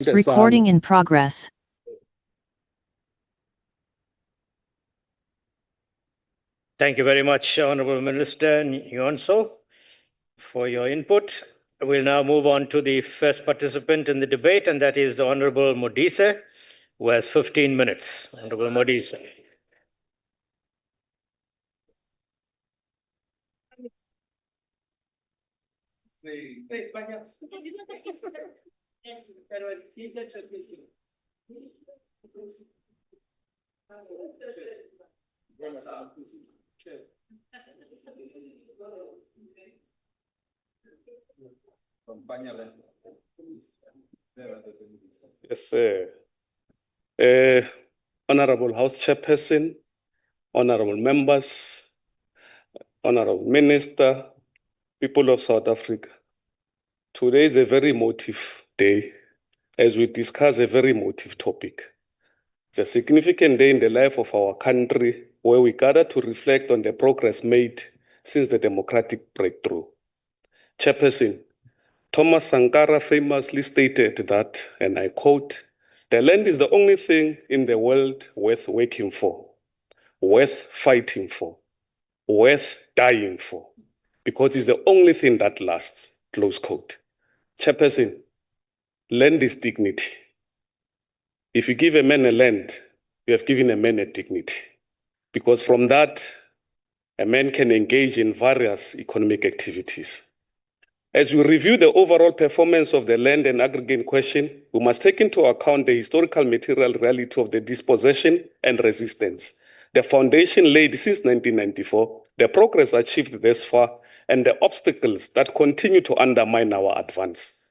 Recording in progress. Thank you very much, Honorable Minister Nyonso, for your input. We'll now move on to the first participant in the debate, and that is the Honorable Modise, who has 15 minutes. Honorable Modise. Yes, sir. Honorable House Chairperson, honorable members, honorable Minister, people of South Africa. Today is a very emotive day as we discuss a very emotive topic. It's a significant day in the life of our country where we gather to reflect on the progress made since the democratic breakthrough. Chairperson, Thomas Sankara famously stated that, and I quote, "The land is the only thing in the world worth working for, worth fighting for, worth dying for, because it's the only thing that lasts," close quote. Chairperson, land is dignity. If you give a man a land, you have given a man a dignity, because from that, a man can engage in various economic activities. As we review the overall performance of the land and aggregate question, we must take into account the historical material reality of the dispossession and resistance, the foundation laid since 1994, the progress achieved thus far, and the obstacles that continue to undermine our advance.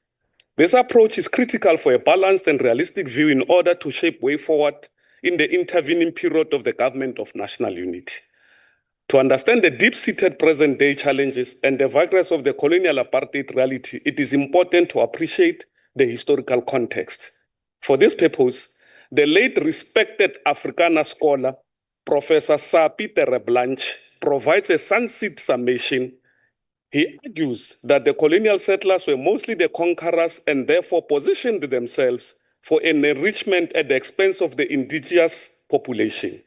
This approach is critical for a balanced and realistic view in order to shape way forward in the intervening period of the government of national unity. To understand the deep-seated present-day challenges and the vigors of the colonial apartheid reality, it is important to appreciate the historical context. For this purpose, the late respected Afrikaner scholar, Professor Sir Peter Blanche, provides a succinct summation. He argues that the colonial settlers were mostly the conquerors and therefore positioned themselves for an enrichment at the expense of the indigenous population.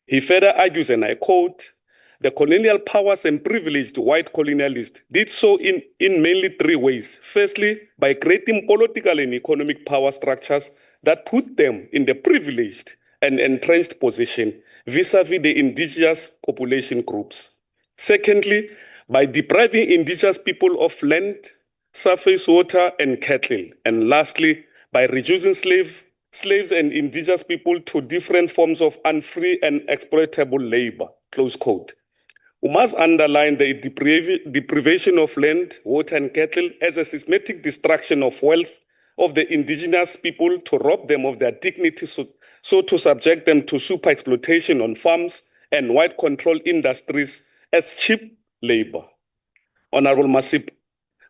He further argues, and I quote, "The colonial powers and privileged white colonialists did so in mainly three ways. Firstly, by creating political and economic power structures that put them in the privileged and entrenched position vis-a-vis the indigenous population groups. Secondly, by depriving indigenous people of land, surface water, and cattle. And lastly, by reducing slaves and indigenous people to different forms of unfree and exploitable labor," close quote. We must underline the deprivation of land, water, and cattle as a systematic destruction of wealth of the indigenous people to rob them of their dignity, so to subject them to super exploitation on farms and white controlled industries as cheap labor. Honorable Masip,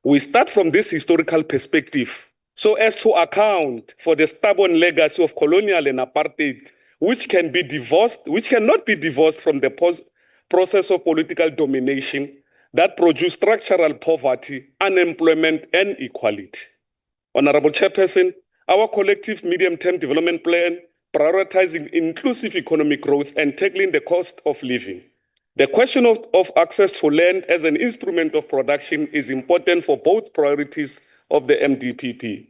we start from this historical perspective so as to account for the stubborn legacy of colonial and apartheid, which cannot be divorced from the process of political domination that produce structural poverty, unemployment, and equality. Honorable Chairperson, our collective medium-term development plan prioritizing inclusive economic growth and tackling the cost of living. The question of access to land as an instrument of production is important for both priorities of the MDPP.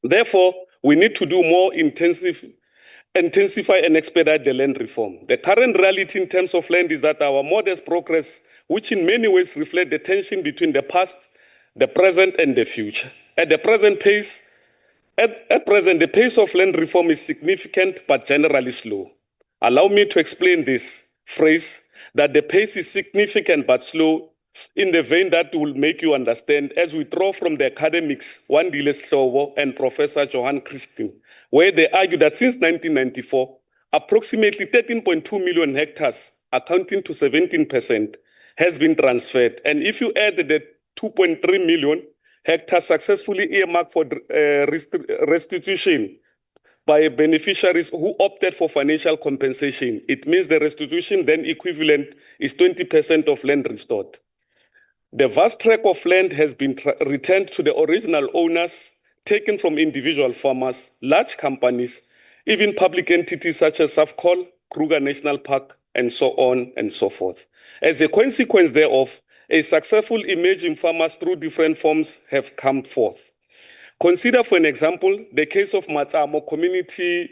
Therefore, we need to do more intensify and expedite the land reform. The current reality in terms of land is that our modest progress, which in many ways reflect the tension between the past, the present, and the future. At present, the pace of land reform is significant but generally slow. Allow me to explain this phrase, that the pace is significant but slow, in the vein that will make you understand as we draw from the academics Wandile Slovo and Professor Johan Christine, where they argue that since 1994, approximately 13.2 million hectares, accounting to 17%, has been transferred. And if you add the 2.3 million hectares successfully earmarked for restitution by beneficiaries who opted for financial compensation, it means the restitution then equivalent is 20% of land restored. The vast tract of land has been returned to the original owners, taken from individual farmers, large companies, even public entities such as Safcol, Kruger National Park, and so on and so forth. As a consequence thereof, a successful emerging farmers through different forms have come forth. Consider, for an example, the case of Matsamo Community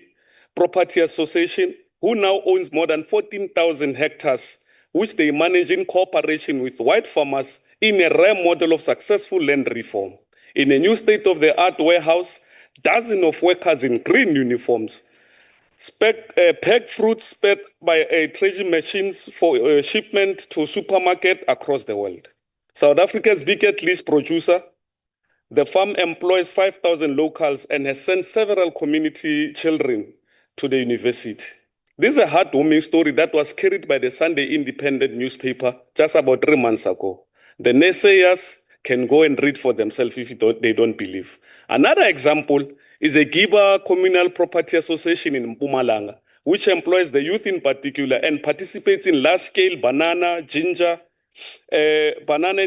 Property Association, who now owns more than 14,000 hectares, which they manage in cooperation with white farmers in a rare model of successful land reform. In a new state-of-the-art warehouse, dozens of workers in green uniforms packed fruits sped by treasury machines for shipment to supermarket across the world. South Africa's biggest lease producer, the farm employs 5,000 locals and has sent several community children to the university. This is a heartwarming story that was carried by the Sunday Independent newspaper just about 3 months ago. The naysayers can go and read for themselves if they don't believe. Another example is a Giba Communal Property Association in Mpumalanga, which employs the youth in particular and participates in large-scale banana and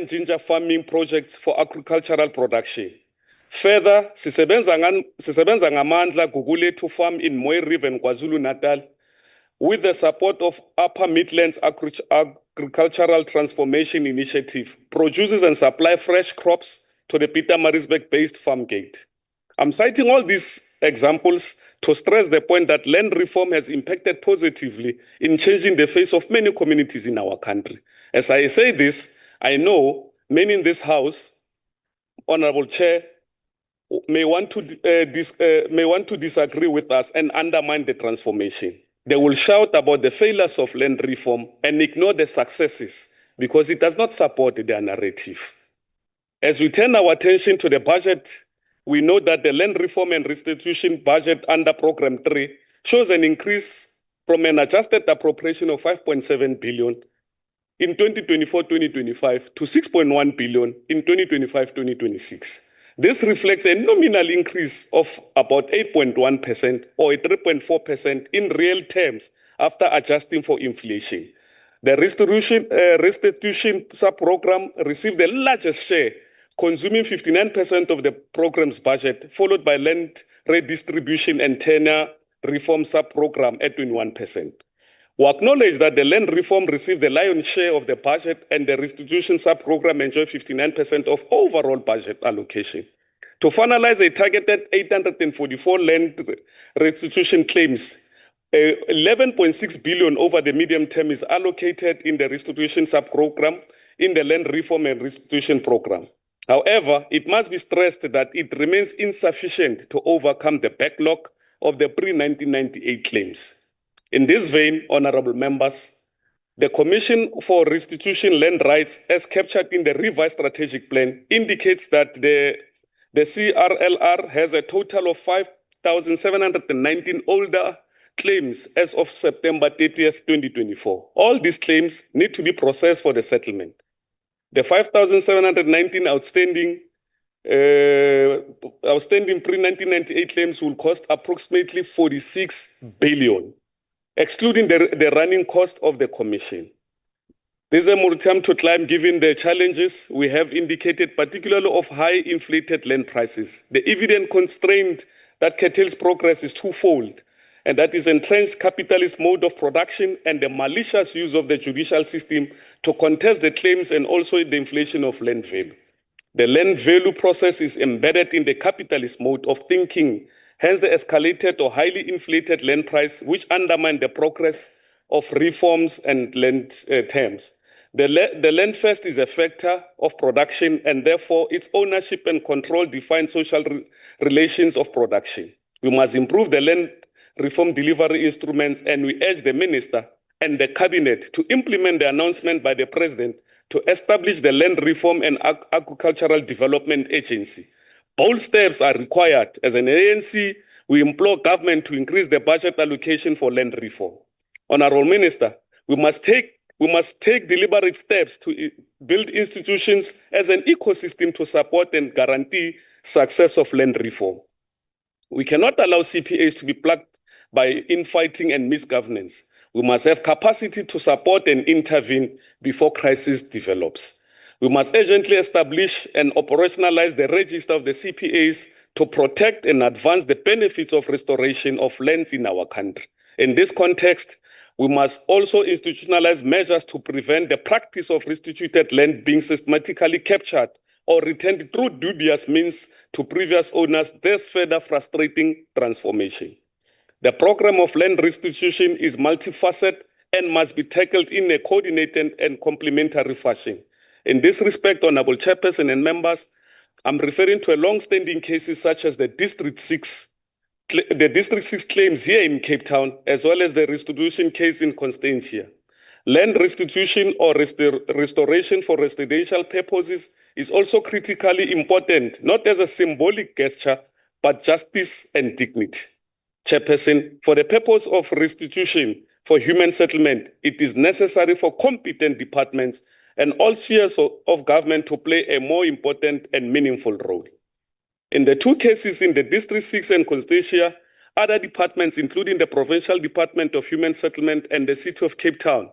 ginger farming projects for agricultural production. Further, sisebenza ngamandla Gugule to farm in Moy River and KwaZulu-Natal with the support of Upper Midlands Agricultural Transformation Initiative, produces and supply fresh crops to the Pietermaritzburg-based farm gate. I'm citing all these examples to stress the point that land reform has impacted positively in changing the face of many communities in our country. As I say this, I know many in this House, Honorable Chair, may want to disagree with us and undermine the transformation. They will shout about the failures of land reform and ignore the successes because it does not support their narrative. As we turn our attention to the budget, we know that the land reform and restitution budget under Program 3 shows an increase from an adjusted appropriation of 5.7 billion in 2024-2025 to 6.1 billion in 2025-2026. This reflects a nominal increase of about 8.1% or 3.4% in real terms after adjusting for inflation. The restitution sub-program received the largest share, consuming 59% of the program's budget, followed by land redistribution and tenure reform sub-program at 21%. We acknowledge that the land reform received the lion's share of the budget and the restitution sub-program enjoyed 59% of overall budget allocation. To finalize a targeted 844 land restitution claims, 11.6 billion over the medium term is allocated in the restitution sub-program in the land reform and restitution program. However, it must be stressed that it remains insufficient to overcome the backlog of the pre-1998 claims. In this vein, honorable members, the Commission for Restitution Land Rights, as captured in the revised strategic plan, indicates that the CRLR has a total of 5,719 older claims as of September 30th, 2024. All these claims need to be processed for the settlement. The 5,719 outstanding pre-1998 claims will cost approximately 46 billion, excluding the running cost of the commission. This is a moratorium to climb given the challenges we have indicated, particularly of high inflated land prices. The evident constraint that curtails progress is twofold, and that is entrenched capitalist mode of production and the malicious use of the judicial system to contest the claims and also the inflation of land value. The land value process is embedded in the capitalist mode of thinking, hence the escalated or highly inflated land price, which undermine the progress of reforms and land terms. The land first is a factor of production, and therefore its ownership and control define social relations of production. We must improve the land reform delivery instruments, and we urge the Minister and the Cabinet to implement the announcement by the President to establish the Land Reform and Agricultural Development Agency. Bold steps are required. As an ANC, we implore government to increase the budget allocation for land reform. Honorable Minister, we must take deliberate steps to build institutions as an ecosystem to support and guarantee success of land reform. We cannot allow CPAs to be plagued by infighting and misgovernance. We must have capacity to support and intervene before crisis develops. We must urgently establish and operationalize the register of the CPAs to protect and advance the benefits of restoration of lands in our country. In this context, we must also institutionalize measures to prevent the practice of restituted land being systematically captured or returned through dubious means to previous owners, thus further frustrating transformation. The program of land restitution is multifaceted and must be tackled in a coordinated and complementary fashion. In this respect, Honorable Chairperson and members, I'm referring to long-standing cases such as the District 6 claims here in Cape Town, as well as the restitution case in Constantia. Land restitution or restoration for residential purposes is also critically important, not as a symbolic gesture, but justice and dignity. Chairperson, for the purpose of restitution for human settlement, it is necessary for competent departments and all spheres of government to play a more important and meaningful role. In the two cases in the District 6 and Constantia, other departments, including the Provincial Department of Human Settlement and the City of Cape Town,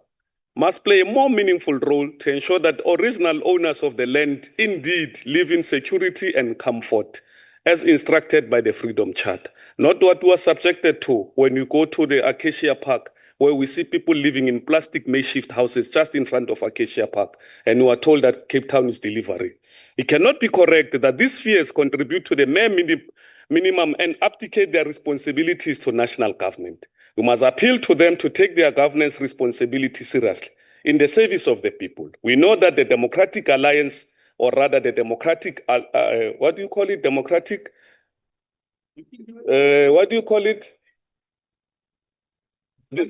must play a more meaningful role to ensure that original owners of the land indeed live in security and comfort, as instructed by the Freedom Charter, not what we are subjected to when you go to the Acacia Park, where we see people living in plastic makeshift houses just in front of Acacia Park, and we are told that Cape Town is delivering. It cannot be correct that these spheres contribute to the mere minimum and abdicate their responsibilities to national government. We must appeal to them to take their governance responsibility seriously in the service of the people. We know that the Democratic Alliance, or rather the Democratic, what do you call it? Democratic, what do you call it?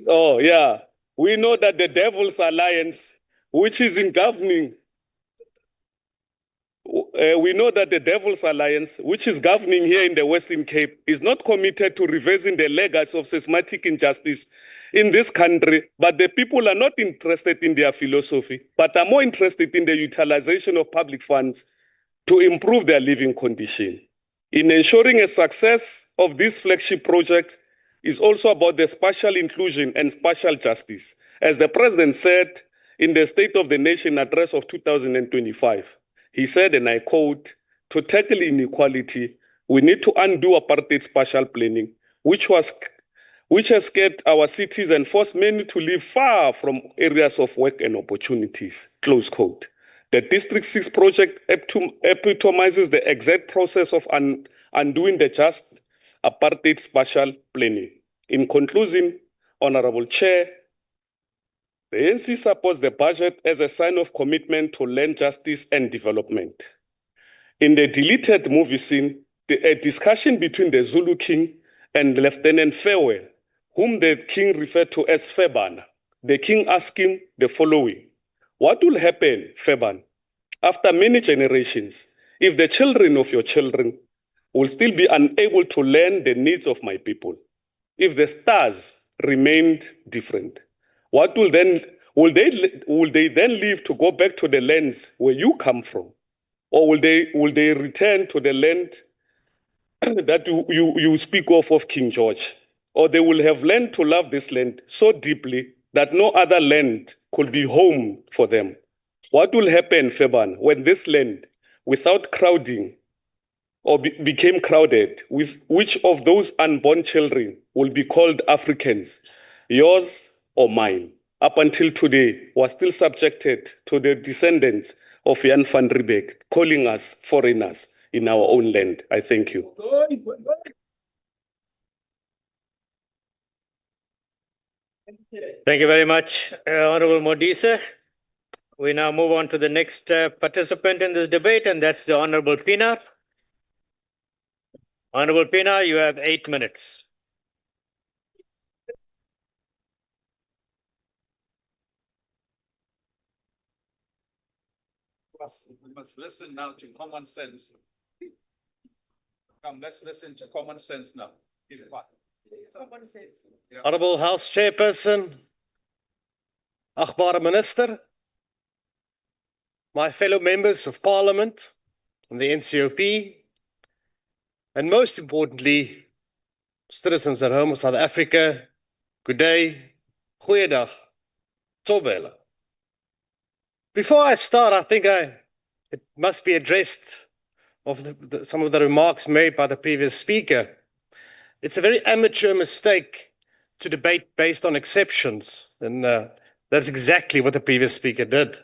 Oh, yeah. We know that the Devil's Alliance, which is in governing, we know that the Devil's Alliance, which is governing here in the Western Cape, is not committed to reversing the legacy of systematic injustice in this country, but the people are not interested in their philosophy, but are more interested in the utilization of public funds to improve their living condition. In ensuring a success of this flagship project is also about the spatial inclusion and spatial justice. As the President said in the State of the Nation address of 2025, he said, and I quote, "To tackle inequality, we need to undo apartheid spatial planning, which has scared our cities and forced many to live far from areas of work and opportunities," close quote. The District 6 project epitomizes the exact process of undoing the just apartheid spatial planning. In conclusion, Honorable Chair, the ANC supports the budget as a sign of commitment to land justice and development. In the deleted movie scene, a discussion between the Zulu king and Lieutenant Farewell, whom the king referred to as Febana, the king asked him the following: "What will happen, Feban, after many generations, if the children of your children will still be unable to learn the needs of my people? If the stars remained different, what will they then leave to go back to the lands where you come from? Or will they return to the land that you speak of King George? Or they will have learned to love this land so deeply that no other land could be home for them? What will happen, Feban, when this land, without crowding or became crowded, with which of those unborn children will be called Africans, yours or mine? Up until today, we're still subjected to the descendants of Jan van Riebeeck calling us foreigners in our own land. I thank you. Thank you very much, Honorable Modise. We now move on to the next participant in this debate, and that's the Honorable Pienaar. Honorable Pienaar, you have 8 minutes. We must listen now to common sense. Come, let's listen to common sense now. Common sense. Yeah. Honorable House Chairperson, Agbare Minister, my fellow members of Parliament and the NCOP, and most importantly, citizens at home of South Africa, good day, goeiedag, tobela. Before I start, I think it must be addressed of some of the remarks made by the previous speaker. It's a very amateur mistake to debate based on exceptions, and that's exactly what the previous speaker did.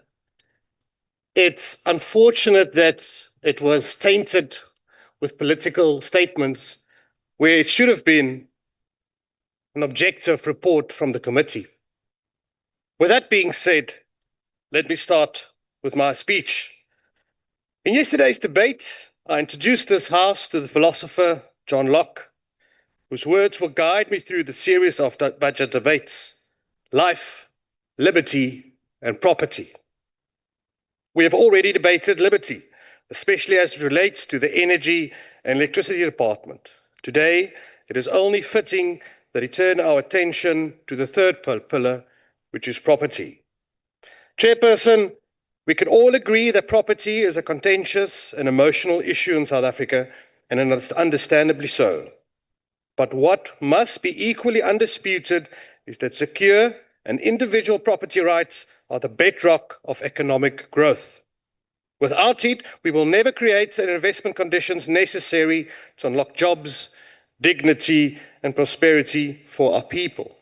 It's unfortunate that it was tainted with political statements where it should have been an objective report from the committee. With that being said, let me start with my speech. In yesterday's debate, I introduced this House to the philosopher John Locke, whose words will guide me through the series of budget debates: life, liberty, and property. We have already debated liberty, especially as it relates to the energy and electricity department. Today, it is only fitting that we turn our attention to the third pillar, which is property. Chairperson, we can all agree that property is a contentious and emotional issue in South Africa, and understandably so. But what must be equally undisputed is that secure and individual property rights are the bedrock of economic growth. Without it, we will never create the investment conditions necessary to unlock jobs, dignity, and prosperity for our people.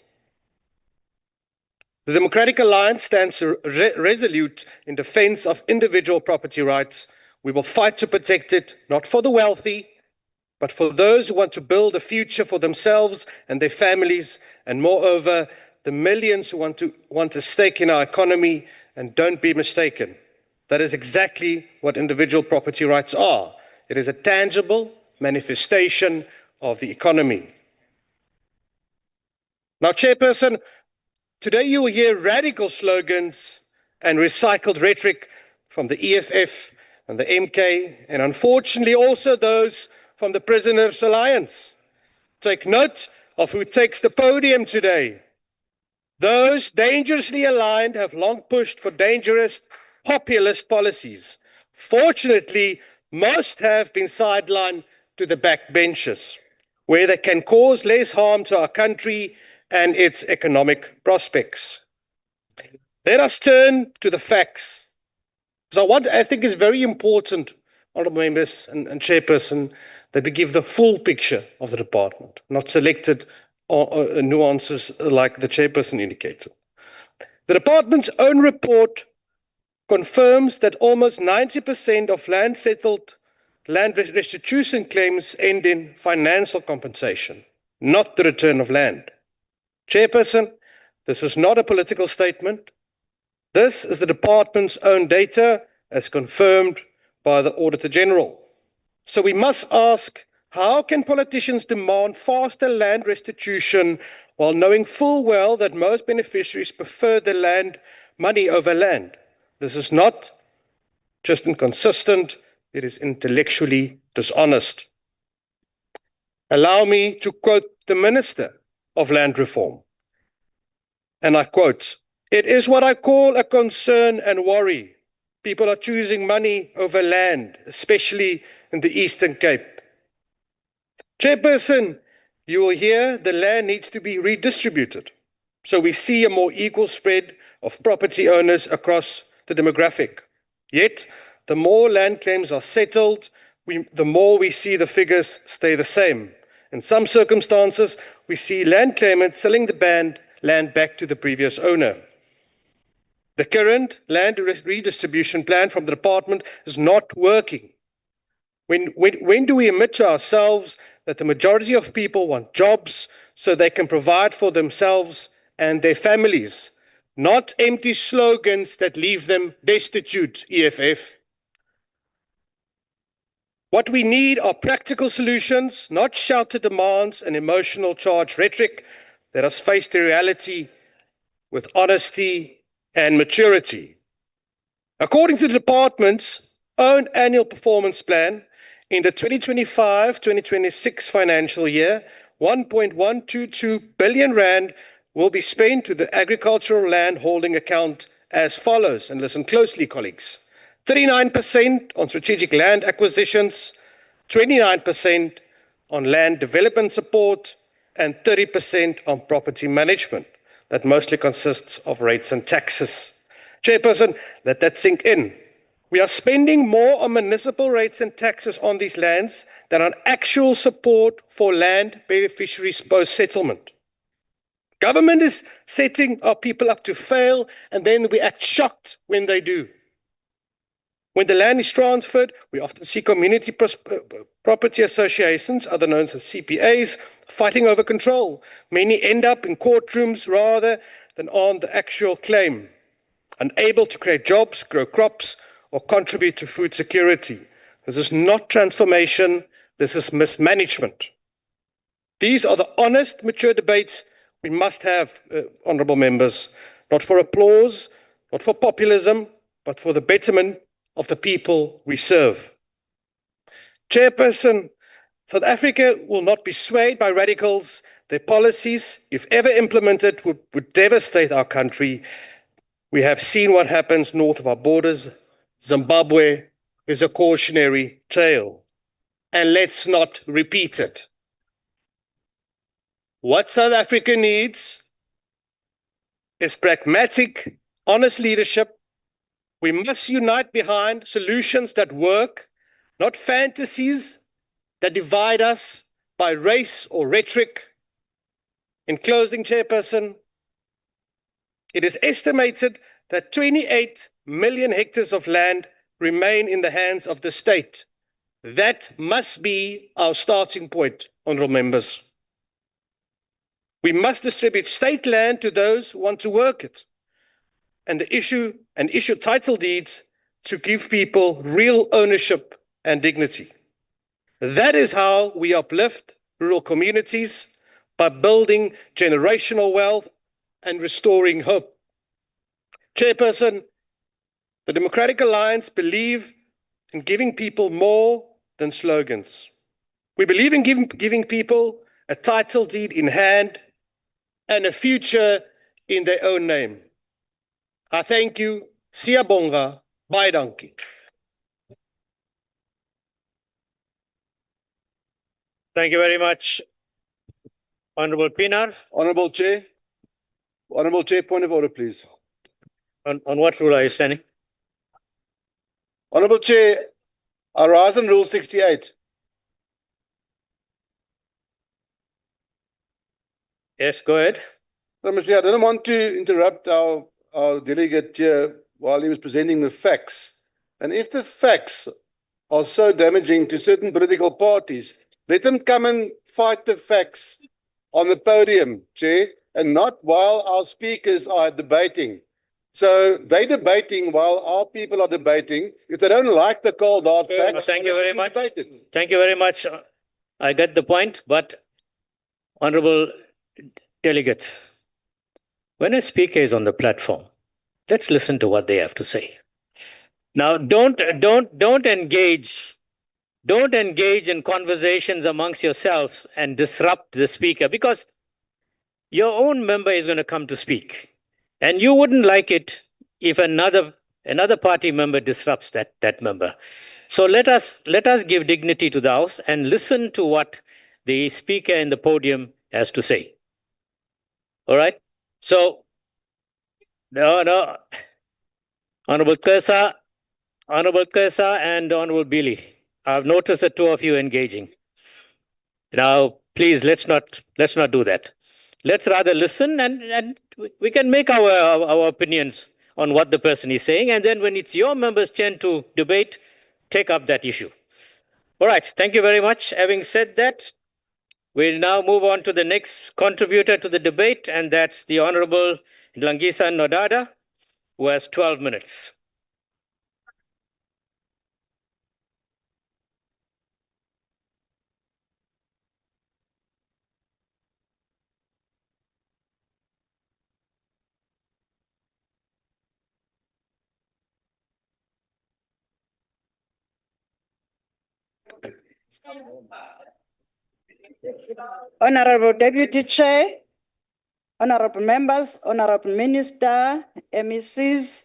The Democratic Alliance stands resolute in defense of individual property rights. We will fight to protect it, not for the wealthy, but for those who want to build a future for themselves and their families, and moreover, the millions who want a stake in our economy. And don't be mistaken, that is exactly what individual property rights are. It is a tangible manifestation of the economy. Now, Chairperson, today you will hear radical slogans and recycled rhetoric from the EFF and the MK, and unfortunately also those from the Prisoners' Alliance. Take note of who takes the podium today. Those dangerously aligned have long pushed for dangerous populist policies. Fortunately, most have been sidelined to the back benches, where they can cause less harm to our country and its economic prospects. Let us turn to the facts. Because I think it's very important, honourable members and Chairperson, that we give the full picture of the department, not selected nuances like the Chairperson indicated. The department's own report confirms that almost 90% of land restitution claims end in financial compensation, not the return of land. Chairperson, this is not a political statement. This is the department's own data as confirmed by the Auditor General. So we must ask, how can politicians demand faster land restitution while knowing full well that most beneficiaries prefer the money over land? This is not just inconsistent, it is intellectually dishonest. Allow me to quote the Minister of Land Reform. And I quote, "It is what I call a concern and worry. People are choosing money over land, especially in the Eastern Cape." Chairperson, you will hear the land needs to be redistributed, so we see a more equal spread of property owners across the demographic. Yet, the more land claims are settled, the more we see the figures stay the same. In some circumstances, we see land claimants selling the land back to the previous owner. The current land redistribution plan from the department is not working. When do we admit to ourselves that the majority of people want jobs so they can provide for themselves and their families, not empty slogans that leave them destitute, EFF? What we need are practical solutions, not shouted demands and emotional charged rhetoric. Let us face the reality with honesty and maturity. According to the department's own annual performance plan, in the 2025-2026 financial year, 1.122 billion rand will be spent to the agricultural land holding account as follows, and listen closely, colleagues. 39% on strategic land acquisitions, 29% on land development support, and 30% on property management. That mostly consists of rates and taxes. Chairperson, let that sink in. We are spending more on municipal rates and taxes on these lands than on actual support for land beneficiaries post-settlement. Government is setting our people up to fail, and then we act shocked when they do. When the land is transferred, we often see community property associations, other known as CPAs, fighting over control. Many end up in courtrooms rather than on the actual claim, unable to create jobs, grow crops, or contribute to food security. This is not transformation, this is mismanagement. These are the honest, mature debates we must have, honourable members, not for applause, not for populism, but for the betterment of the people we serve. Chairperson, South Africa will not be swayed by radicals. Their policies, if ever implemented, would devastate our country. We have seen what happens north of our borders. Zimbabwe is a cautionary tale. And let's not repeat it. What South Africa needs is pragmatic, honest leadership. We must unite behind solutions that work, not fantasies that divide us by race or rhetoric. In closing, Chairperson, it is estimated that 28 million hectares of land remain in the hands of the state. That must be our starting point, honourable members. We must distribute state land to those who want to work it, and issue title deeds to give people real ownership and dignity. That is how we uplift rural communities, by building generational wealth and restoring hope. Chairperson, the Democratic Alliance believe in giving people more than slogans. We believe in giving people a title deed in hand and a future in their own name. I thank you. Siyabonga. Baie dankie. Thank you very much, Honourable Pinar. Honourable Chair, point of order, please. On what rule are you standing? Honourable Chair, I rise on Rule 68. Yes, go ahead. Honourable Chair, I didn't want to interrupt our delegate here while he was presenting the facts. And if the facts are so damaging to certain political parties, let them come and fight the facts on the podium, Chair, and not while our speakers are debating. So they're debating while our people are debating. If they don't like the cold hard facts, Thank you very much. debate it. Thank you very much. I get the point, but honourable delegates, when a speaker is on the platform, let's listen to what they have to say. Now, don't engage in conversations amongst yourselves and disrupt the speaker, because your own member is going to come to speak. And you wouldn't like it if another party member disrupts that member. So let us give dignity to the House and listen to what the speaker in the podium has to say. All right? So, no. Honourable Kesa and Honourable Billy, I've noticed the two of you engaging. Now, please, let's not do that. Let's rather listen, and we can make our opinions on what the person is saying, and then when it's your members' turn to debate, take up that issue. All right, thank you very much. Having said that, we'll now move on to the next contributor to the debate, and that's the Honourable Dlangisa Nodada, who has 12 minutes. Honorable Deputy Chair, honorable members, honorable Minister, MECs,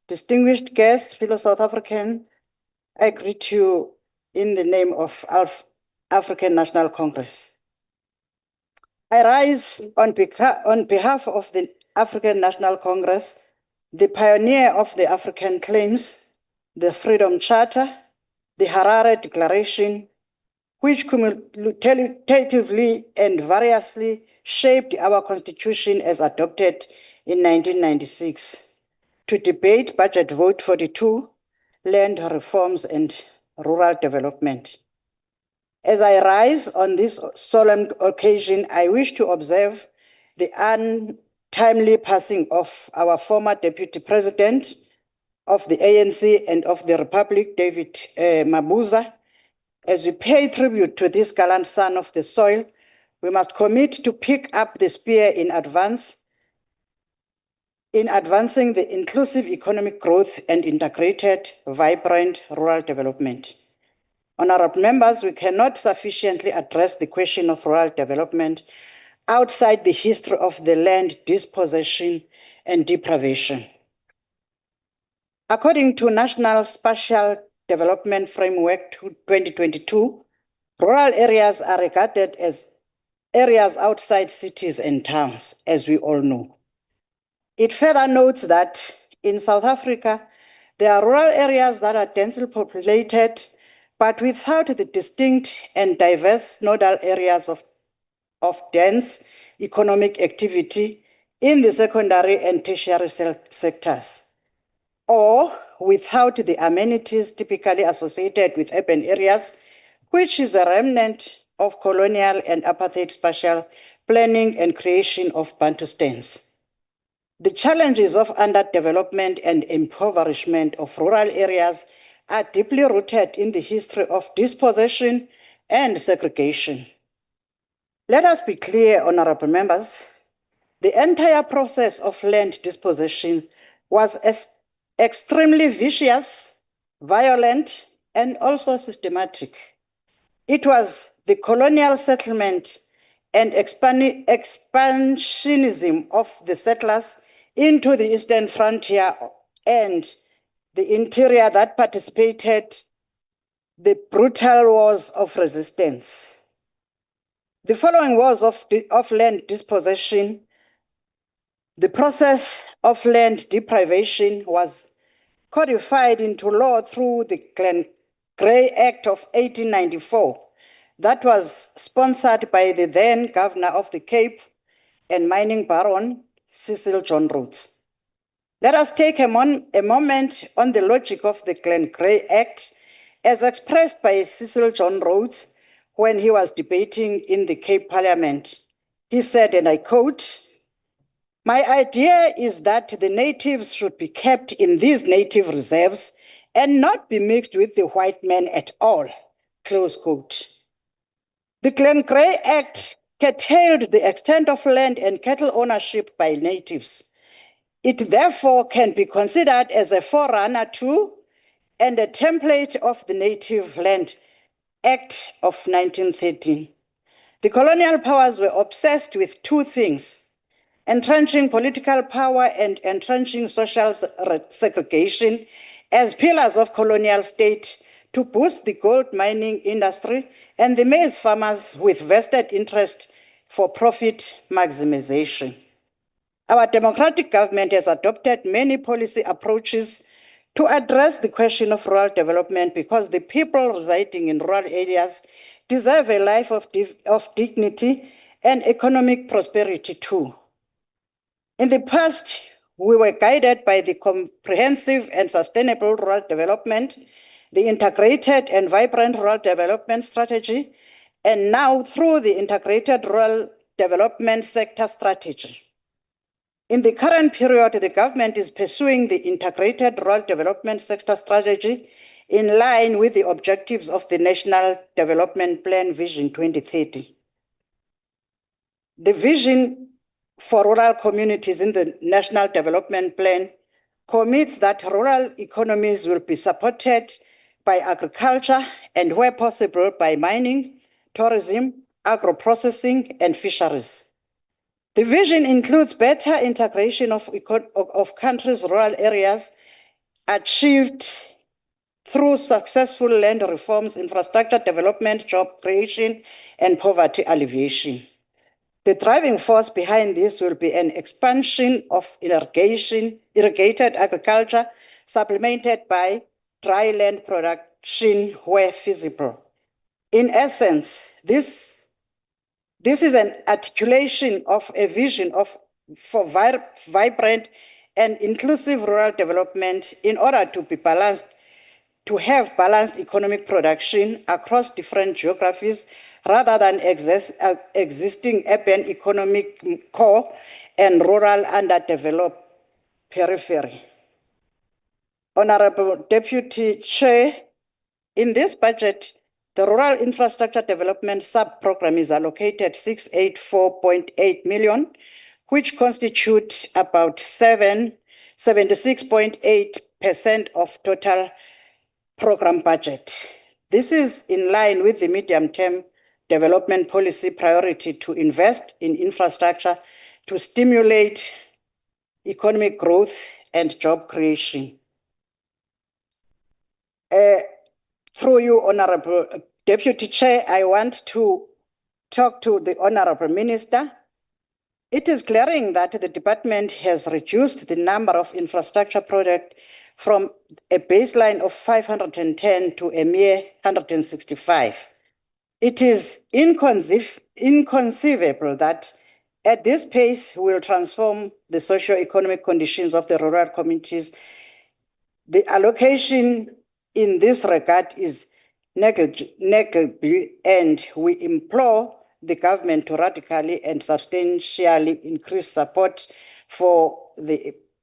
distinguished guests, fellow South African, I greet you in the name of African National Congress. I rise on behalf of the African National Congress, the pioneer of the African claims, the Freedom Charter, the Harare Declaration, which cumulatively and variously shaped our Constitution as adopted in 1996, to debate Budget Vote 42, land reforms and rural development. As I rise on this solemn occasion, I wish to observe the untimely passing of our former Deputy President of the ANC and of the Republic, David Mabuza. As we pay tribute to this gallant son of the soil, we must commit to pick up the spear in advancing the inclusive economic growth and integrated, vibrant rural development. Honorable members, we cannot sufficiently address the question of rural development outside the history of the land dispossession and deprivation. According to National Spatial Development Framework 2022, rural areas are regarded as areas outside cities and towns, as we all know. It further notes that in South Africa, there are rural areas that are densely populated, but without the distinct and diverse nodal areas of dense economic activity in the secondary and tertiary sectors, or without the amenities typically associated with urban areas, which is a remnant of colonial and apartheid spatial planning and creation of Bantustans. The challenges of underdevelopment and impoverishment of rural areas are deeply rooted in the history of dispossession and segregation. Let us be clear, honorable members, the entire process of land dispossession was extremely vicious, violent, and also systematic. It was the colonial settlement and expansionism of the settlers into the eastern frontier and the interior that participated the brutal wars of resistance. The following wars of land dispossession, the process of land deprivation was codified into law through the Gray Act of 1894 that was sponsored by the then Governor of the Cape and mining baron, Cecil John Rhodes. Let us take a moment on the logic of the Gray Act as expressed by Cecil John Rhodes when he was debating in the Cape Parliament. He said, and I quote, "My idea is that the natives should be kept in these native reserves and not be mixed with the white men at all," close quote. The Gray Act curtailed the extent of land and cattle ownership by natives. It therefore can be considered as a forerunner to and a template of the Native Land Act of 1913. The colonial powers were obsessed with two things: entrenching political power and entrenching social segregation as pillars of colonial state to boost the gold mining industry and the maize farmers with vested interest for profit maximization. Our democratic government has adopted many policy approaches to address the question of rural development because the people residing in rural areas deserve a life of dignity and economic prosperity too. In the past, we were guided by the comprehensive and sustainable rural development, the integrated and vibrant rural development strategy, and now through the integrated rural development sector strategy. In the current period, the government is pursuing the integrated rural development sector strategy in line with the objectives of the National Development Plan Vision 2030. The vision for rural communities in the National Development Plan commits that rural economies will be supported by agriculture and, where possible, by mining, tourism, agro-processing, and fisheries. The vision includes better integration of countries' rural areas achieved through successful land reforms, infrastructure development, job creation, and poverty alleviation. The driving force behind this will be an expansion of irrigated agriculture, supplemented by dry land production where feasible. In essence, this is an articulation of a vision for vibrant and inclusive rural development in order to be balanced, to have balanced economic production across different geographies rather than existing urban economic core and rural underdeveloped periphery. Honorable Deputy Chair, in this budget, the Rural Infrastructure Development Sub-Program is allocated 684.8 million, which constitutes about 76.8% of total program budget. This is in line with the medium-term development policy priority to invest in infrastructure to stimulate economic growth and job creation. Through you, Honorable Deputy Chair, I want to talk to the Honorable Minister. It is glaring that the department has reduced the number of infrastructure projects from a baseline of 510 to a mere 165. It is inconceivable that at this pace we will transform the socio-economic conditions of the rural communities. The allocation in this regard is negligible, and we implore the government to radically and substantially increase support for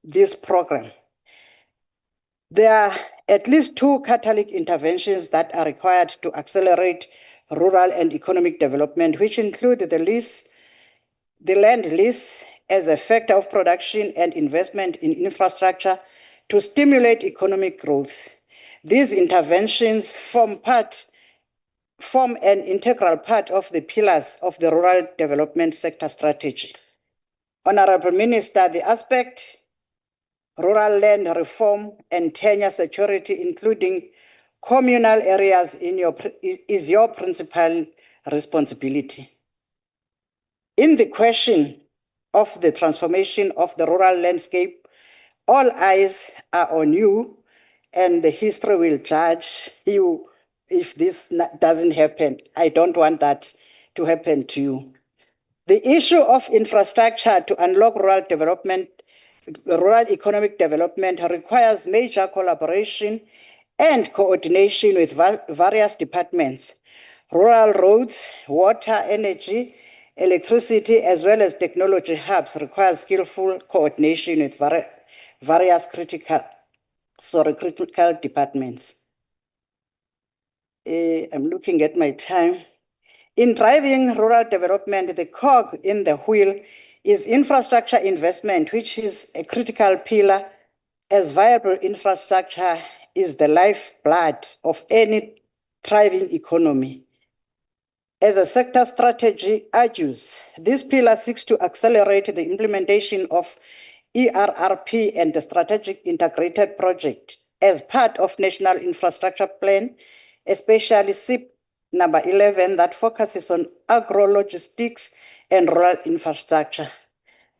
this program. There are at least 2 catalytic interventions that are required to accelerate rural and economic development, which include the land lease as a factor of production and investment in infrastructure to stimulate economic growth. These interventions form an integral part of the pillars of the rural development sector strategy. Honorable Minister, the aspect rural land reform and tenure security, including communal areas, is your principal responsibility. In the question of the transformation of the rural landscape, all eyes are on you, and the history will judge you if this doesn't happen. I don't want that to happen to you. The issue of infrastructure to unlock rural economic development requires major collaboration and coordination with various departments. Rural roads, water, energy, electricity, as well as technology hubs require skillful coordination with various critical departments. I'm looking at my time. In driving rural development, the cog in the wheel is infrastructure investment, which is a critical pillar, as viable infrastructure is the lifeblood of any thriving economy. As a sector strategy argues, this pillar seeks to accelerate the implementation of ERRP and the Strategic Integrated Project as part of National Infrastructure Plan, especially SIP number 11 that focuses on agro-logistics and rural infrastructure.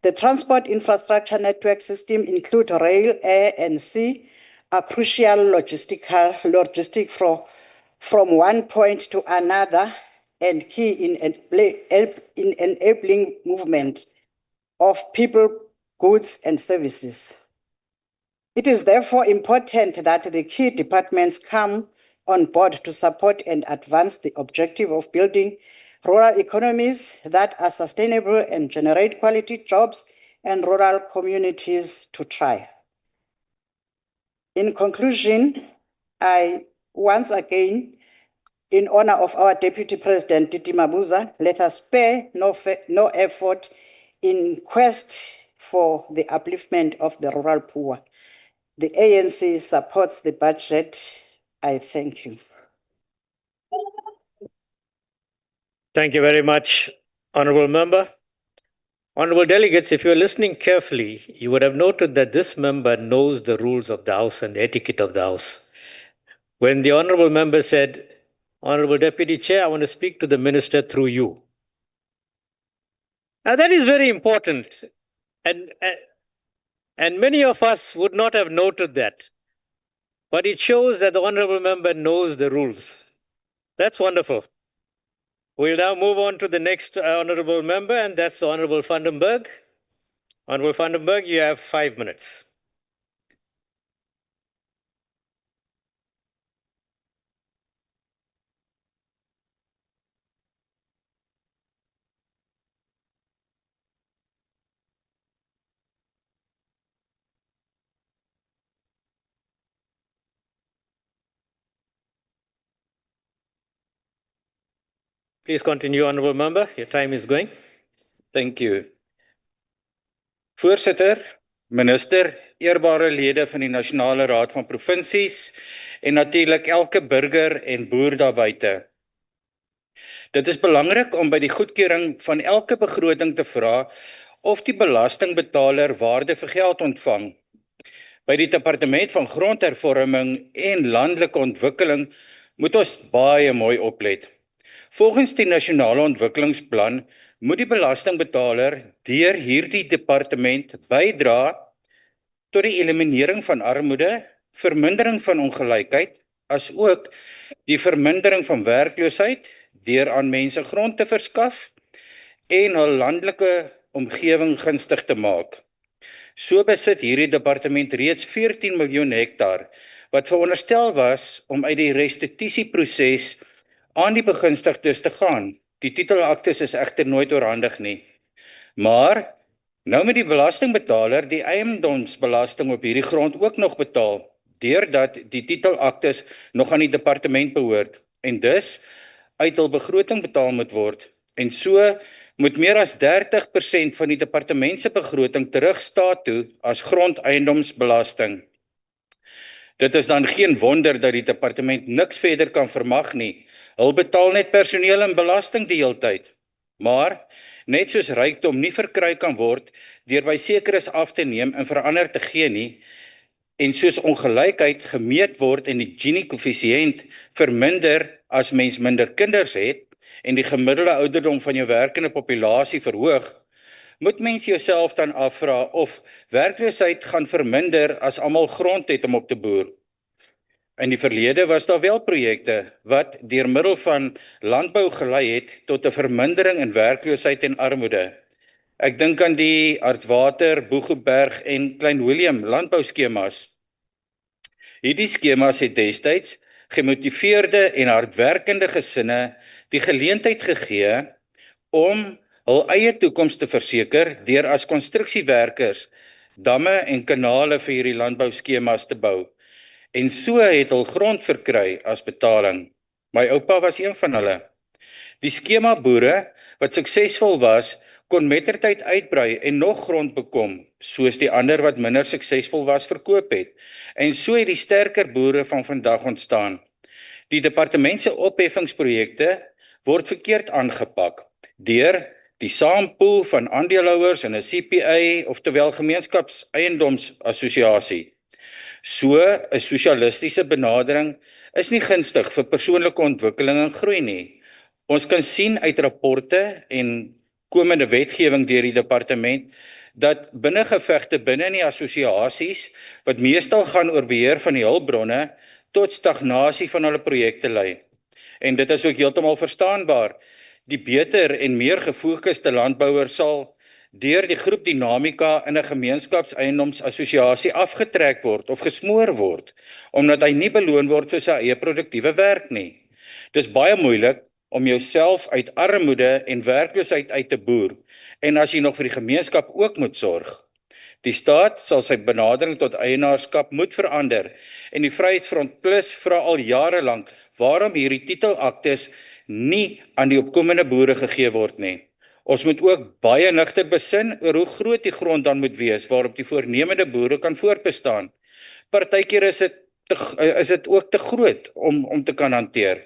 The transport infrastructure network system include rail, air, and sea, are crucial logistic from one point to another and key in enabling movement of people, goods, and services. It is therefore important that the key departments come on board to support and advance the objective of building rural economies that are sustainable and generate quality jobs and rural communities to thrive. In conclusion, I once again, in honor of our Deputy President Titi Mabuza, let us spare no effort in quest for the upliftment of the rural poor. The ANC supports the budget. I thank you. Thank you very much, Honorable Member. Honorable delegates, if you're listening carefully, you would have noted that this member knows the rules of the House and the etiquette of the House. When the Honorable Member said, Honorable Deputy Chair, I want to speak to the Minister through you. Now that is very important, and many of us would not have noted that. but it shows that the honorable member knows the rules. That's wonderful. We'll now move on to the next honorable member, and that's the Honorable Vandenberg. Honorable Vandenberg, you have 5 minutes. Please continue, honorable member. Your time is going. Thank you. Voorsitter, minister, eerbare lede van die Nasionale Raad van Provinsies en natuurlik elke burger en boer daar buite. Dit is belangrik om by die goedkeuring van elke begroting te vra of die belastingbetaler waarde vir geld ontvang. By die Departement van Grondhervorming en Landelike Ontwikkeling moet ons baie mooi oplet. Volgens die Nasionale Ontwikkelingsplan moet die belastingbetaler deur hierdie departement bydra tot die eliminering van armoede, vermindering van ongelykheid, asook die vermindering van werkloosheid deur aan mense grond te verskaf en hul landelike omgewing gunstig te maak. So besit hierdie departement reeds 14 miljoen hektaar wat veronderstel was om uit die restitusieproses aan die begunstigdes te gaan. Die titelaktes is egter nooit oorhandig nie. Maar nou moet die belastingbetaler die eiendomsbelasting op hierdie grond ook nog betaal, deurdat die titelaktes nog aan die departement behoort en dus uit hul begroting betaal moet word. En so moet meer as 30% van die departement se begroting terugstaat toe as grondeiendomsbelasting. Dit is dan geen wonder dat die departement niks verder kan vermag nie. Hulle betaal net personeel en belasting die hele tyd. Maar net soos rykdom nie verkry kan word deur by sekeres af te neem en verander te gee nie, en soos ongelykheid gemeet word en die Gini-koëffisiënt verminder as mens minder kinders het en die gemiddelde ouderdom van jou werkende populasie verhoog, moet mens jouself dan afvra of werkloosheid gaan verminder as almal grond het om op te boer. In die verlede was daar wel projekte wat deur middel van landbou gelei het tot 'n vermindering in werkloosheid en armoede. Ek dink aan die Hartswater, Boegoeberg en Klein Willem landbouskemas. Hierdie skemas het destyds gemotiveerde en hardwerkende gesinne die geleentheid gegee om hul eie toekoms te verseker deur as konstruksiewerkers damme en kanale vir hierdie landbouskemas te bou. En so het hul grond verkry as betaling. My oupa was een van hulle. Die skema boere wat suksesvol was, kon mettertyd uitbrei en nog grond bekom, soos die ander wat minder suksesvol was verkoop het. En so het die sterker boere van vandag ontstaan. Die departement se opheffingsprojekte word verkeerd aangepak deur die saampoel van aandeelhouers in 'n CPA, oftewel gemeenskapseiendomsassosiasie. So 'n sosialistiese benadering is nie gunstig vir persoonlike ontwikkeling en groei nie. Ons kan sien uit rapporte en komende wetgewing deur die departement dat binnengevegte binne in die assosiasies wat meestal gaan oor beheer van die hulpbronne tot stagnasie van hulle projekte lei. En dit is ook heeltemal verstaanbaar. Die beter en meer gefokuste landbouer sal deur die groep dinamika in 'n gemeenskapseiendomsassosiasie afgetrek word of gesmoor word, omdat hy nie beloon word vir sy eie produktiewe werk nie. Dis baie moeilik om jouself uit armoede en werkloosheid uit te boer, en as jy nog vir die gemeenskap ook moet sorg. Die staat sal sy benadering tot eienaarskap moet verander, en die Vryheidsfront Plus vra al jare lank waarom hierdie titelaktes nie aan die opkomende boere gegee word nie. Ons moet ook baie nigter besin oor hoe groot die grond dan moet wees waarop die voornemende boere kan voortbestaan. Partykeer is dit ook te groot om te kan hanteer.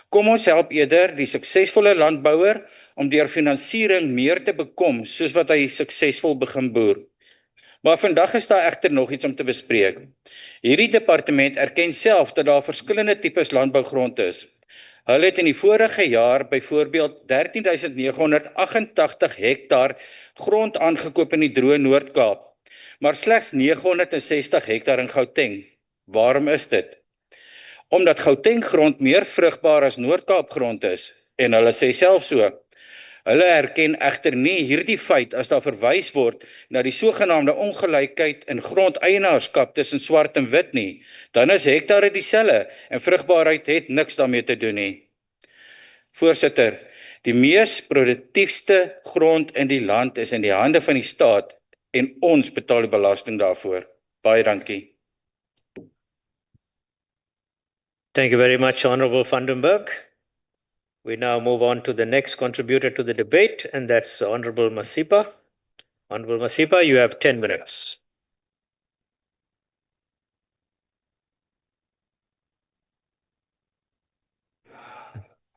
Kom ons help eerder die suksesvolle landbouer om deur finansiering meer te bekom soos wat hy suksesvol begin boer. Maar vandag is daar egter nog iets om te bespreek. Hierdie departement erken self dat daar verskillende tipes landbougrond is. Hulle het in die vorige jaar byvoorbeeld 13.988 hektaar grond aangekoop in die droë Noord-Kaap, maar slegs 960 hektaar in Gauteng. Waarom is dit? Omdat Gauteng grond meer vrugbaar as Noord-Kaap grond is, en hulle sê self so. Hulle erken egter nie hierdie feit as daar verwys word na die sogenaamde ongelykheid in grondeienaarskap tussen swart en wit nie. Dan is hektare dieselfde en vrugbaarheid het niks daarmee te doen nie. Voorsitter, die mees produktiefste grond in die land is in die hande van die staat en ons betaal die belasting daarvoor. Baie dankie. Thank you very much, Honorable Vandenberg. We now move on to the next contributor to the debate, and that's Honorable Masipa. Honorable Masipa, you have 10 minutes.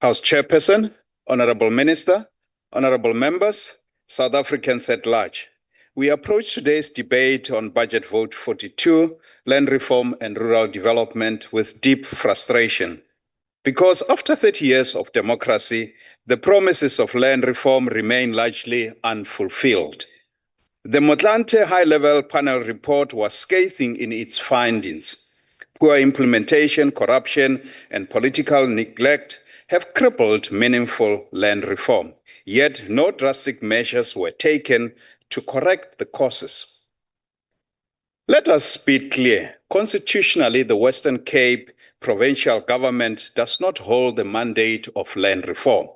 House Chairperson, Honorable Minister, Honorable Members, South Africans at large. We approach today's debate on Budget Vote 42, Land Reform and Rural Development with deep frustration. Because after 30 years of democracy, the promises of land reform remain largely unfulfilled. The Motlanthe High-Level Panel report was scathing in its findings. Poor implementation, corruption, and political neglect have crippled meaningful land reform, yet no drastic measures were taken to correct the causes. Let us be clear. Constitutionally, the Western Cape provincial government does not hold the mandate of land reform,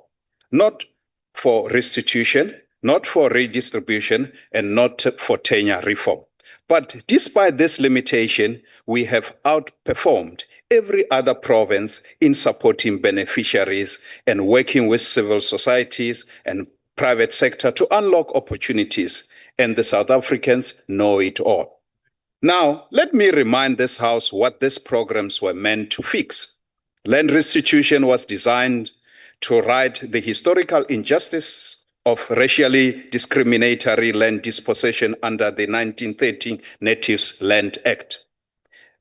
not for restitution, not for redistribution, and not for tenure reform. But despite this limitation, we have outperformed every other province in supporting beneficiaries and working with civil societies and private sector to unlock opportunities, and the South Africans know it all. Now, let me remind this House what these programs were meant to fix. Land restitution was designed to right the historical injustice of racially discriminatory land dispossession under the 1913 Natives Land Act.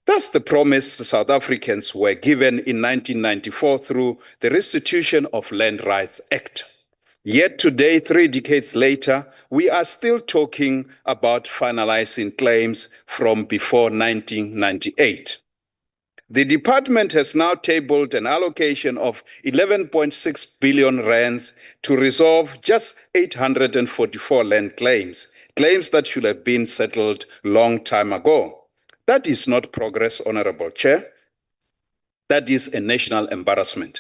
That's the promise the South Africans were given in 1994 through the Restitution of Land Rights Act. Yet today, 3 decades later, we are still talking about finalizing claims from before 1998. The department has now tabled an allocation of 11.6 billion rands to resolve just 844 land claims that should have been settled long time ago. That is not progress, Honorable Chair. That is a national embarrassment.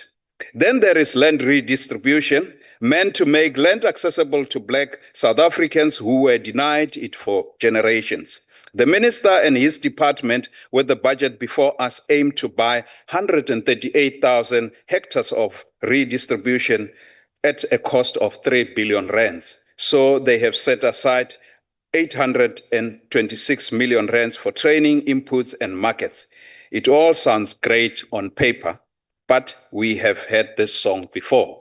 Then there is land redistribution, meant to make land accessible to Black South Africans who were denied it for generations. The minister and his department, with the budget before us, aim to buy 138,000 hectares of redistribution at a cost of 3 billion rands. So they have set aside 826 million rands for training, inputs, and markets. It all sounds great on paper, but we have heard this song before.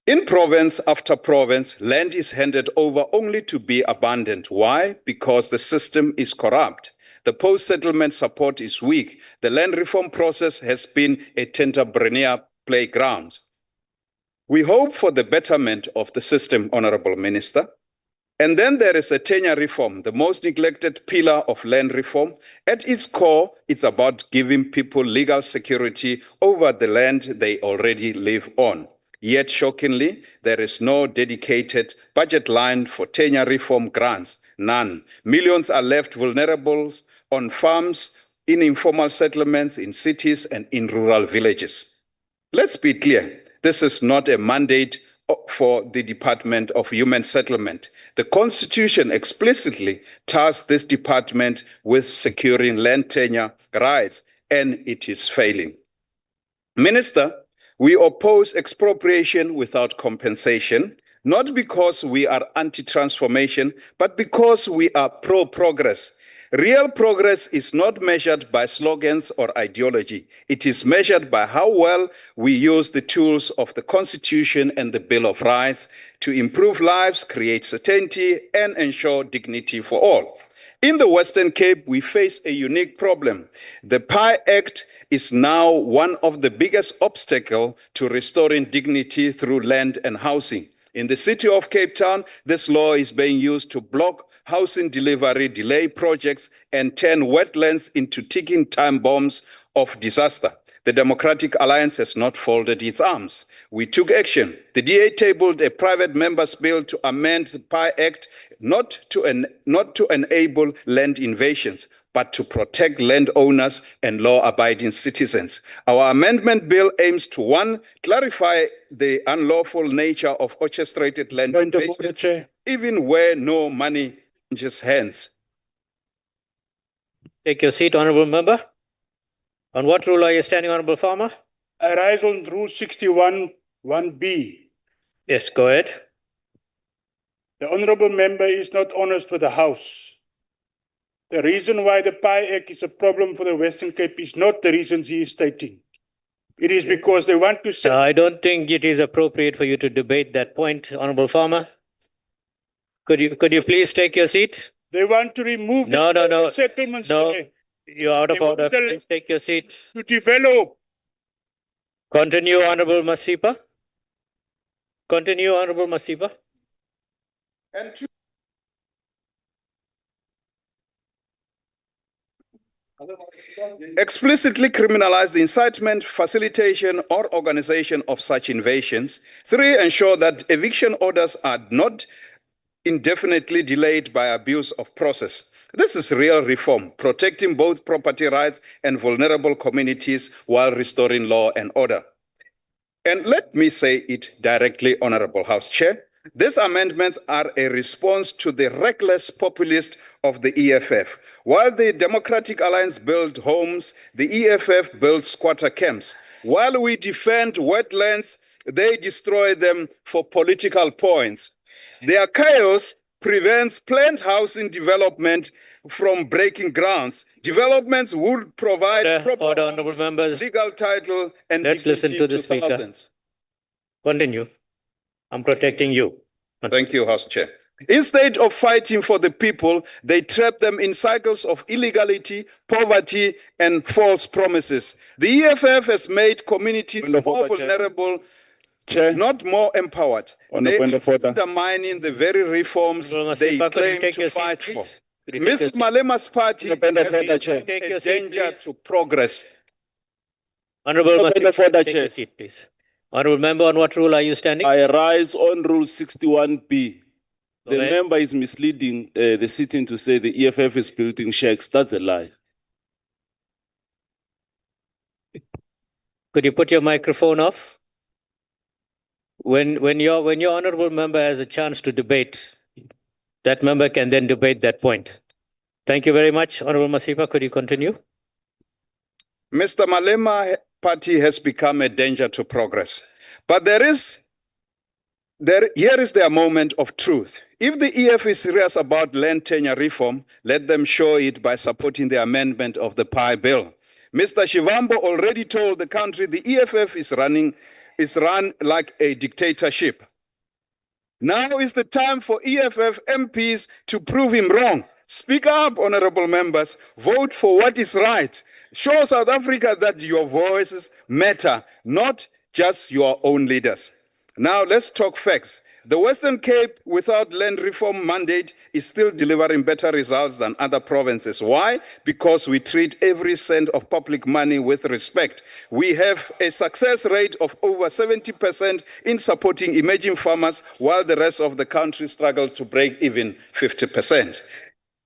In province after province, land is handed over only to be abandoned. Why? Because the system is corrupt. The post-settlement support is weak. The land reform process has been a tenure playground. We hope for the betterment of the system, Honorable Minister. And then there is a tenure reform, the most neglected pillar of land reform. At its core, it's about giving people legal security over the land they already live on. Yet, shockingly, there is no dedicated budget line for tenure reform grants, none. Millions are left vulnerable on farms, in informal settlements, in cities, and in rural villages. Let's be clear, this is not a mandate for the Department of Human Settlement. The Constitution explicitly tasked this department with securing land tenure rights, and it is failing. Minister, we oppose expropriation without compensation, not because we are anti-transformation, but because we are pro-progress. Real progress is not measured by slogans or ideology. It is measured by how well we use the tools of the Constitution and the Bill of Rights to improve lives, create certainty, and ensure dignity for all. In the Western Cape, we face a unique problem. The PI Act is now one of the biggest obstacles to restoring dignity through land and housing. In the city of Cape Town, this law is being used to block housing delivery, delay projects, and turn wetlands into ticking time bombs of disaster. The Democratic Alliance has not folded its arms. We took action. The DA tabled a private members' bill to amend the PI Act not to enable land invasions, but to protect landowners and law-abiding citizens. Our amendment bill aims to, 1, clarify the unlawful nature of orchestrated land invasions, even where no money changes hands. Take your seat, honorable member. On what rule are you standing, honorable farmer? I rise on Rule 61, 1B. Yes, go ahead. The honourable member is not honest with the House. The reason why the PI Act is a problem for the Western Cape is not the reasons he is stating. It is because they want to say. I don't think it is appropriate for you to debate that point, honorable farmer. Could you please take your seat? They want to remove No, the settlements there you're out of They want order. the- Please take your seat. to develop. Continue, honorable Masipa. Continue, honorable Masipa. Explicitly criminalize the incitement, facilitation, or organization of such invasions. 3, ensure that eviction orders are not indefinitely delayed by abuse of process. This is real reform, protecting both property rights and vulnerable communities while restoring law and order. And let me say it directly, Honorable House Chair. These amendments are a response to the reckless populist of the EFF. While the Democratic Alliance builds homes, the EFF builds squatter camps. While we defend wetlands, they destroy them for political points. Their chaos prevents planned housing development from breaking grounds. Developments would provide proper Order, honorable homes, members. legal title, and Let's listen dignity to the speaker. thousands. Continue. I'm protecting you. Thank you, House Chair. Instead of fighting for the people, they trap them in cycles of illegality, poverty, and false promises. The EFF has made communities more vulnerable, not more empowered. They are undermining the very reforms Honorable they Masipa, could you claim take to your seat, fight for. please? Could you take your Mr. seat? Malema's party has been Take a your seat, danger please. to progress. Honorable Masipa, take your seat, please. Honorable member, on what rule are you standing? I rise on Rule 61B. The Okay. member is misleading the sitting to say the EFF is building shacks. That's a lie. Could you put your microphone off? When your honorable member has a chance to debate, that member can then debate that point. Thank you very much, Honorable Masipa. Could you continue? Mr. Malema's party has become a danger to progress. But here is their moment of truth. If the EF is serious about land tenure reform, let them show it by supporting the amendment of the PI bill. Mr. Shivambo already told the country the EFF is run like a dictatorship. Now is the time for EFF MPs to prove him wrong. Speak up, honorable members. Vote for what is right. Show South Africa that your voices matter, not just your own leaders. Now let's talk facts. The Western Cape, without land reform mandate, is still delivering better results than other provinces. Why? Because we treat every cent of public money with respect. We have a success rate of over 70% in supporting emerging farmers, while the rest of the country struggle to break even 50%.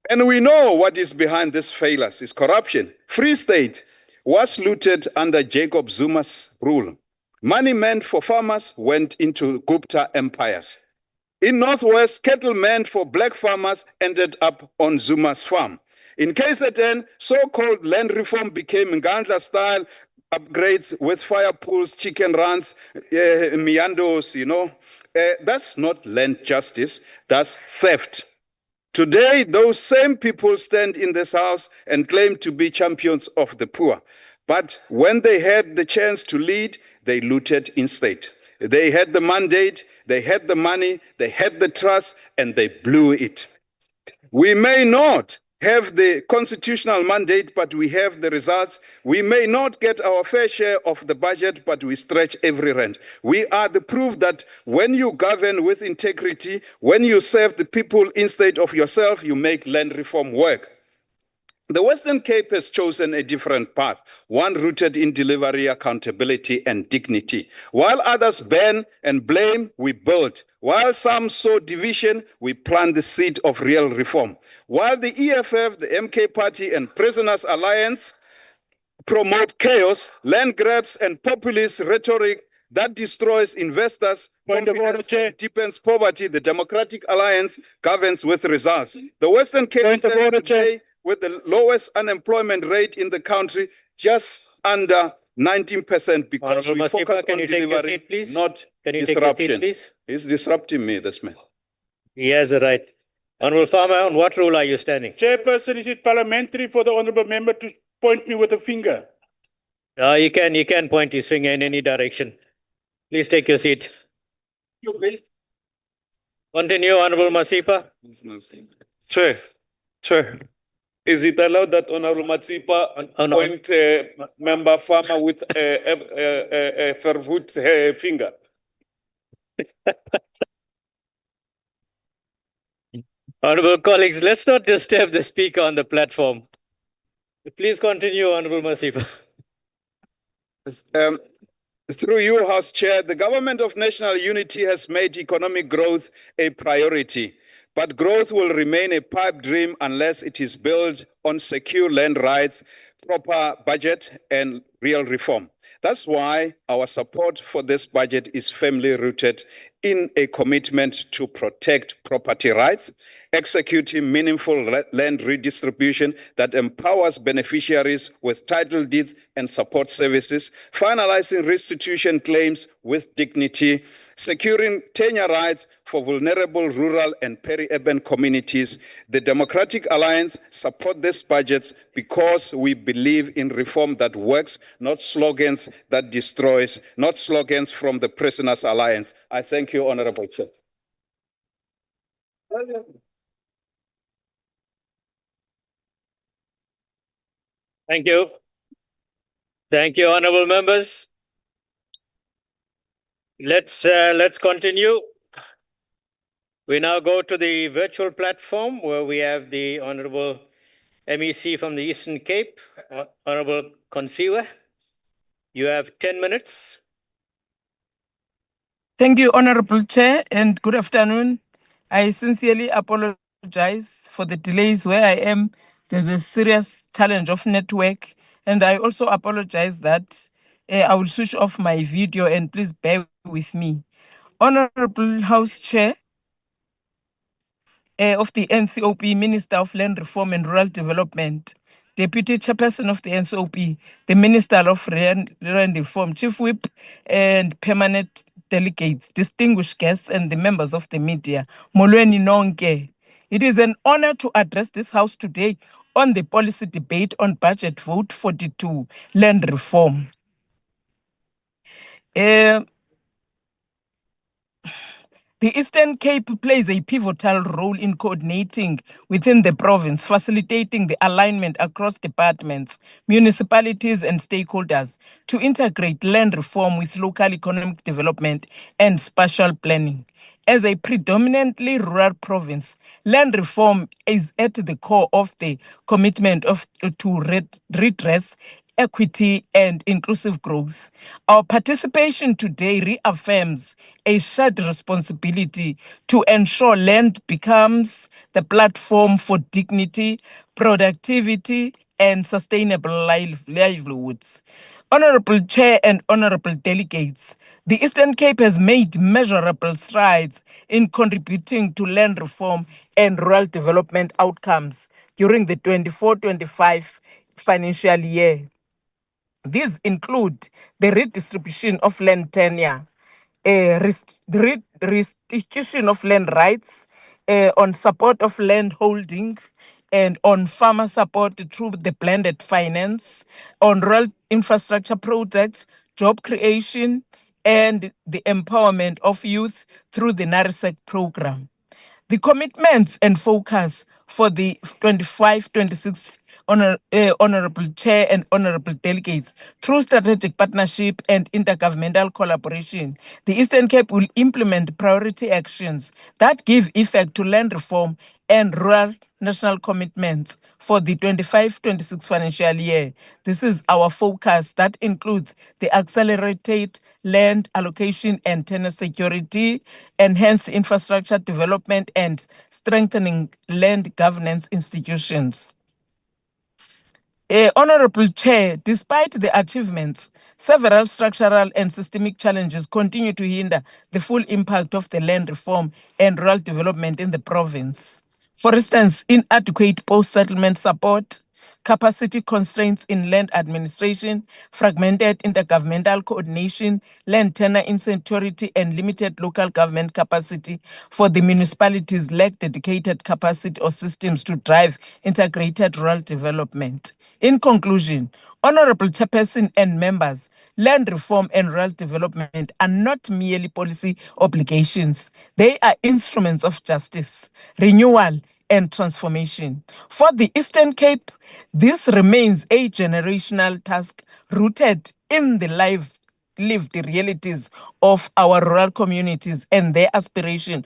And we know what is behind this failures is corruption. Free State was looted under Jacob Zuma's rule. Money meant for farmers went into Gupta empires. In Northwest, cattle meant for black farmers ended up on Zuma's farm. In KZN, so-called land reform became Ngandla-style upgrades with fire pools, chicken runs, meanders, That's not land justice, that's theft. Today, those same people stand in this house and claim to be champions of the poor. But when they had the chance to lead, they looted instead. They had the mandate, they had the money, they had the trust, and they blew it. We may not have the constitutional mandate, but we have the results. We may not get our fair share of the budget, but we stretch every rand. We are the proof that when you govern with integrity, when you serve the people instead of yourself, you make land reform work. The Western Cape has chosen a different path, one rooted in delivery, accountability, and dignity. While others ban and blame, we build. While some sow division, we plant the seed of real reform. While the EFF, the MK Party, and Prisoners Alliance promote chaos, land grabs, and populist rhetoric that destroys investors, confidence, and deepens poverty, the Democratic Alliance governs with results. The Western Cape stands today with the lowest unemployment rate in the country, just under 19%, because Honorable we Masipa, focus can on you take your delivery, seat, please? not Can you take your seat, disruption. please? He's disrupting me, this man. He has the right. Honorable Farmer, on what rule are you standing? Chairperson, is it parliamentary for the honorable member to point me with a finger? He can point his finger in any direction. Please take your seat. Continue, Honorable Masipa. Chair, is it allowed that Honorable Matsipa point member farmer with a fervut finger? Honorable colleagues, let's not disturb the speaker on the platform. Please continue, Honorable Masipa. Through you, House Chair, the Government of National Unity has made economic growth a priority. But growth will remain a pipe dream unless it is built on secure land rights, proper budget, and real reform. That's why our support for this budget is firmly rooted in a commitment to protect property rights, executing meaningful land redistribution that empowers beneficiaries with title deeds and support services, finalizing restitution claims with dignity, securing tenure rights for vulnerable rural and peri-urban communities. The Democratic Alliance support this budget because we believe in reform that works, not slogans that destroys, not slogans from the Prisoners Alliance. I thank you, Honorable Chair. Thank you. Thank you, honorable members. Let's continue. We now go to the virtual platform where we have the Honorable MEC from the Eastern Cape, Honorable Consiwa. You have 10 minutes. Thank you, Honorable Chair, and good afternoon. I sincerely apologize for the delays where I am. There's a serious challenge of network, and I also apologize that I will switch off my video, and please bear with me. Honorable House Chair of the NCOP, Minister of Land Reform and Rural Development, Deputy Chairperson of the NCOP, the Minister of Land Reform, Chief Whip, and permanent delegates, distinguished guests, and the members of the media. Molweni nonke. It is an honor to address this House today on the policy debate on Budget Vote 42, land reform. The Eastern Cape plays a pivotal role in coordinating within the province, facilitating the alignment across departments, municipalities, and stakeholders to integrate land reform with local economic development and spatial planning. As a predominantly rural province, land reform is at the core of the commitment to redress equity, and inclusive growth. Our participation today reaffirms a shared responsibility to ensure land becomes the platform for dignity, productivity, and sustainable livelihoods. Honorable Chair and honorable delegates, the Eastern Cape has made measurable strides in contributing to land reform and rural development outcomes during the 24-25 financial year. These include the redistribution of land tenure, restitution of land rights, on support of land holding, and on farmer support through the blended finance, on rural infrastructure projects, job creation, and the empowerment of youth through the NARISEC program. The commitments and focus for the 25-26 Honorable Chair and Honorable Delegates. Through strategic partnership and intergovernmental collaboration, the Eastern Cape will implement priority actions that give effect to land reform and rural national commitments for the 25-26 financial year. This is our focus that includes the accelerated land allocation and tenure security, enhanced infrastructure development, and strengthening land governance institutions. Honorable Chair, despite the achievements, several structural and systemic challenges continue to hinder the full impact of the land reform and rural development in the province. For instance, inadequate post-settlement support, capacity constraints in land administration, fragmented intergovernmental coordination, land tenure insecurity, and limited local government capacity for the municipalities lack dedicated capacity or systems to drive integrated rural development. In conclusion, Honorable Chairperson and members, land reform and rural development are not merely policy obligations. They are instruments of justice, renewal, and transformation. For the Eastern Cape, this remains a generational task rooted in the lived realities of our rural communities and their aspiration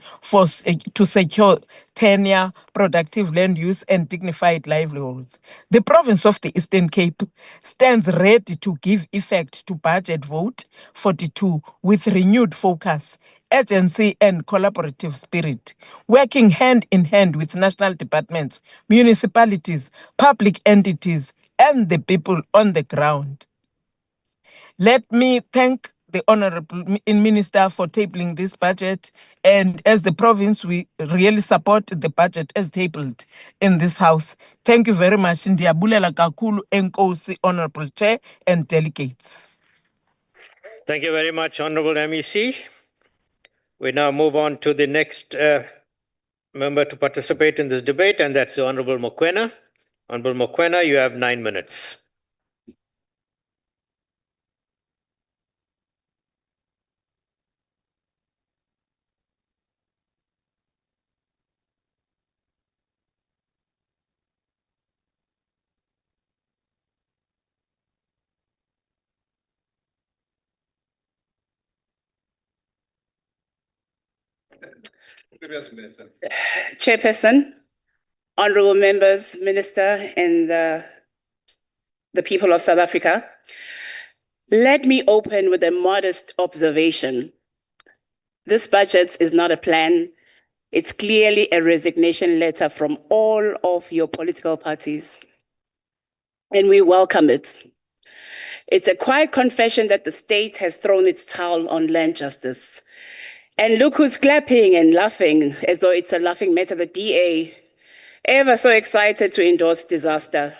to secure tenure, productive land use, and dignified livelihoods. The province of the Eastern Cape stands ready to give effect to Budget Vote 42 with renewed focus, urgency, and collaborative spirit, working hand in hand with national departments, municipalities, public entities, and the people on the ground. Let me thank the Honorable Minister for tabling this budget. And as the province, we really support the budget as tabled in this House. Thank you very much. Ndiyabulela kakhulu enkosi, Honorable Chair and delegates. Thank you very much, Honorable MEC. We now move on to the next member to participate in this debate, and that's the Honorable Mokoena. Honorable Mokoena, you have 9 minutes. Chairperson, honorable members, Minister, and the people of South Africa, let me open with a modest observation. This budget is not a plan. It's clearly a resignation letter from all of your political parties, and we welcome it. It's a quiet confession that the state has thrown its towel on land justice. And look who's clapping and laughing as though it's a laughing matter, the DA, ever so excited to endorse disaster.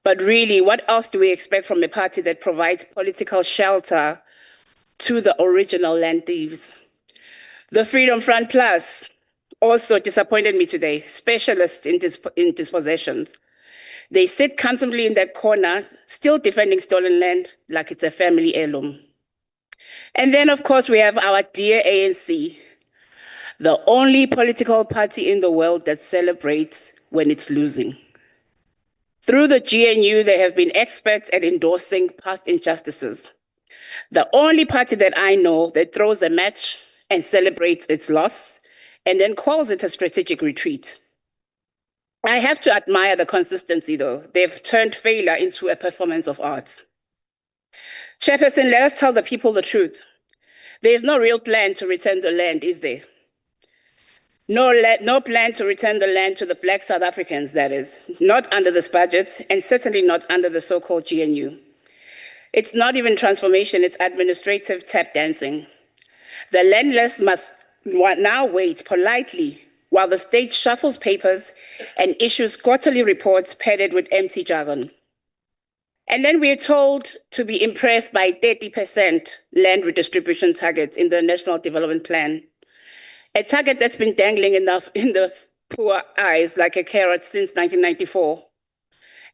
But really, what else do we expect from a party that provides political shelter to the original land thieves? The Freedom Front Plus also disappointed me today, specialists in dispossessions. They sit comfortably in that corner, still defending stolen land like it's a family heirloom. And then, of course, we have our dear ANC, the only political party in the world that celebrates when it's losing. Through the GNU, they have been experts at endorsing past injustices. The only party that I know that throws a match and celebrates its loss and then calls it a strategic retreat. I have to admire the consistency, though. They've turned failure into a performance of art. Chairperson, let us tell the people the truth. There is no real plan to return the land, is there? No plan to return the land to the Black South Africans, that is. Not under this budget, and certainly not under the so-called GNU. It's not even transformation, it's administrative tap dancing. The landless must now wait politely while the state shuffles papers and issues quarterly reports padded with empty jargon. And then we are told to be impressed by 30% land redistribution targets in the National Development Plan. A target that's been dangling in the poor eyes like a carrot since 1994.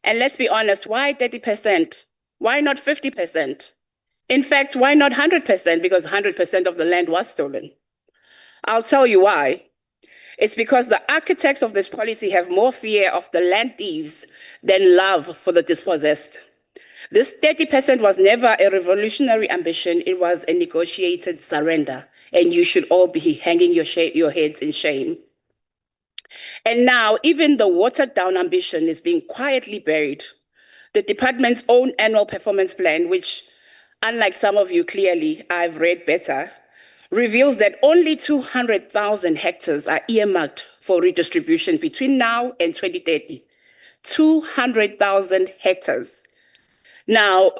And let's be honest, why 30%? Why not 50%? In fact, why not 100%? Because 100% of the land was stolen. I'll tell you why. It's because the architects of this policy have more fear of the land thieves than love for the dispossessed. This 30% was never a revolutionary ambition, it was a negotiated surrender, and you should all be hanging your heads in shame. And now, even the watered-down ambition is being quietly buried. The department's own annual performance plan, which, unlike some of you clearly, I've read better, reveals that only 200,000 hectares are earmarked for redistribution between now and 2030. 200,000 hectares. Now,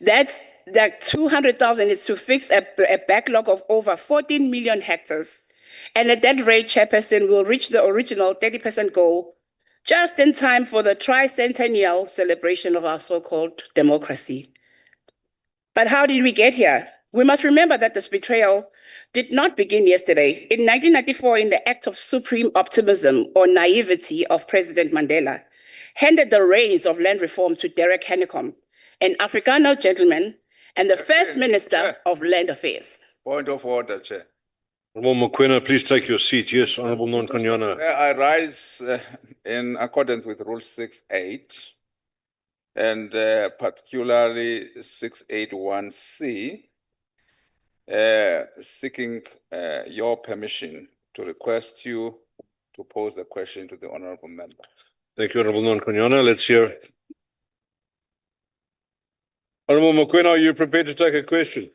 that 200,000 is to fix a backlog of over 14 million hectares. And at that rate, Chairperson will reach the original 30% goal just in time for the tricentennial celebration of our so-called democracy. But how did we get here? We must remember that this betrayal did not begin yesterday. In 1994, in the act of supreme optimism or naivety of President Mandela, handed the reins of land reform to Derek Hanekom, an Afrikaner gentleman and the first minister of land affairs. Point of order, Chair. Honorable Mokoena, please take your seat. Yes, Honorable Non-Kanyana. I rise in accordance with Rule 6.8 and particularly 681C, seeking your permission to request you to pose a question to the honorable member. Thank you, Honorable Non-Kanyana. Let's hear. Honorable Mokoena, are you prepared to take a question?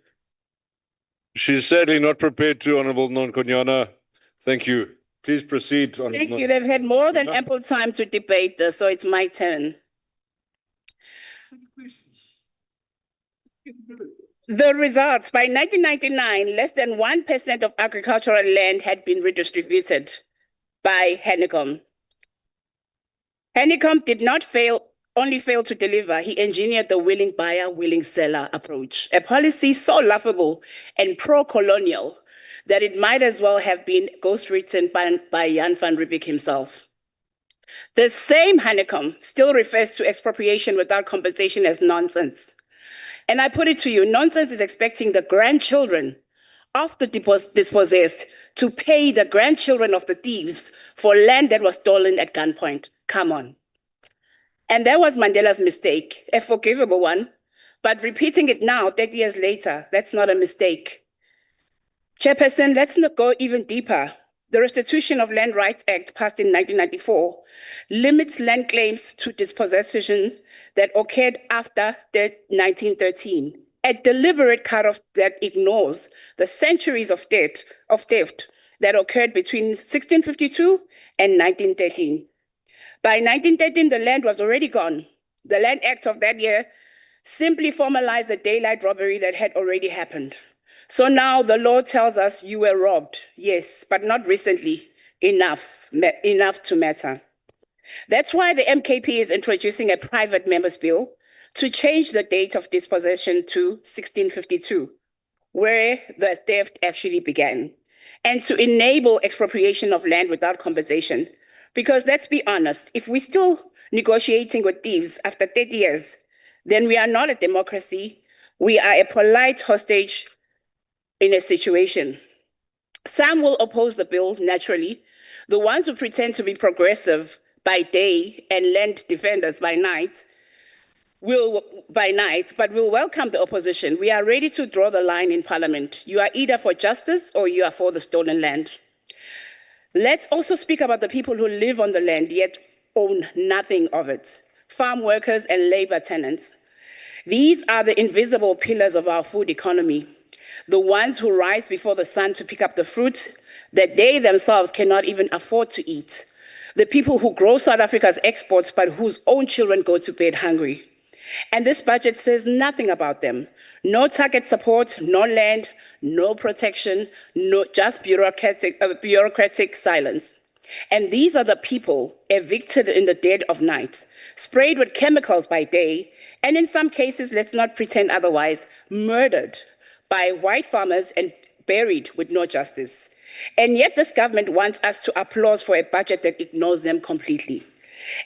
She's sadly not prepared to, Honorable Non-Kanyana. Thank you. Please proceed. Thank you. They've had more than ample time to debate this, so it's my turn. The results: by 1999, less than 1% of agricultural land had been redistributed by Hanekom. Hanekom did not only fail to deliver, he engineered the willing buyer, willing seller approach, a policy so laughable and pro-colonial that it might as well have been ghostwritten by Jan van Riebeeck himself. The same Hanekom still refers to expropriation without compensation as nonsense. And I put it to you, nonsense is expecting the grandchildren of the dispossessed to pay the grandchildren of the thieves for land that was stolen at gunpoint. Come on. And that was Mandela's mistake, a forgivable one, but repeating it now, 30 years later, that's not a mistake. Chairperson, let's not go even deeper. The Restitution of Land Rights Act, passed in 1994, limits land claims to dispossession that occurred after 1913, a deliberate cutoff that ignores the centuries of theft that occurred between 1652 and 1913. By 1913, the land was already gone. The Land Act of that year simply formalized the daylight robbery that had already happened. So now the law tells us you were robbed, yes, but not recently enough to matter. That's why the MKP is introducing a private members bill to change the date of dispossession to 1652, where the theft actually began, and to enable expropriation of land without compensation. Because let's be honest, if we're still negotiating with thieves after 30 years, then we are not a democracy. We are a polite hostage in a situation. Some will oppose the bill, naturally. The ones who pretend to be progressive by day and land defenders by night, but will welcome the opposition. We are ready to draw the line in Parliament. You are either for justice or you are for the stolen land. Let's also speak about the people who live on the land yet own nothing of it. Farm workers and labor tenants. These are the invisible pillars of our food economy. The ones who rise before the sun to pick up the fruit that they themselves cannot even afford to eat. The people who grow South Africa's exports, but whose own children go to bed hungry. And this budget says nothing about them. No target support, no land, no protection, just bureaucratic silence. And these are the people evicted in the dead of night, sprayed with chemicals by day, and in some cases, let's not pretend otherwise, murdered by white farmers and buried with no justice. And yet this government wants us to applaud for a budget that ignores them completely.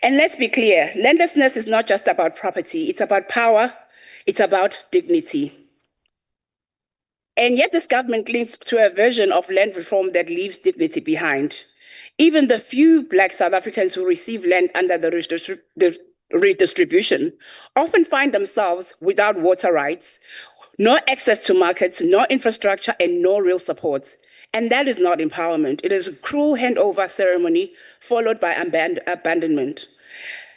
And let's be clear, landlessness is not just about property, it's about power, it's about dignity. And yet this government clings to a version of land reform that leaves dignity behind. Even the few Black South Africans who receive land under the redistribution often find themselves without water rights, no access to markets, no infrastructure, and no real support. And that is not empowerment. It is a cruel handover ceremony followed by abandonment.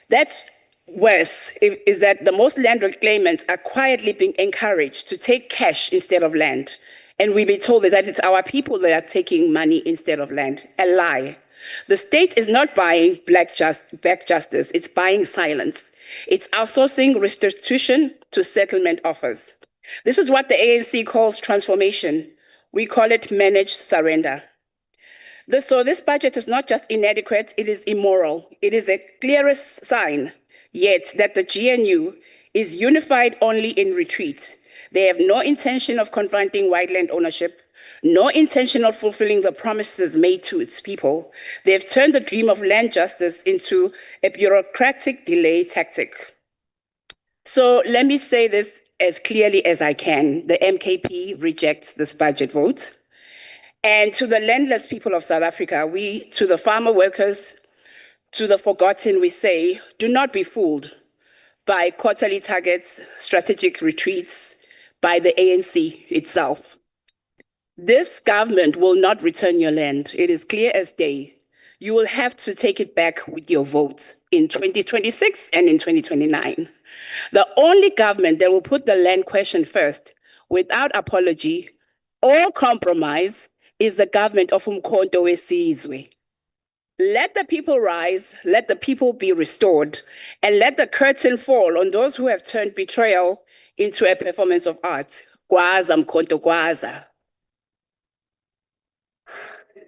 That's worse, is that the most land reclaimants are quietly being encouraged to take cash instead of land. And we be told that it's our people that are taking money instead of land. A lie. The state is not buying black justice, it's buying silence. It's outsourcing restitution to settlement offers. This is what the ANC calls transformation. We call it managed surrender. So this budget is not just inadequate, it is immoral. It is a clearest sign yet that the GNU is unified only in retreat. They have no intention of confronting white land ownership, no intention of fulfilling the promises made to its people. They have turned the dream of land justice into a bureaucratic delay tactic. So let me say this as clearly as I can. The MKP rejects this budget vote. And to the landless people of South Africa, to the farmer workers, to the forgotten, we say, do not be fooled by quarterly targets, strategic retreats, by the ANC itself. This government will not return your land. It is clear as day. You will have to take it back with your vote in 2026 and in 2029. The only government that will put the land question first, without apology or compromise, is the government of Umkhonto weSizwe. Let the people rise, let the people be restored, and let the curtain fall on those who have turned betrayal into a performance of art. Gwaza Mkhonto Gwaza.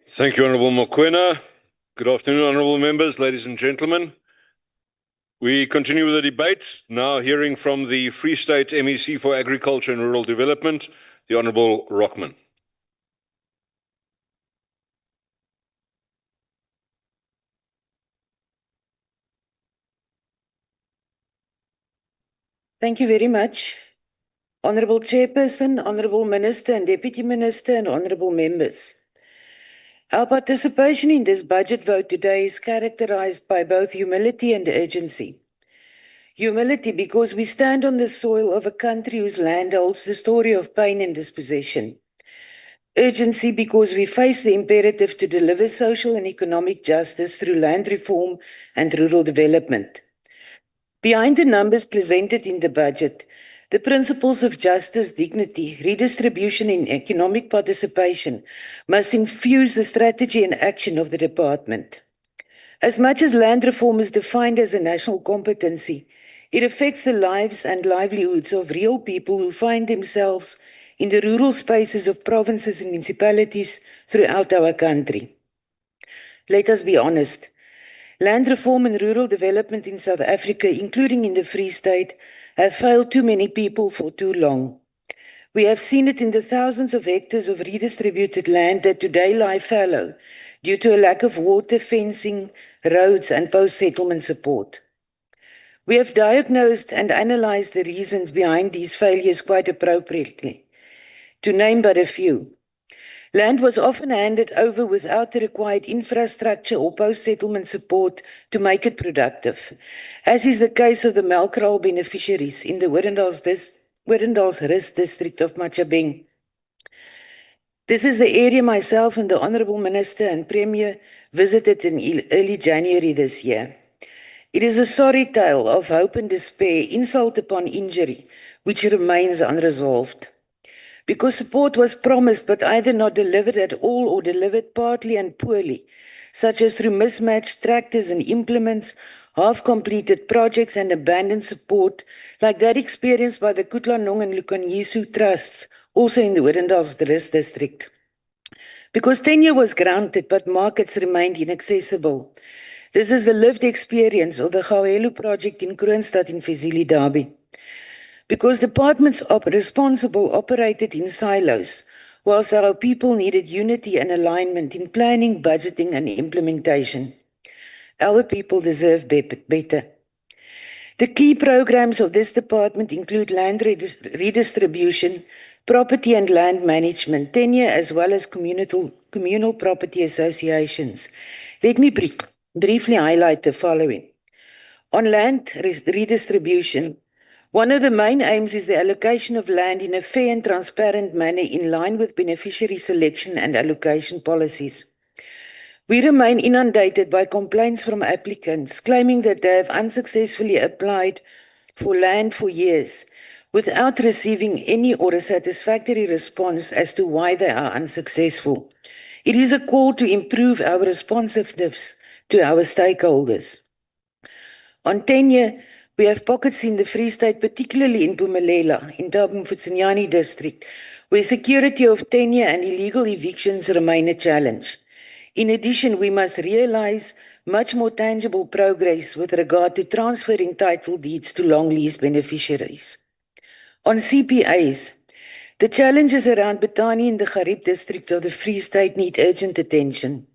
Thank you, Honourable Mokoena. Good afternoon, honourable members, ladies and gentlemen. We continue with the debate, now hearing from the Free State MEC for Agriculture and Rural Development, the Honourable Rockman. Thank you very much. Honourable Chairperson, Honourable Minister and Deputy Minister and Honourable Members. Our participation in this budget vote today is characterised by both humility and urgency. Humility because we stand on the soil of a country whose land holds the story of pain and dispossession. Urgency because we face the imperative to deliver social and economic justice through land reform and rural development. Behind the numbers presented in the budget, the principles of justice, dignity, redistribution and economic participation must infuse the strategy and action of the department. As much as land reform is defined as a national competency, it affects the lives and livelihoods of real people who find themselves in the rural spaces of provinces and municipalities throughout our country. Let us be honest. Land reform and rural development in South Africa, including in the Free State, have failed too many people for too long. We have seen it in the thousands of hectares of redistributed land that today lie fallow due to a lack of water, fencing, roads and post-settlement support. We have diagnosed and analysed the reasons behind these failures quite appropriately. To name but a few. Land was often handed over without the required infrastructure or post-settlement support to make it productive, as is the case of the Melkral beneficiaries in the Orendalsrus district of Machabeng. This is the area myself and the Honourable Minister and Premier visited in early January this year. It is a sorry tale of hope and despair, insult upon injury, which remains unresolved. Because support was promised but either not delivered at all or delivered partly and poorly, such as through mismatched tractors and implements, half-completed projects and abandoned support, like that experienced by the Kutlanong and Lukanyisu trusts, also in the Orendalsrus district. Because tenure was granted but markets remained inaccessible. This is the lived experience of the Gawelu project in Kroonstad in Fezile Derby. Because departments responsible operated in silos, whilst our people needed unity and alignment in planning, budgeting and implementation. Our people deserve better. The key programs of this department include land redistribution, property and land management, tenure, as well as communal property associations. Let me briefly highlight the following. On land redistribution, one of the main aims is the allocation of land in a fair and transparent manner in line with beneficiary selection and allocation policies. We remain inundated by complaints from applicants claiming that they have unsuccessfully applied for land for years without receiving any or a satisfactory response as to why they are unsuccessful. It is a call to improve our responsiveness to our stakeholders. On tenure, we have pockets in the Free State, particularly in Mpumalanga, in Mfutsanyani district, where security of tenure and illegal evictions remain a challenge. In addition, we must realize much more tangible progress with regard to transferring title deeds to long lease beneficiaries. On CPAs, the challenges around Betani in the Garib district of the Free State need urgent attention.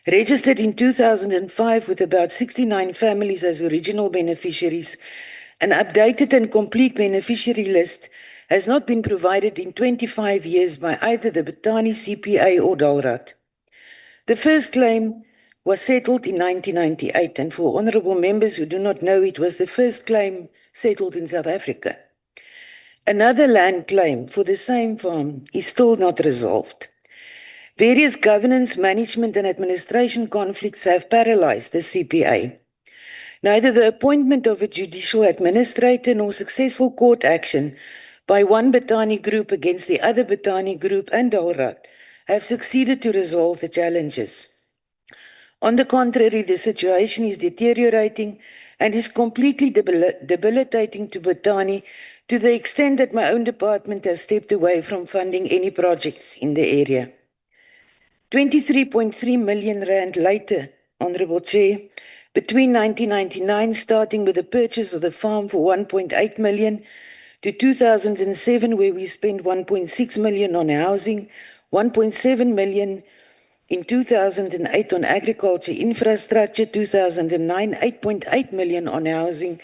Registered in 2005 with about 69 families as original beneficiaries, an updated and complete beneficiary list has not been provided in 25 years by either the Betani CPA or Dalrat. The first claim was settled in 1998, and for honourable members who do not know, it was the first claim settled in South Africa. Another land claim for the same farm is still not resolved. Various governance, management and administration conflicts have paralysed the CPA. Neither the appointment of a judicial administrator nor successful court action by one Betani group against the other Betani group and Dalrat have succeeded to resolve the challenges. On the contrary, the situation is deteriorating and is completely debilitating to Betani to the extent that my own department has stepped away from funding any projects in the area. 23.3 million rand later, Honourable Chair, between 1999, starting with the purchase of the farm for 1.8 million, to 2007, where we spent 1.6 million on housing, 1.7 million in 2008 on agriculture infrastructure, 2009, 8.8 million on housing,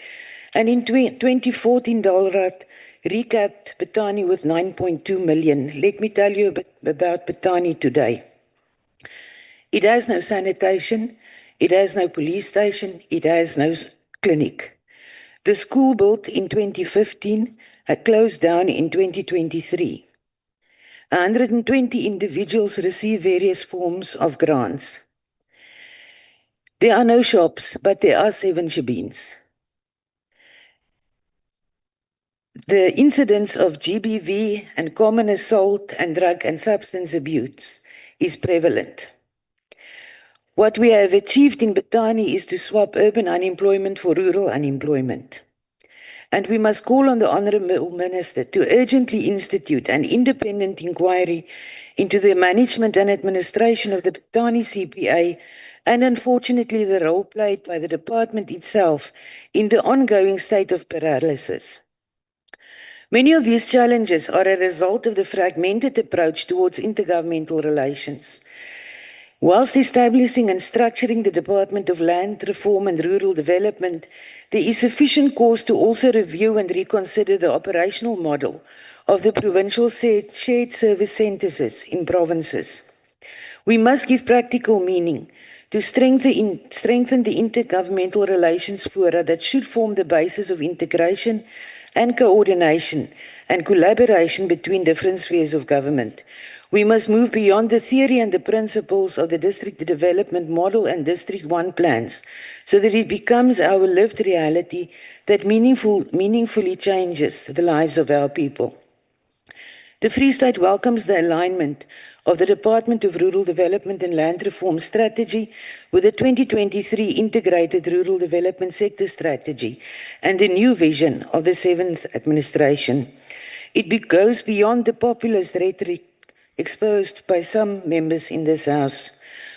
and in 2014, Dalrat recapped Betani with 9.2 million. Let me tell you a bit about Betani today. It has no sanitation, it has no police station, it has no clinic. The school built in 2015 had closed down in 2023. 120 individuals receive various forms of grants. There are no shops, but there are 7 shebeens. The incidence of GBV and common assault and drug and substance abuse is prevalent. What we have achieved in Betani is to swap urban unemployment for rural unemployment. And we must call on the Honourable Minister to urgently institute an independent inquiry into the management and administration of the Betani CPA and unfortunately the role played by the department itself in the ongoing state of paralysis. Many of these challenges are a result of the fragmented approach towards intergovernmental relations. Whilst establishing and structuring the Department of Land Reform and Rural Development, there is sufficient cause to also review and reconsider the operational model of the provincial shared service centres in provinces. We must give practical meaning to strengthen the intergovernmental relations fora that should form the basis of integration and coordination and collaboration between different spheres of government. We must move beyond the theory and the principles of the district development model and District 1 plans so that it becomes our lived reality that meaningfully changes the lives of our people. The Free State welcomes the alignment of the Department of Rural Development and Land Reform strategy with the 2023 Integrated Rural Development Sector Strategy and the new vision of the 7th administration. It goes beyond the populist rhetoric exposed by some members in this House.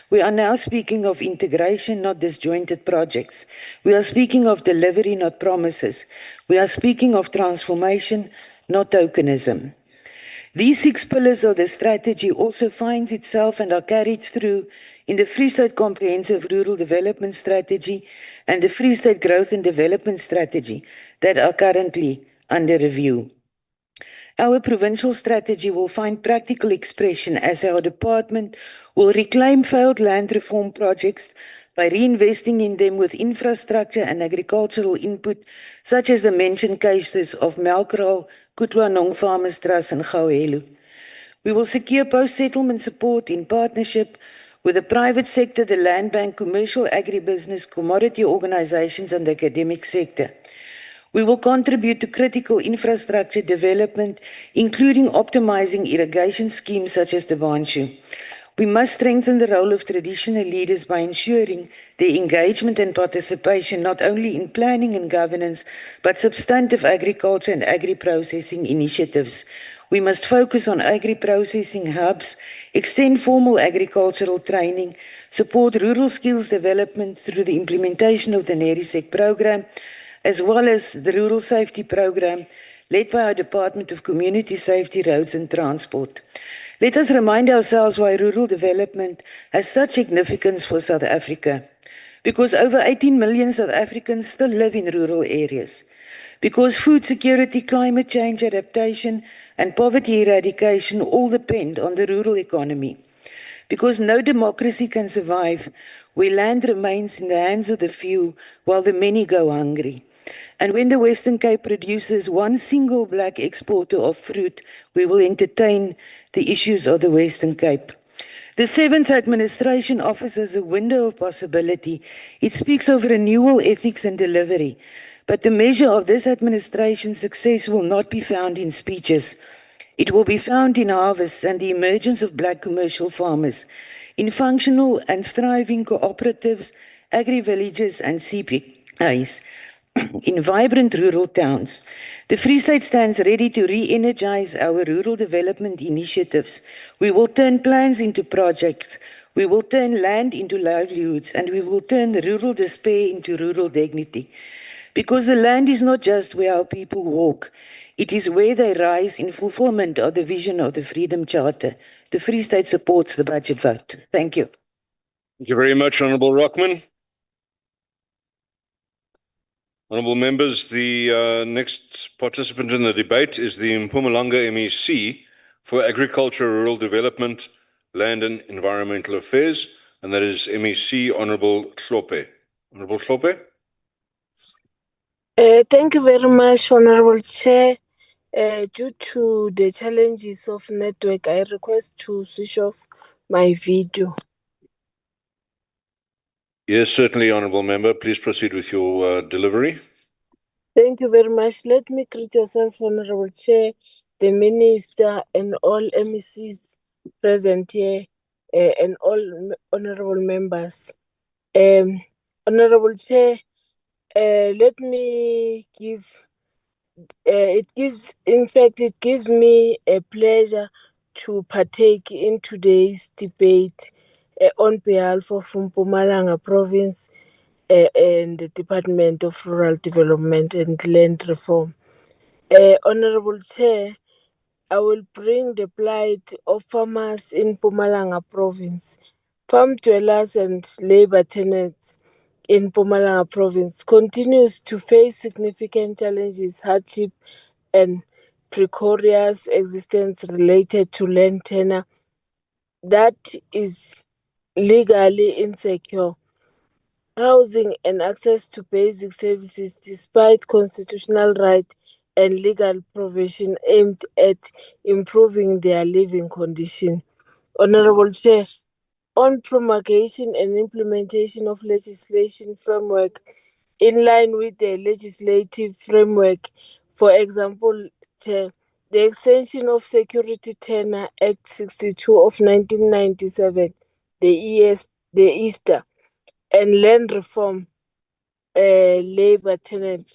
We are now speaking of integration, not disjointed projects. We are speaking of delivery, not promises. We are speaking of transformation, not tokenism. These 6 pillars of the strategy also finds itself and are carried through in the Free State Comprehensive Rural Development Strategy and the Free State Growth and Development Strategy that are currently under review. Our provincial strategy will find practical expression as our department will reclaim failed land reform projects by reinvesting in them with infrastructure and agricultural input, such as the mentioned cases of Melkral, Kutwanong Farmers Trust and Gauhelu. We will secure post-settlement support in partnership with the private sector, the land bank, commercial agribusiness, commodity organizations and the academic sector. We will contribute to critical infrastructure development, including optimizing irrigation schemes such as the Banshu. We must strengthen the role of traditional leaders by ensuring their engagement and participation not only in planning and governance, but substantive agriculture and agri-processing initiatives. We must focus on agri-processing hubs, extend formal agricultural training, support rural skills development through the implementation of the NERISEC program, as well as the Rural Safety Program led by our Department of Community Safety, Roads and Transport. Let us remind ourselves why rural development has such significance for South Africa. Because over 18 million South Africans still live in rural areas. Because food security, climate change adaptation and poverty eradication all depend on the rural economy. Because no democracy can survive where land remains in the hands of the few while the many go hungry. And when the Western Cape produces one single black exporter of fruit, we will entertain the issues of the Western Cape. The 7th administration offers us a window of possibility. It speaks of renewal, ethics and delivery. But the measure of this administration's success will not be found in speeches. It will be found in harvests and the emergence of black commercial farmers, in functional and thriving cooperatives, agri-villages and CPAs, in vibrant rural towns. The Free State stands ready to re-energize our rural development initiatives. We will turn plans into projects. We will turn land into livelihoods, and we will turn rural despair into rural dignity. Because the land is not just where our people walk, it is where they rise in fulfillment of the vision of the Freedom Charter. The Free State supports the budget vote. Thank you. Thank you very much, Honourable Rockman. Honourable members, the next participant in the debate is the Mpumalanga MEC for Agriculture, Rural Development, Land and Environmental Affairs, and that is MEC Honourable Hlophe. Honourable Hlophe. Thank you very much, Honourable Chair. Due to the challenges of network, I request to switch off my video. Yes, certainly, Honourable Member. Please proceed with your delivery. Thank you very much. Let me greet yourself, Honourable Chair, the Minister, and all MECs present here, and all honourable members. Honourable Chair, let me give. It gives me a pleasure to partake in today's debate on behalf of Mpumalanga Province and the Department of Rural Development and Land Reform. Honourable Chair, I will bring the plight of farmers in Mpumalanga Province. Farm dwellers and labour tenants in Mpumalanga Province continues to face significant challenges, hardship, and precarious existence related to land tenure that is legally insecure, housing and access to basic services despite constitutional right and legal provision aimed at improving their living condition. Honourable Chair, on promulgation and implementation of legislation framework in line with the legislative framework, for example, the extension of Security Tenure Act 62 of 1997, the Easter, and Land Reform Labour Tenant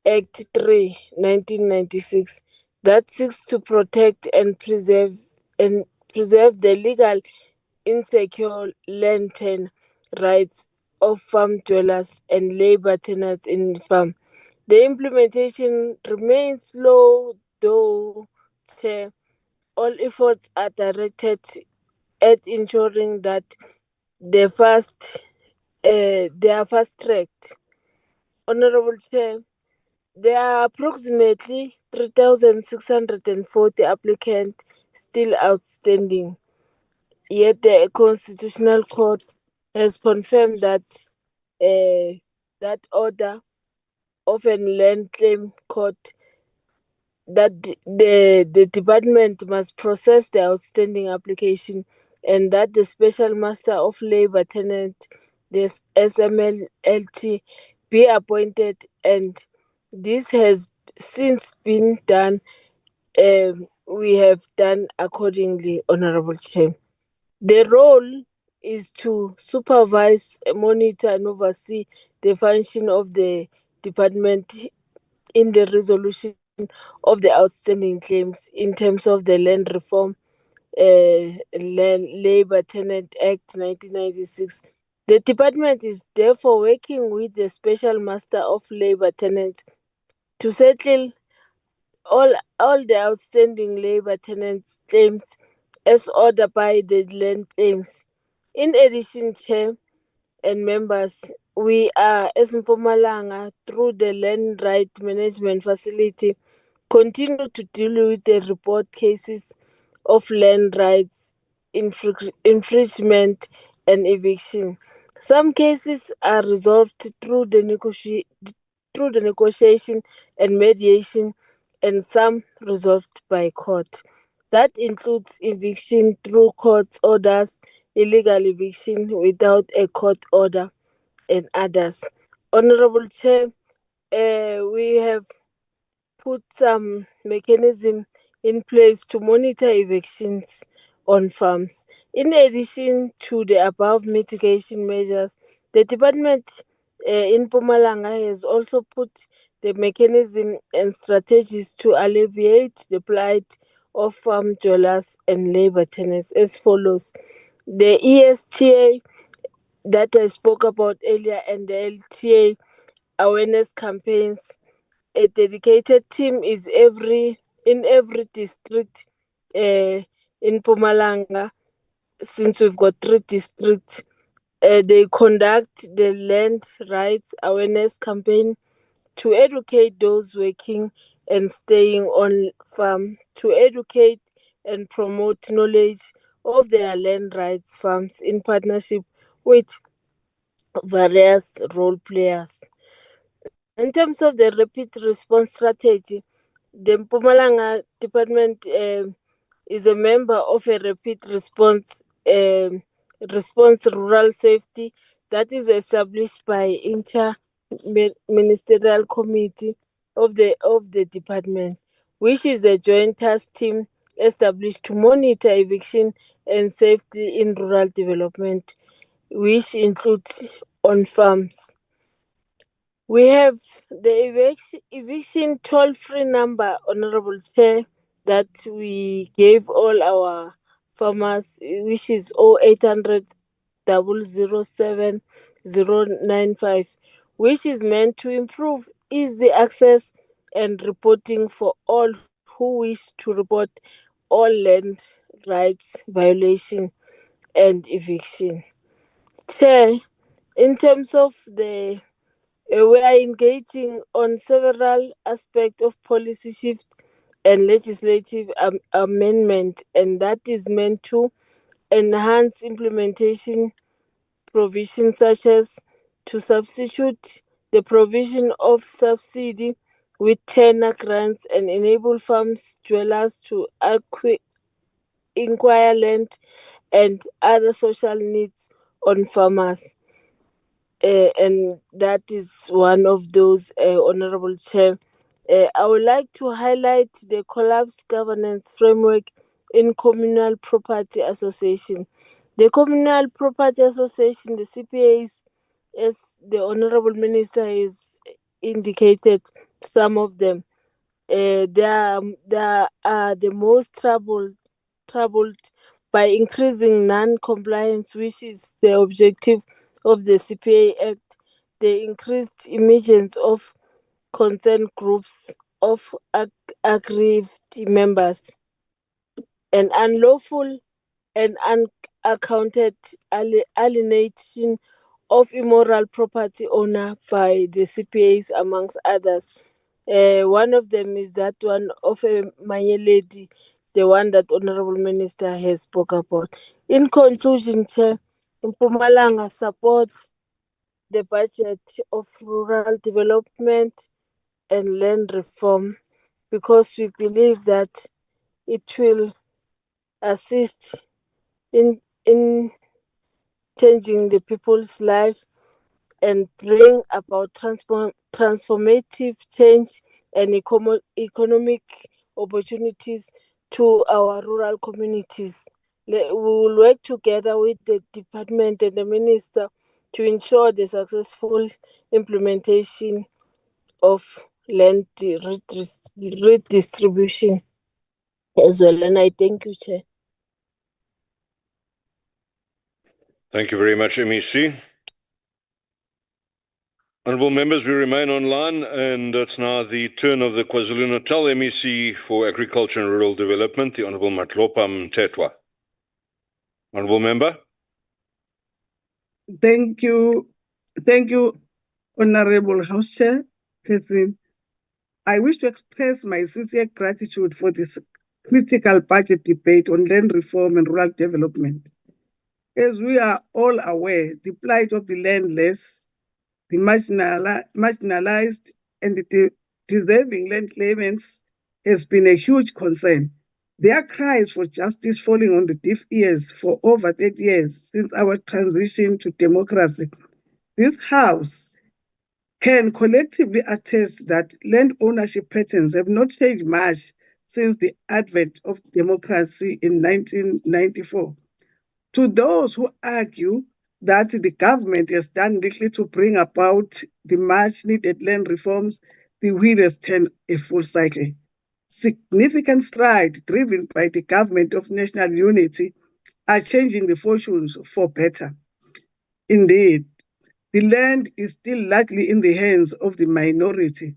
Act 3, 1996, that seeks to protect and preserve the legal insecure land tenure rights of farm dwellers and labour tenants in farm. The implementation remains slow, though all efforts are directed at ensuring that they are fast-tracked. Honourable Chair, There are approximately 3,640 applicants still outstanding, yet the Constitutional Court has confirmed that that order of a land claim court that the department must process the outstanding application and that the Special Master of Labour Tenant, the SMLT, be appointed, and this has since been done. We have done accordingly, Honorable Chair. The role is to supervise, monitor, and oversee the function of the department in the resolution of the outstanding claims in terms of the Land Reform Labour Tenant Act 1996. The department is therefore working with the Special Master of Labour Tenants to settle all the outstanding labor tenants claims as ordered by the land claims. In addition, Chair and members, we are as Mpumalanga through the Land Right Management Facility continue to deal with the report cases of land rights infringement and eviction. Some cases are resolved through the negotiation and mediation, and some resolved by court. That includes eviction through court orders, illegal eviction without a court order, and others. Honorable Chair, we have put some mechanism in place to monitor evictions on farms. In addition to the above mitigation measures, the department in Mpumalanga has also put the mechanism and strategies to alleviate the plight of farm dwellers and labor tenants as follows. The ESTA that I spoke about earlier and the LTA awareness campaigns. A dedicated team is in every district in Mpumalanga, since we've got 3 districts. They conduct the land rights awareness campaign to educate those working and staying on farm, to educate and promote knowledge of their land rights farms in partnership with various role players. In terms of the rapid response strategy, the Mpumalanga department is a member of a rapid response rural safety that is established by interministerial committee of the department, which is a joint task team established to monitor eviction and safety in rural development, which includes on farms. We have the eviction toll-free number, Honorable Chair, that we gave all our farmers, which is 0800 007 095, which is meant to improve easy access and reporting for all who wish to report all land rights violation and eviction. Chair, in terms of the we are engaging on several aspects of policy shift and legislative amendment, and that is meant to enhance implementation provisions such as to substitute the provision of subsidy with tenure grants and enable farms dwellers to acquire land and other social needs on farmers. And that is one of those, Honorable Chair. I would like to highlight the collapsed governance framework in Communal Property Association. The Communal Property Association, the CPAs, as the Honorable Minister has indicated, some of them, they are the most troubled by increasing non-compliance, which is the objective of the CPA Act, the increased emergence of concerned groups of aggrieved members, and unlawful and unaccounted alienation of immoral property owner by the CPAs, amongst others. One of them is that one of a Mayeledi, the one that Honorable Minister has spoke about. In conclusion, Chair, Mpumalanga supports the budget of rural development and land reform because we believe that it will assist in changing the people's life and bring about transformative change and economic opportunities to our rural communities. We will work together with the department and the minister to ensure the successful implementation of land redistribution as well. And I thank you, Chair. Thank you very much, MEC. Honourable members, we remain online, and it's now the turn of the KwaZulu-Natal MEC for Agriculture and Rural Development, the Honourable Matlopa Mthethwa. Honourable member. Thank you, Honourable House Chair, President. I wish to express my sincere gratitude for this critical budget debate on land reform and rural development. As we are all aware, the plight of the landless, the marginalized, and the deserving land claimants has been a huge concern. Their cries for justice falling on the deaf ears for over 30 years since our transition to democracy. This House can collectively attest that land ownership patterns have not changed much since the advent of democracy in 1994. To those who argue that the government has done little to bring about the much needed land reforms, the wheel has turned a full cycle. Significant strides driven by the government of national unity are changing the fortunes for better. Indeed, the land is still largely in the hands of the minority.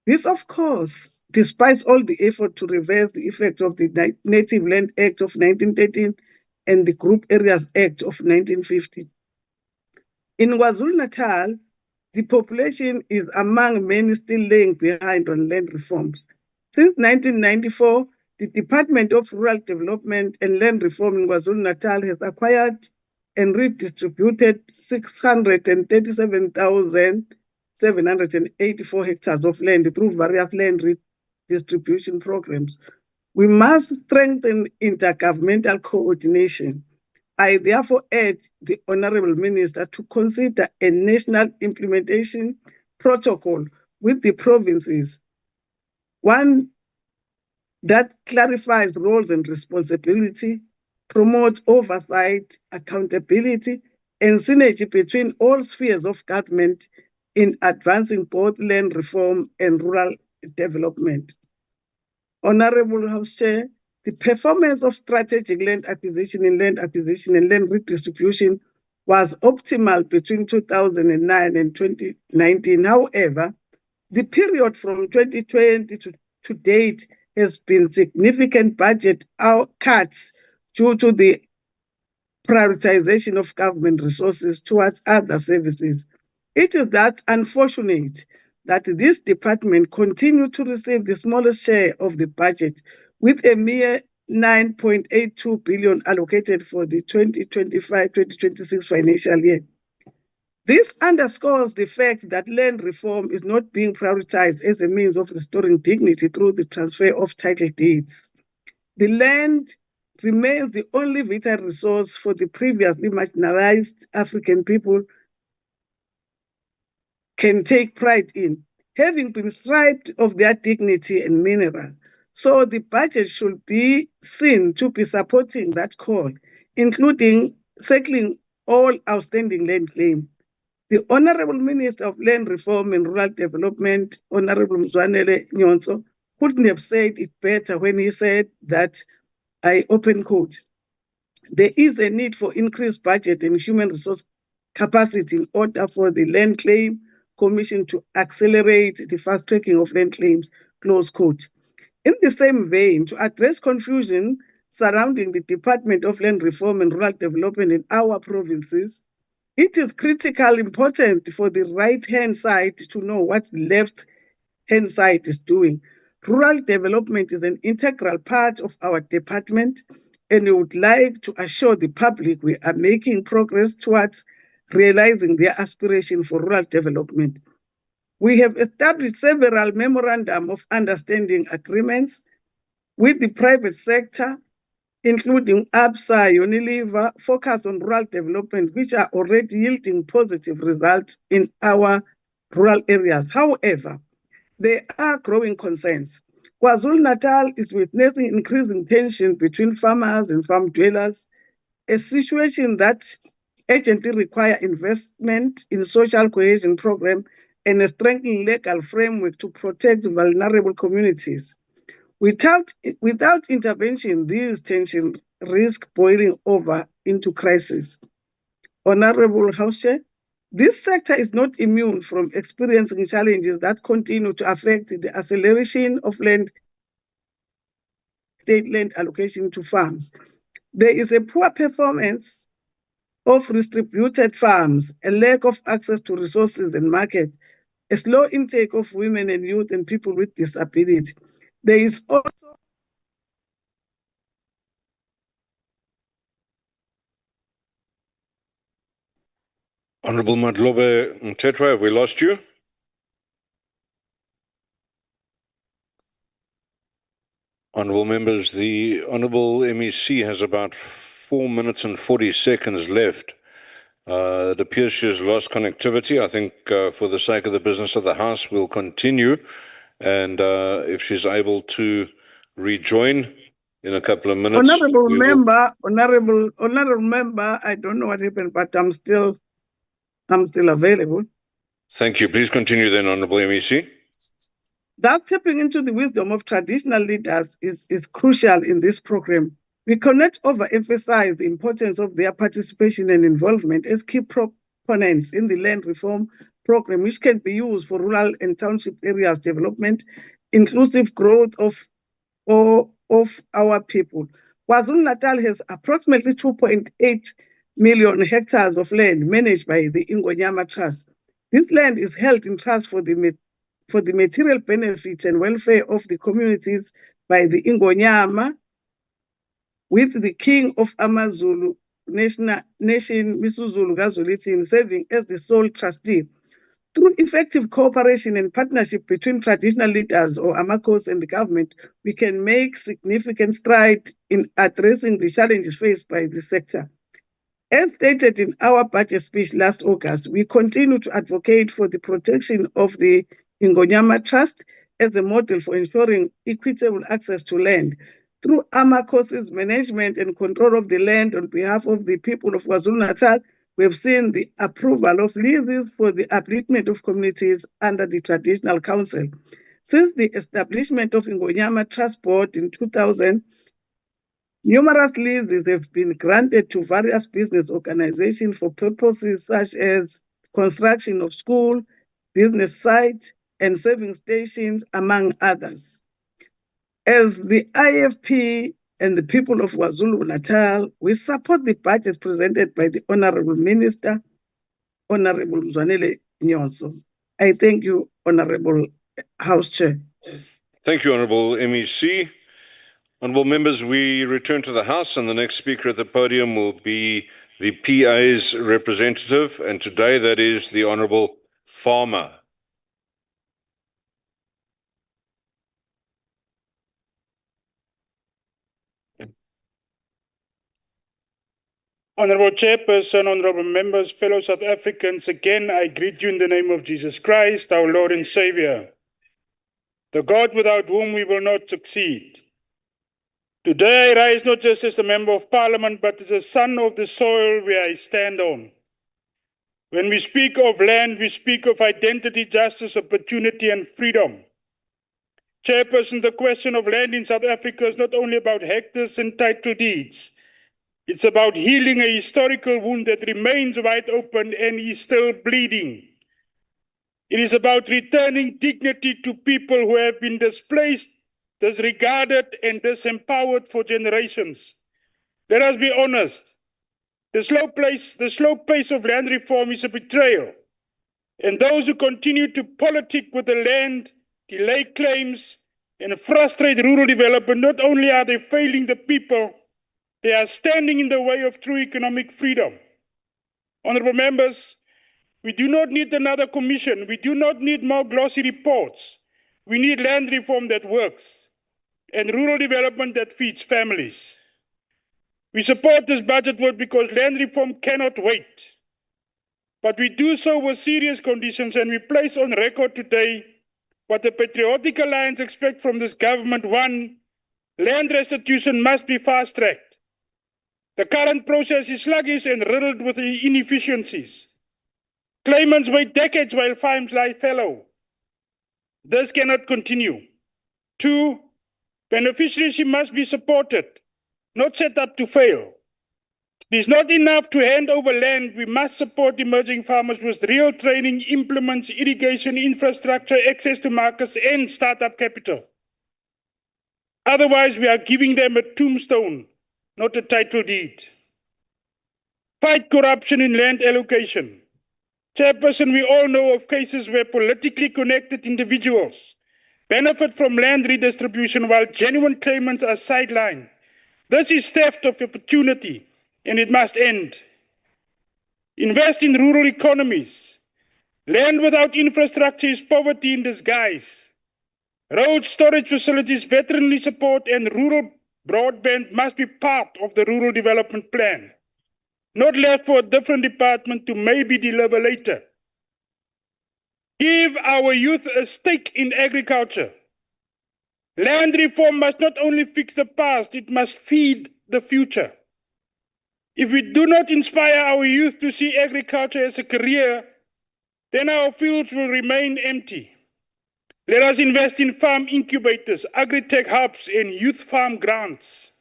This, of course, despite all the effort to reverse the effects of the Native Land Act of 1913 and the Group Areas Act of 1950. In KwaZulu-Natal, the population is among many still laying behind on land reforms. Since 1994, the Department of Rural Development and Land Reform in KwaZulu-Natal has acquired and redistributed 637,784 hectares of land through various land redistribution programs. We must strengthen intergovernmental coordination. I therefore urge the Honourable Minister to consider a national implementation protocol with the provinces, one that clarifies roles and responsibility, promotes oversight, accountability, and synergy between all spheres of government in advancing both land reform and rural development. Honourable House Chair, the performance of strategic land acquisition and land redistribution was optimal between 2009 and 2019. However, the period from 2020 to date has been significant budget cuts due to the prioritization of government resources towards other services. It is that unfortunate that this department continues to receive the smallest share of the budget, with a mere 9.82 billion allocated for the 2025-2026 financial year. This underscores the fact that land reform is not being prioritized as a means of restoring dignity through the transfer of title deeds. The land remains the only vital resource for the previously marginalized African people can take pride in, having been stripped of their dignity and mineral. So the budget should be seen to be supporting that call, including settling all outstanding land claims. The Honourable Minister of Land Reform and Rural Development, Honourable Mzwanele Nyonso, couldn't have said it better when he said that, I open quote, there is a need for increased budget and human resource capacity in order for the Land Claim Commission to accelerate the fast tracking of land claims, close quote. In the same vein, to address confusion surrounding the Department of Land Reform and Rural Development in our provinces, it is critically important for the right-hand side to know what's left right-hand side is doing. Rural development is an integral part of our department, and we would like to assure the public we are making progress towards realizing their aspiration for rural development. We have established several memorandum of understanding agreements with the private sector, including ABSA, Unilever, focused on rural development, which are already yielding positive results in our rural areas. However, there are growing concerns. KwaZulu-Natal is witnessing increasing tension between farmers and farm dwellers, a situation that urgently requires investment in social cohesion program and a strengthening legal framework to protect vulnerable communities. Without intervention, these tensions risk boiling over into crisis. Honorable House Chair, this sector is not immune from experiencing challenges that continue to affect the acceleration of state land allocation to farms. There is a poor performance of distributed farms, a lack of access to resources and market, a slow intake of women and youth and people with disability. There is also Honorable Madlobe Mthethwa, have we lost you? Honorable members, the Honorable MEC has about 4 minutes and 40 seconds left. It appears she has lost connectivity. I think for the sake of the business of the House, we'll continue. And if she's able to rejoin in a couple of minutes. Honorable member, I don't know what happened, but I'm still available. Thank you. Please continue then, Honorable MEC. That tapping into the wisdom of traditional leaders is crucial in this program. We cannot overemphasize the importance of their participation and involvement as key proponents in the land reform program, which can be used for rural and township areas development, inclusive growth of our people. KwaZulu-Natal has approximately 2.8 million hectares of land managed by the Ingonyama Trust. This land is held in trust for the material benefit and welfare of the communities by the Ingonyama, with the King of Amazulu Nation, Misuzulu Gazulitini, serving as the sole trustee. Through effective cooperation and partnership between traditional leaders or Amakos and the government, we can make significant strides in addressing the challenges faced by the sector. As stated in our budget speech last August, we continue to advocate for the protection of the Ingonyama Trust as a model for ensuring equitable access to land. Through Amakos's management and control of the land on behalf of the people of KwaZulu-Natal, we have seen the approval of leases for the upliftment of communities under the Traditional Council. Since the establishment of Ingonyama Trust Board in 2000, numerous leases have been granted to various business organizations for purposes such as construction of school, business sites, and serving stations, among others. As the IFP and the people of KwaZulu-Natal, we support the budget presented by the Honorable Minister, Honorable Mzwanele Nyonso. I thank you, Honorable House Chair. Thank you, Honorable MEC. Honorable members, we return to the House, and the next speaker at the podium will be the PA's representative, and today that is the Honorable Farmer. Honorable Chairperson, honorable members, fellow South Africans, again I greet you in the name of Jesus Christ, our Lord and Savior, the God without whom we will not succeed. Today I rise not just as a member of Parliament, but as a son of the soil where I stand on. When we speak of land, we speak of identity, justice, opportunity, and freedom. Chairperson, the question of land in South Africa is not only about hectares and title deeds. It's about healing a historical wound that remains wide open and is still bleeding. It is about returning dignity to people who have been displaced, disregarded, and disempowered for generations. Let us be honest. The slow pace of land reform is a betrayal. And those who continue to politic with the land delay claims, and frustrate rural development, not only are they failing the people, they are standing in the way of true economic freedom. Honorable members, we do not need another commission. We do not need more glossy reports. We need land reform that works and rural development that feeds families. We support this budget vote because land reform cannot wait. But we do so with serious conditions, and we place on record today what the Patriotic Alliance expects from this government. One, land restitution must be fast-tracked. The current process is sluggish and riddled with inefficiencies. Claimants wait decades while farms lie fallow. This cannot continue. Two, beneficiaries must be supported, not set up to fail. It is not enough to hand over land. We must support emerging farmers with real training, implements, irrigation, infrastructure, access to markets, and startup capital. Otherwise, we are giving them a tombstone, not a title deed. Fight corruption in land allocation. Chairperson, we all know of cases where politically connected individuals benefit from land redistribution while genuine claimants are sidelined. This is theft of opportunity, and it must end. Invest in rural economies. Land without infrastructure is poverty in disguise. Road storage facilities, veterinary support, and rural broadband must be part of the rural development plan, not left for a different department to maybe deliver later. Give our youth a stake in agriculture. Land reform must not only fix the past, it must feed the future. If we do not inspire our youth to see agriculture as a career, then our fields will remain empty. Let us invest in farm incubators, agri-tech hubs, and youth farm grants.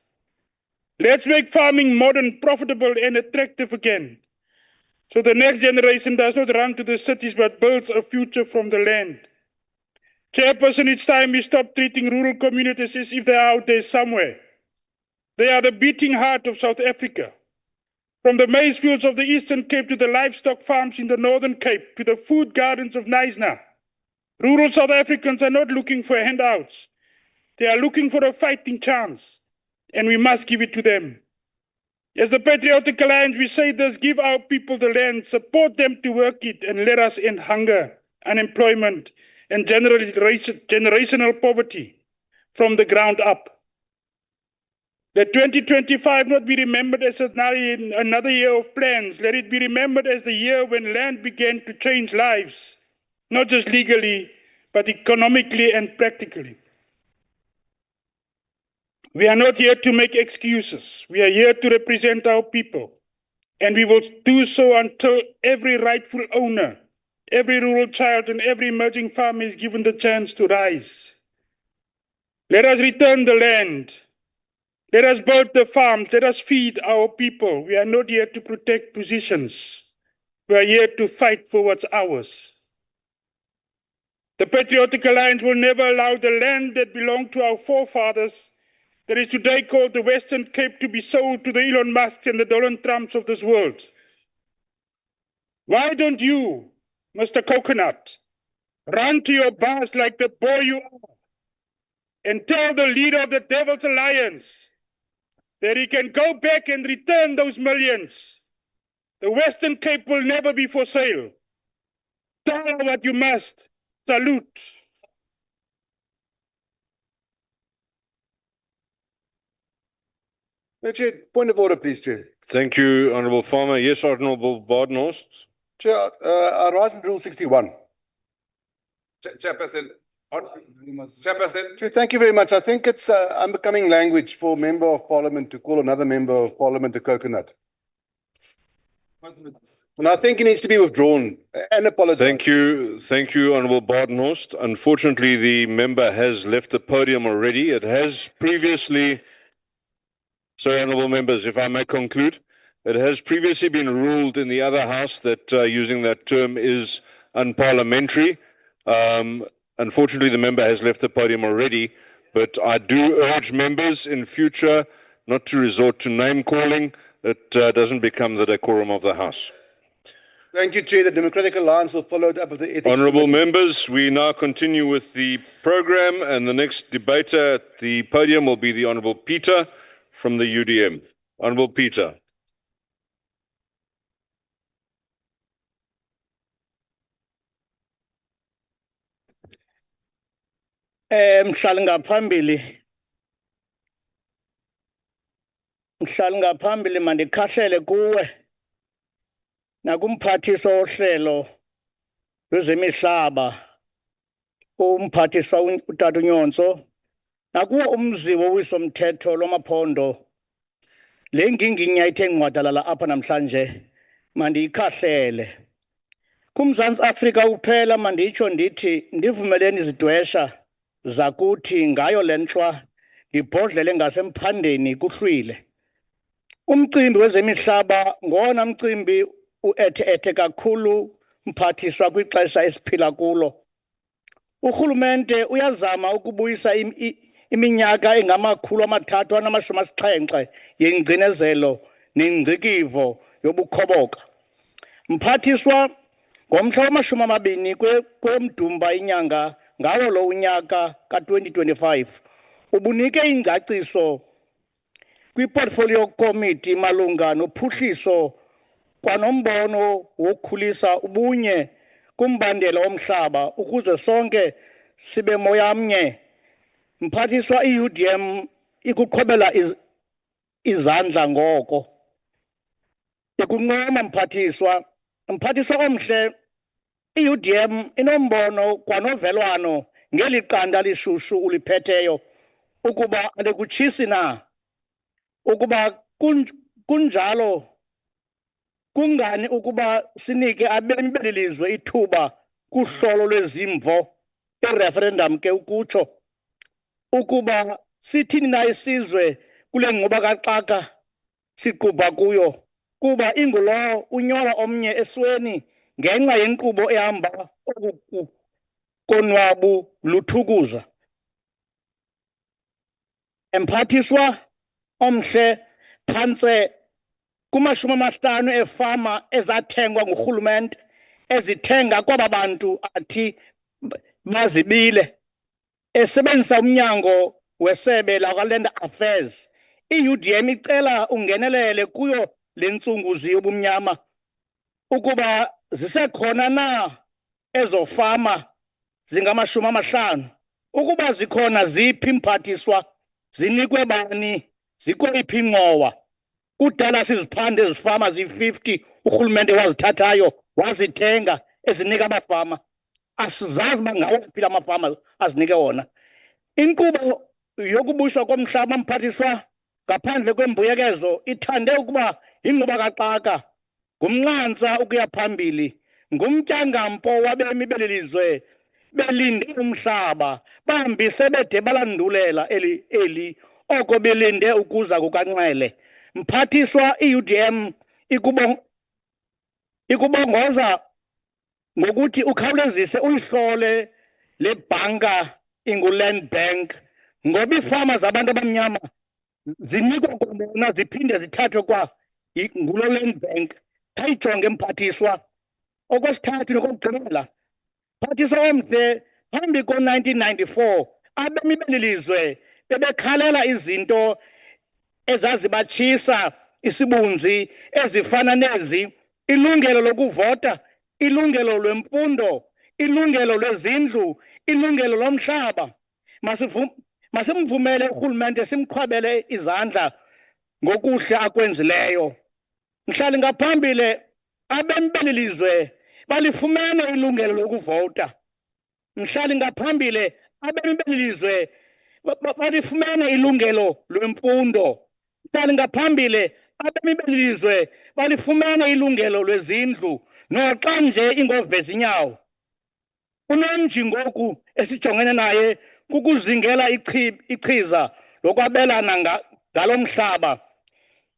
Let's make farming modern, profitable, and attractive again, so the next generation does not run to the cities but builds a future from the land. Chairperson, it's time we stop treating rural communities as if they are out there somewhere. They are the beating heart of South Africa. From the maize fields of the Eastern Cape to the livestock farms in the Northern Cape to the food gardens of Knysna, rural South Africans are not looking for handouts. They are looking for a fighting chance, and we must give it to them. As the Patriotic Alliance, we say this: give our people the land, support them to work it, and let us end hunger, unemployment, and generational poverty from the ground up. Let 2025 not be remembered as another year of plans. Let it be remembered as the year when land began to change lives, not just legally, but economically and practically. We are not here to make excuses. We are here to represent our people, and we will do so until every rightful owner, every rural child, and every emerging farmer is given the chance to rise. Let us return the land. Let us build the farms. Let us feed our people. We are not here to protect positions. We are here to fight for what's ours. The Patriotic Alliance will never allow the land that belonged to our forefathers, that is today called the Western Cape, to be sold to the Elon Musks and the Donald Trumps of this world. Why don't you, Mr. Coconut, run to your boss like the boy you are and tell the leader of the Devil's Alliance that he can go back and return those millions? The Western Cape will never be for sale. Tell her what you must. Salute. Chair, point of order, please, Chair. Thank you, Honourable Farmer. Yes, Honourable Badenhorst. Chair, I rise in Rule 61. Chairperson. Chair, thank you very much. I think it's unbecoming language for a Member of Parliament to call another Member of Parliament a coconut. And I think it needs to be withdrawn and apologized. Thank you, Honourable Badenhorst. Unfortunately, the member has left the podium already. It has previously, so Honourable members, if I may conclude, it has previously been ruled in the other house that using that term is unparliamentary. Unfortunately, the member has left the podium already, but I do urge members in future not to resort to name calling. It doesn't become the decorum of the House. Thank you, Chair. The Democratic Alliance will follow it up with the Ethics Honourable Committee. members, we now continue with the program, and the next debater at the podium will be the Honourable Peter from the UDM. Honourable Peter. Mhlali ngaphambili mandikhahlele kuwe nakumphathiswa wohlelo lwezemihlaba umphathiswa uTata uNyonso nakuwo umziwo wisomthetho lwamaphondo le nginginya ithe ngcwadalala apha namhlanje mandiyikhahlele kuMzantsi Afrika uphela manditsho ndithi ndivumeleni izidwesha zakuthi ngayo lenhlwa ngibhodlele ngasemaphandeni kuhlwile umcimbi wezemihlaba ngona mcimbi uethe kakhulu mphathiswa kwixesha esiphila kulo urhulumente uyazama ukubuyisa iminyaka engamakhulu amathathu anamashumi asixhenxe yengcinezelo nengcikivo yobukhoboka mphathiswa ngomhla wamashumi amabini kwemdumba inyanga ngawo lo unyaka ka-2025 ubunike ingcaciso kwiportfolio committee malunga nophuhliso kwanombono wokukhulisa ubunye kumbandela womhlaba ukuze sonke sibe moyamnye mphathiswa iUDM ikuqhobela izandla ngoko ekunqoma mphathiswa omhle iUDM inombono kwanovelwano ngeli qanda lishushu uliphetheyo ukuba alikutshisi na ukuba kunjalo kungani ukuba sinike abemi beli lizwe ithuba kuhlolo lwezimvo ireferendum ke ukutsho ukuba sithini na isizwe kule ngquba kaxaka siqubha kuyo kuba ingulowo unyola omnye esweni ngenxa yenkqubo ehamba oku konwabu luthukuza emphathiswa omhle phantse kumashumi amahlanu efama ezathengwa ngurhulumente ezithenga kwaba bantu athi bazibile esebenzisa umnyango wesebe lakwa-Land Affairs iUDM icela ungenelele kuyo le ntsunguzi yobumnyama ukuba zisekhona na ezo fama zingamashumi amahlanu ukuba zikhona ziphi mphathiswa zinikwe bani zikweyiphi ingxowa kudala siziphande ezifama ziyi-50 urhulumente wazithathayo wazithenga ezinika amafama asizazi uba ngawaphi la mafama azinike wona inkqubo yokubuyiswa komhlaba mphathiswa ngaphandle kwembuyekezo ithande ukuba yingquba kaxaka ngumnqantsa ukuya phambili ngumtyangampo wabemi beli lizwe belinde umhlaba bambi sebede balandulela eli oko belinde ukuza kukanxele mphathiswa iUDM ikubongoza ngokuthi ukhawulezise uyihlole le bhanka inguLand Bank ngoba iifama zabantu abamnyama zinikwa kwabona ziphinde zithathwe kwa ngulo Land Bank khayijonge mphathiswa okwesithathu nokokugqibela mphathiswa omhle phambi ko-1994 abemi beli lizwe bebekhalela izinto ezazibatshisa isibunzi ezifana nezi ilungelo lokuvota ilungelo lwemfundo ilungelo lwezindlu ilungelo lomhlaba masimvumele urhulumente simqhwabele izandla ngokuhle akwenzileyo mhlali ngaphambili abemi beli lizwe balifumene ilungelo lokuvota mhlali ngaphambili abemi beli lizwe balifumene ilungelo lwemfundo mhlali ngaphambili abemi beli lizwe balifumene ilungelo lwezindlu noxa nje ingovezi inyawo unomnji ngoku esijongene naye kukuzingela ichiza lokwabelana ngalo mhlaba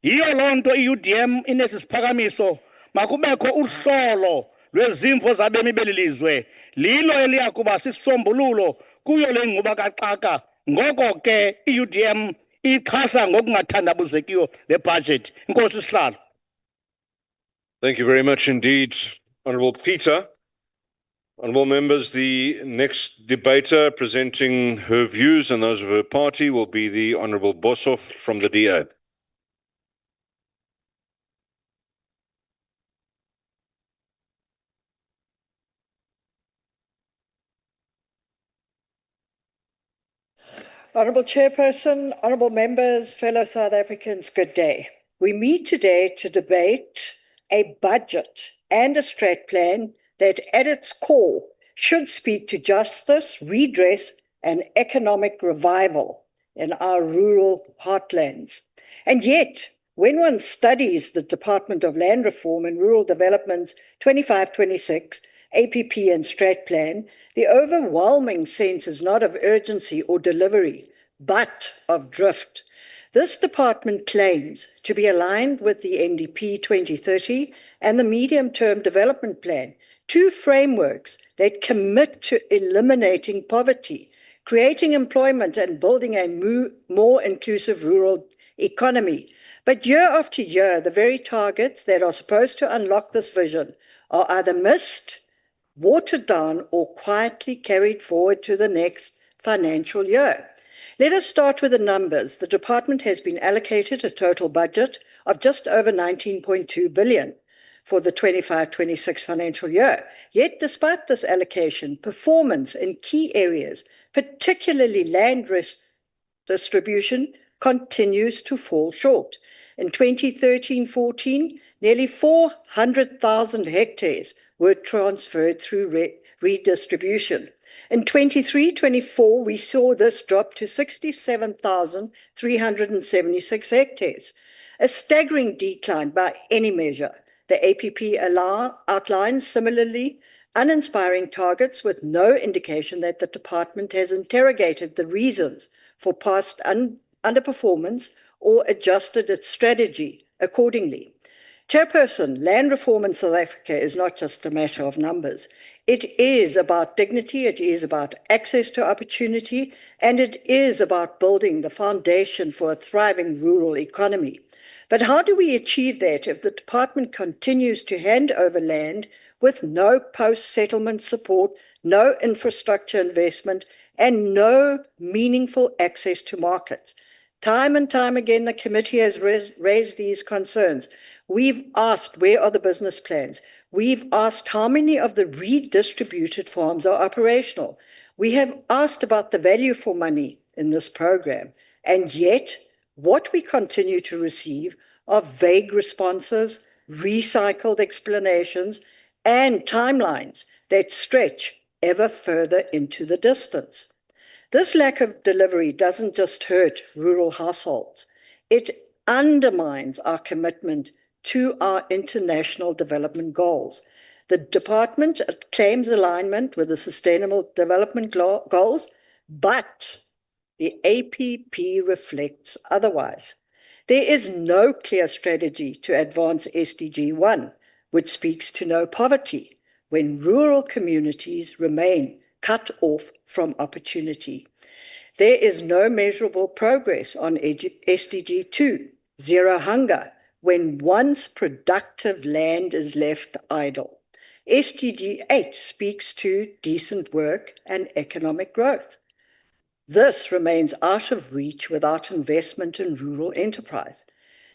yiyo loo nto iUDM inesi siphakamiso makubekho uhlolo lwezimvo zabemi beli lizwe lilo eliya kuba sisombululo kuyo le ngquba kaxaka ngoko ke iUDM ixhasa ngokungathandabuzekiyo le budget inkosi sihlalo. Thank you very much indeed, Honorable Peter. Honorable members, the next debater presenting her views and those of her party will be the Honorable Boshoff from the DA. Honourable Chairperson, honourable members, fellow South Africans, good day. We meet today to debate a budget and a strat plan that at its core should speak to justice, redress and economic revival in our rural heartlands. And yet, when one studies the Department of Land Reform and Rural Development's 25-26 APP and strat plan, the overwhelming sense is not of urgency or delivery, but of drift. This department claims to be aligned with the NDP 2030 and the Medium-Term Development Plan, two frameworks that commit to eliminating poverty, creating employment and building a more inclusive rural economy. But year after year, the very targets that are supposed to unlock this vision are either missed, watered down, or quietly carried forward to the next financial year. Let us start with the numbers. The department has been allocated a total budget of just over 19.2 billion for the 25-26 financial year. Yet, despite this allocation, performance in key areas, particularly land distribution, continues to fall short. In 2013-14, nearly 400,000 hectares were transferred through redistribution. In 23-24, we saw this drop to 67,376 hectares, a staggering decline by any measure. The APP outlines similarly uninspiring targets with no indication that the department has interrogated the reasons for past underperformance or adjusted its strategy accordingly. Chairperson, land reform in South Africa is not just a matter of numbers. It is about dignity, it is about access to opportunity, and it is about building the foundation for a thriving rural economy. But how do we achieve that if the department continues to hand over land with no post-settlement support, no infrastructure investment, and no meaningful access to markets? Time and time again, the committee has raised these concerns. We've asked, where are the business plans? We've asked how many of the redistributed farms are operational. We have asked about the value for money in this program. And yet, what we continue to receive are vague responses, recycled explanations, and timelines that stretch ever further into the distance. This lack of delivery doesn't just hurt rural households. It undermines our commitment to our international development goals. The department claims alignment with the Sustainable Development Goals, but the APP reflects otherwise. There is no clear strategy to advance SDG 1, which speaks to no poverty, when rural communities remain cut off from opportunity. There is no measurable progress on SDG 2, zero hunger, when once productive land is left idle. SDG 8 speaks to decent work and economic growth. This remains out of reach without investment in rural enterprise.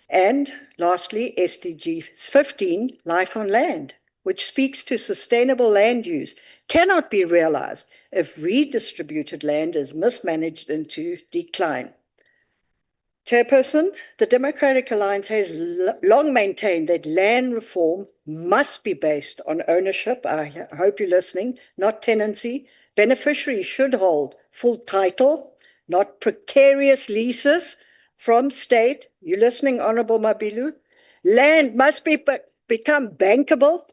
And lastly, SDG 15, life on land, which speaks to sustainable land use, cannot be realized if redistributed land is mismanaged into decline. Chairperson, the Democratic Alliance has long maintained that land reform must be based on ownership. I hope you're listening, not tenancy. Beneficiaries should hold full title, not precarious leases from state. You listening, Honorable Mabilu? Land must become bankable,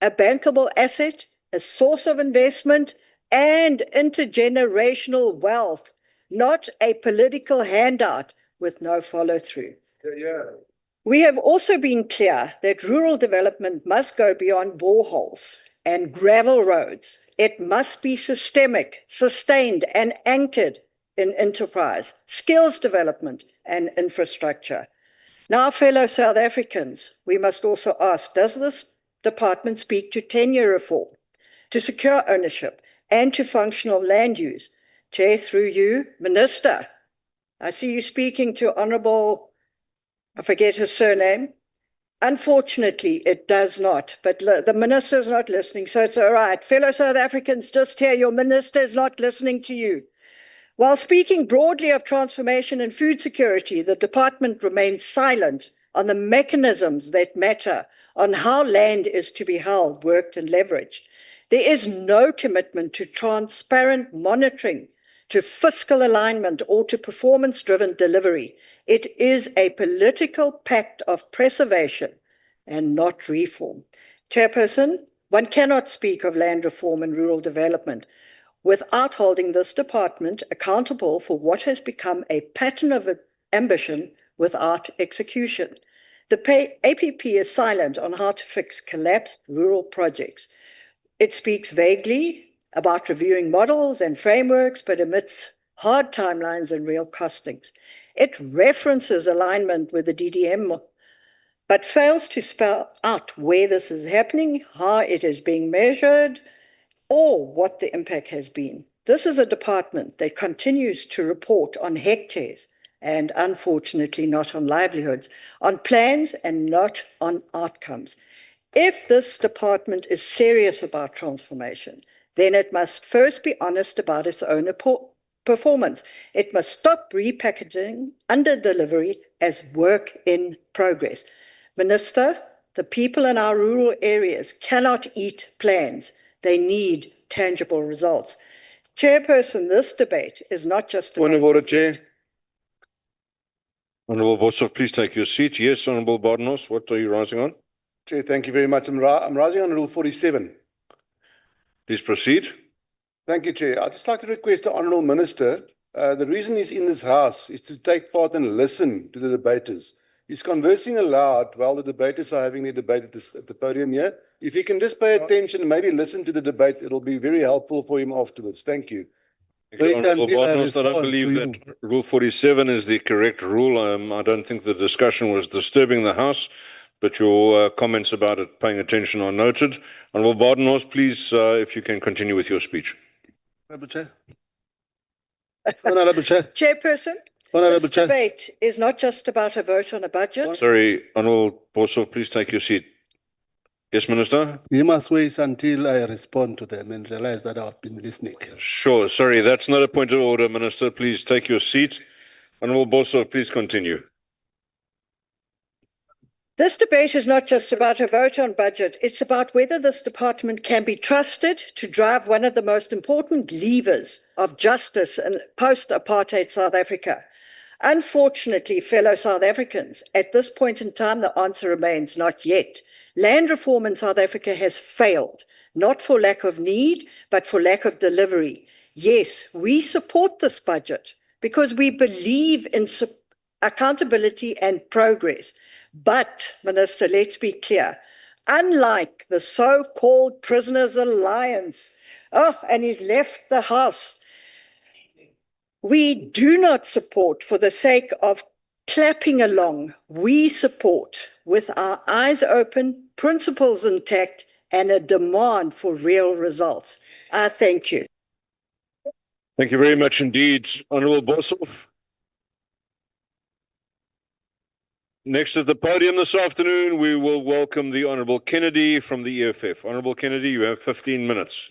a bankable asset, a source of investment, and intergenerational wealth, not a political handout with no follow-through. We have also been clear that rural development must go beyond boreholes and gravel roads. It must be systemic, sustained, and anchored in enterprise, skills development, and infrastructure. Now, fellow South Africans, we must also ask, does this department speak to tenure reform, to secure ownership, and to functional land use? Chair, through you, Minister, I see you speaking to Honourable, I forget his surname. Unfortunately, it does not, but the Minister is not listening, so it's all right. Fellow South Africans, just hear your Minister is not listening to you. While speaking broadly of transformation and food security, the department remains silent on the mechanisms that matter, on how land is to be held, worked, and leveraged. There is no commitment to transparent monitoring, to fiscal alignment, or to performance-driven delivery. It is a political pact of preservation and not reform. Chairperson, one cannot speak of land reform and rural development without holding this department accountable for what has become a pattern of ambition without execution. The APP is silent on how to fix collapsed rural projects. It speaks vaguely about reviewing models and frameworks, but omits hard timelines and real costings. It references alignment with the DDM, but fails to spell out where this is happening, how it is being measured, or what the impact has been. This is a department that continues to report on hectares and unfortunately not on livelihoods, on plans and not on outcomes. If this department is serious about transformation, then it must first be honest about its own performance. It must stop repackaging under-delivery as work in progress. Minister, the people in our rural areas cannot eat plans. They need tangible results. Chairperson, this debate is not just about... Point of order, Chair. Honourable Boshoff, please take your seat. Yes, Honourable Barnos, what are you rising on? Chair, thank you very much. I'm rising on Rule 47. Please proceed. Thank you, Chair. I'd just like to request the Honourable Minister, the reason he's in this House is to take part and listen to the debaters. He's conversing aloud while the debaters are having their debate at the podium here. If he can just pay attention and maybe listen to the debate, it'll be very helpful for him afterwards. Thank you. Honourable Barnos, I don't believe that Rule 47 is the correct rule. I don't think the discussion was disturbing the House, but your comments about it paying attention are noted. Honourable Barnos, please, if you can continue with your speech. Honourable Chair. Honourable Chair. Chairperson, this debate is not just about a vote on a budget. Sorry, Honourable Boshoff, please take your seat. Yes, Minister? You must wait until I respond to them and realize that I've been listening. Sure, sorry, that's not a point of order, Minister. Please take your seat. Honourable Boshoff, please continue. This debate is not just about a vote on budget. It's about whether this department can be trusted to drive one of the most important levers of justice in post-apartheid South Africa. Unfortunately, fellow South Africans, at this point in time, the answer remains not yet. Land reform in South Africa has failed, not for lack of need, but for lack of delivery. Yes, we support this budget because we believe in accountability and progress. But, Minister, let's be clear, unlike the so-called Prisoners Alliance, and he's left the House, we do not support for the sake of clapping along. We support with our eyes open, principles intact, and a demand for real results. Thank you. Thank you very much indeed, Honourable Boshoff. Next at the podium this afternoon, we will welcome the Honourable Kennedy from the EFF. Honourable Kennedy, you have 15 minutes.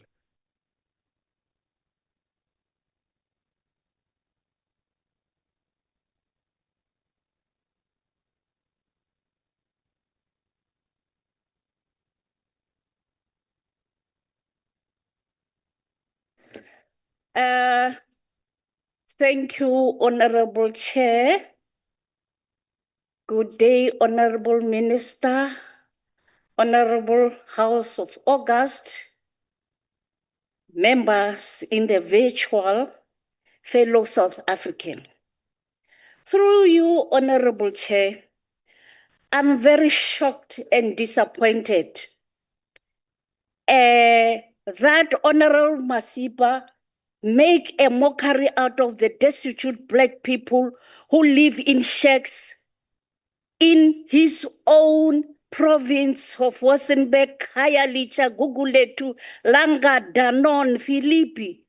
Thank you, Honorable Chair. Good day, Honorable Minister, Honorable House of August, members in the virtual, fellow South African. Through you, Honorable Chair, I'm very shocked and disappointed that Honorable Masipa make a mockery out of the destitute black people who live in shacks in his own province of Wassenberg, Khayelitsha, Guguletu, Langa, Danon, Philippi.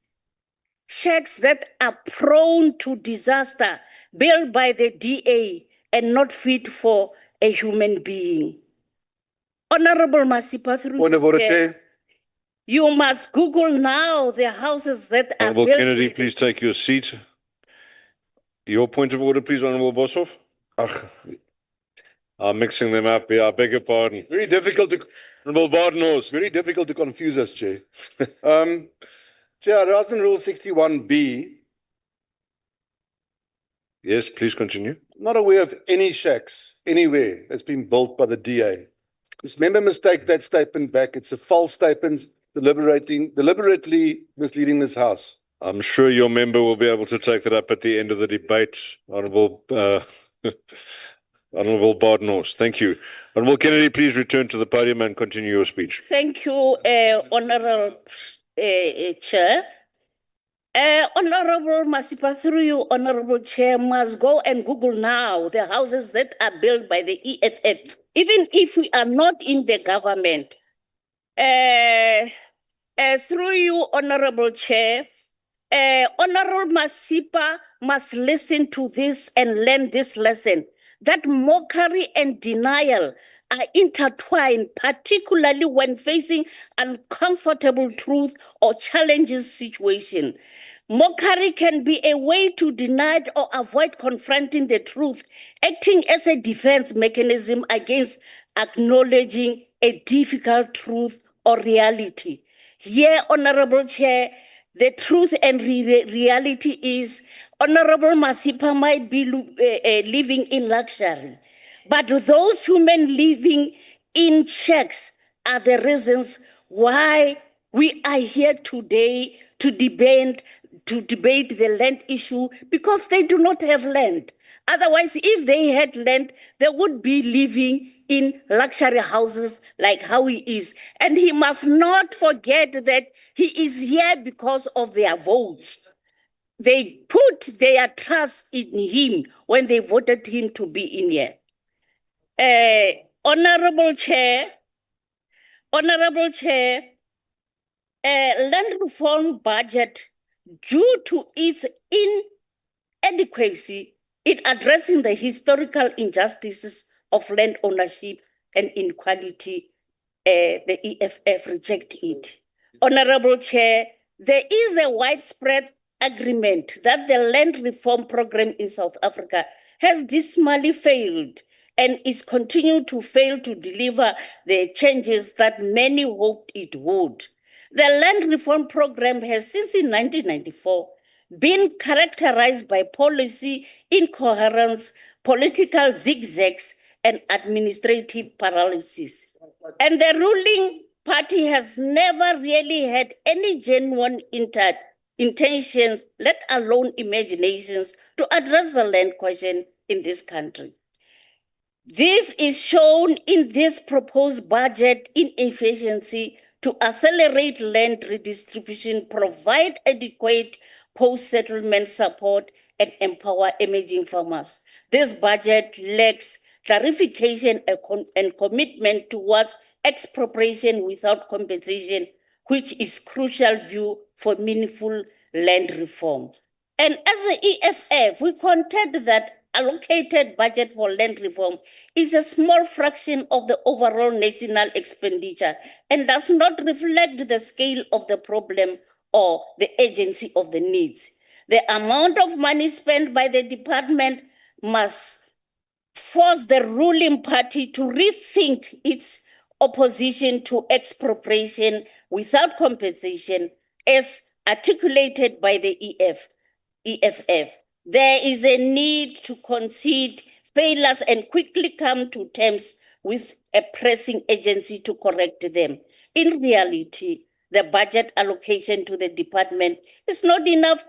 Shacks that are prone to disaster, built by the DA and not fit for a human being. Honorable Masipa, through Point of you, order, Chair, Chair. you must Google now the houses that are Honorable built. Kennedy, please take your seat. Your point of order, please, Honorable Boshoff. I'm mixing them up. Yeah, I beg your pardon. Very difficult to. Honorable Badenhorst. Very difficult to confuse us, Chair. Chair, as in Rule 61B, Yes, please continue. not aware of any shacks anywhere that's been built by the DA. This member must take that statement back. It's a false statement, deliberately misleading this House. I'm sure your member will be able to take that up at the end of the debate, Honorable Honorable Badenhorst. Thank you. Honorable Kennedy, please return to the podium and continue your speech. Thank you, Honorable Chair. Honorable Masipa, through you, Honorable Chair, must go and Google now the houses that are built by the EFF, even if we are not in the government. Through you, Honorable Chair, Honorable Masipa must listen to this and learn this lesson, that mockery and denial are intertwined, particularly when facing uncomfortable truth or challenging situation. Mockery can be a way to deny or avoid confronting the truth, acting as a defense mechanism against acknowledging a difficult truth or reality. Here, Honorable Chair, the truth and reality is Honorable Masipa might be living in luxury, but those human living in shacks are the reasons why we are here today to debate the land issue, because they do not have land. Otherwise, if they had land, they would be living in luxury houses like how he is. And he must not forget that he is here because of their votes. They put their trust in him when they voted him to be in here. Honorable Chair, land reform budget, due to its inadequacy in addressing the historical injustices of land ownership and inequality, the EFF reject it. Honorable Chair, there is a widespread agreement that the land reform program in South Africa has dismally failed and is continuing to fail to deliver the changes that many hoped it would. The land reform program has, since in 1994, been characterized by policy incoherence, political zigzags, and administrative paralysis. And the ruling party has never really had any genuine intentions, let alone imaginations, to address the land question in this country. This is shown in this proposed budget inefficiency to accelerate land redistribution, provide adequate post-settlement support, and empower emerging farmers. This budget lacks clarification and commitment towards expropriation without compensation, which is crucial view for meaningful land reform. And as the EFF, we contend that allocated budget for land reform is a small fraction of the overall national expenditure and does not reflect the scale of the problem or the urgency of the needs. The amount of money spent by the department must force the ruling party to rethink its opposition to expropriation without compensation as articulated by the EFF. There is a need to concede failures and quickly come to terms with a pressing urgency to correct them. In reality, the budget allocation to the department is not enough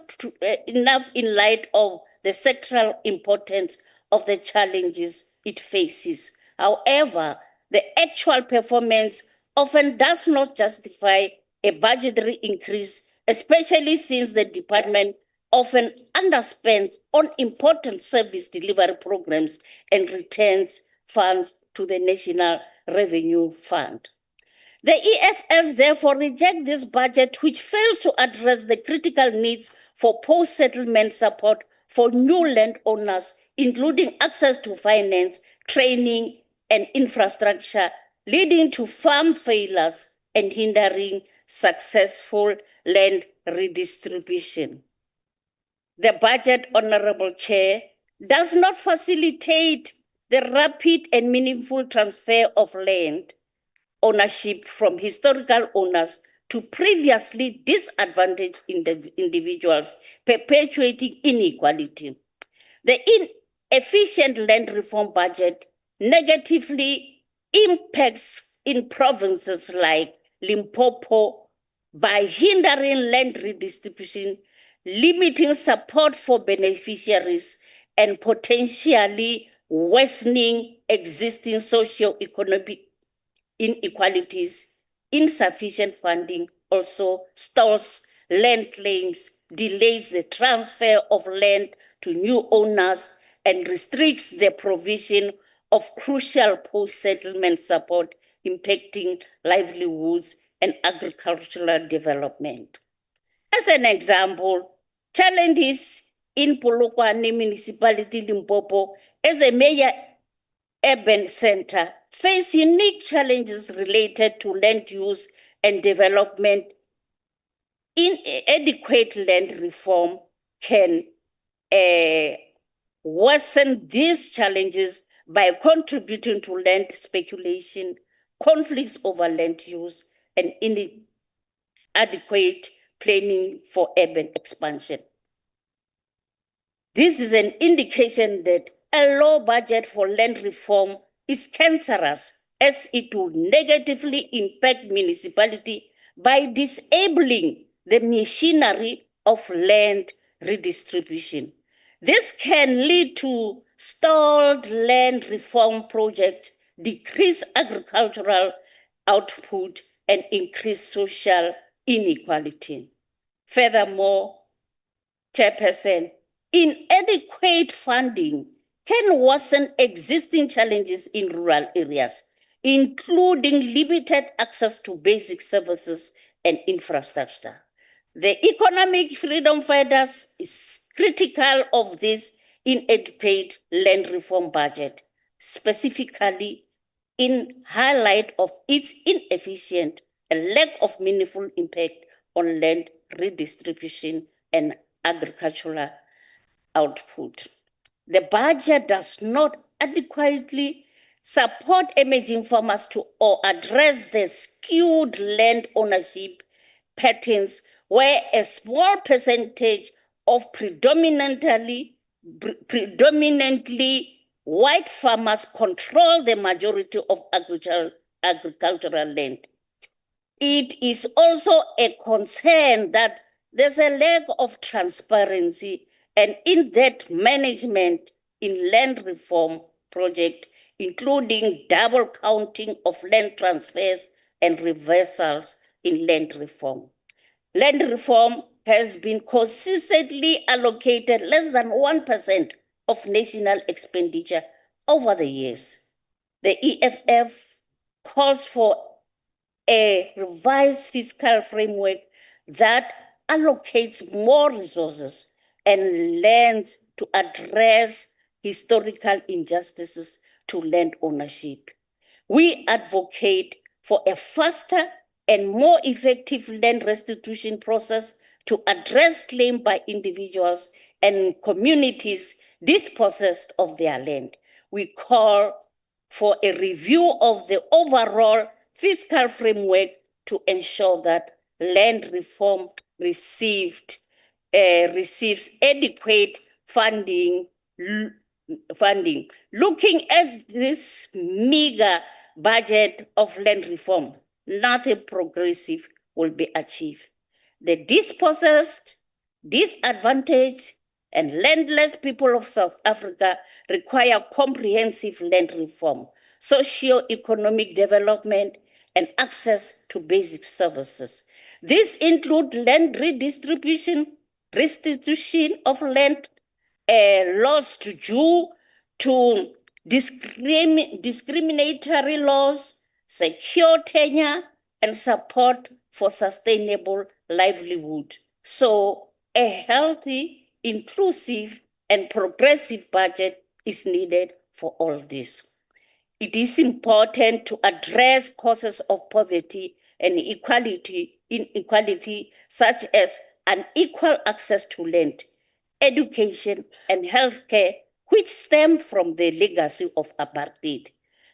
in light of the sectoral importance of the challenges it faces. However, the actual performance often does not justify a budgetary increase, especially since the department often underspends on important service delivery programs and returns funds to the national Revenue Fund. The EFF therefore rejects this budget, which fails to address the critical needs for post-settlement support for new landowners, including access to finance, training, and infrastructure, leading to farm failures and hindering successful land redistribution. The budget, Honorable Chair, does not facilitate the rapid and meaningful transfer of land ownership from historical owners to previously disadvantaged individuals, perpetuating inequality. The inefficient land reform budget negatively impacts in provinces like Limpopo by hindering land redistribution, limiting support for beneficiaries, and potentially worsening existing socio-economic inequalities. Insufficient funding also stalls land claims, delays the transfer of land to new owners, and restricts the provision of crucial post-settlement support, impacting livelihoods and agricultural development. As an example, challenges in Polokwane Municipality, Limpopo, as a major urban center, face unique challenges related to land use and development. Inadequate land reform can worsen these challenges by contributing to land speculation, conflicts over land use, and inadequate planning for urban expansion. This is an indication that a low budget for land reform is cancerous, as it will negatively impact municipality by disabling the machinery of land redistribution. This can lead to stalled land reform projects, decreased agricultural output, and increased social inequality. Furthermore, Chairperson, inadequate funding can worsen existing challenges in rural areas, including limited access to basic services and infrastructure. The economic freedom fighters is critical of this inadequate land reform budget, specifically in highlight of its inefficient and lack of meaningful impact on land redistribution and agricultural output. The budget does not adequately support emerging farmers or address the skewed land ownership patterns where a small percentage of predominantly white farmers control the majority of agricultural land. It is also a concern that there's a lack of transparency and in-depth management in land reform project, including double counting of land transfers and reversals in land reform. Land reform has been consistently allocated less than 1% of national expenditure over the years. The EFF calls for a revised fiscal framework that allocates more resources and lands to address historical injustices to land ownership. We advocate for a faster and more effective land restitution process to address claims by individuals and communities dispossessed of their land. We call for a review of the overall fiscal framework to ensure that land reform receives adequate funding. Looking at this meager budget of land reform, nothing progressive will be achieved. The dispossessed, disadvantaged, and landless people of South Africa require comprehensive land reform, socio-economic development, and access to basic services. These include land redistribution, restitution of land lost due to discriminatory laws, secure tenure, and support for sustainable livelihood. So a healthy, inclusive, and progressive budget is needed for all this. It is important to address causes of poverty and inequality, such as unequal access to land, education, and healthcare, which stem from the legacy of apartheid.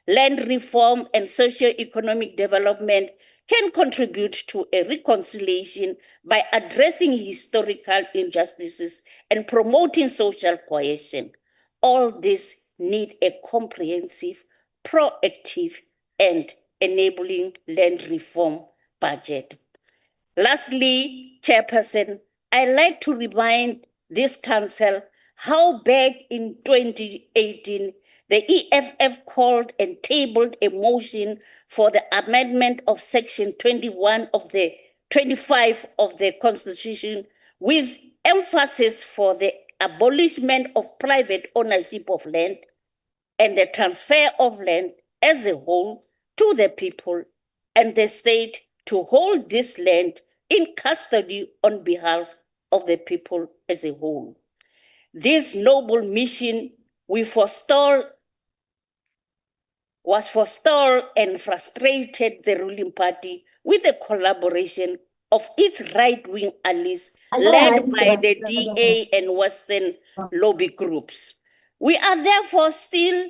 Land reform and socio-economic development can contribute to a reconciliation by addressing historical injustices and promoting social cohesion. All this need a comprehensive, proactive, and enabling land reform budget. Lastly, Chairperson, I'd like to remind this Council how back in 2018, the EFF called and tabled a motion for the amendment of Section 25 of the Constitution with emphasis for the abolishment of private ownership of land and the transfer of land as a whole to the people and the state to hold this land in custody on behalf of the people as a whole. This noble mission was forestalled and frustrated the ruling party with the collaboration of its right-wing allies led by the DA and Western lobby groups. We are therefore still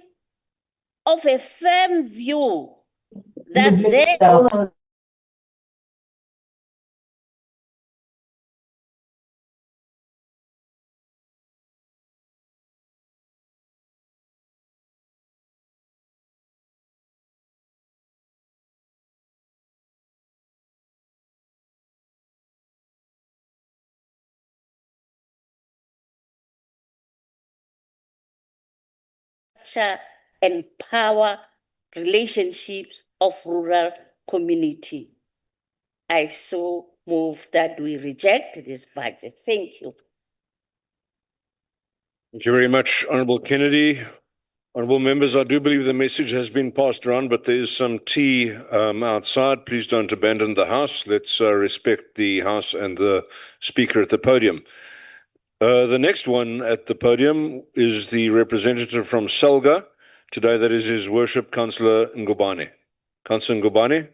of a firm view that there and power relationships of rural community. I so move that we reject this budget. Thank you. Thank you very much, Honourable Kennedy. Honourable members, I do believe the message has been passed around, but there is some tea outside. Please don't abandon the House. Let's respect the House and the Speaker at the podium. The next one at the podium is the representative from Selga. Today, that is His Worship, Councillor Ngubane. Councillor Ngubane.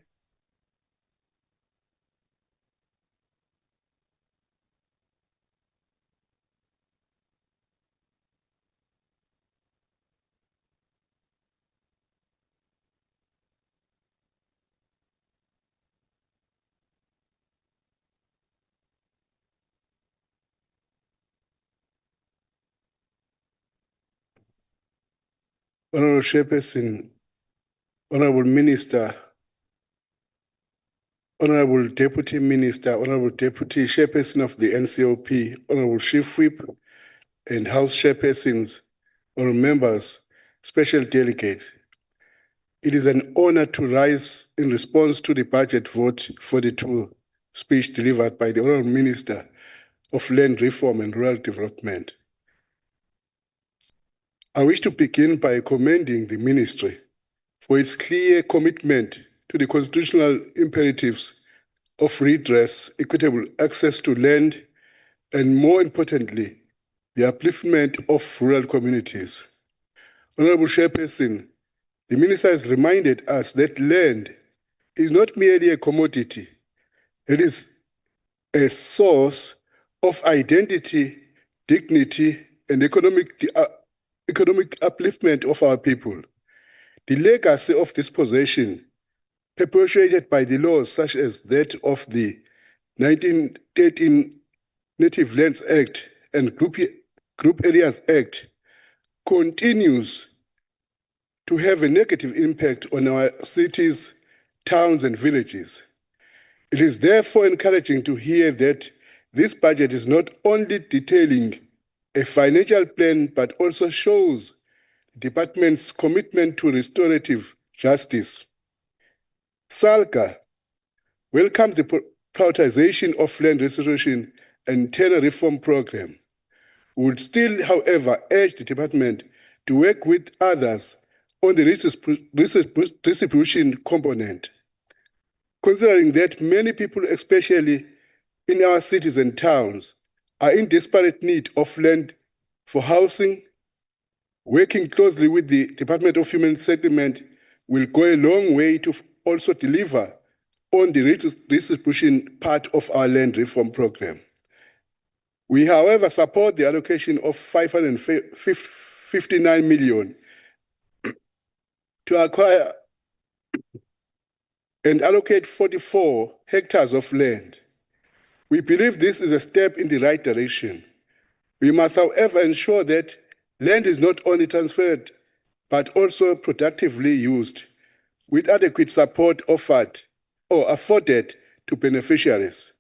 Honorable Chairperson, Honorable Minister, Honorable Deputy Minister, Honorable Deputy Chairperson of the NCOP, Honorable Chief Whip, and House Chairpersons, Honorable Members, Special Delegates. It is an honor to rise in response to the Budget Vote 42 speech delivered by the Honorable Minister of Land Reform and Rural Development. I wish to begin by commending the Ministry for its clear commitment to the constitutional imperatives of redress, equitable access to land, and more importantly, the upliftment of rural communities. Honorable Chairperson, the Minister has reminded us that land is not merely a commodity, it is a source of identity, dignity, and economic upliftment of our people. The legacy of this possession, perpetuated by the laws such as that of the 1913 Native Lands Act and Group Areas Act, continues to have a negative impact on our cities, towns, and villages. It is therefore encouraging to hear that this budget is not only detailing a financial plan, but also shows the department's commitment to restorative justice. SALGA welcomes the prioritization of land restoration and tenure reform program. We would still, however, urge the department to work with others on the distribution component, considering that many people, especially in our cities and towns, are in desperate need of land for housing. Working closely with the Department of Human Settlement will go a long way to also deliver on the redistribution part of our land reform program. We, however, support the allocation of 559 million to acquire and allocate 44 hectares of land. We believe this is a step in the right direction. We must, however, ensure that land is not only transferred, but also productively used, with adequate support offered or afforded to beneficiaries.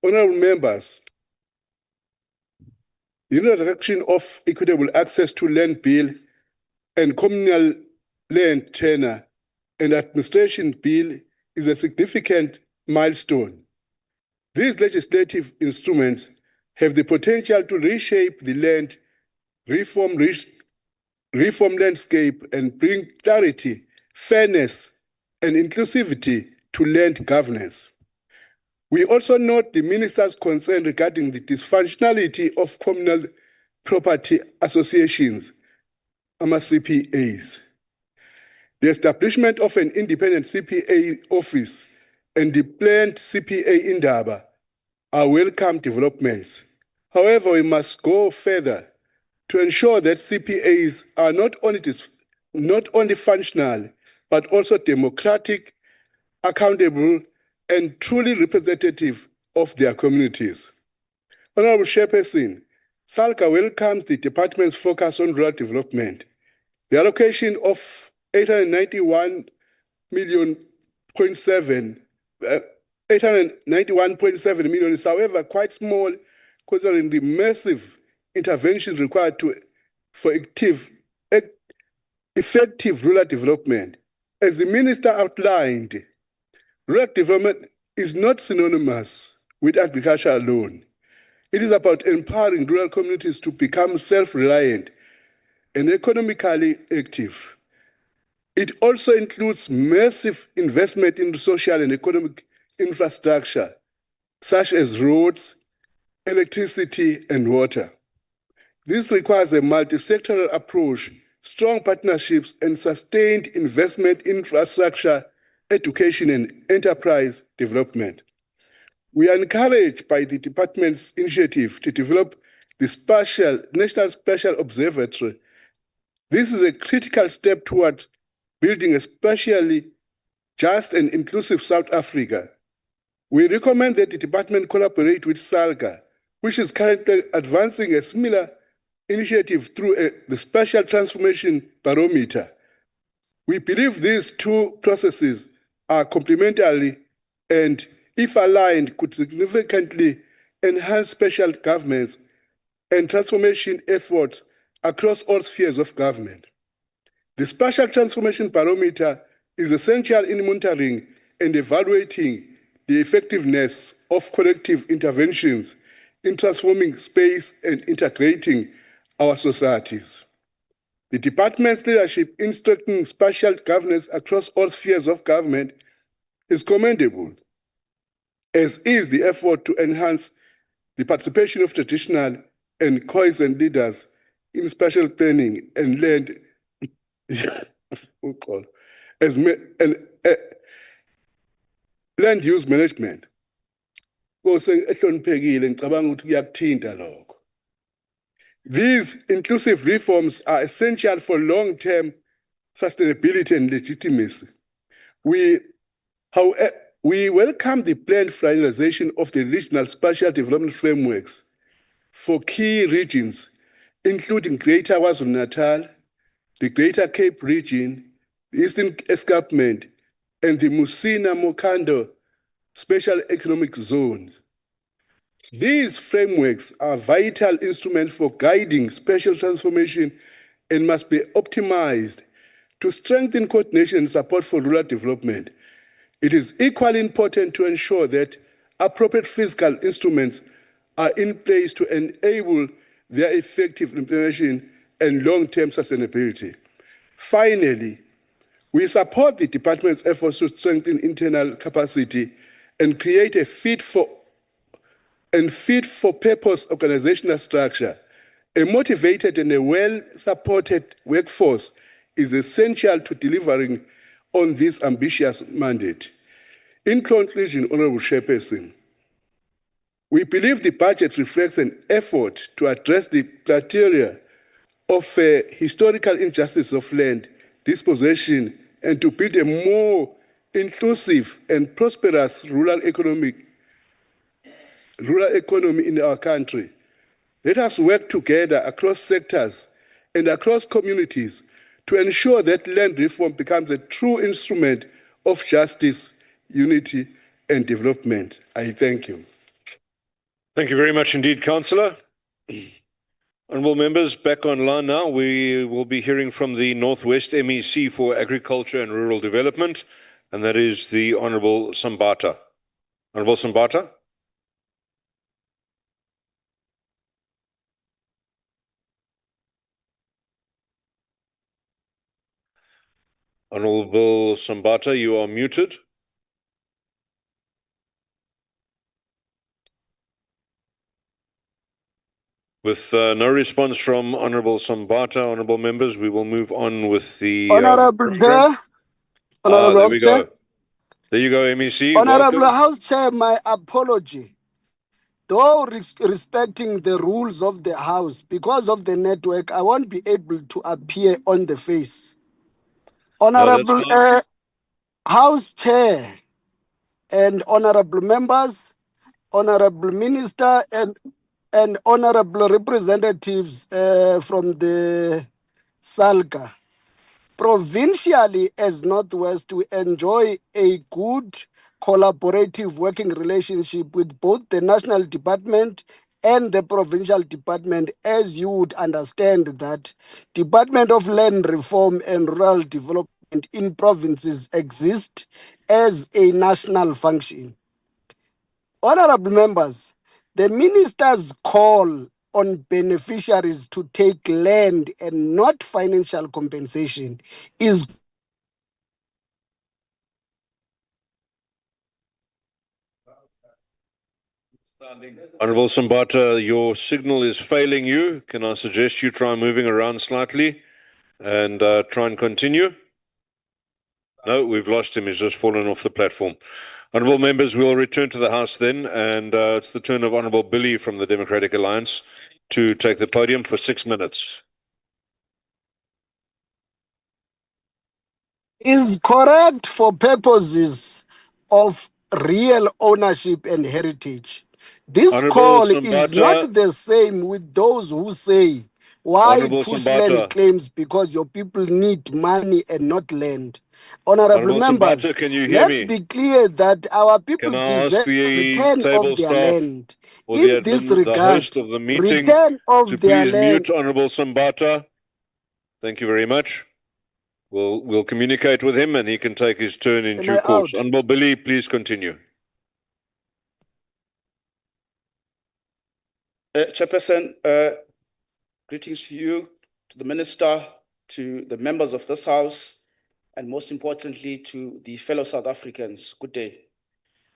Honorable members, the introduction of equitable access to land bill and communal land tenure and administration bill is a significant milestone. These legislative instruments have the potential to reshape the land reform landscape and bring clarity, fairness, and inclusivity to land governance. We also note the Minister's concern regarding the dysfunctionality of communal property associations, CPAs. The establishment of an independent CPA office and the planned CPA Indaba are welcome developments. However, we must go further to ensure that CPAs are not only functional, but also democratic, accountable, and truly representative of their communities. Honorable Chairperson, SALGA welcomes the department's focus on rural development. The allocation of 891.7 million is, however, quite small, considering the massive interventions required for effective rural development. As the Minister outlined, rural development is not synonymous with agriculture alone. It is about empowering rural communities to become self-reliant and economically active. It also includes massive investment in social and economic infrastructure, such as roads, electricity, and water. This requires a multi-sectoral approach, strong partnerships, and sustained investment in infrastructure, education, and enterprise development. We are encouraged by the department's initiative to develop the National Special Observatory. This is a critical step toward building a spatially just and inclusive South Africa. We recommend that the department collaborate with SALGA, which is currently advancing a similar initiative through the Spatial Transformation Barometer. We believe these two processes are complementary and, if aligned, could significantly enhance spatial governance and transformation efforts across all spheres of government. The Spatial Transformation Barometer is essential in monitoring and evaluating the effectiveness of collective interventions in transforming space and integrating our societies. The department's leadership in strengthening spatial governance across all spheres of government is commendable, as is the effort to enhance the participation of traditional and cohesion leaders in spatial planning and land land use management. These inclusive reforms are essential for long-term sustainability and legitimacy. We welcome the planned finalization of the regional spatial development frameworks for key regions, including Greater KwaZulu-Natal, the Greater Cape region, the Eastern Escarpment, and the Musina-Mokando Special Economic Zones. These frameworks are vital instruments for guiding spatial transformation and must be optimized to strengthen coordination and support for rural development. It is equally important to ensure that appropriate fiscal instruments are in place to enable their effective implementation and long-term sustainability. Finally, we support the department's efforts to strengthen internal capacity and create a fit-for-purpose organizational structure. A motivated and a well-supported workforce is essential to delivering on this ambitious mandate. In conclusion, Honorable Chairperson, we believe the budget reflects an effort to address the criteria of historical injustice of land dispossession and to build a more inclusive and prosperous rural economy in our country. Let us work together across sectors and across communities to ensure that land reform becomes a true instrument of justice, unity, and development. I thank you. Thank you very much indeed, Councillor. Honourable members, back online now. We will be hearing from the Northwest MEC for Agriculture and Rural Development, and that is the Honourable Sambata. Honourable Sambata. Honourable Sambata, you are muted. With no response from Honourable Sambata, honourable members, we will move on with the Honourable Chair, Honourable there House we Chair. go. There you go, MEC. Honourable Welcome. House Chair, my apology. Though respecting the rules of the House, because of the network, I won't be able to appear on the face. Honourable House Chair and honourable members, honourable Minister and honourable representatives from the SALCA. Provincially, as Northwest, we enjoy a good collaborative working relationship with both the National Department and the Provincial Department, as you would understand that Department of Land Reform and Rural Development in provinces exist as a national function. Honorable members, the minister's call on beneficiaries to take land and not financial compensation is Honourable Sambata, your signal is failing you. Can I suggest you try moving around slightly and try and continue? No, we've lost him. He's just fallen off the platform. Honourable members, we'll return to the House then, and it's the turn of Honourable Billy from the Democratic Alliance to take the podium for 6 minutes. is correct for purposes of real ownership and heritage. This Honourable call is Sambata. not the same with those who say, why Honourable push Sambata. land claims because your people need money and not land. Honourable Honourable members, Sambata, can you hear let's me? be clear that our people Can I ask deserve the return table of their staff land. or the In this the regard, host of the meeting return of to their please land. mute Honourable Sambata? Thank you very much. We'll communicate with him and he can take his turn in Am due I course. out? Honourable Billy, please continue. Chairperson, greetings to you, to the Minister, to the members of this House, and most importantly, to the fellow South Africans. Good day.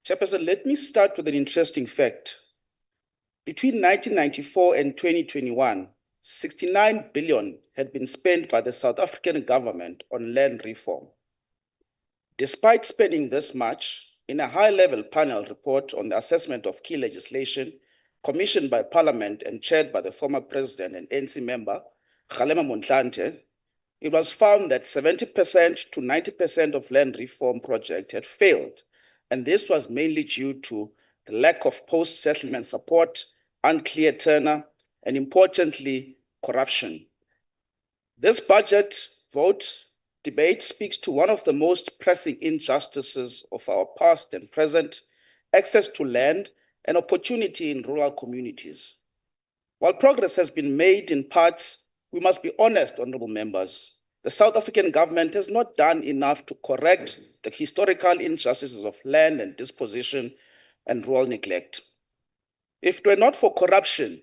Chairperson, let me start with an interesting fact. Between 1994 and 2021, 69 billion had been spent by the South African government on land reform. Despite spending this much, in a high-level panel report on the assessment of key legislation commissioned by Parliament and chaired by the former President and NC member, Kgalema Motlanthe, it was found that 70% to 90% of land reform projects had failed, and this was mainly due to the lack of post-settlement support, unclear tenure, and importantly, corruption. This budget vote debate speaks to one of the most pressing injustices of our past and present: access to land and opportunity in rural communities. While progress has been made in parts, we must be honest, honourable members. The South African government has not done enough to correct the historical injustices of land and dispossession and rural neglect. If it were not for corruption,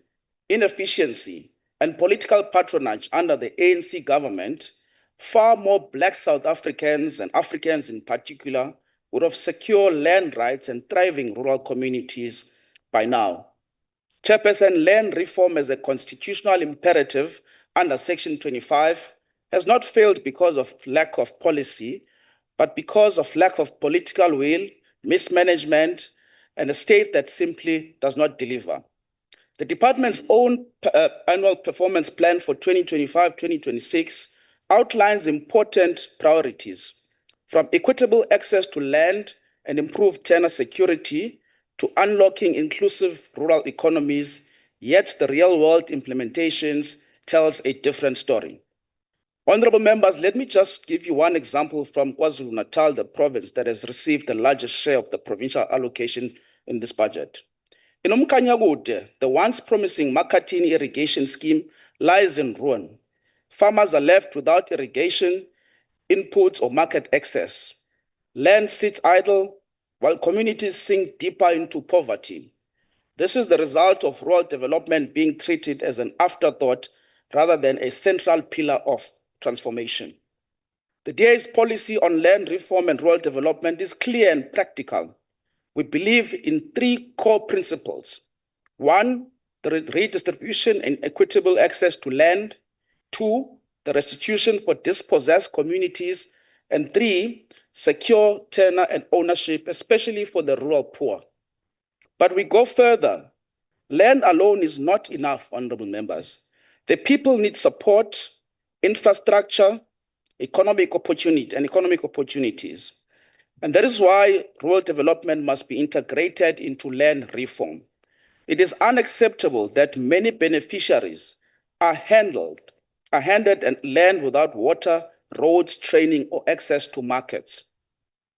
inefficiency, and political patronage under the ANC government, far more Black South Africans and Africans in particular would have secure land rights and thriving rural communities by now. Chairperson, land reform as a constitutional imperative under Section 25 has not failed because of lack of policy, but because of lack of political will, mismanagement, and a state that simply does not deliver. The department's own annual performance plan for 2025-2026 outlines important priorities, from equitable access to land and improved tenure security to unlocking inclusive rural economies, yet the real-world implementations tells a different story. Honorable members, let me just give you one example from KwaZulu-Natal, the province that has received the largest share of the provincial allocation in this budget. In Umkanyagude, the once promising Makatini irrigation scheme lies in ruin. Farmers are left without irrigation, inputs, or market access. Land sits idle while communities sink deeper into poverty. This is the result of rural development being treated as an afterthought rather than a central pillar of transformation. The DA's policy on land reform and rural development is clear and practical. We believe in three core principles. One, the redistribution and equitable access to land. Two, the restitution for dispossessed communities. And three, secure tenure and ownership, especially for the rural poor. But we go further. Land alone is not enough, honorable members. The people need support, infrastructure, economic opportunities. And that is why rural development must be integrated into land reform. It is unacceptable that many beneficiaries are handed land without water, roads, training, or access to markets.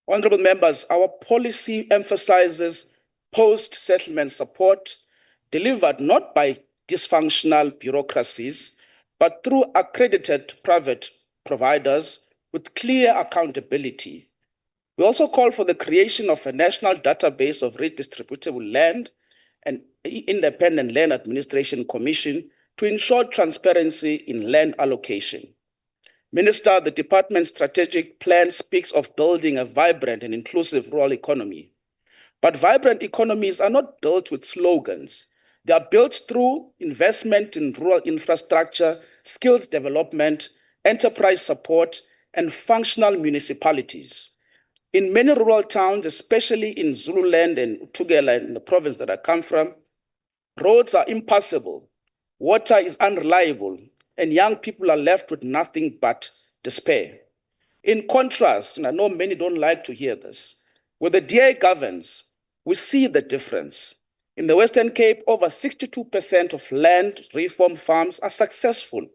Honorable members, our policy emphasizes post-settlement support delivered not by dysfunctional bureaucracies, but through accredited private providers with clear accountability. We also call for the creation of a national database of redistributable land and independent land administration commission to ensure transparency in land allocation. Minister, the department's strategic plan speaks of building a vibrant and inclusive rural economy. But vibrant economies are not built with slogans. They are built through investment in rural infrastructure, skills development, enterprise support, and functional municipalities. In many rural towns, especially in Zululand and Tugela, in the province that I come from, roads are impassable, water is unreliable, and young people are left with nothing but despair. In contrast, and I know many don't like to hear this, where the DA governs, we see the difference. In the Western Cape, over 62% of land reform farms are successful,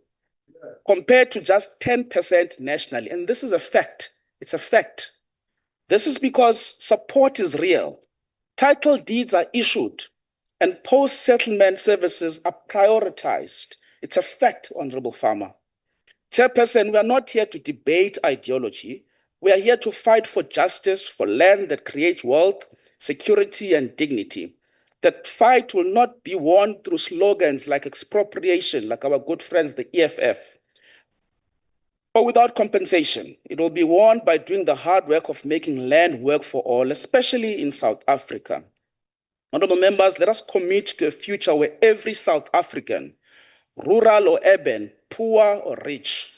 compared to just 10% nationally. And this is a fact. It's a fact. This is because support is real. Title deeds are issued and post-settlement services are prioritized. It's a fact, Honorable Farmer. Chairperson, we are not here to debate ideology. We are here to fight for justice, for land that creates wealth, security, and dignity. That fight will not be won through slogans like expropriation, like our good friends, the EFF, or without compensation. It will be won by doing the hard work of making land work for all, especially in South Africa. Honorable members, let us commit to a future where every South African, rural or urban, poor or rich,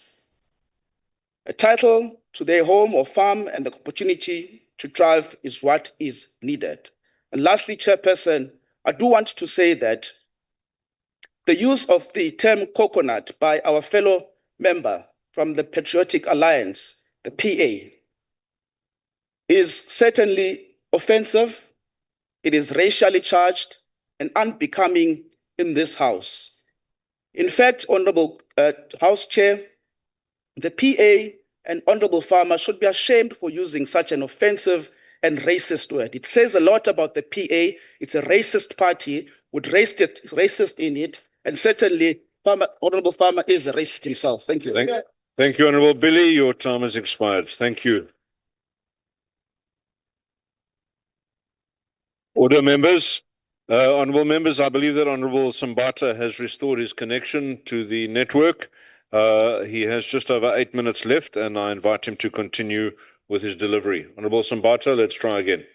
a title to their home or farm and the opportunity to thrive is what is needed. And lastly, Chairperson, I do want to say that the use of the term coconut by our fellow member from the Patriotic Alliance, the PA, is certainly offensive. It is racially charged and unbecoming in this House. In fact, Honorable House Chair, the PA and Honorable Farmer should be ashamed for using such an offensive and racist word. It says a lot about the PA. It's a racist party with racist in it, and certainly Honorable Farmer is a racist himself. Thank you. Thank you, Honorable Billy. Your time has expired. Thank you. Order, members. Honorable members, I believe that Honorable Sambata has restored his connection to the network. He has just over 8 minutes left, and I invite him to continue with his delivery. Honorable Sambatha, let's try again.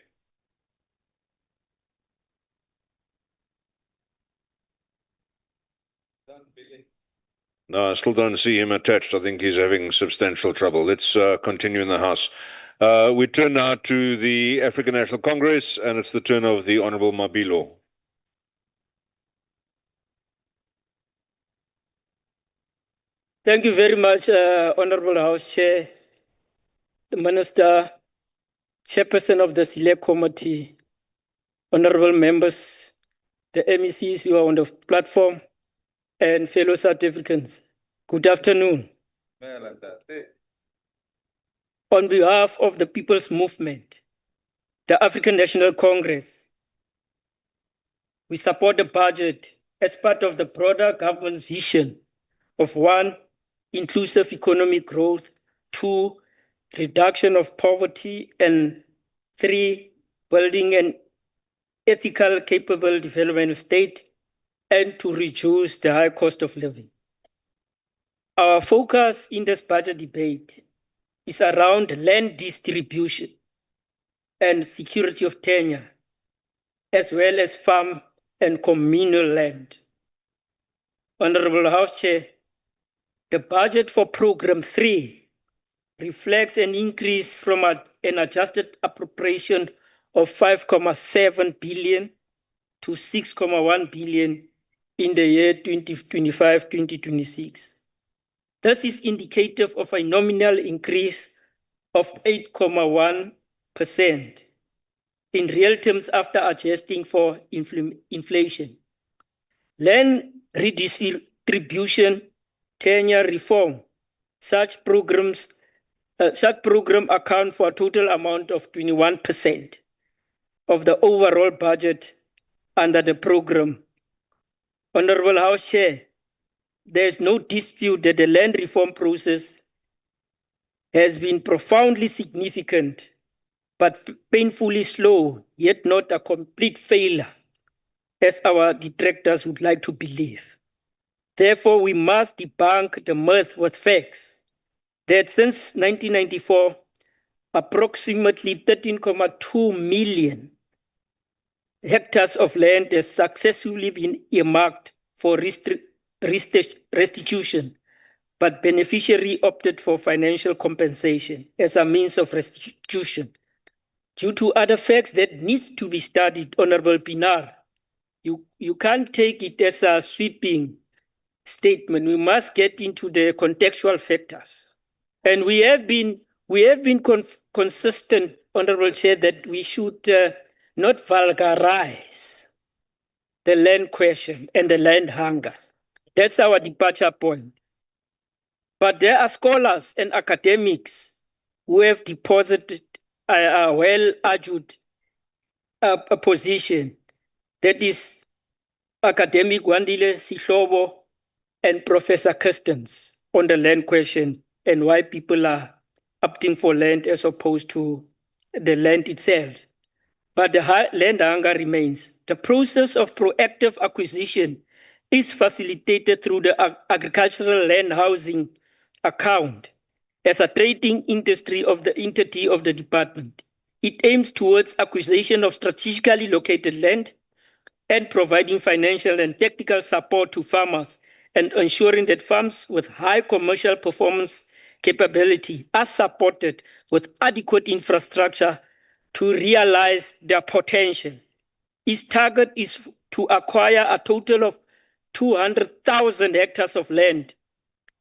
No, I still don't see him attached. I think he's having substantial trouble. Let's continue in the House. We turn now to the African National Congress, and it's the turn of the Honorable Mabilo. Thank you very much, Honorable House Chair, the Minister, Chairperson of the Select Committee, Honorable members, the MECs who are on the platform, and fellow South Africans. Good afternoon. On behalf of the People's Movement, the African National Congress, we support the budget as part of the broader government's vision of 1, inclusive economic growth, 2, reduction of poverty, and 3, building an ethical, capable development state, and to reduce the high cost of living. Our focus in this budget debate is around land distribution and security of tenure, as well as farm and communal land. Honorable House Chair, the budget for Program 3 reflects an increase from an adjusted appropriation of 5.7 billion to 6.1 billion in the year 2025-2026. This is indicative of a nominal increase of 8.1% in real terms after adjusting for inflation. Land redistribution, tenure reform, such program account for a total amount of 21% of the overall budget under the program. Honorable House Chair, there is no dispute that the land reform process has been profoundly significant, but painfully slow, yet not a complete failure, as our detractors would like to believe. Therefore, we must debunk the myth with facts that since 1994, approximately 13.2 million hectares of land has successfully been earmarked for restitution, but beneficiary opted for financial compensation as a means of restitution. Due to other facts that needs to be studied, Honorable Pinar, you can't take it as a sweeping statement. We must get into the contextual factors. And we have been consistent, Honorable Chair, that we should not vulgarize the land question and the land hunger. That's our departure point. But there are scholars and academics who have deposited a well-argued position. That is academic Wandile Sihlobo and Professor Kirstens on the land question and why people are opting for land as opposed to the land itself. But the land hunger remains. The process of proactive acquisition is facilitated through the agricultural land housing account as a trading industry of the entity of the department. It aims towards acquisition of strategically located land and providing financial and technical support to farmers and ensuring that farms with high commercial performance capability are supported with adequate infrastructure to realize their potential. Its target is to acquire a total of 200,000 hectares of land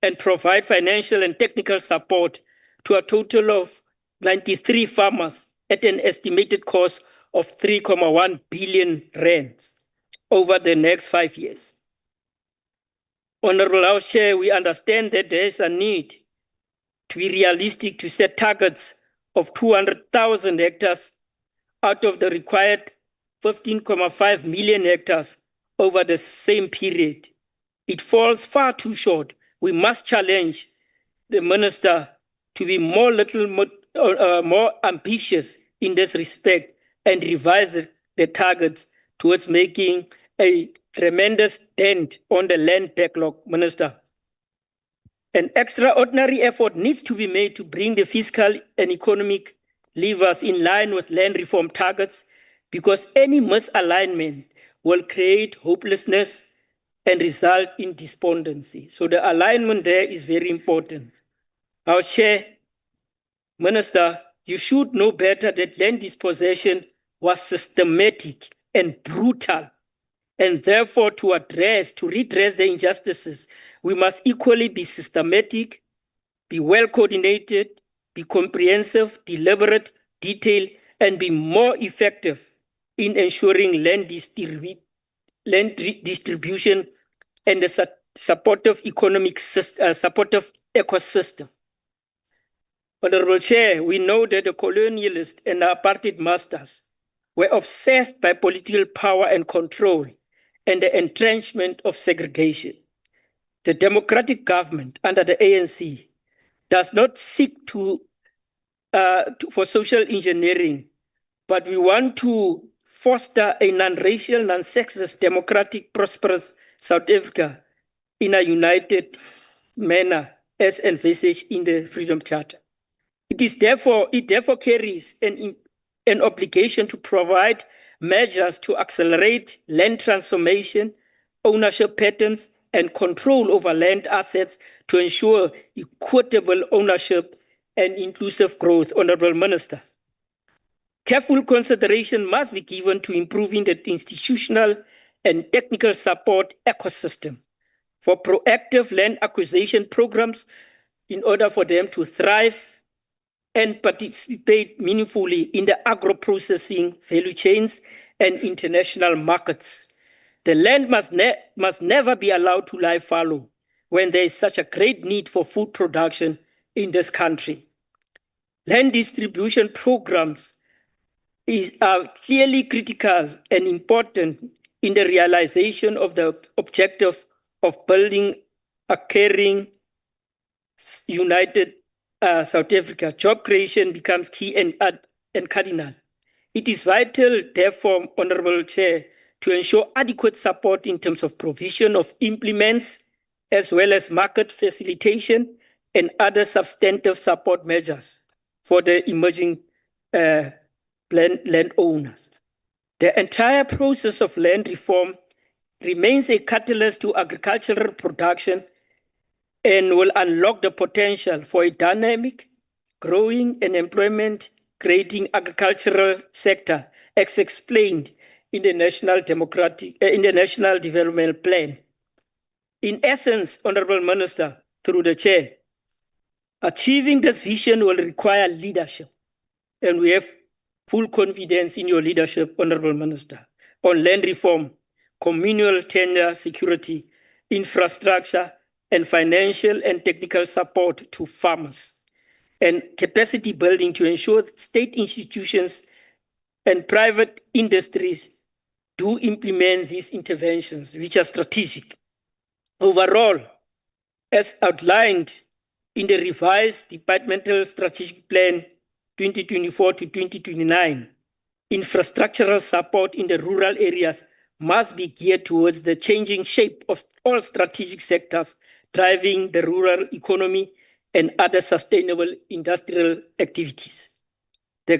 and provide financial and technical support to a total of 93 farmers at an estimated cost of 3.1 billion rands over the next 5 years. Honorable House Chair, we understand that there is a need to be realistic to set targets of 200,000 hectares out of the required 15.5 million hectares over the same period. It falls far too short. We must challenge the minister to be more ambitious in this respect and revise the targets towards making a tremendous dent on the land backlog, Minister. An extraordinary effort needs to be made to bring the fiscal and economic levers in line with land reform targets, because any misalignment will create hopelessness and result in despondency. So the alignment there is very important. Our Chair, Minister, you should know better that land dispossession was systematic and brutal. And therefore, to redress the injustices, we must equally be systematic, be well coordinated, be comprehensive, deliberate, detailed, and be more effective in ensuring land distribution and the supportive economic supportive ecosystem. Honorable Chair, we know that the colonialists and the apartheid masters were obsessed by political power and control and the entrenchment of segregation. The democratic government under the ANC does not seek for social engineering, but we want to foster a non-racial, non-sexist, democratic, prosperous South Africa in a united manner as envisaged in the Freedom Charter. It therefore carries an obligation to provide measures to accelerate land transformation, ownership patterns, and control over land assets to ensure equitable ownership and inclusive growth. Honorable Minister, careful consideration must be given to improving the institutional and technical support ecosystem for proactive land acquisition programs in order for them to thrive and participate meaningfully in the agro-processing value chains and international markets. The land must never be allowed to lie fallow when there is such a great need for food production in this country. Land distribution programs are clearly critical and important in the realization of the objective of building a caring, united South Africa. Job creation becomes key and cardinal. It is vital, therefore, Honorable Chair, to ensure adequate support in terms of provision of implements, as well as market facilitation and other substantive support measures for the emerging landowners. The entire process of land reform remains a catalyst to agricultural production and will unlock the potential for a dynamic, growing and employment-creating agricultural sector, as explained in the National Development Plan. In essence, Honorable Minister, through the Chair, achieving this vision will require leadership, and we have full confidence in your leadership, Honorable Minister, on land reform, communal tenure security, infrastructure, and financial and technical support to farmers, and capacity building to ensure that state institutions and private industries do implement these interventions, which are strategic. Overall, as outlined in the revised Departmental Strategic Plan 2024 to 2029, infrastructural support in the rural areas must be geared towards the changing shape of all strategic sectors driving the rural economy and other sustainable industrial activities. The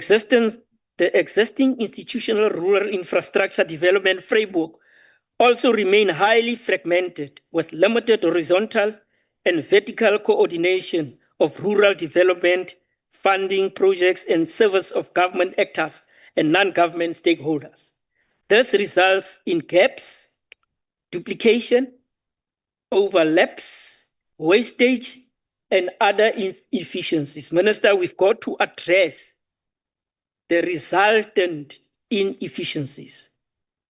existing institutional rural infrastructure development framework also remain highly fragmented, with limited horizontal and vertical coordination of rural development, funding projects, and service of government actors and non-government stakeholders. This results in gaps, duplication, overlaps, wastage, and other inefficiencies. Minister, we've got to address the resultant inefficiencies.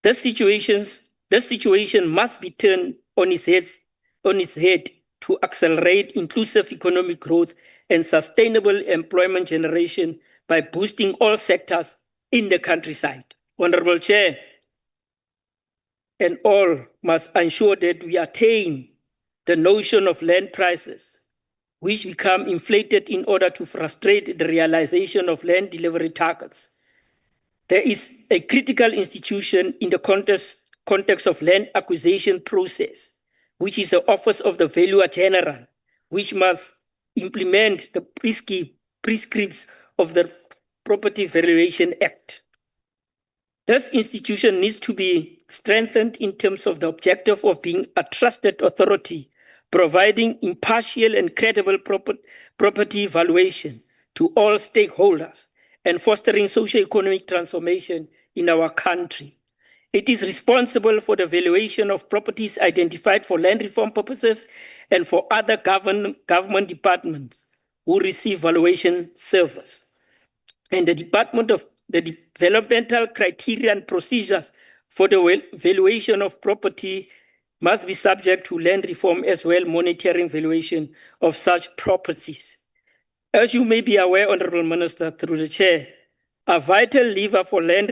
This situation must be turned on its head to accelerate inclusive economic growth and sustainable employment generation by boosting all sectors in the countryside. Honorable Chair, and all must ensure that we attain the notion of land prices, which become inflated in order to frustrate the realization of land delivery targets. There is a critical institution in the context of land acquisition process, which is the Office of the Valuer General, which must implement the prescripts of the Property Valuation Act. This institution needs to be strengthened in terms of the objective of being a trusted authority, providing impartial and credible property valuation to all stakeholders and fostering socio-economic transformation in our country. It is responsible for the valuation of properties identified for land reform purposes and for other government departments who receive valuation service. And the Department of the developmental criteria and procedures for the valuation of property must be subject to land reform as well, monitoring valuation of such properties. As you may be aware, Honorable Minister, through the chair, a vital lever for land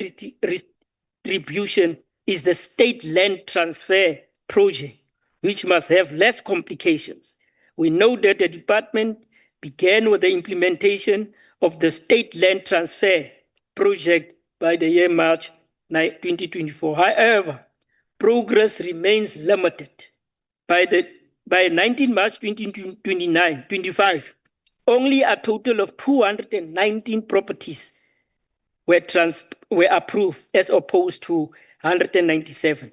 distribution is the state land transfer project, which must have less complications. We know that the department began with the implementation of the state land transfer project by the year March 2024. However, progress remains limited. By 19 March 2025, only a total of 219 properties were approved as opposed to 197.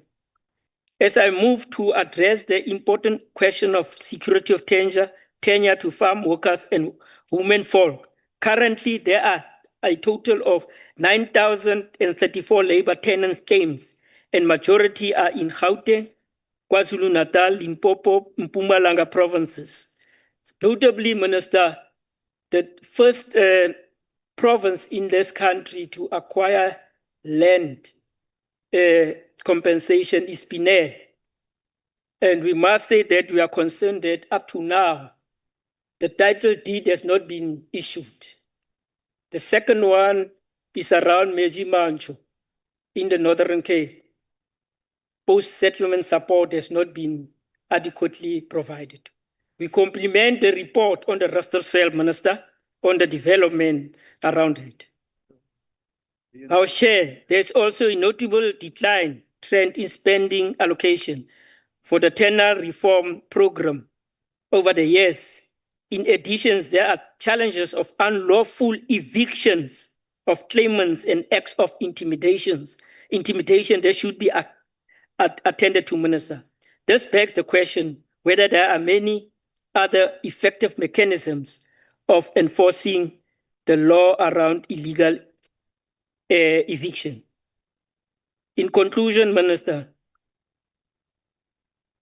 As I move to address the important question of security of tenure to farm workers and women folk, currently there are a total of 9,034 labor tenants claims, and majority are in Gauteng, KwaZulu-Natal, Limpopo, Mpumalanga provinces. Notably, Minister, the first province in this country to acquire land compensation is PLENARY. And we must say that we are concerned that up to now, the title deed has not been issued. The second one is around Meji Mancho in the Northern Cape. Post-settlement support has not been adequately provided. We compliment the report on the Rustersveld, Minister, on the development around it. Our chair, there's also a notable decline trend in spending allocation for the tenure reform program over the years. In addition, there are challenges of unlawful evictions of claimants and acts of intimidation that should be attended to, Minister. This begs the question whether there are many other effective mechanisms of enforcing the law around illegal eviction. In conclusion, Minister,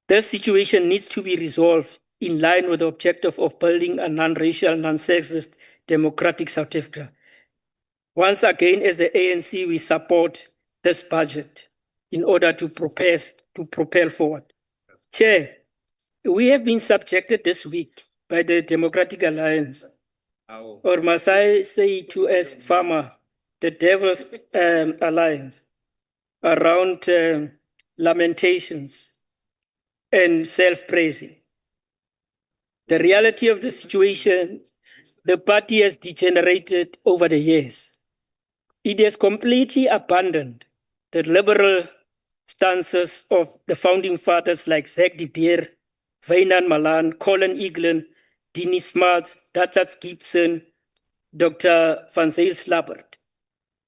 this situation needs to be resolved in line with the objective of building a non-racial, non-sexist, democratic South Africa. Once again, as the ANC, we support this budget in order to propel forward. Chair, we have been subjected this week by the Democratic Alliance, or must I say to as farmer, the Devil's Alliance, around lamentations and self-praising. The reality of the situation, the party has degenerated over the years. It has completely abandoned the liberal stances of the founding fathers like Zach de Beer, Wynand Malan, Colin Eglin, Dini Smarts, Douglas Gibson, Dr. Van Zyl Slabbert.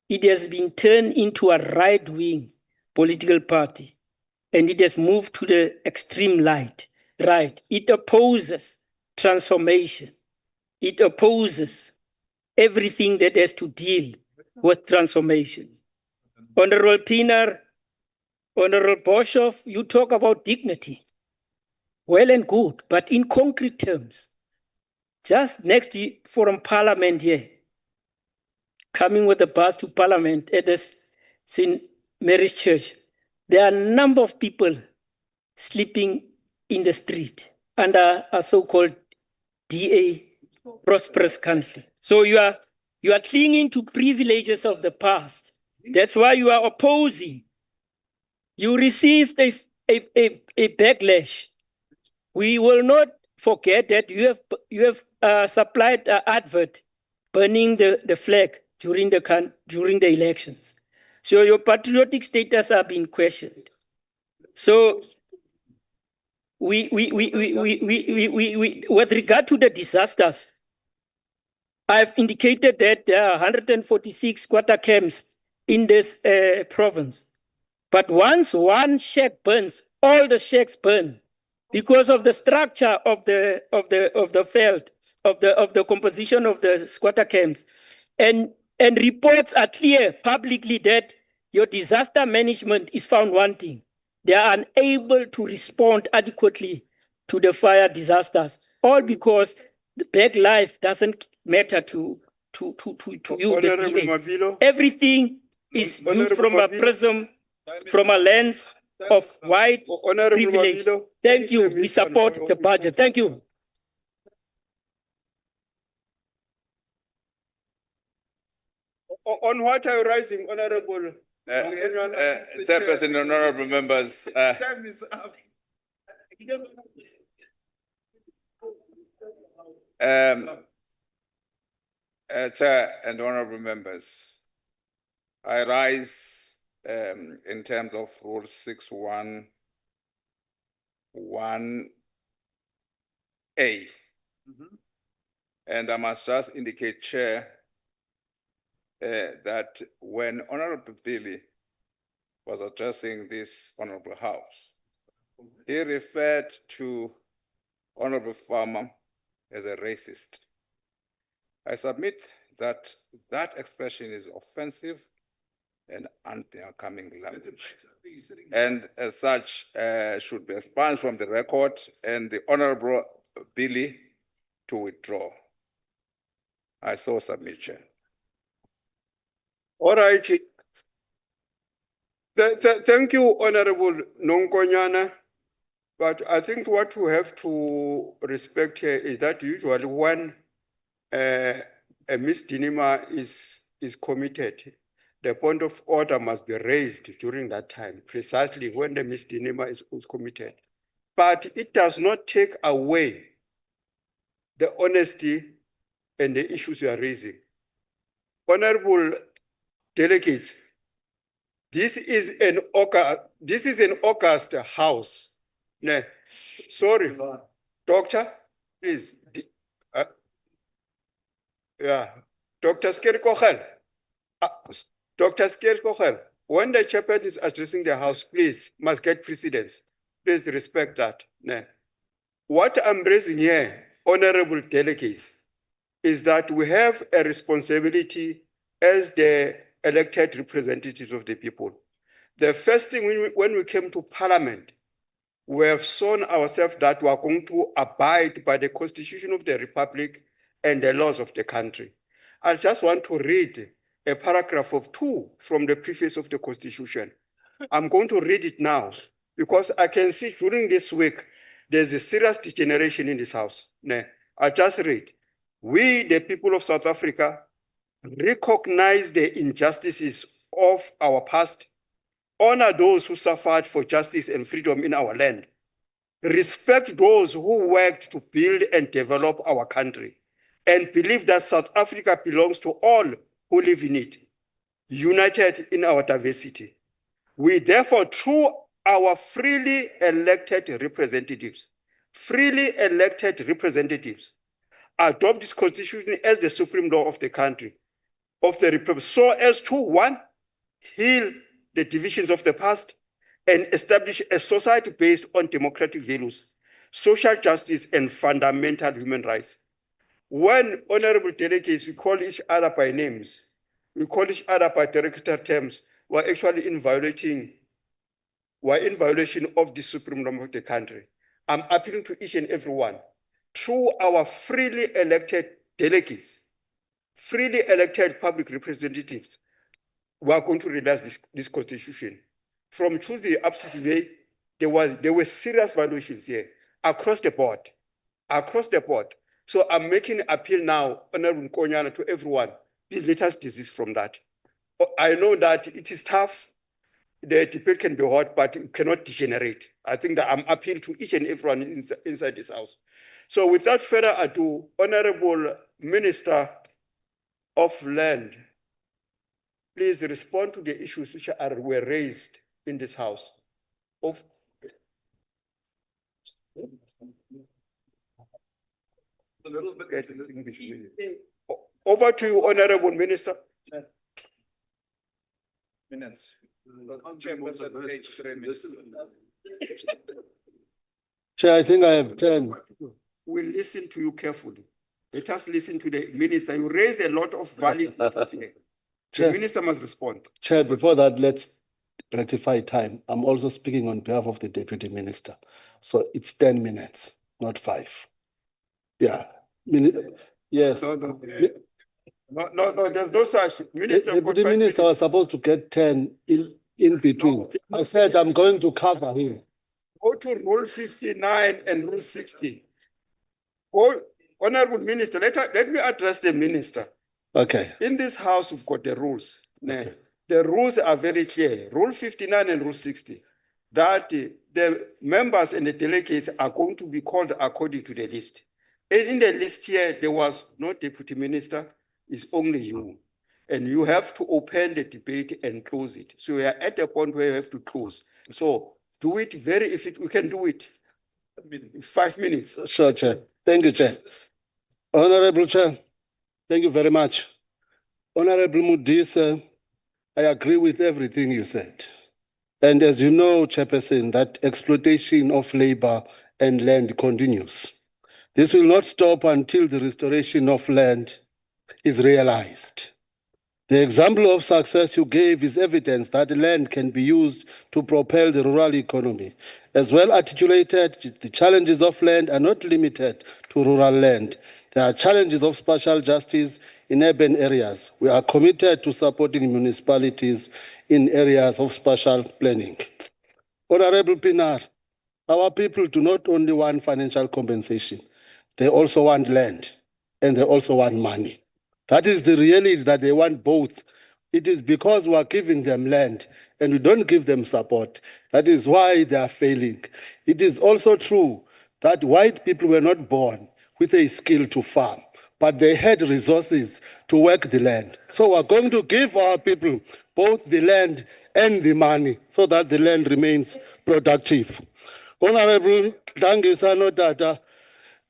It has been turned into a right-wing political party, and it has moved to the extreme right. It opposes transformation. It opposes everything that has to deal with transformation. Honorable Pienaar, Honorable Boshoff, you talk about dignity. Well and good, but in concrete terms, just next to Forum Parliament here, coming with the bus to Parliament at the St. Mary's Church, there are a number of people sleeping in the street under a so-called DA prosperous country. So you are clinging to privileges of the past. That's why you are opposing. You received a backlash. We will not forget that you have supplied an advert burning the flag during the elections. So your patriotic status are being questioned. So with regard to the disasters, I've indicated that there are 146 squatter camps in this province. But once one shack burns, all the shacks burn because of the structure of the field, of the composition of the squatter camps. And reports are clear publicly that your disaster management is found wanting. They are unable to respond adequately to the fire disasters, all because the back life doesn't matter to you, the DA. Everything is viewed from a prism, from a lens of white privilege. Thank you. We support the budget. Thank you. On what are you rising, Honorable? Chairperson, honorable members. Time is up. Chair and honorable members, I rise in terms of Rule 611A. And I must just indicate, Chair, that when Honorable Billy was addressing this Honorable House, he referred to Honorable Farmer as a racist. I submit that that expression is offensive and unbecoming language, and as such should be expunged from the record, and the Honorable Billy to withdraw. I so submit, Chair. All right. Thank you, Honorable Nonkonyana. But I think what we have to respect here is that usually when a misdemeanor is committed, the point of order must be raised during that time, precisely when the misdemeanor is committed. But it does not take away the honesty and the issues you are raising. Honorable delegates, this is an August house. No, sorry, doctor, please. Yeah, Dr. Skerkochel. Dr. Skerkochel, when the chairperson is addressing the house, please, must get precedence. Please respect that. No. What I'm raising here, honorable delegates, is that we have a responsibility as the elected representatives of the people. The first thing when we came to Parliament, we have shown ourselves that we are going to abide by the Constitution of the Republic and the laws of the country. I just want to read a paragraph of 2 from the preface of the Constitution. I'm going to read it now because I can see during this week, there's a serious degeneration in this house. I just read. We, the people of South Africa, recognize the injustices of our past, honor those who suffered for justice and freedom in our land, respect those who worked to build and develop our country, and believe that South Africa belongs to all who live in it, united in our diversity. We therefore, through our freely elected representatives, adopt this Constitution as the supreme law of the country, of the Republic, so as to, 1, heal the divisions of the past and establish a society based on democratic values, social justice, and fundamental human rights. When honorable delegates, we call each other by names, we call each other by derogatory terms, we're actually in violation of the supreme law of the country. I'm appealing to each and every one, through our freely elected delegates, freely elected public representatives, we are going to realize this Constitution. From Tuesday up to today, there were serious violations here across the board. So I'm making an appeal now, Honorable Konyana, to everyone. Please let us desist from that. I know that it is tough. The debate can be hot, but it cannot degenerate. I think that I'm appealing to each and everyone inside this house. So without further ado, Honorable Minister of Land, please respond to the issues which were raised in this house. A little bit. Over to you, Honorable Minister. Minutes. Chair, I think I have 10. We'll listen to you carefully. Let us listen to the minister. You raised a lot of valid issues here. The minister must respond. Chair, before that, let's rectify time. I'm also speaking on behalf of the deputy minister. So it's 10 minutes, not 5. Yeah. Yes. No, there's no such. Minister, the minister was supposed to get 10 in between. No. I said I'm going to cover him. Go to Rule 59 and Rule 60. Oh, Honorable Minister, let me address the minister. Okay. In this house, we've got the rules. Okay. The rules are very clear. Rule 59 and Rule 60. That the members and the delegates are going to be called according to the list. And in the list here, there was no deputy minister. It's only you. And you have to open the debate and close it. So we are at a point where you have to close. So do it if we can do it. 5 minutes. Sure, Chair. Thank you, Chair. Honorable Chair, thank you very much. Honorable Modise, I agree with everything you said. And as you know, Chairperson, that exploitation of labor and land continues. This will not stop until the restoration of land is realized. The example of success you gave is evidence that land can be used to propel the rural economy. As well articulated, the challenges of land are not limited to rural land. There are challenges of spatial justice in urban areas. We are committed to supporting municipalities in areas of spatial planning. Honorable PLENARY, our people do not only want financial compensation, they also want land and they also want money. That is the reality, that they want both. It is because we are giving them land and we don't give them support. That is why they are failing. It is also true that white people were not born with a skill to farm, but they had resources to work the land. So we are going to give our people both the land and the money so that the land remains productive. Honorable Dangisano Tata,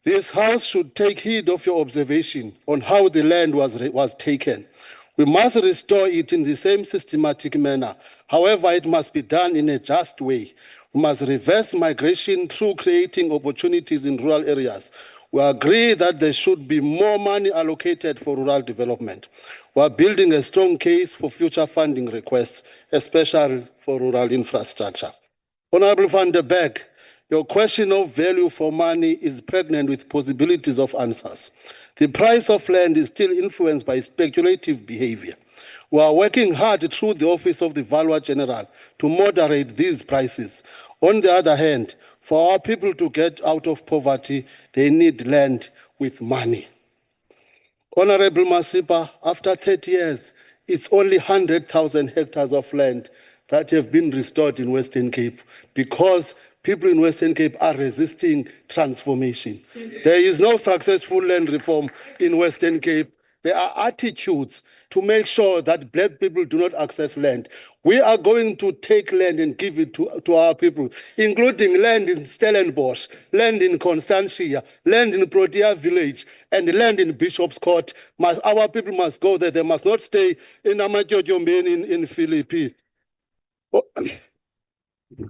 this House should take heed of your observation on how the land was taken. We must restore it in the same systematic manner. However, it must be done in a just way. We must reverse migration through creating opportunities in rural areas. We agree that there should be more money allocated for rural development. We are building a strong case for future funding requests, especially for rural infrastructure. Honorable Van der Berg, your question of value for money is pregnant with possibilities of answers. The price of land is still influenced by speculative behavior. We are working hard through the Office of the Valuer General to moderate these prices. On the other hand, for our people to get out of poverty, they need land with money. Honorable Masipa, after 30 years, it's only 100,000 hectares of land that have been restored in Western Cape because people in Western Cape are resisting transformation. There is no successful land reform in Western Cape. There are attitudes to make sure that black people do not access land. We are going to take land and give it to our people, including land in Stellenbosch, land in Constantia, land in Protea Village, and land in Bishop's Court. Our people must go there. They must not stay in Amatyojombeni in Philippi.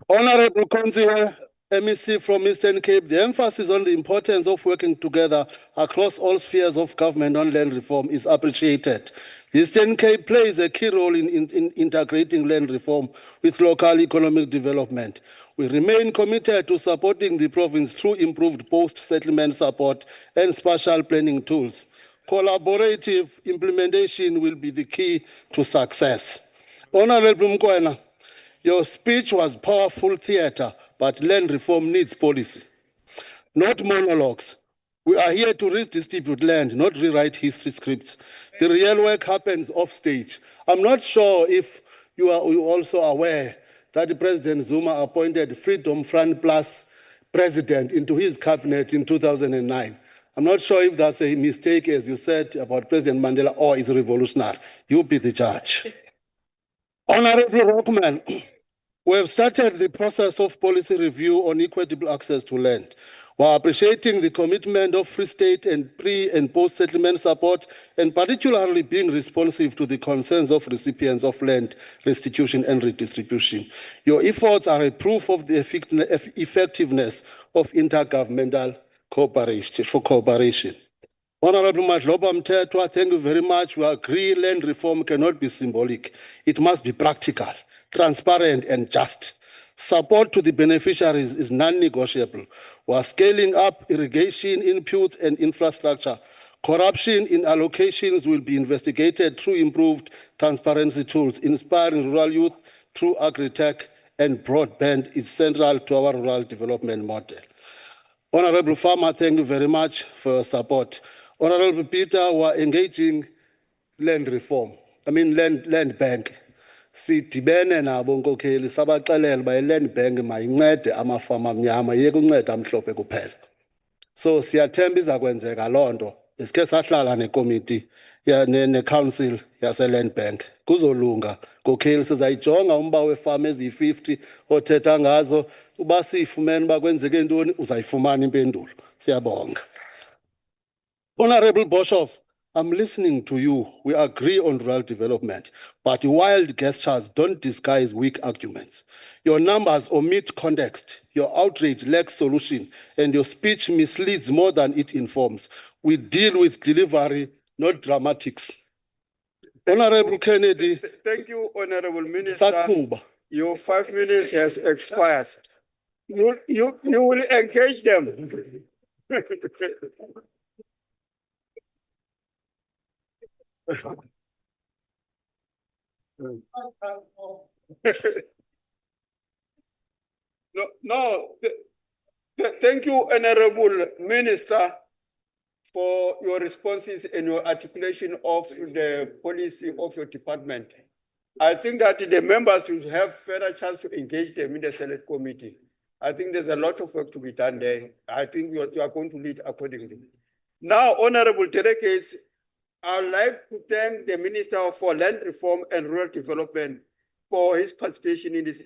Honorable Councillor, MEC from Eastern Cape, the emphasis on the importance of working together across all spheres of government on land reform is appreciated. The Eastern Cape plays a key role in integrating land reform with local economic development. We remain committed to supporting the province through improved post-settlement support and spatial planning tools. Collaborative implementation will be the key to success. Honorable Mkwena, your speech was powerful theater, but land reform needs policy, not monologues. We are here to redistribute land, not rewrite history scripts. The real work happens off stage. I'm not sure if you are also aware that President Zuma appointed Freedom Front Plus president into his cabinet in 2009. I'm not sure if that's a mistake, as you said, about President Mandela, or is revolutionary. You be the judge. Honorable Rockman, we have started the process of policy review on equitable access to land. While appreciating the commitment of Free State and pre- and post-settlement support, and particularly being responsive to the concerns of recipients of land restitution and redistribution, your efforts are a proof of the effectiveness of intergovernmental cooperation. Honorable Madloba Mthethwa, thank you very much. We agree land reform cannot be symbolic. It must be practical, transparent, and just. Support to the beneficiaries is non-negotiable. We are scaling up irrigation inputs and infrastructure. Corruption in allocations will be investigated through improved transparency tools. Inspiring rural youth through agri-tech and broadband is central to our rural development model. Honorable Farmer, thank you very much for your support. Honorable Peter, we are engaging land reform. Land bank. Sidibene nabo nkokheli sabaxelela uba i-land bank mayincede amafama amnyama yeke unceda amhlophe kuphela. So siyathemba izakwenzeka loo nto. Isikhe sahlala nekomiti ne-council yase-land bank. Kuzolunga nkokheli sizayijonga umba wefama eziyi-50 othetha ngazo. Uba siyifumene uba kwenzeke ntoni uzayifumana impendulo. Siyabonga. Honorable Boshoff, I'm listening to you. We agree on rural development, but wild gestures don't disguise weak arguments. Your numbers omit context, your outrage lacks solution, and your speech misleads more than it informs. We deal with delivery, not dramatics. Honorable Kennedy. Thank you, Honorable Minister. Your 5 minutes has expired. You will engage them. Thank you, Honorable Minister, for your responses and your articulation of the policy of your department. I think that the members should have further chance to engage them in the Senate committee. I think there's a lot of work to be done there. I think you are going to lead accordingly. Now, Honorable delegates, I would like to thank the Minister for Land Reform and Rural Development for his participation in this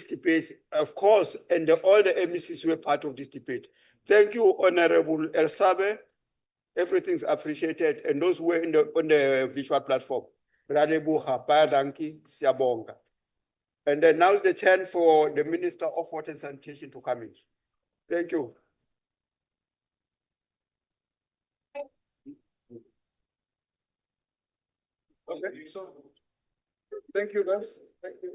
debate, of course, and all the MECs were part of this debate. Thank you, Honorable Elsabe. Everything's appreciated, and those who were on the visual platform. And then now's the turn for the Minister of Water and Sanitation to come in. Thank you. Okay, so thank you, guys. Thank you.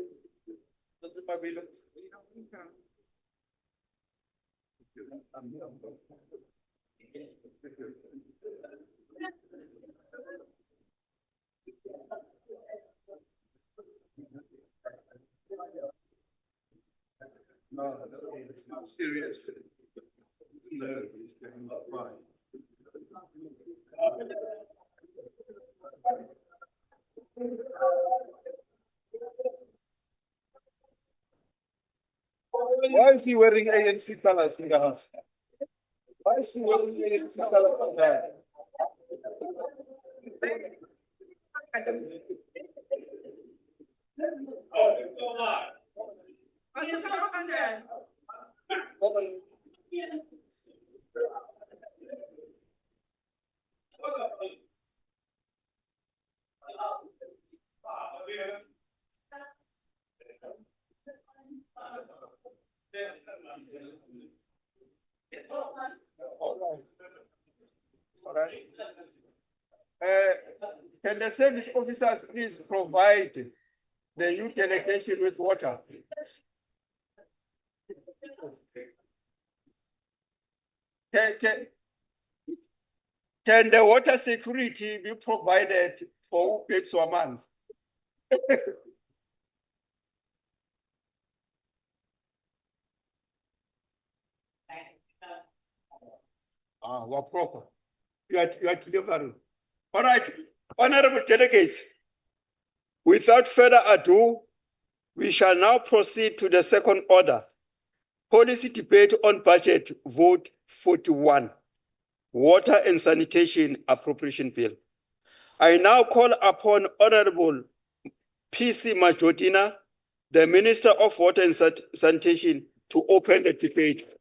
No, it's not serious. No, it's not fine. Why is he wearing ANC colors in the house? Why is he wearing ANC colors on that? All right. Can the service officers please provide the youth delegation with water? Can the water security be provided for Pepswaman? We're proper. You are delivering. All right, honorable delegates, without further ado, we shall now proceed to the second order. Policy debate on budget vote 41, Water and Sanitation Appropriation Bill. I now call upon Honorable PC Majotina, the Minister of Water and Sanitation, to open the debate.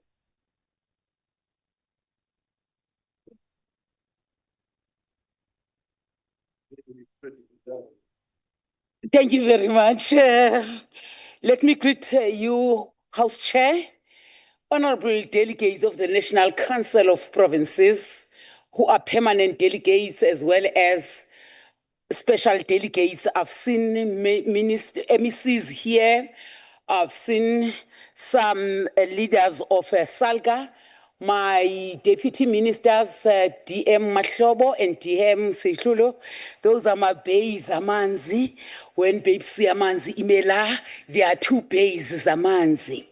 Thank you very much. Let me greet you, House Chair, honorable delegates of the National Council of Provinces, who are permanent delegates as well as special delegates. I've seen MECs here. I've seen some leaders of SALGA, my deputy ministers, DM Mahlobo and DM Sehlulo. Those are my bays, Amanzi. When babes see Amanzi imela, there are two bays, Amanzi.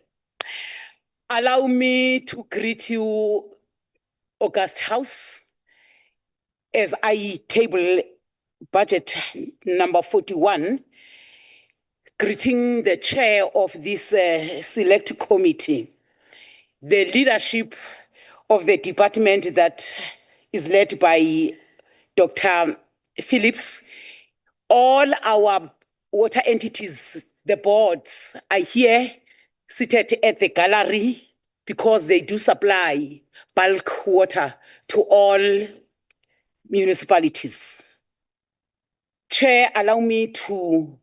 Allow me to greet you, August House, as I table budget number 41, greeting the chair of this select committee, the leadership of the department that is led by Dr. Phillips, all our water entities, the boards are here seated at the gallery because they do supply bulk water to all municipalities. Chair, allow me to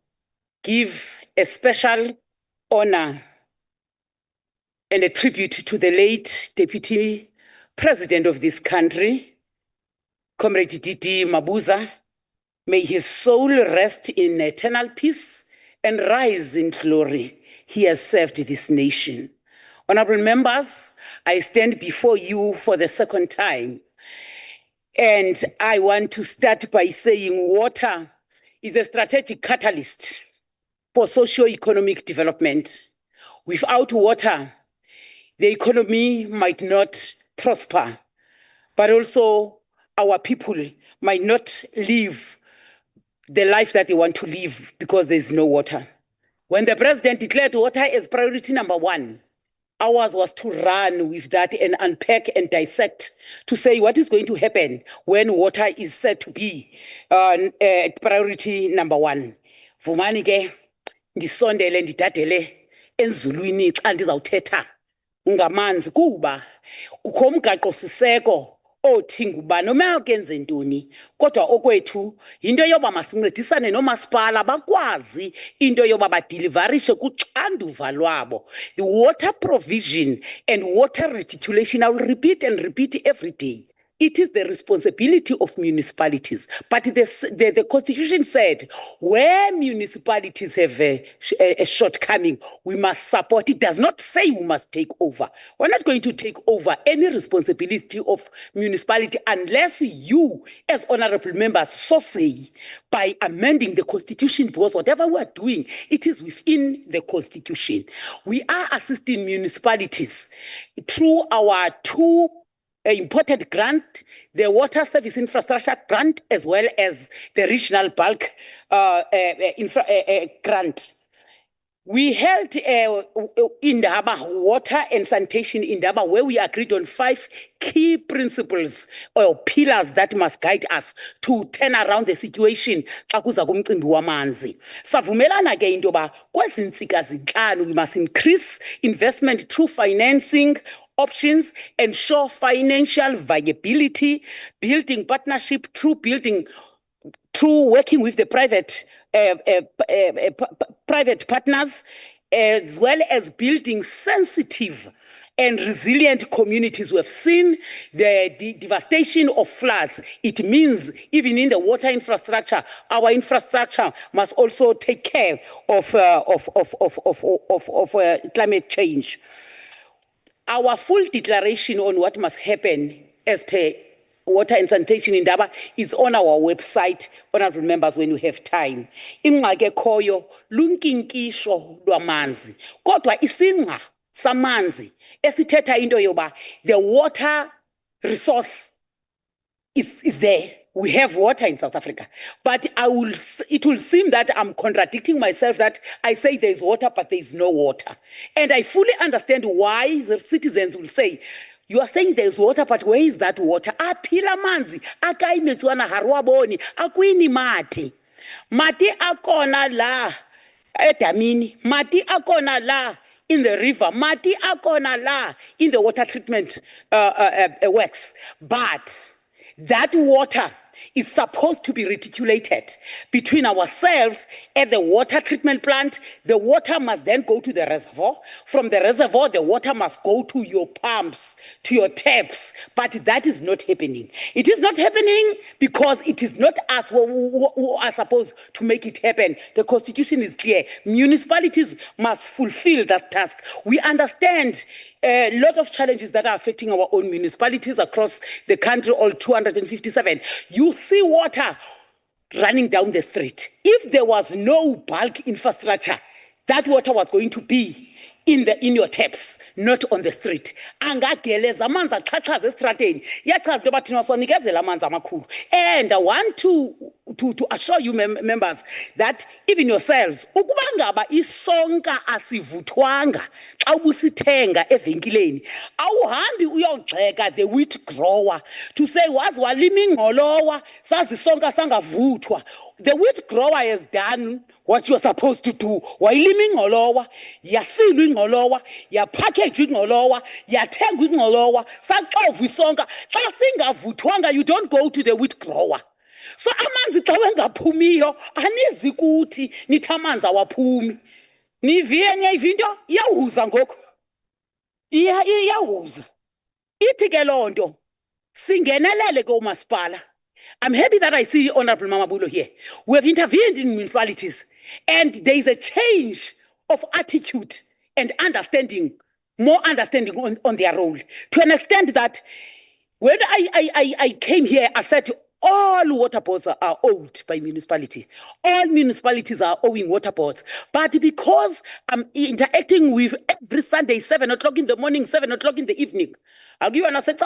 give a special honor and a tribute to the late Deputy President of this country, Comrade Didi Mabuza. May his soul rest in eternal peace and rise in glory. He has served this nation. Honorable members, I stand before you for the second time. And I want to start by saying water is a strategic catalyst for socio-economic development. Without water, the economy might not prosper, but also our people might not live the life that they want to live because there's no water. When the president declared water as priority number 1, ours was to run with that and unpack and dissect to say what is going to happen when water is said to be priority number 1. Vumani ke ndisondele ndidadele enzulwini xa ndizawuthetha ngamanzi kuba kukho umgaqo siseko othi ngubani noma kenze ntoni kodwa okwethu into yoba masincedisane nomasipala bakwazi into yoba badeliverishe kuxanduva lwabo. The water provision and water reticulation, I will repeat and repeat every day. It is the responsibility of municipalities. But the Constitution said where municipalities have a shortcoming, we must support. It does not say we must take over. We're not going to take over any responsibility of municipality unless you, as honorable members, so say by amending the Constitution, because whatever we're doing, it is within the Constitution. We are assisting municipalities through our two important grant, the water service infrastructure grant, as well as the regional bulk grant. We held Indaba water and sanitation Indaba, where we agreed on 5 key principles or pillars that must guide us to turn around the situation. Savumelana ke into ba kwezintsika zinhlanu we must increase investment through financing options, ensure financial viability, building partnership through working with the private partners, as well as building sensitive and resilient communities. We have seen the devastation of floods. It means even in the water infrastructure, our infrastructure must also take care of climate change. Our full declaration on what must happen as per water and sanitation in Indaba is on our website, honorable members, when you have time. Ingxaki ekhoyo lunkinkisho lwamanzi. Kodwa isinqa samanzi esithetha into yoba the water resource is there. We have water in South Africa. But it will seem that I'm contradicting myself that I say there's water, but there's no water. And I fully understand why the citizens will say, you are saying there's water, but where is that water? Apila manzi, akaimetswana harwaboni, akuini mati. Mati akona la edamini, mati akona la in the river, mati akona la in the water treatment works. But that water is supposed to be reticulated between ourselves at the water treatment plant. The water must then go to the reservoir. From the reservoir, the water must go to your pumps, to your taps. But that is not happening. It is not happening because it is not us who are supposed to make it happen. The Constitution is clear. Municipalities must fulfill that task. We understand a lot of challenges that are affecting our own municipalities across the country, all 257. You see water running down the street. If there was no bulk infrastructure, that water was going to be in your taps, not on the street. Angageleza amanzi axhaxhaza esitrateni. Iyachaza into yoba thina sonikezela amanzi amakhulu. And I want to assure you members that even yourselves, ukuba ngaba isonka asivuthwanga xa ubusithenga evenkileni, awuhambi uyogxeka the wheat grower to say wazi walima ingqolowa sazi isonka sangavuthwa. The wheat grower has done what you're supposed to do. Wayilima ingqolowa, yasilwa ingqolowa, yapackage ingqolowa, yathengwa ingqolowa, saxova isonka. Xa singavuthwanga, you don't go to the wheat grower. So amanzi xa wengaphumiyo anizi kuthi nithi amanzi awaphumi. Niviye nye ivinto iyawuza ngoku. Iyawuza. Ithi ke loo nto singenelele ke umasipala. I'm happy that I see Honorable Mamabulo here. We have intervened in municipalities and there is a change of attitude and understanding, more understanding on their role. To an extent that when I came here, I said all water boards are owed by municipality. All municipalities are owing water boards. But because I'm interacting with every Sunday, 7 o'clock in the morning, 7 o'clock in the evening, I'll give you an asset.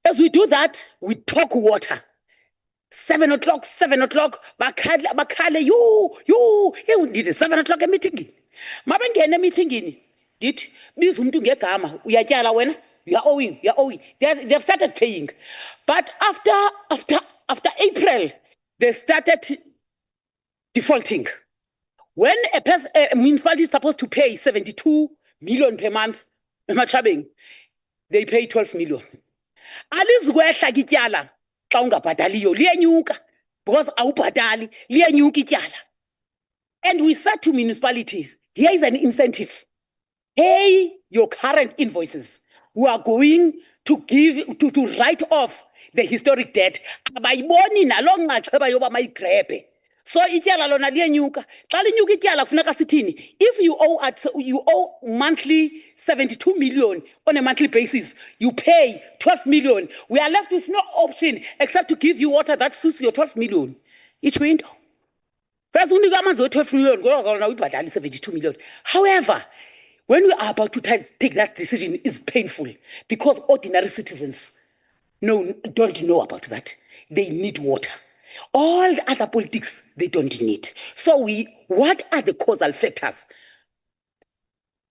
As we do that, we talk water. 7 o'clock, bakale, you did 7 o'clock a meeting. Mabengene meeting, did this umntu ngegama, uyatyala wena, you're owing. They've started paying. But after April, they started defaulting. When a municipality is supposed to pay 72 million per month, they pay 12 million. Alizwehla kityala xa ungabhataliyo liyenyuka because awubhatali liyenyuka ityala. And we said to municipalities, here is an incentive. Pay your current invoices. We are going to to write off the historic debt. Abayiboni naloo nxaxheba yoba mayigrebe. So ityala lona liyenyuka. Xa linyuka ityala kufuneka sithini? If you owe monthly 72 million on a monthly basis, you pay 12 million. We are left with no option except to give you water that suits your 12 million each window. First, unika amanzi we 12 million, ngoba uyibhatala 72 million. However, when we are about to take that decision, it's painful because ordinary citizens don't know about that. They need water. All the other politics, they don't need. So what are the causal factors?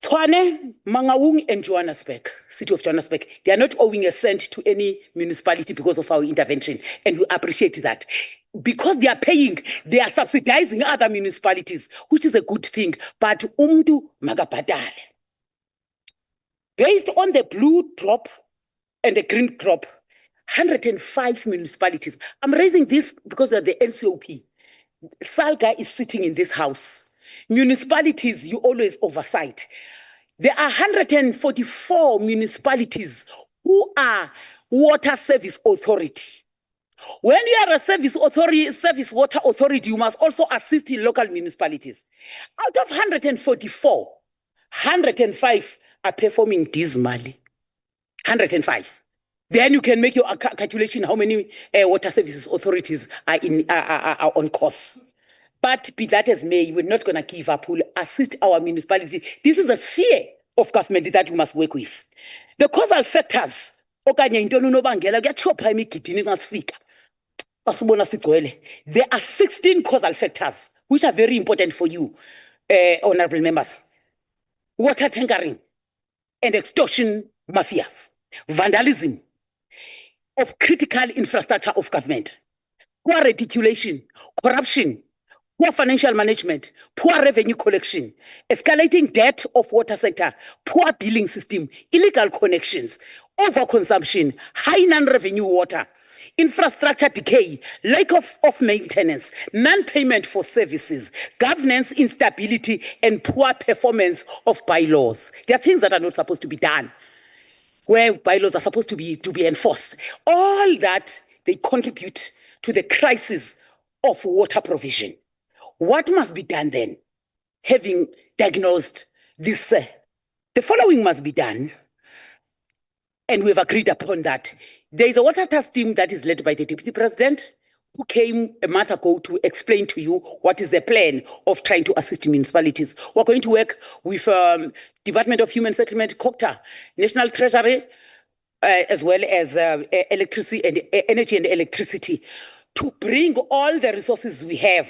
Tshwane, Mangaung and Johannesburg, City of Johannesburg, they are not owing a cent to any municipality because of our intervention. And we appreciate that. Because they are paying, they are subsidizing other municipalities, which is a good thing. But umdu magabadale. Based on the blue drop and the green drop, 105 municipalities. I'm raising this because of the NCOP. Salga is sitting in this house. Municipalities, you always oversight. There are 144 municipalities who are water service authority. When you are a service water authority, you must also assist in local municipalities. Out of 144, 105 are performing dismally. 105. Then you can make your calculation how many water services authorities are on course. But be that as may, we're not going to give up. We'll assist our municipality. This is a sphere of government that we must work with. The causal factors, there are 16 causal factors which are very important for you, honorable members. Water tankering and extortion mafias, vandalism of critical infrastructure of government, poor reticulation, corruption, poor financial management, poor revenue collection, escalating debt of water sector, poor billing system, illegal connections. overconsumption, high non-revenue water, infrastructure decay, lack of maintenance, non-payment for services, governance instability, and poor performance of bylaws. There are things that are not supposed to be done, where bylaws are supposed to be enforced. All that, they contribute to the crisis of water provision. What must be done then? Having diagnosed this, the following must be done, and we've agreed upon that. There is a water task team that is led by the Deputy President, who came a month ago to explain to you what is the plan of trying to assist municipalities. We're going to work with Department of Human Settlement, COCTA, National Treasury, as well as electricity and energy and electricity, to bring all the resources we have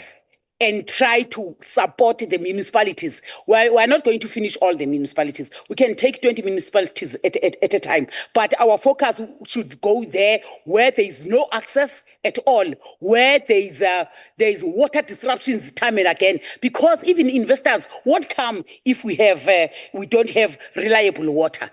and try to support the municipalities. We're not going to finish all the municipalities. We can take 20 municipalities at a time, but our focus should go there where there is no access at all, where there is water disruptions time and again, because even investors won't come if we don't have reliable water.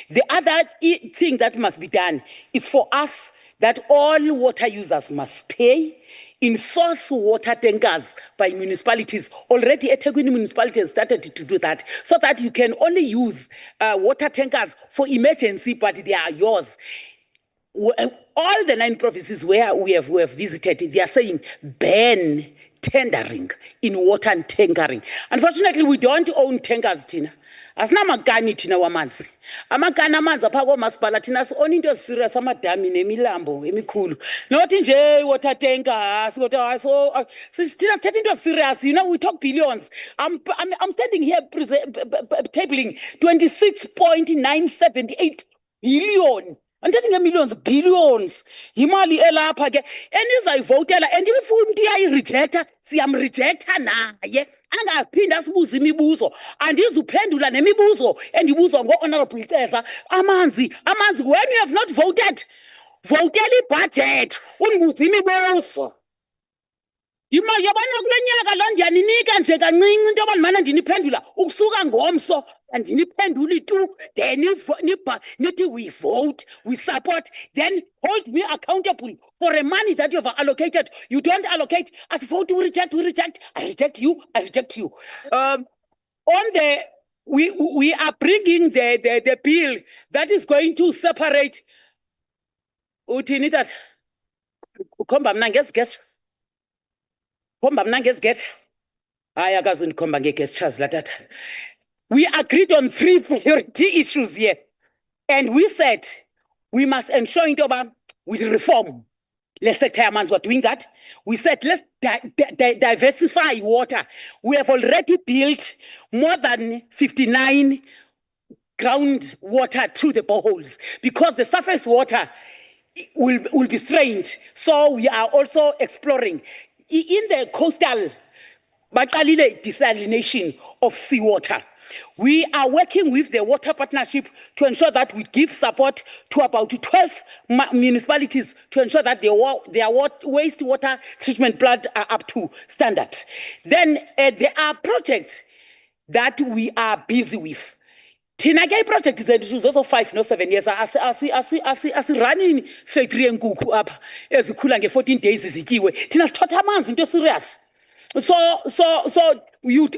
The other thing that must be done is for us that all water users must pay in source water tankers by municipalities. Already eThekwini municipality has started to do that, so that you can only use water tankers for emergency, but they are yours. All the 9 provinces where we have visited, they are saying ban tendering in water and tankering. Unfortunately, we don't own tankers, Tina. Asinamakani thina wamanzi. Amakani amanzi apha komasipala thina siona into eziserious amadami nemilambo emikhulu. Not nje water tanker, thina sithetha into serious. You know, we talk billions. I'm standing here tabling 26.978 billion. I'm talking millions, billions. Imali elapha ke enizayivotela and if umuntu uyayirejecta, siyamrejecta naye. Angaphinda sibuza imibuzo, andizuphendula nemibuzo endibuzwa ngo-Honorable Ceza. Amanzi, when you have not voted, votela ibudget, undibuza imibuzo. Imali yabona kule nyaka lo ndiyaninika nje kancinci into yoba ndiniphendula ukusuka ngomso andiniphenduli tu, then nithi we vote, we support, then hold me accountable for the money that you have allocated. You don't allocate, as vote we reject, I reject you. We are bringing the bill that is going to separate uthini tata ukhomba mna ngesigetha khomba mna ngesigetha hayi akazundikhomba ngeguest charge la tata. We agreed on 3 priority issues here, and we said we must ensure into with reform. Let's sector amanzi, we're doing that. We said let's diversify water. We have already built more than 59 groundwater through the boreholes because the surface water will be strained. So we are also exploring in the coastal desalination of seawater. We are working with the water partnership to ensure that we give support to about 12 municipalities to ensure that their wastewater treatment plant are up to standards. Then there are projects that we are busy with. Tinagay project is also 5 no 7 years. As running factory and kuku up as kulange 14 days is ikiwe. Tina tota months into serious. So you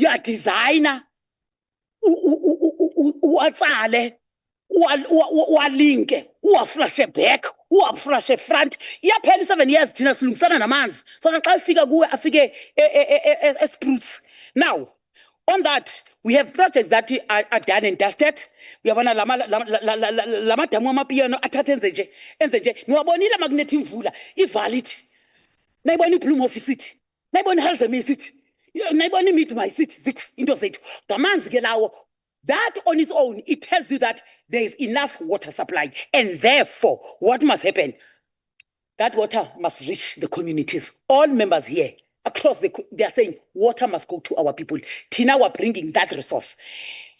are designer. Uwatsale uwalinke uwaflashe back uwaflashe front iyaphela 7 years thina silungisana namanzi so xa ifika kuwe afike spruits. Now on that we have projects that are done and dusted. Uyabona lama damu amapiano athathe enze nje niwabonile magnetic imvula ivalid nayibona ibloom office city nayibona health city nayibona meet my city into zethu ngamanzi ke lawo. That on its own, it tells you that there is enough water supply. And therefore, what must happen? That water must reach the communities. All members here, across they are saying water must go to our people. Tina, we're bringing that resource.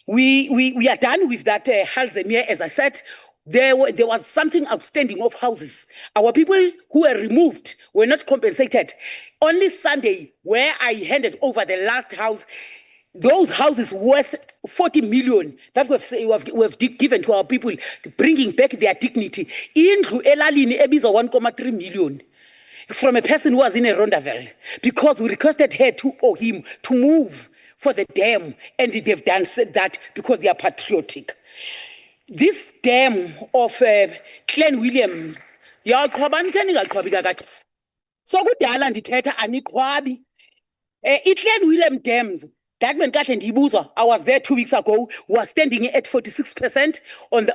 We are done with that Halzemir, as I said. There was something outstanding of houses. Our people who were removed were not compensated. Only Sunday, where I handed over the last house, those houses worth 40 million that we've given to our people, bringing back their dignity. Indlu elalini ebizwa 1.3 million from a person who was in a Rondaville, because we requested her or him to move for the dam, and they've done that because they are patriotic. This dam of Clan William, so kudala ndithetha aniqhwabi. Clan William dams, that when I was there 2 weeks ago, was standing at 46% on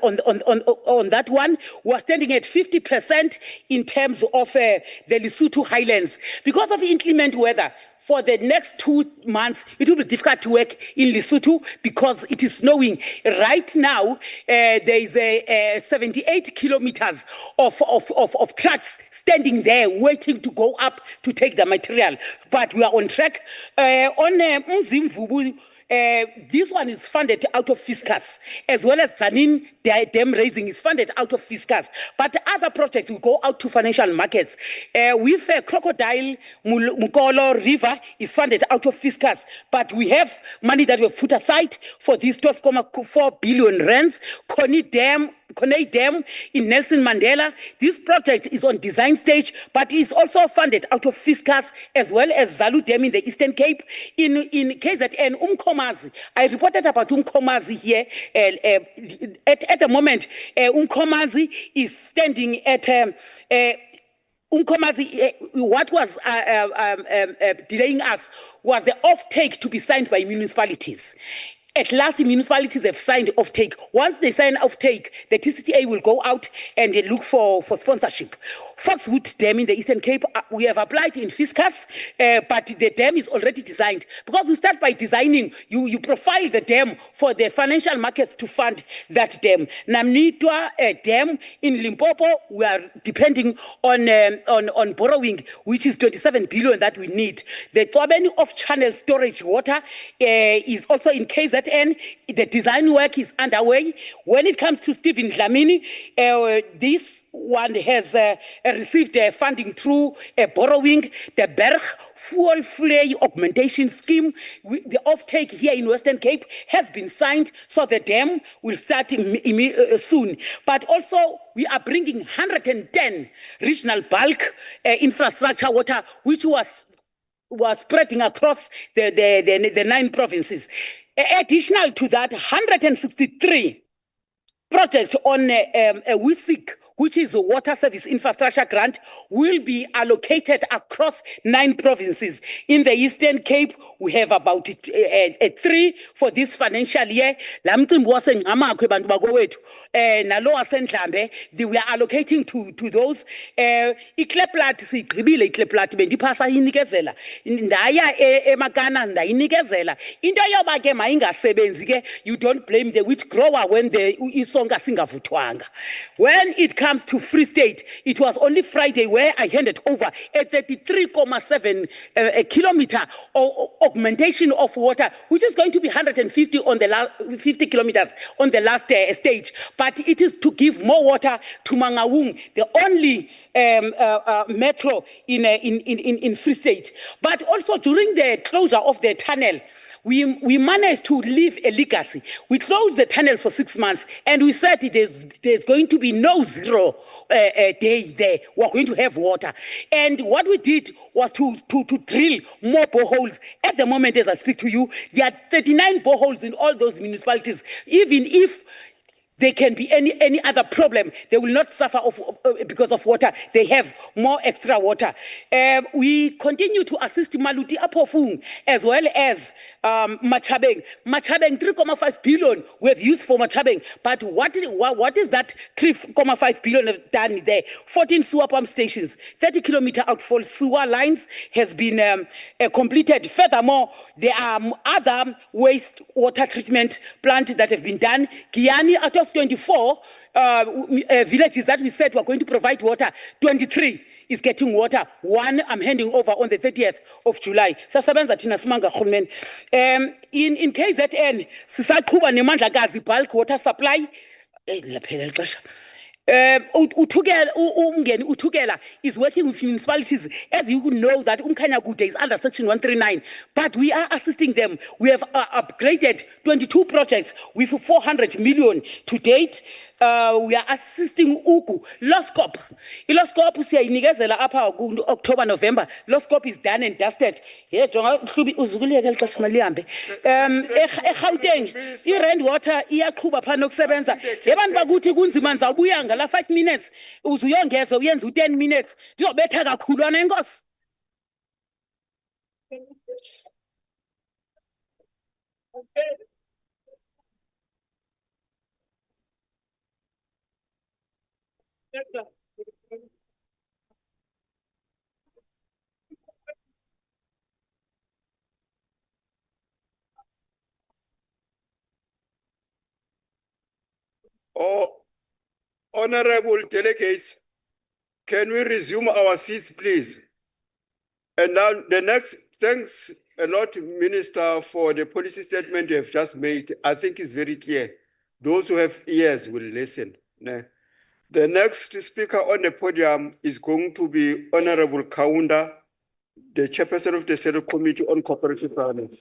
that one, was standing at 50% in terms of the Lesotho Highlands. Because of inclement weather, for the next 2 months, it will be difficult to work in Lesotho because it is snowing. Right now, there is 78 kilometers of trucks standing there waiting to go up to take the material. But we are on track. On Mzimvubu, this one is funded out of Fiscus, as well as Zanin dam raising is funded out of Fiscus. But other projects will go out to financial markets. With Crocodile Mukolo River is funded out of Fiscus, but we have money that we've put aside for these 12.4 billion rands. Konei Dam in Nelson Mandela. This project is on design stage, but is also funded out of Fiscus, as well as Zalu Dam in the Eastern Cape. In KZN, Umkomazi, I reported about Umkomazi here. At the moment, Umkomazi is standing at Umkomazi. What was delaying us was the offtake to be signed by municipalities. At last, the municipalities have signed offtake. Once they sign offtake, the TCTA will go out and they look for sponsorship. Foxwood Dam in the Eastern Cape, we have applied in Fiscus, but the dam is already designed. Because we start by designing, you profile the dam for the financial markets to fund that dam. Namnitwa Dam in Limpopo, we are depending on borrowing, which is 27 billion that we need. The Tobeni off-channel storage water is also in KZN. The design work is underway. When it comes to Stephen Dlamini, this one has received funding through borrowing. The Berg Fuel Flay Augmentation Scheme, the offtake here in Western Cape has been signed, so the dam will start soon. But also, we are bringing 110 regional bulk infrastructure water, which was spreading across the 9 provinces. Additional to that, 163 projects on WISIC, which is a water service infrastructure grant, will be allocated across 9 provinces. In the Eastern Cape, we have about 3 for this financial year. They were allocating to those. You don't blame the witch grower when the isonga singavutwanga. When it comes to Free State, it was only Friday where I handed over a 33.7 kilometer augmentation of water, which is going to be 150 on the 50 kilometers on the last stage. But it is to give more water to Mangaung, the only metro in Free State. But also during the closure of the tunnel, we managed to leave a legacy. We closed the tunnel for 6 months, and we said there's going to be no zero day there. We're going to have water. And what we did was to drill more boreholes. At the moment, as I speak to you, there are 39 boreholes in all those municipalities. Even if there can be any other problem, they will not suffer because of water. They have more extra water. We continue to assist Maluti Apofung as well as Machabeng. Machabeng, 3.5 billion we've used for Machabeng. But what is that 3.5 billion have done there? 14 sewer pump stations, 30 kilometer outfall sewer lines has been completed. Furthermore, there are other waste water treatment plants that have been done. Kiani, out of 24 villages that we said were going to provide water, 23 is getting water. 1 I'm handing over on the 30th of July. Sasabenza tina simanga khulumeni. In KZN, sisaqhuba nemandlakazi bulk water supply. Uthukela is working with municipalities. As you know that Umkhanyakude is under section 139, but we are assisting them. We have upgraded 22 projects with 400 million to date. We are assisting Uku. Loskop siyayinikezela apha October, November. Loskop is done and dusted. Egauteng, i-Rand Water iyaqhuba phana ukusebenza. Yabantu bakuthi kunzima nizawubuya ngala 5 minutes. Uzuyongeza uyenza u10 minutes. Ndizobetha kakhulu enkosi. Oh, honorable delegates, can we resume our seats, please? And now the next, thanks a lot, Minister, for the policy statement you have just made. I think it's very clear. Those who have ears will listen. The next speaker on the podium is going to be Honorable Kaunda, the chairperson of the Senate Committee on Cooperative Finance.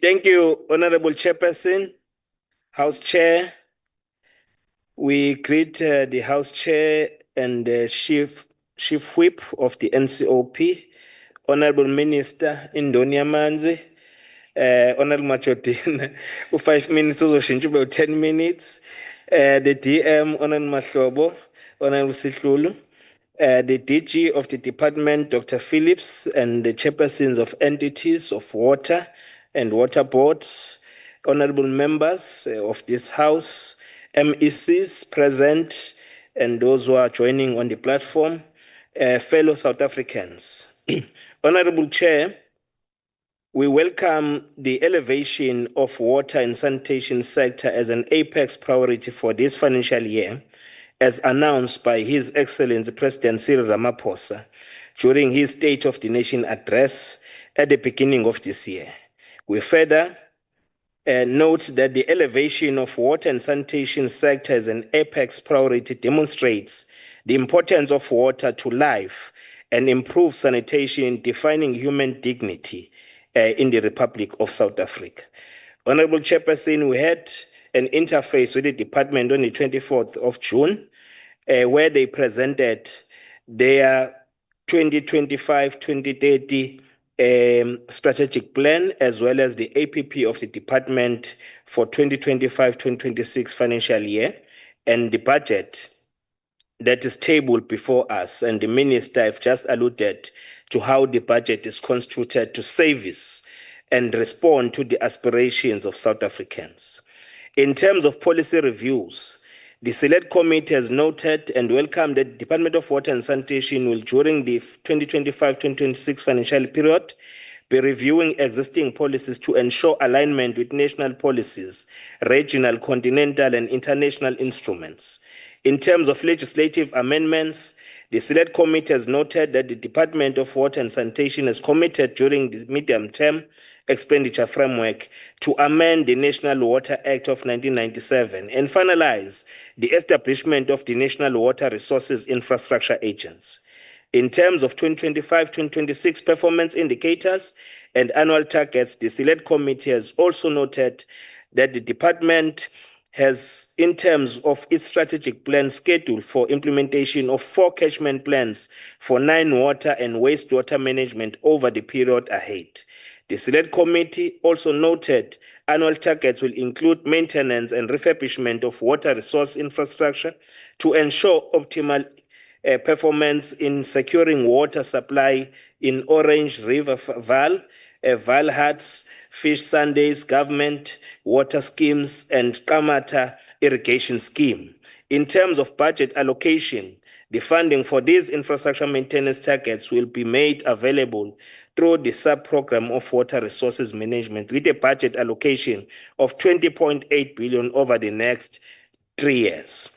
Thank you, Honorable Chairperson, House Chair. We greet the House Chair and the Chief Whip of the NCOP, Honorable Minister Indonia Manzi, Honorable Machotin, 5 minutes, about 10 minutes, the DM, Honorable Maslobo, Honorable Sitlulu, the DG of the department, Dr. Phillips, and the chairpersons of entities of water and water boards, honorable members of this house, MECs present, and those who are joining on the platform, fellow South Africans. Honorable Chair, we welcome the elevation of water and sanitation sector as an apex priority for this financial year, as announced by His Excellency President Cyril Ramaphosa during his State of the Nation address at the beginning of this year. We further note that the elevation of water and sanitation sector as an apex priority demonstrates the importance of water to life and improve sanitation in defining human dignity in the Republic of South Africa. Honorable Chairperson, we had an interface with the department on the 24th of June, where they presented their 2025-2030 strategic plan, as well as the APP of the department for 2025-2026 financial year, and the budget that is tabled before us. And the minister have just alluded to how the budget is constituted to service and respond to the aspirations of South Africans. In terms of policy reviews, the Select Committee has noted and welcomed that the Department of Water and Sanitation will, during the 2025-2026 financial period, be reviewing existing policies to ensure alignment with national policies, regional, continental, and international instruments. In terms of legislative amendments, the Select Committee has noted that the Department of Water and Sanitation has committed during the medium-term expenditure framework to amend the National Water Act of 1997 and finalize the establishment of the National Water Resources Infrastructure Agency. In terms of 2025-2026 performance indicators and annual targets, the Select Committee has also noted that the department has, in terms of its strategic plan, scheduled for implementation of 4 catchment plans for 9 water and wastewater management over the period ahead. The Select Committee also noted annual targets will include maintenance and refurbishment of water resource infrastructure to ensure optimal performance in securing water supply in Orange River Val, Val Huts, Fish Sundays, government water schemes, and Kamata irrigation scheme. In terms of budget allocation, the funding for these infrastructure maintenance targets will be made available through the sub-program of water resources management with a budget allocation of 20.8 billion over the next 3 years.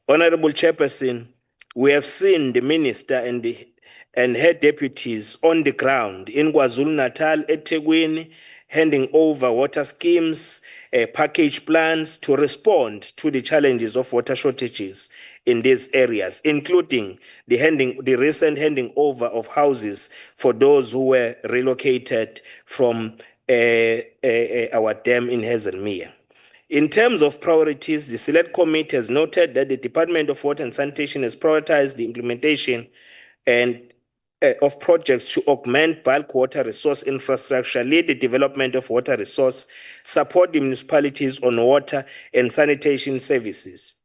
Honorable Chairperson, we have seen the minister and her deputies on the ground in KwaZulu-Natal, eThekwini, handing over water schemes, package plans to respond to the challenges of water shortages in these areas, including the recent handing over of houses for those who were relocated from our dam in Hazelmere. In terms of priorities, the Select Committee has noted that the Department of Water and Sanitation has prioritized the implementation of projects to augment bulk water resource infrastructure, lead the development of water resource, support the municipalities on water and sanitation services,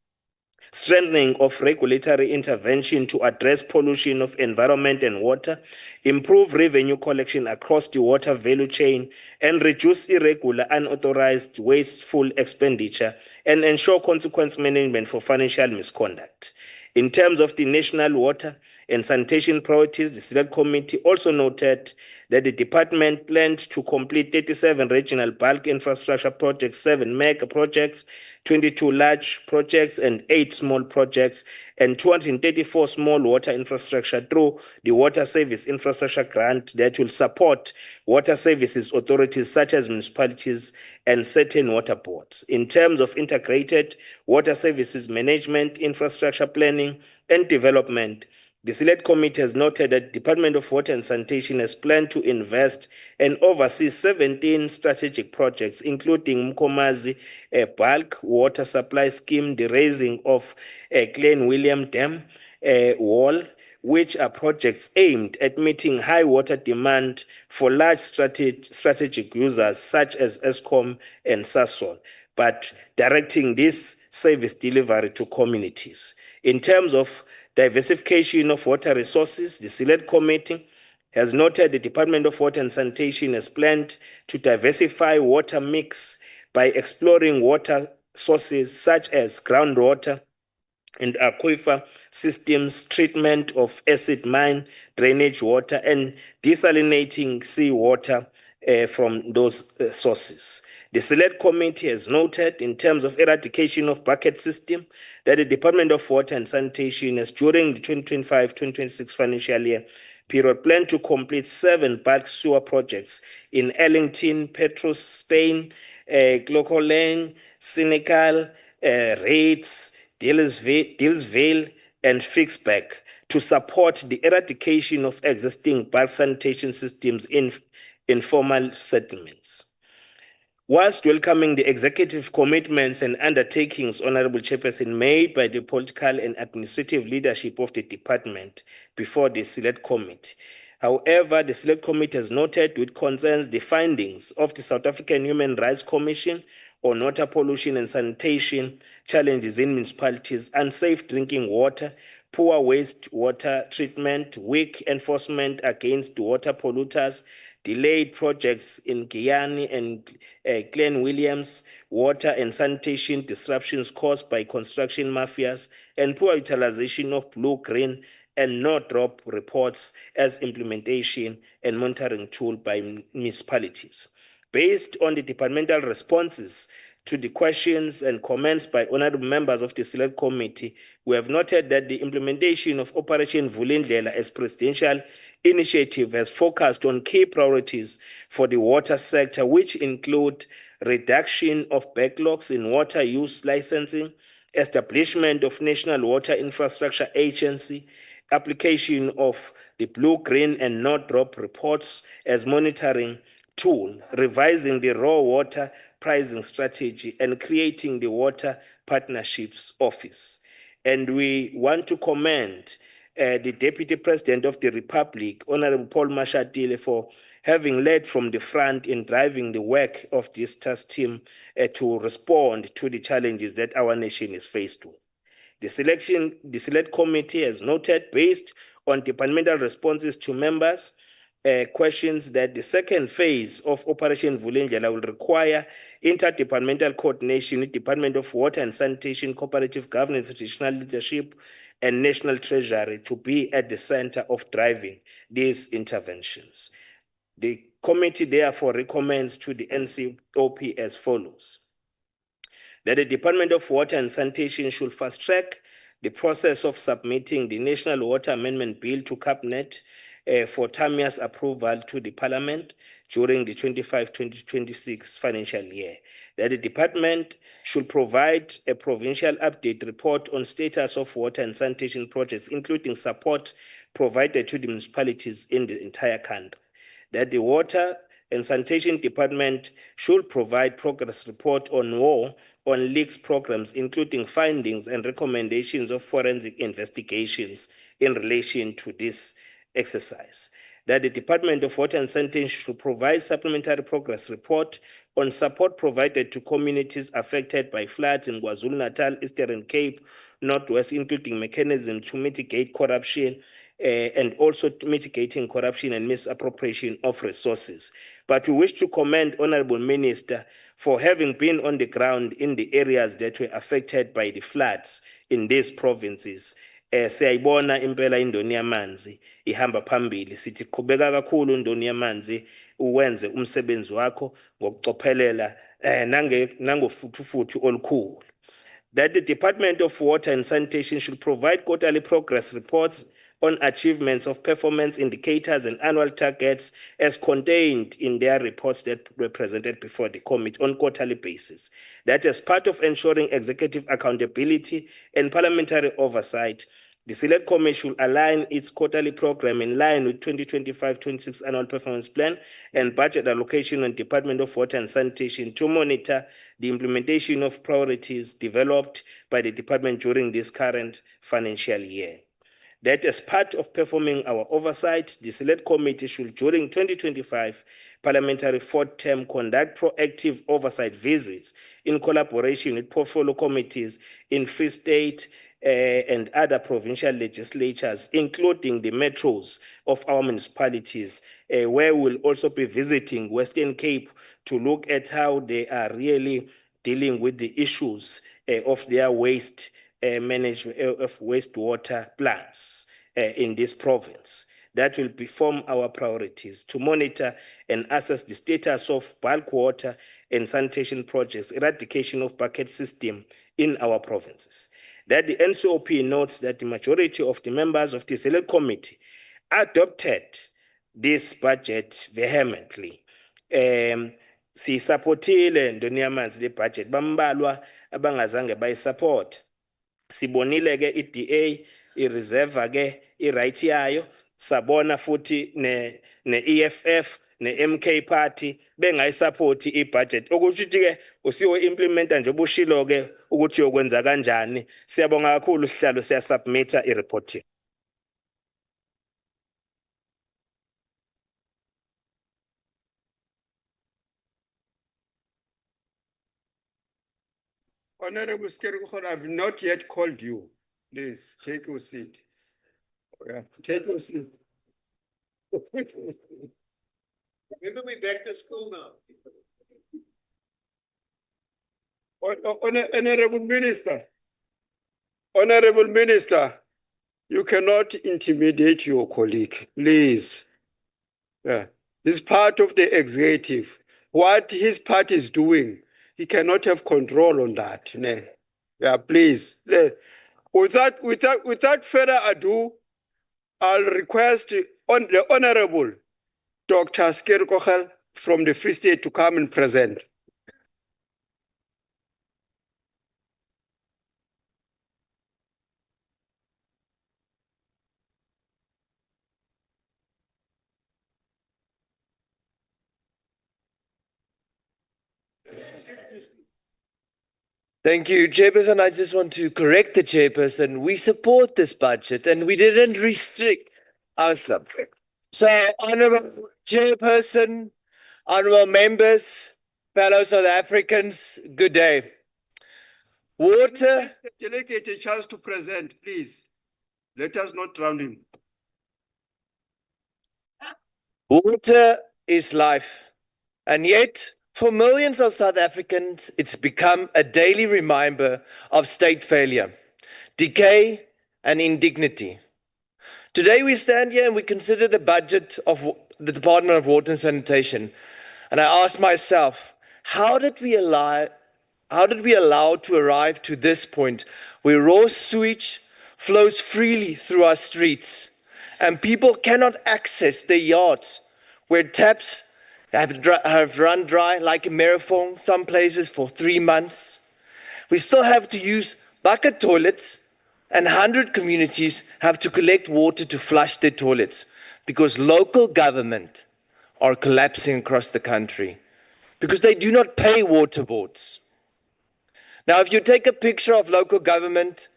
strengthening of regulatory intervention to address pollution of environment and water, improve revenue collection across the water value chain, and reduce irregular, unauthorized, wasteful expenditure, and ensure consequence management for financial misconduct. In terms of the national water and sanitation priorities, the Select Committee also noted that the department planned to complete 37 regional bulk infrastructure projects, 7 mega projects, 22 large projects, and 8 small projects, and 234 small water infrastructure through the Water Service Infrastructure Grant that will support water services authorities such as municipalities and certain water boards. In terms of integrated water services management, infrastructure planning, and development, the Select Committee has noted that the Department of Water and Sanitation has planned to invest and oversee 17 strategic projects, including Mkomazi, a bulk water supply scheme, the raising of a Glen William Dam wall, which are projects aimed at meeting high water demand for large strategic users such as Eskom and Sasol, but directing this service delivery to communities. In terms of diversification of water resources, the Select Committee has noted the Department of Water and Sanitation has planned to diversify water mix by exploring water sources such as groundwater and aquifer systems, treatment of acid mine drainage water, and desalinating seawater from those sources. The Select Committee has noted, in terms of eradication of bucket system, that the Department of Water and Sanitation has, during the 2025-2026 financial year period, planned to complete 7 bulk sewer projects in Ellington, Petrostain, Clocolan, Senegal, Rates, Dillsville, and Fixback to support the eradication of existing bulk sanitation systems in informal settlements. Whilst welcoming the executive commitments and undertakings, Honorable Chairperson, made by the political and administrative leadership of the department before the Select Committee, however, the Select Committee has noted with concerns the findings of the South African Human Rights Commission on water pollution and sanitation challenges in municipalities, unsafe drinking water, poor wastewater treatment, weak enforcement against water polluters, delayed projects in Guyana and Glen Williams, water and sanitation disruptions caused by construction mafias, and poor utilization of blue-green and no-drop reports as implementation and monitoring tool by municipalities. Based on the departmental responses to the questions and comments by honorable members of the Select Committee, we have noted that the implementation of Operation Vulindlela as presidential initiative has focused on key priorities for the water sector, which include reduction of backlogs in water use licensing, establishment of National Water Infrastructure Agency, application of the blue, green, and no-drop reports as monitoring tool, revising the raw water pricing strategy, and creating the Water Partnerships Office. And we want to commend the Deputy President of the Republic, Honorable Paul Mashatile, for having led from the front in driving the work of this task team to respond to the challenges that our nation is faced with. The Select Committee has noted, based on departmental responses to members' questions, that the second phase of Operation Vulindlela will require interdepartmental coordination with Department of Water and Sanitation, Cooperative Governance, Traditional Leadership, and National Treasury to be at the center of driving these interventions. The committee therefore recommends to the NCOP as follows: that the Department of Water and Sanitation should fast-track the process of submitting the National Water Amendment Bill to Cabinet for Tamia's approval to the Parliament during the 2025-2026 financial year. That the department should provide a provincial update report on status of water and sanitation projects, including support provided to the municipalities in the entire country. That the Water and Sanitation Department should provide progress report on leaks programs, including findings and recommendations of forensic investigations in relation to this exercise. That the Department of Water and Sanitation should provide supplementary progress report on support provided to communities affected by floods in KwaZulu-Natal, Eastern Cape, Northwest, including mechanism to mitigate corruption and also mitigating corruption and misappropriation of resources. But we wish to commend Honorable Minister for having been on the ground in the areas that were affected by the floods in these provinces. Siyayibona impela indoni yamanzi ihamba phambili, sithi qhubeka kakhulu indoni yamanzi uwenze umsebenzi wakho ngokucophelela nangofuthufuthi olukhulu. That the Department of Water and Sanitation should provide quarterly progress reports on achievements of performance indicators and annual targets as contained in their reports that were presented before the committee on quarterly basis. That as part of ensuring executive accountability and parliamentary oversight, the Select Committee should align its quarterly program in line with 2025-26 annual performance plan and budget allocation on Department of Water and Sanitation to monitor the implementation of priorities developed by the department during this current financial year. That as part of performing our oversight, the Select Committee should, during 2025 parliamentary fourth term, conduct proactive oversight visits in collaboration with portfolio committees in Free State and other provincial legislatures, including the metros of our municipalities, where we'll also be visiting Western Cape to look at how they are really dealing with the issues of their waste management of wastewater plants in this province. That will form our priorities to monitor and assess the status of bulk water and sanitation projects, eradication of bucket system in our provinces. That the NCOP notes that the majority of the members of the Select Committee adopted this budget vehemently. Sisapotile ndoni yamanzi le budget bambalwa abangazange bayisupport. Sibonile ke iDA ireserve ke iright yayo, sabona futhi ne-EFF ne-MK party bengayisupport ibudget, ukuthi ke usiyo implementa nje bushilo ke ukuthi yokwenza kanjani. Siyabonga kakhulu sihlalo, siyasubmita ireport. Honorable Skerukhola, I've not yet called you. Please take your seat. Yeah, take your seat. Maybe we back to school now. Honorable Minister, you cannot intimidate your colleague, please. Yeah, he's part of the executive. What his party is doing, he cannot have control on that. Yeah, please. Without further ado, I'll request the Honorable Dr. Skerukhola from the Free State to come and present. Thank you, Chairperson. I just want to correct the Chairperson. We support this budget and we didn't restrict ourselves. So, Honorable Chairperson, honorable members, fellow South Africans, good day. Water. Delegate a chance to present, please. Let us not drown him. Water is life. And yet, for millions of South Africans, it's become a daily reminder of state failure, decay, and indignity. Today we stand here and we consider the budget of the Department of Water and Sanitation. And I ask myself, how did we allow to arrive to this point where raw sewage flows freely through our streets and people cannot access their yards, where taps have run dry, like in Merifong, some places for 3 months. We still have to use bucket toilets, and 100 communities have to collect water to flush their toilets because local government are collapsing across the country because they do not pay water boards. Now, if you take a picture of local government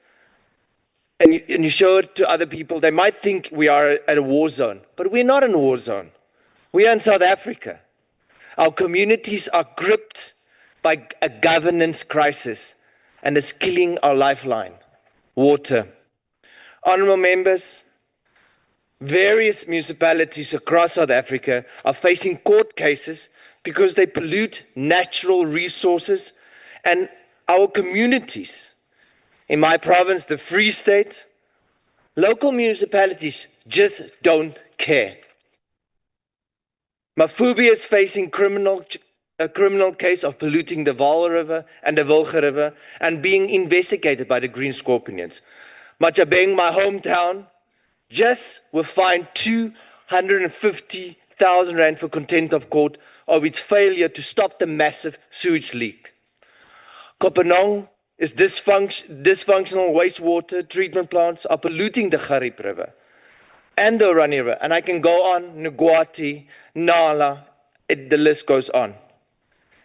and you show it to other people, they might think we are at a war zone, but we're not in a war zone. We are in South Africa. Our communities are gripped by a governance crisis, and it's killing our lifeline, water. Honourable members, various municipalities across South Africa are facing court cases because they pollute natural resources, and our communities. In my province, the Free State, local municipalities just don't care. Mafube is facing a criminal case of polluting the Vaal River and the Wilge River and being investigated by the Green Scorpions. Machabeng, my hometown, just were fined 250,000 rand for contempt of court of its failure to stop the massive sewage leak. Kopanong is dysfunctional wastewater treatment plants are polluting the Gariep River and the Oranje River. And I can go on, Ngwati, Nala, the list goes on.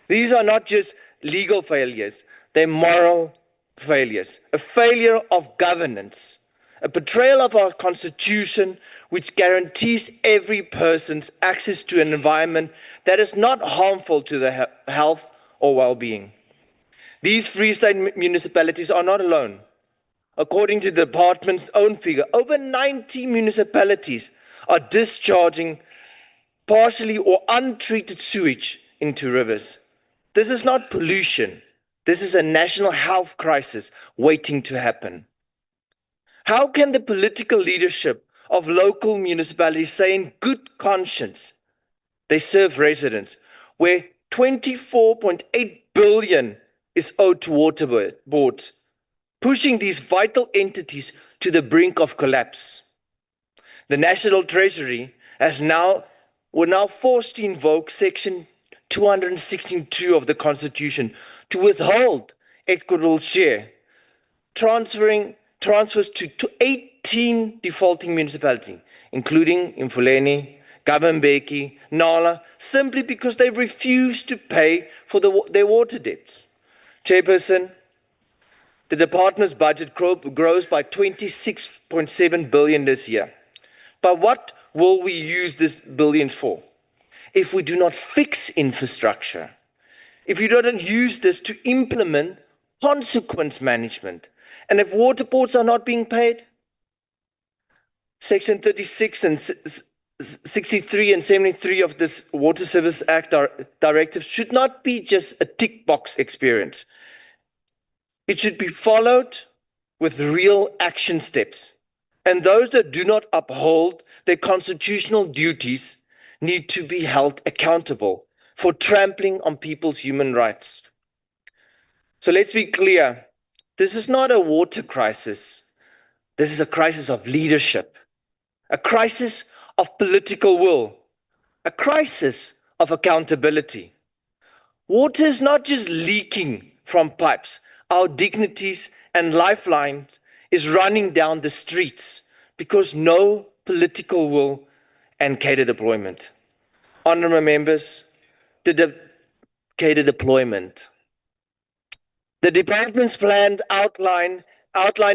These are not just legal failures, they're moral failures. A failure of governance, a betrayal of our constitution, which guarantees every person's access to an environment that is not harmful to their health or well-being. These Free State municipalities are not alone. According to the department's own figure, over 90 municipalities are discharging partially or untreated sewage into rivers. This is not pollution. This is a national health crisis waiting to happen. How can the political leadership of local municipalities say in good conscience they serve residents, where 24.8 billion is owed to water boards, pushing these vital entities to the brink of collapse? The National Treasury were now forced to invoke Section 216(2) of the Constitution to withhold equitable share, transfers to 18 defaulting municipalities, including Mfuleni, Gabambeki, Nala, simply because they refuse to pay for their water debts. Chairperson, the department's budget grows by 26.7 billion this year. But what will we use this billions for? If we do not fix infrastructure, if we don't use this to implement consequence management, and if water boards are not being paid, Section 36 and 63 and 73 of this Water Service Act directive should not be just a tick box experience. It should be followed with real action steps. And those that do not uphold their constitutional duties need to be held accountable for trampling on people's human rights. So let's be clear. This is not a water crisis. This is a crisis of leadership, a crisis of political will, a crisis of accountability. Water is not just leaking from pipes. Our dignities and lifelines is running down the streets because no political will and cadre deployment. Honourable members, the cadre deployment. The department's plan outlined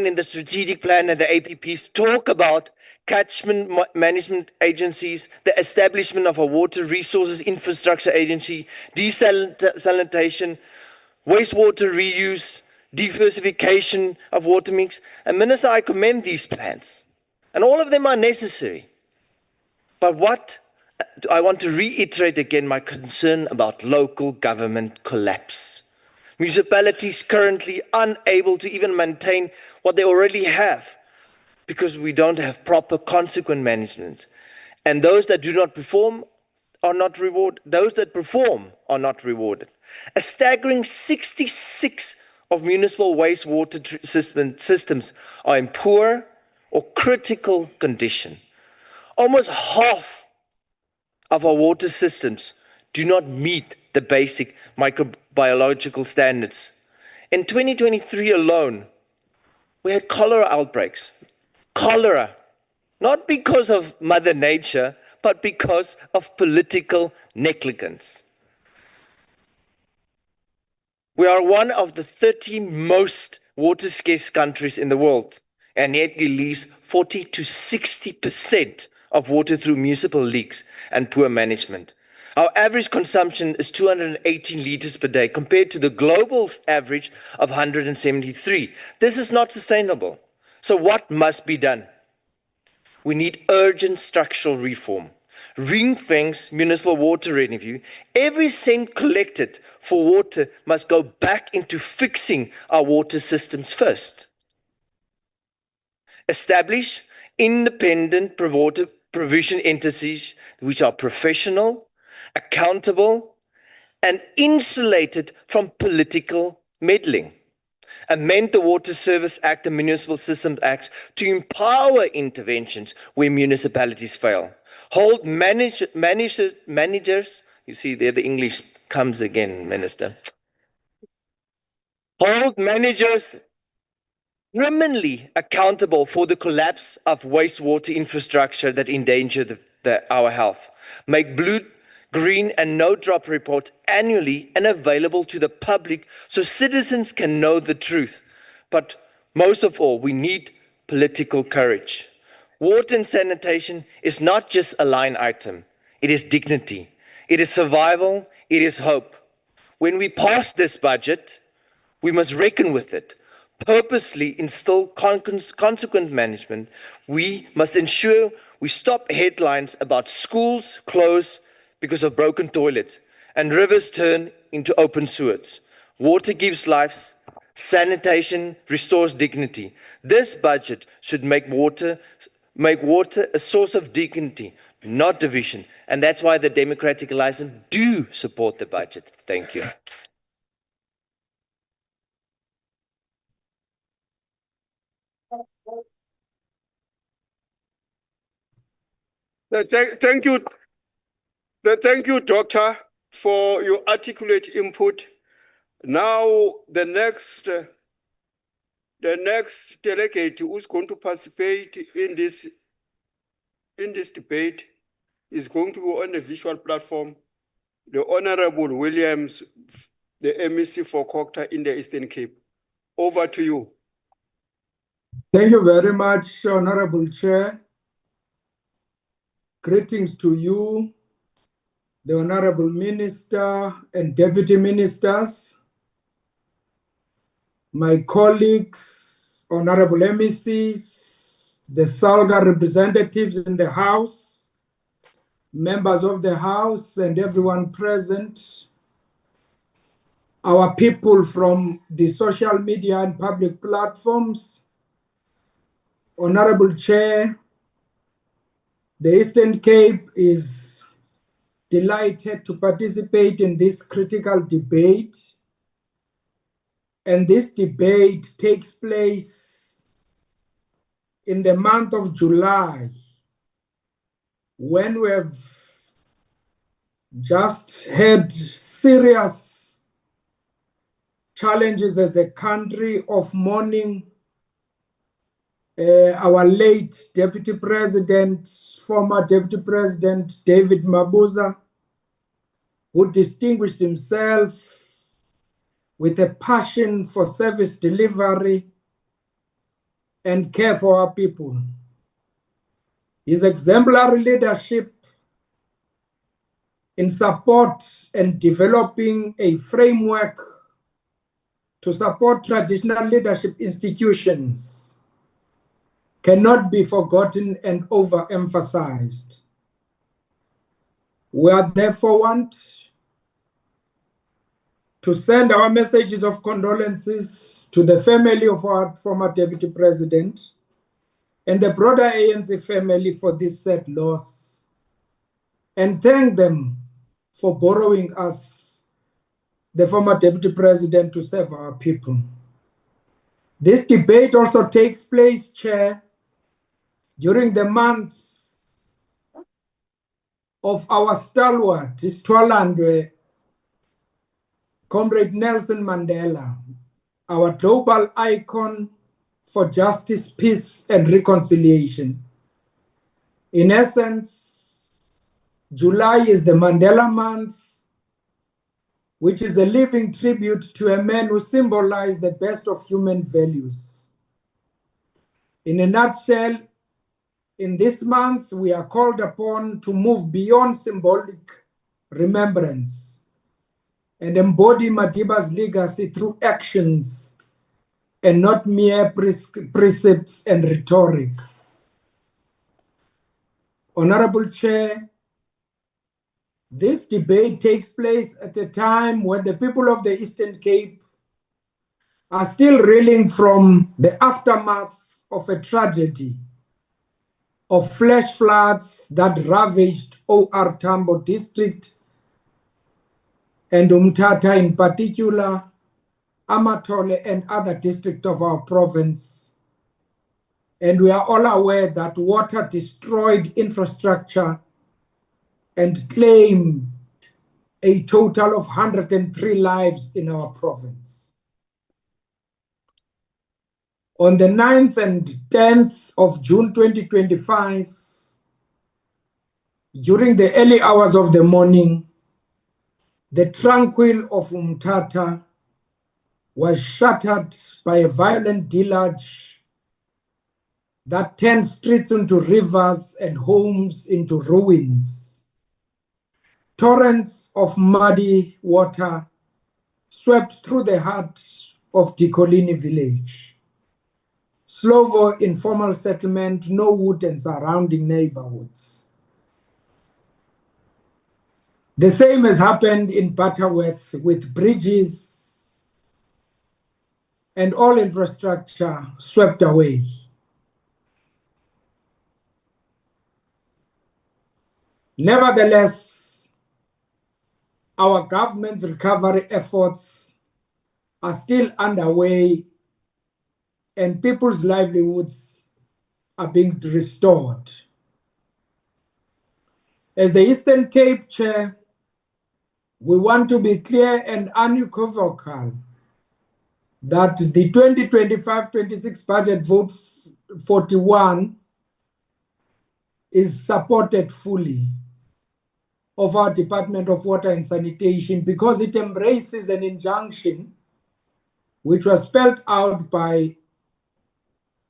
in the strategic plan and the APPs talk about catchment management agencies, the establishment of a water resources infrastructure agency, desalination, wastewater reuse, diversification of water mix. And Minister, I commend these plans. And all of them are necessary. But what I want to reiterate again my concern about local government collapse. Municipalities currently unable to even maintain what they already have because we don't have proper consequent management. And those that do not perform are not rewarded. Those that perform are not rewarded. A staggering 66 of municipal wastewater systems are in poor or critical condition. Almost half of our water systems do not meet the basic microbiological standards. In 2023 alone, we had cholera outbreaks. Cholera, not because of Mother Nature, but because of political negligence. We are one of the 30 most water scarce countries in the world, and yet we release 40 to 60% of water through municipal leaks and poor management. Our average consumption is 218 liters per day compared to the global average of 173. This is not sustainable. So what must be done? We need urgent structural reform. Ring-fence municipal water revenue. Every cent collected for water must go back into fixing our water systems first. Establish independent water provision entities which are professional, accountable, and insulated from political meddling. Amend the Water Service Act and Municipal Systems Act to empower interventions where municipalities fail. Hold managers, you see there the English comes again, Minister. Hold managers criminally accountable for the collapse of wastewater infrastructure that endanger our health. Make blue, green, and no-drop reports annually and available to the public so citizens can know the truth. But most of all, we need political courage. Water and sanitation is not just a line item. It is dignity. It is survival. It is hope. When we pass this budget, we must reckon with it. Purposely instill consequent management. We must ensure we stop headlines about schools closed because of broken toilets and rivers turn into open sewers. Water gives life. Sanitation restores dignity. This budget should make water a source of dignity, not division. And that's why the Democratic Alliance do support the budget. Thank you. Thank you. Thank you, Doctor, for your articulate input. Now, the next delegate who's going to participate in this debate is going to be on the visual platform. The Honorable Williams, the MEC for Cocta in the Eastern Cape. Over to you. Thank you very much, Honorable Chair. Greetings to you, the Honorable Minister and Deputy Ministers, my colleagues, Honorable MECs, the SALGA representatives in the House, members of the House and everyone present, our people from the social media and public platforms, Honorable Chair, the Eastern Cape is delighted to participate in this critical debate. And this debate takes place in the month of July, when we have just had serious challenges as a country of mourning our late Deputy President, former Deputy President David Mabuza, who distinguished himself with a passion for service delivery and care for our people. His exemplary leadership in support and developing a framework to support traditional leadership institutions cannot be forgotten and overemphasized. We are therefore want to send our messages of condolences to the family of our former Deputy President and the broader ANC family for this sad loss, and thank them for borrowing us, the former Deputy President, to serve our people. This debate also takes place, Chair, during the month of our stalwart, Istwalandwe, Comrade Nelson Mandela, our global icon for justice, peace, and reconciliation. In essence, July is the Mandela month, which is a living tribute to a man who symbolized the best of human values. In a nutshell, in this month, we are called upon to move beyond symbolic remembrance and embody Madiba's legacy through actions and not mere precepts and rhetoric. Honorable Chair, this debate takes place at a time when the people of the Eastern Cape are still reeling from the aftermath of a tragedy of flash floods that ravaged OR Tambo district and Umtata in particular, Amatole and other districts of our province. And we are all aware that water destroyed infrastructure and claimed a total of 103 lives in our province. On the 9th and 10th of June 2025, during the early hours of the morning, the tranquil of Umtata was shattered by a violent deluge that turned streets into rivers and homes into ruins. Torrents of muddy water swept through the heart of Dikolini village. Slovo informal settlement, Norwood and surrounding neighborhoods. The same has happened in Butterworth with bridges and all infrastructure swept away. Nevertheless, our government's recovery efforts are still underway and people's livelihoods are being restored. As the Eastern Cape Chair, we want to be clear and unequivocal that the 2025-26 budget vote 41 is supported fully of our Department of Water and Sanitation because it embraces an injunction which was spelled out by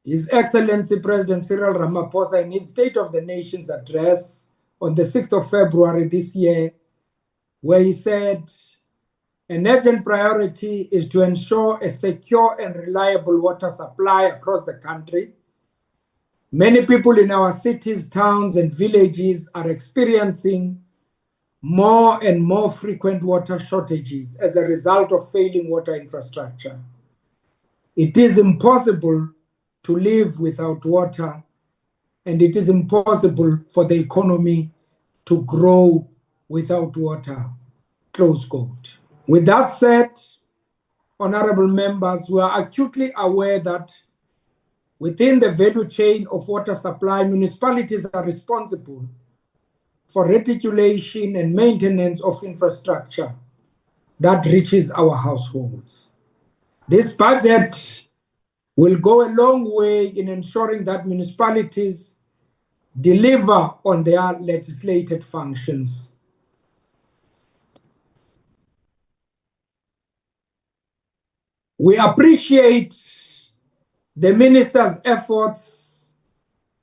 His Excellency President Cyril Ramaphosa in his State of the Nation's address on the 6th of February this year, where he said, an urgent priority is to ensure a secure and reliable water supply across the country. Many people in our cities, towns, and villages are experiencing more and more frequent water shortages as a result of failing water infrastructure. It is impossible to live without water, and it is impossible for the economy to grow without water. Close quote. With that said, honorable members, we are acutely aware that within the value chain of water supply, municipalities are responsible for reticulation and maintenance of infrastructure that reaches our households. This budget will go a long way in ensuring that municipalities deliver on their legislated functions. We appreciate the minister's efforts,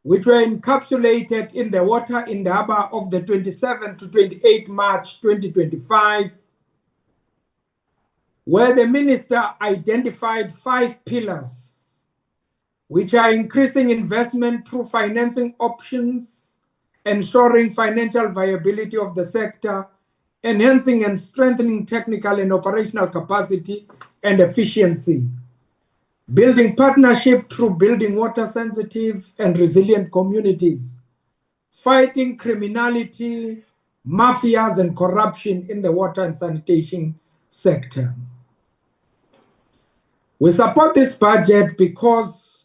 which were encapsulated in the Water Indaba of the 27th to 28 March 2025, where the minister identified 5 pillars, which are increasing investment through financing options, ensuring financial viability of the sector, enhancing and strengthening technical and operational capacity and efficiency, building partnership through building water-sensitive and resilient communities, fighting criminality, mafias, and corruption in the water and sanitation sector. We support this budget because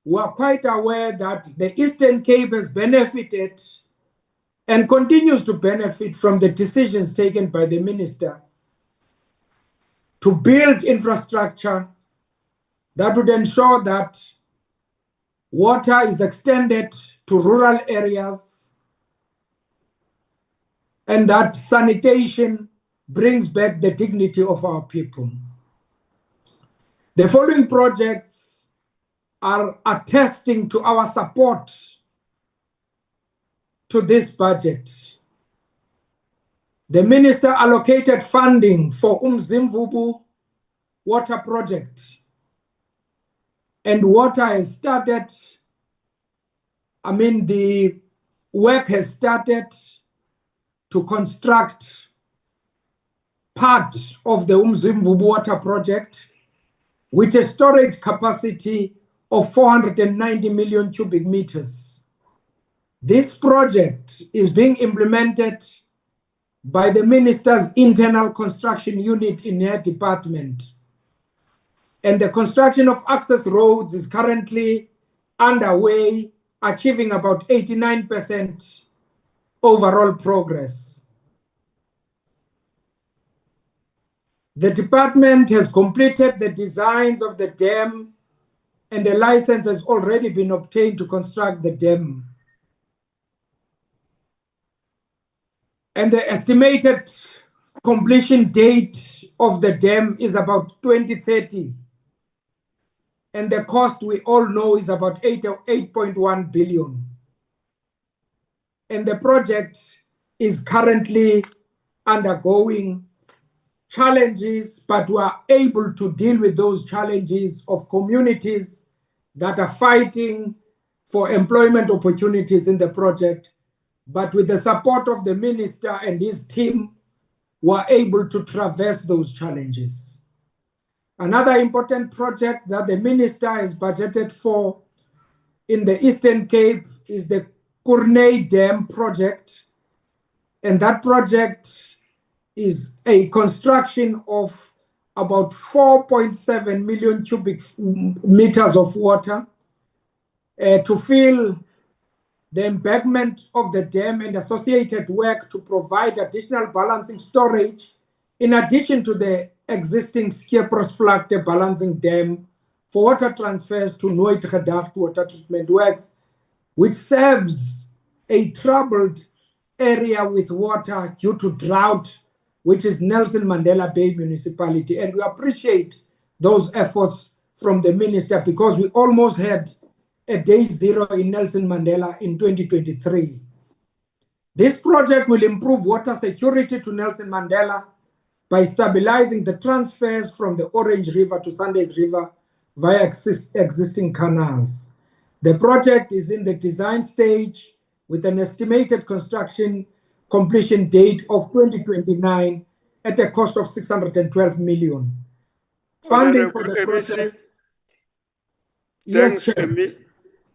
we are quite aware that the Eastern Cape has benefited and continues to benefit from the decisions taken by the minister to build infrastructure that would ensure that water is extended to rural areas and that sanitation brings back the dignity of our people. The following projects are attesting to our support to this budget. The minister allocated funding for Umzimvubu water project, and water has started. The work has started to construct part of the Umzimvubu water project with a storage capacity of 490 million cubic meters. This project is being implemented by the minister's internal construction unit in her department. And the construction of access roads is currently underway, achieving about 89% overall progress. The department has completed the designs of the dam, and a license has already been obtained to construct the dam. And the estimated completion date of the dam is about 2030. And the cost, we all know, is about 8.1 billion. And the project is currently undergoing challenges, but we are able to deal with those challenges of communities that are fighting for employment opportunities in the project. But with the support of the minister and his team, we are able to traverse those challenges. Another important project that the minister has budgeted for in the Eastern Cape is the Kurnay Dam project. And that project is a construction of about 4.7 million cubic meters of water to fill the embankment of the dam and associated work to provide additional balancing storage in addition to the existing Skeepsvlakte balancing dam for water transfers to Nooit Gedacht water treatment works, which serves a troubled area with water due to drought, which is Nelson Mandela Bay municipality. And we appreciate those efforts from the minister because we almost had a day zero in Nelson Mandela in 2023. This project will improve water security to Nelson Mandela by stabilizing the transfers from the Orange River to Sundays River via existing canals. The project is in the design stage with an estimated construction completion date of 2029 at a cost of 612 million. Funding for the project. Yes,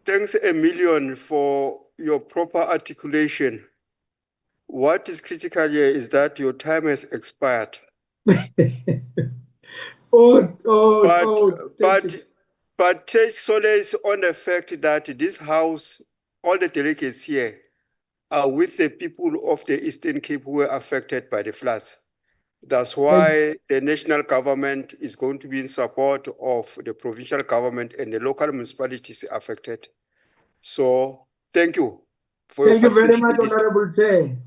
thanks a million for your proper articulation. What is critical here is that your time has expired. But take solace on the fact that this house, all the delegates here, are with the people of the Eastern Cape who were affected by the floods. That's why the national government is going to be in support of the provincial government and the local municipalities affected. So thank you for your participation. Thank you very much, Honorable Chair.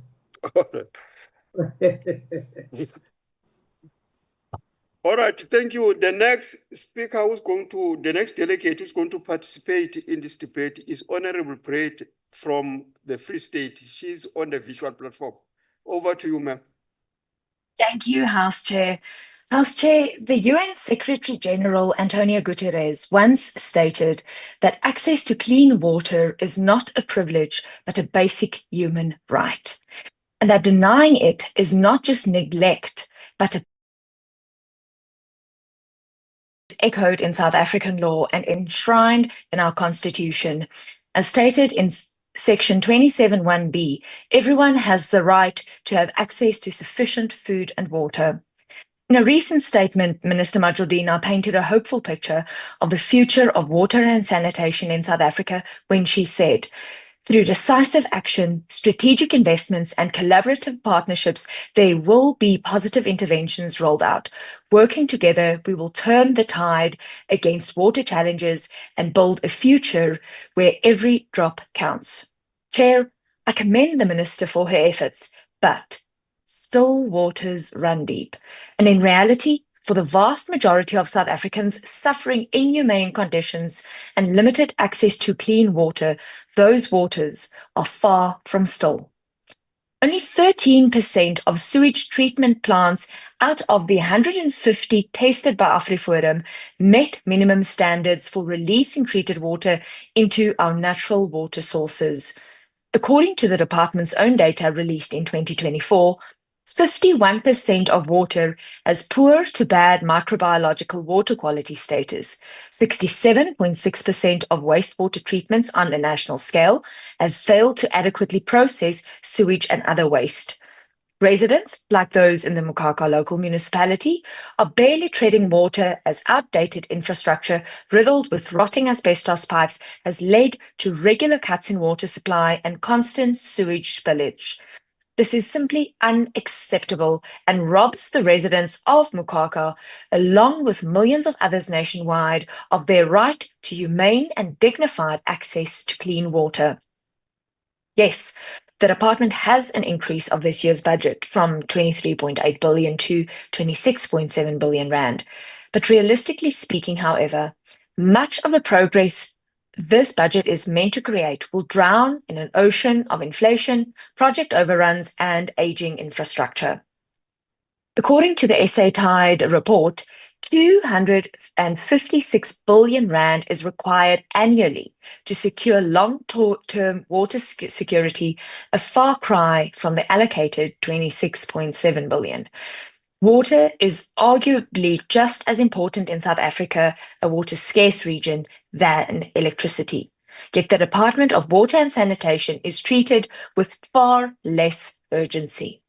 All right, thank you. The next speaker the next delegate who's going to participate in this debate is Honorable Braid from the Free State. She's on the visual platform. Over to you, ma'am. Thank you, House Chair. House Chair, the UN Secretary General Antonio Guterres once stated that access to clean water is not a privilege, but a basic human right. And that denying it is not just neglect, but echoed in South African law and enshrined in our constitution. As stated in Section 27(1)(b), everyone has the right to have access to sufficient food and water. In a recent statement, Minister Majaldina painted a hopeful picture of the future of water and sanitation in South Africa when she said, Through decisive action, strategic investments, and collaborative partnerships, there will be positive interventions rolled out. Working together, we will turn the tide against water challenges and build a future where every drop counts. Chair, I commend the Minister for her efforts, but still waters run deep. And in reality, for the vast majority of South Africans suffering inhumane conditions and limited access to clean water, those waters are far from still. Only 13% of sewage treatment plants out of the 150 tested by AfriForum met minimum standards for releasing treated water into our natural water sources. According to the department's own data released in 2024, 51% of water has poor to bad microbiological water quality status. 67.6% of wastewater treatments on a national scale have failed to adequately process sewage and other waste. Residents, like those in the Mukaka local municipality, are barely treading water as outdated infrastructure riddled with rotting asbestos pipes has led to regular cuts in water supply and constant sewage spillage. This is simply unacceptable and robs the residents of Mukaka, along with millions of others nationwide, of their right to humane and dignified access to clean water. Yes, the department has an increase of this year's budget from 23.8 billion to 26.7 billion rand. But realistically speaking, however, much of the progress this budget is meant to create will drown in an ocean of inflation, project overruns, and aging infrastructure. According to the SA Tide report, 256 billion rand is required annually to secure long-term water security, a far cry from the allocated 26.7 billion. Water is arguably just as important in South Africa, a water-scarce region, than electricity. Yet the Department of Water and Sanitation is treated with far less urgency.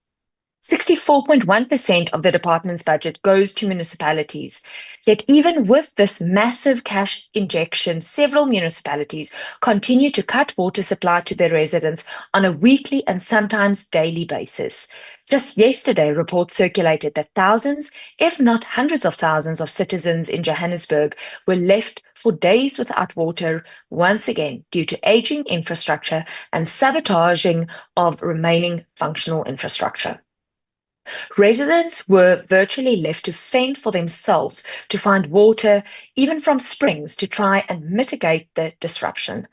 64.1% of the department's budget goes to municipalities. Yet even with this massive cash injection, several municipalities continue to cut water supply to their residents on a weekly and sometimes daily basis. Just yesterday, reports circulated that thousands, if not hundreds of thousands of citizens in Johannesburg were left for days without water, once again due to aging infrastructure and sabotaging of remaining functional infrastructure. Residents were virtually left to fend for themselves to find water, even from springs, to try and mitigate the disruption.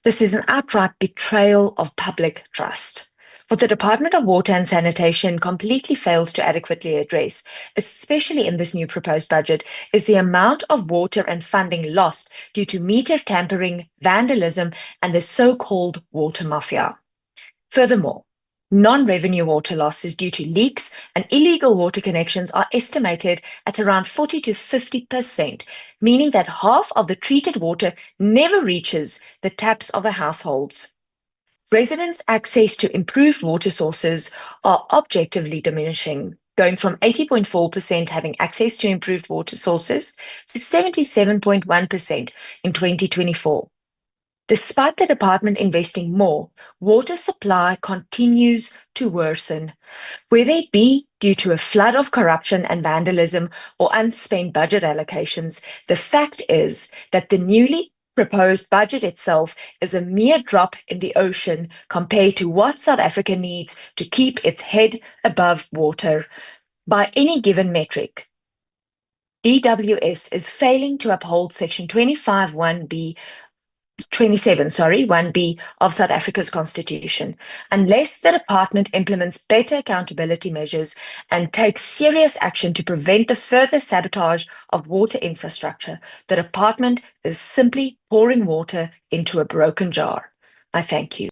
This is an outright betrayal of public trust. What the Department of Water and Sanitation completely fails to adequately address, especially in this new proposed budget, is the amount of water and funding lost due to meter tampering, vandalism, and the so-called water mafia. Furthermore, non-revenue water losses due to leaks and illegal water connections are estimated at around 40 to 50%, meaning that half of the treated water never reaches the taps of the households. Residents' access to improved water sources are objectively diminishing, going from 80.4% having access to improved water sources to 77.1% in 2024. Despite the department investing more, water supply continues to worsen. Whether it be due to a flood of corruption and vandalism or unspent budget allocations, the fact is that the newly proposed budget itself is a mere drop in the ocean compared to what South Africa needs to keep its head above water. By any given metric, DWS is failing to uphold Section 27 1B of South Africa's Constitution, unless the department implements better accountability measures and takes serious action to prevent the further sabotage of water infrastructure. The department is simply pouring water into a broken jar. I thank you.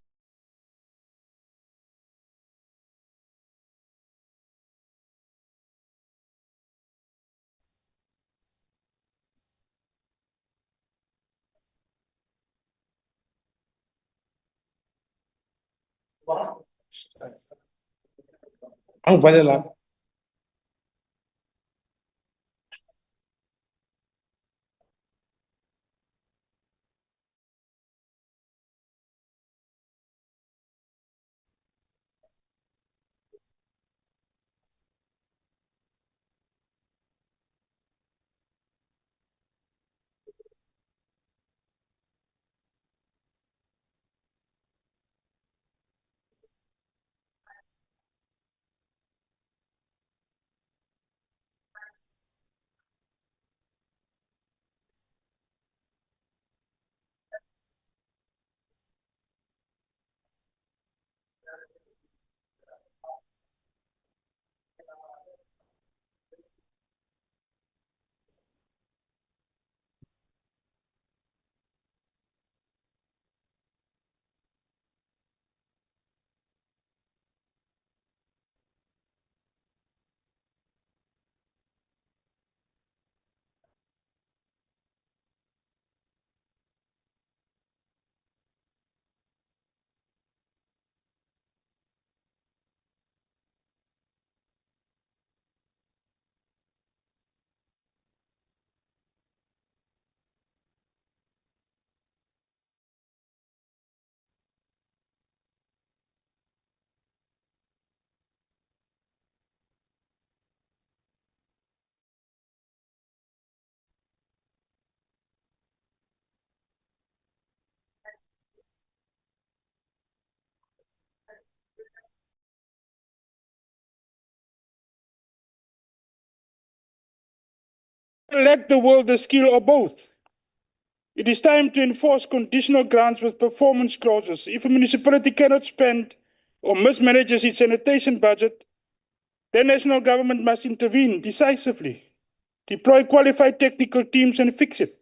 Angivalela. lack the will, the skill, or both. It is time to enforce conditional grants with performance clauses. If a municipality cannot spend or mismanages its sanitation budget, the national government must intervene decisively, deploy qualified technical teams and fix it.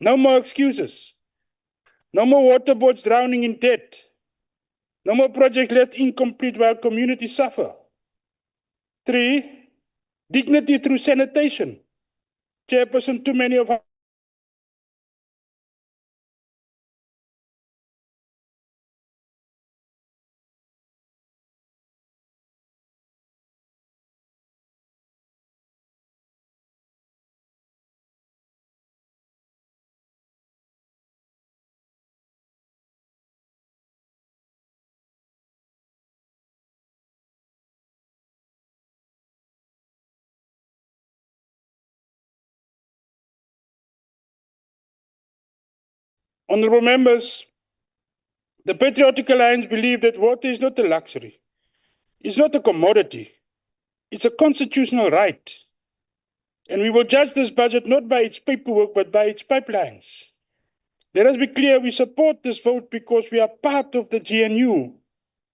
No more excuses. No more water boards drowning in debt. No more projects left incomplete while communities suffer. 3, dignity through sanitation. Chairperson, too many of our honorable members, the Patriotic Alliance believe that water is not a luxury. It's not a commodity. It's a constitutional right. And we will judge this budget not by its paperwork, but by its pipelines. Let us be clear, we support this vote because we are part of the GNU,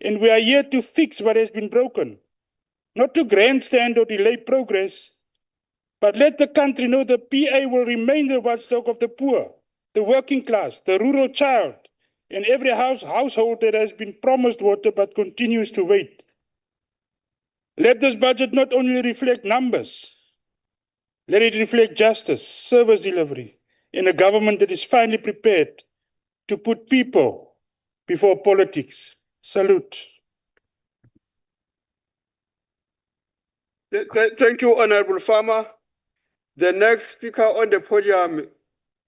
and we are here to fix what has been broken, not to grandstand or delay progress, but let the country know the PA will remain the watchdog of the poor, the working class, the rural child, and every household that has been promised water but continues to wait. Let this budget not only reflect numbers, let it reflect justice, service delivery, and a government that is finally prepared to put people before politics. Salute. Thank you, Honorable Farmer. The next speaker on the podium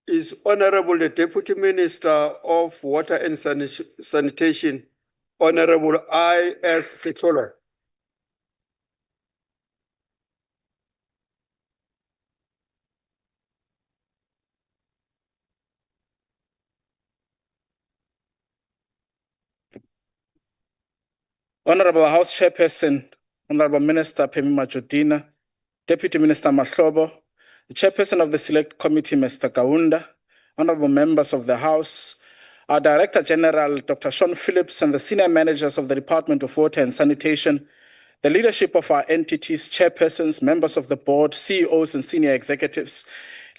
is Honorable the Deputy Minister of Water and Sanitation, Honorable I.S. Setola. Honorable House Chairperson, Honorable Minister Pemi Majodina, Deputy Minister Mahlobo, the Chairperson of the Select Committee, Mr. Kaunda, Honorable Members of the House, our Director General, Dr. Sean Phillips, and the Senior Managers of the Department of Water and Sanitation, the leadership of our entities, chairpersons, members of the board, CEOs and senior executives,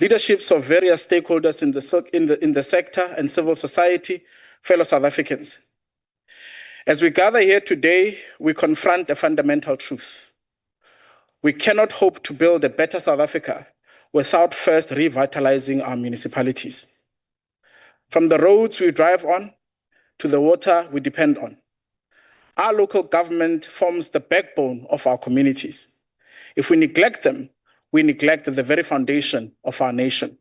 leaderships of various stakeholders in the sector and civil society, fellow South Africans. As we gather here today, we confront a fundamental truth. We cannot hope to build a better South Africa without first revitalizing our municipalities. From the roads we drive on to the water we depend on, our local government forms the backbone of our communities. If we neglect them, we neglect the very foundation of our nation.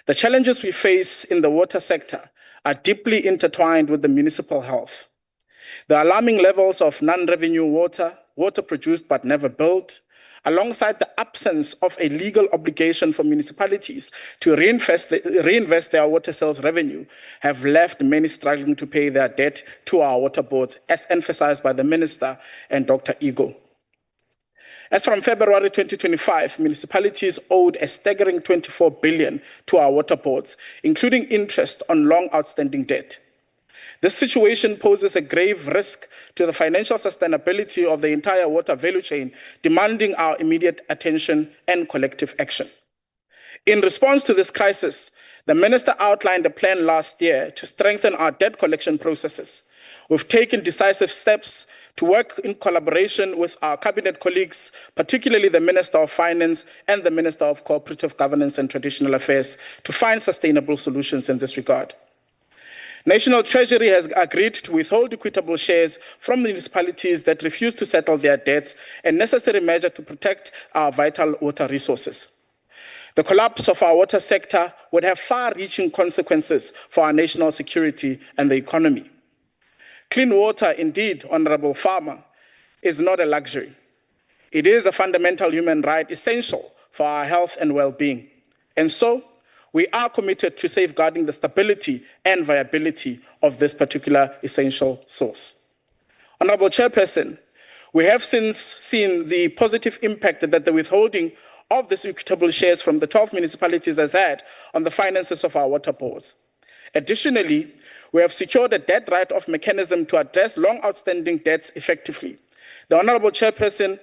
The challenges we face in the water sector are deeply intertwined with the municipal health. The alarming levels of non-revenue water, water produced but never built, alongside the absence of a legal obligation for municipalities to reinvest their water sales revenue, have left many struggling to pay their debt to our water boards, as emphasized by the Minister and Dr. Ego. As from February 2025, municipalities owed a staggering 24 billion to our water boards, including interest on long outstanding debt. This situation poses a grave risk to the financial sustainability of the entire water value chain, demanding our immediate attention and collective action. In response to this crisis, the Minister outlined a plan last year to strengthen our debt collection processes. We've taken decisive steps to work in collaboration with our cabinet colleagues, particularly the Minister of Finance and the Minister of Cooperative Governance and Traditional Affairs, to find sustainable solutions in this regard. National Treasury has agreed to withhold equitable shares from municipalities that refuse to settle their debts, a necessary measure to protect our vital water resources. The collapse of our water sector would have far-reaching consequences for our national security and the economy. Clean water, indeed, Honorable Farmer, is not a luxury. It is a fundamental human right essential for our health and well-being. And so, we are committed to safeguarding the stability and viability of this particular essential source. Honorable Chairperson, we have since seen the positive impact that the withholding of these equitable shares from the 12 municipalities has had on the finances of our water boards. Additionally, we have secured a debt write-off mechanism to address long outstanding debts effectively. The Honorable Chairperson,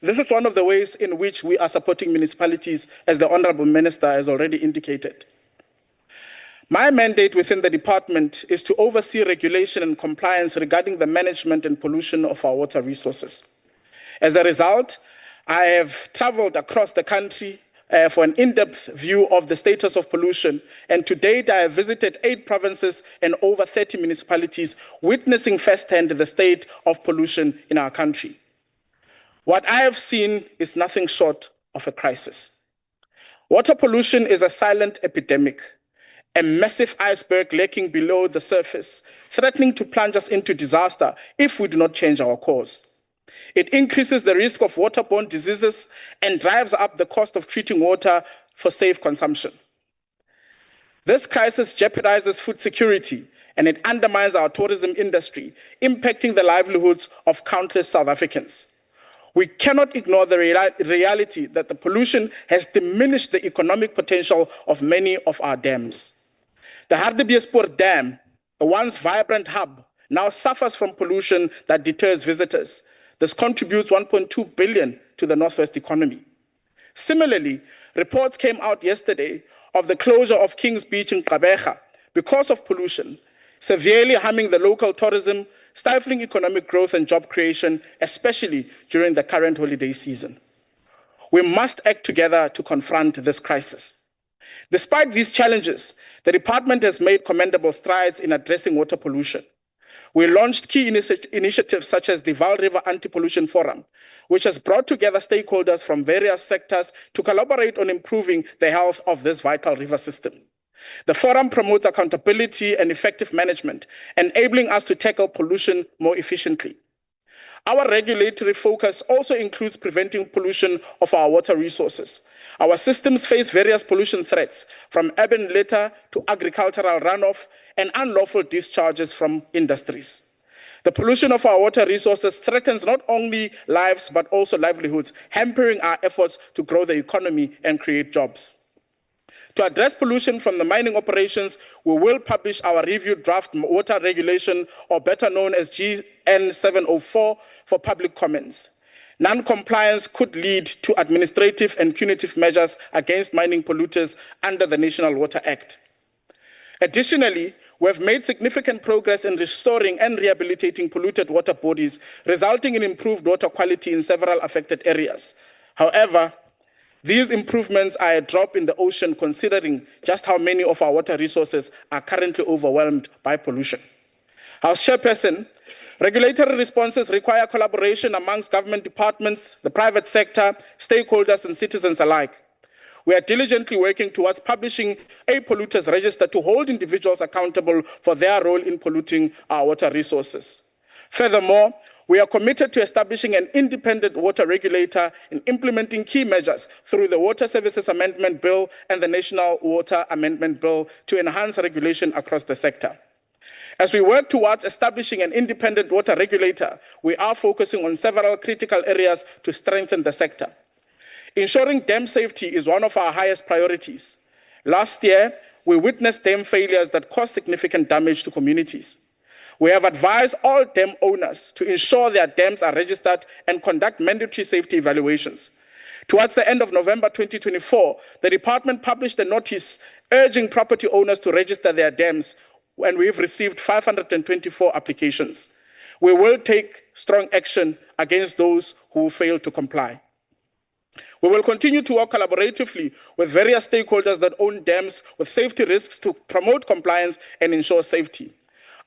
this is one of the ways in which we are supporting municipalities, as the Honorable Minister has already indicated. My mandate within the department is to oversee regulation and compliance regarding the management and pollution of our water resources. As a result, I have traveled across the country for an in-depth view of the status of pollution, and to date I have visited 8 provinces and over 30 municipalities, witnessing firsthand the state of pollution in our country. What I have seen is nothing short of a crisis. Water pollution is a silent epidemic, a massive iceberg lurking below the surface, threatening to plunge us into disaster if we do not change our course. It increases the risk of waterborne diseases and drives up the cost of treating water for safe consumption. This crisis jeopardizes food security and it undermines our tourism industry, impacting the livelihoods of countless South Africans. We cannot ignore the reality that the pollution has diminished the economic potential of many of our dams. The Hartbeespoort Dam, a once vibrant hub, now suffers from pollution that deters visitors. This contributes 1.2 billion to the Northwest economy. Similarly, reports came out yesterday of the closure of King's Beach in Gqeberha because of pollution, severely harming the local tourism, stifling economic growth and job creation, especially during the current holiday season. We must act together to confront this crisis. Despite these challenges, the department has made commendable strides in addressing water pollution. We launched key initiatives such as the Vaal River Anti-Pollution Forum, which has brought together stakeholders from various sectors to collaborate on improving the health of this vital river system. The forum promotes accountability and effective management, enabling us to tackle pollution more efficiently. Our regulatory focus also includes preventing pollution of our water resources. Our systems face various pollution threats, from urban litter to agricultural runoff and unlawful discharges from industries. The pollution of our water resources threatens not only lives but also livelihoods, hampering our efforts to grow the economy and create jobs. To address pollution from the mining operations, we will publish our reviewed draft water regulation, or better known as GN 704, for public comments. Non-compliance could lead to administrative and punitive measures against mining polluters under the National Water Act. Additionally, we have made significant progress in restoring and rehabilitating polluted water bodies, resulting in improved water quality in several affected areas. However, these improvements are a drop in the ocean considering just how many of our water resources are currently overwhelmed by pollution. House Chairperson, regulatory responses require collaboration amongst government departments, the private sector, stakeholders, and citizens alike. We are diligently working towards publishing a polluters register to hold individuals accountable for their role in polluting our water resources. Furthermore, we are committed to establishing an independent water regulator and implementing key measures through the Water Services Amendment Bill and the National Water Amendment Bill to enhance regulation across the sector. As we work towards establishing an independent water regulator, we are focusing on several critical areas to strengthen the sector. Ensuring dam safety is one of our highest priorities. Last year, we witnessed dam failures that caused significant damage to communities. We have advised all dam owners to ensure their dams are registered and conduct mandatory safety evaluations. Towards the end of November 2024, the department published a notice urging property owners to register their dams, and we've received 524 applications. We will take strong action against those who fail to comply. We will continue to work collaboratively with various stakeholders that own dams with safety risks to promote compliance and ensure safety.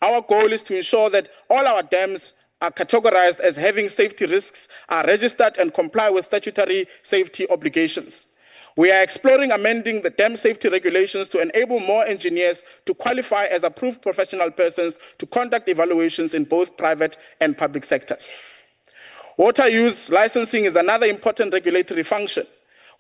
Our goal is to ensure that all our dams are categorized as having safety risks, are registered, and comply with statutory safety obligations. We are exploring amending the dam safety regulations to enable more engineers to qualify as approved professional persons to conduct evaluations in both private and public sectors. Water use licensing is another important regulatory function.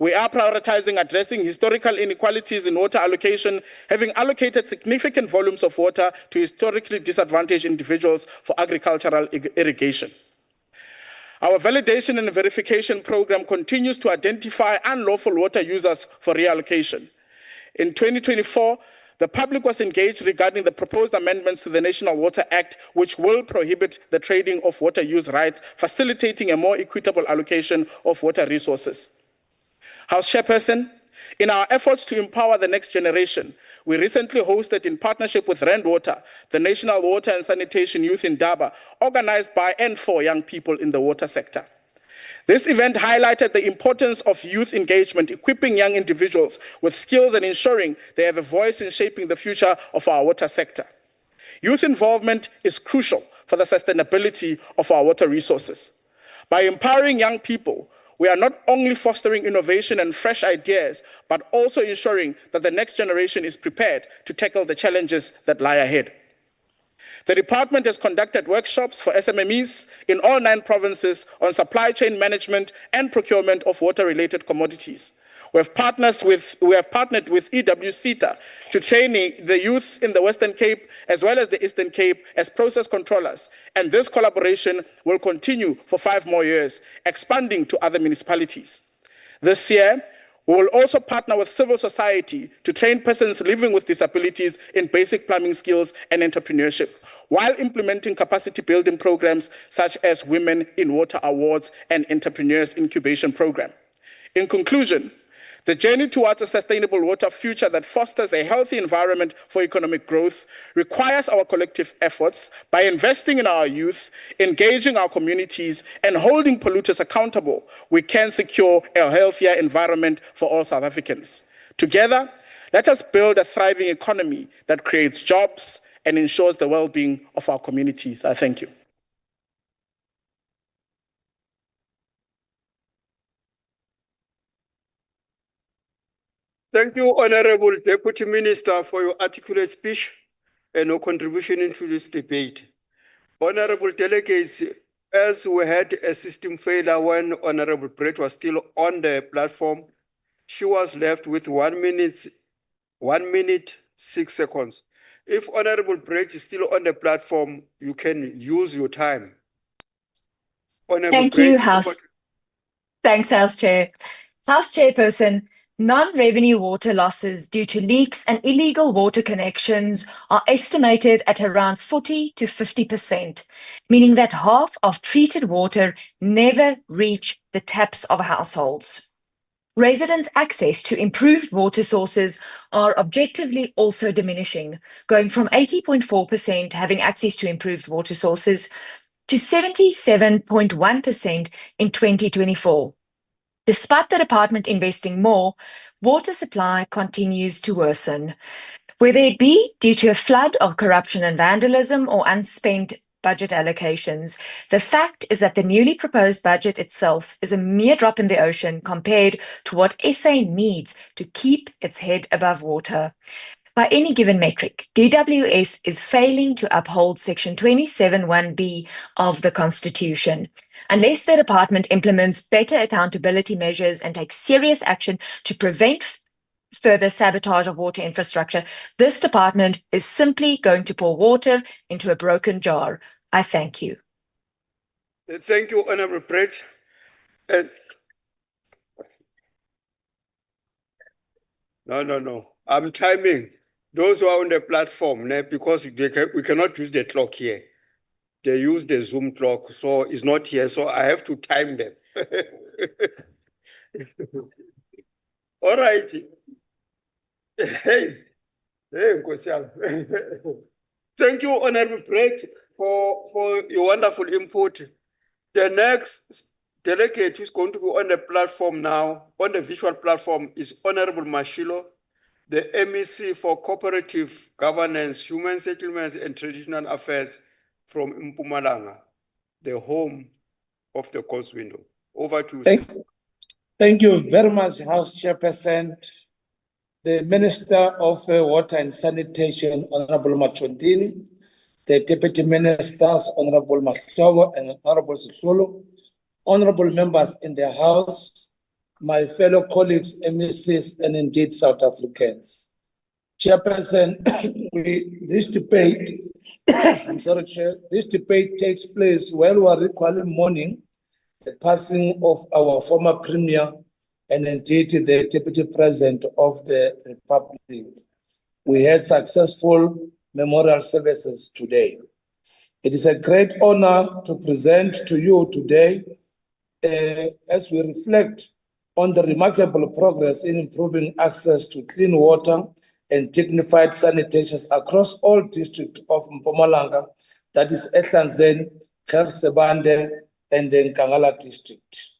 We are prioritizing addressing historical inequalities in water allocation, having allocated significant volumes of water to historically disadvantaged individuals for agricultural irrigation. Our validation and verification program continues to identify unlawful water users for reallocation. In 2024, the public was engaged regarding the proposed amendments to the National Water Act, which will prohibit the trading of water use rights, facilitating a more equitable allocation of water resources. House Chairperson, in our efforts to empower the next generation, we recently hosted, in partnership with Rand Water, the National Water and Sanitation Youth Indaba, organized by N4 young people in the water sector. This event highlighted the importance of youth engagement, equipping young individuals with skills and ensuring they have a voice in shaping the future of our water sector. Youth involvement is crucial for the sustainability of our water resources. By empowering young people, we are not only fostering innovation and fresh ideas, but also ensuring that the next generation is prepared to tackle the challenges that lie ahead. The department has conducted workshops for SMMEs in all 9 provinces on supply chain management and procurement of water-related commodities. We have partnered with EWCETA to train the youth in the Western Cape as well as the Eastern Cape as process controllers, and this collaboration will continue for 5 more years, expanding to other municipalities. This year, we will also partner with civil society to train persons living with disabilities in basic plumbing skills and entrepreneurship, while implementing capacity building programs such as Women in Water Awards and Entrepreneurs Incubation Program. In conclusion, the journey towards a sustainable water future that fosters a healthy environment for economic growth requires our collective efforts. By investing in our youth, engaging our communities, and holding polluters accountable, we can secure a healthier environment for all South Africans. Together, let us build a thriving economy that creates jobs and ensures the well-being of our communities. I thank you. Thank you, Honorable Deputy Minister, for your articulate speech and your contribution into this debate. Honorable delegates, as we had a system failure when Honorable Brett was still on the platform, she was left with 1 minute, 6 seconds. If Honorable Brett is still on the platform, you can use your time. Honorable Thank Brett, you, House. Thanks, House Chair. House Chairperson, non-revenue water losses due to leaks and illegal water connections are estimated at around 40 to 50%, meaning that half of treated water never reach the taps of households. Residents' access to improved water sources are objectively also diminishing, going from 80.4% having access to improved water sources to 77.1% in 2024. Despite the department investing more, water supply continues to worsen. Whether it be due to a flood of corruption and vandalism or unspent budget allocations, the fact is that the newly proposed budget itself is a mere drop in the ocean compared to what SA needs to keep its head above water. By any given metric, DWS is failing to uphold Section 27(1)(b) of the Constitution. Unless the department implements better accountability measures and takes serious action to prevent further sabotage of water infrastructure, this department is simply going to pour water into a broken jar. I thank you. Thank you, Honorable Brett. No. I'm timing those who are on the platform because we cannot use the clock here. They use the Zoom clock, so it's not here, so I have to time them. All right. Hey, Nkosial. Thank you, Honorable Brett, for your wonderful input. The next delegate who's going to be on the platform now, on the visual platform, is Honorable Mashilo, the MEC for Cooperative Governance, Human Settlements and Traditional Affairs from Mpumalanga, the home of the Coast Window. Over to you. Thank you very much, House Chairperson. The Minister of Water and Sanitation, Honorable Machondini, the Deputy Ministers, Honorable Mahlobo and Honorable Sisulu, honorable members in the House, my fellow colleagues, MECs, and indeed South Africans. Chairperson, this debate, I'm sorry, Chair, this debate takes place while we are equally mourning the passing of our former Premier and indeed the Deputy President of the Republic. We had successful memorial services today. It is a great honor to present to you today as we reflect on the remarkable progress in improving access to clean water and dignified sanitation across all districts of Mpumalanga, that is Ehlanzeni, Khersebande, and the Nkangala district.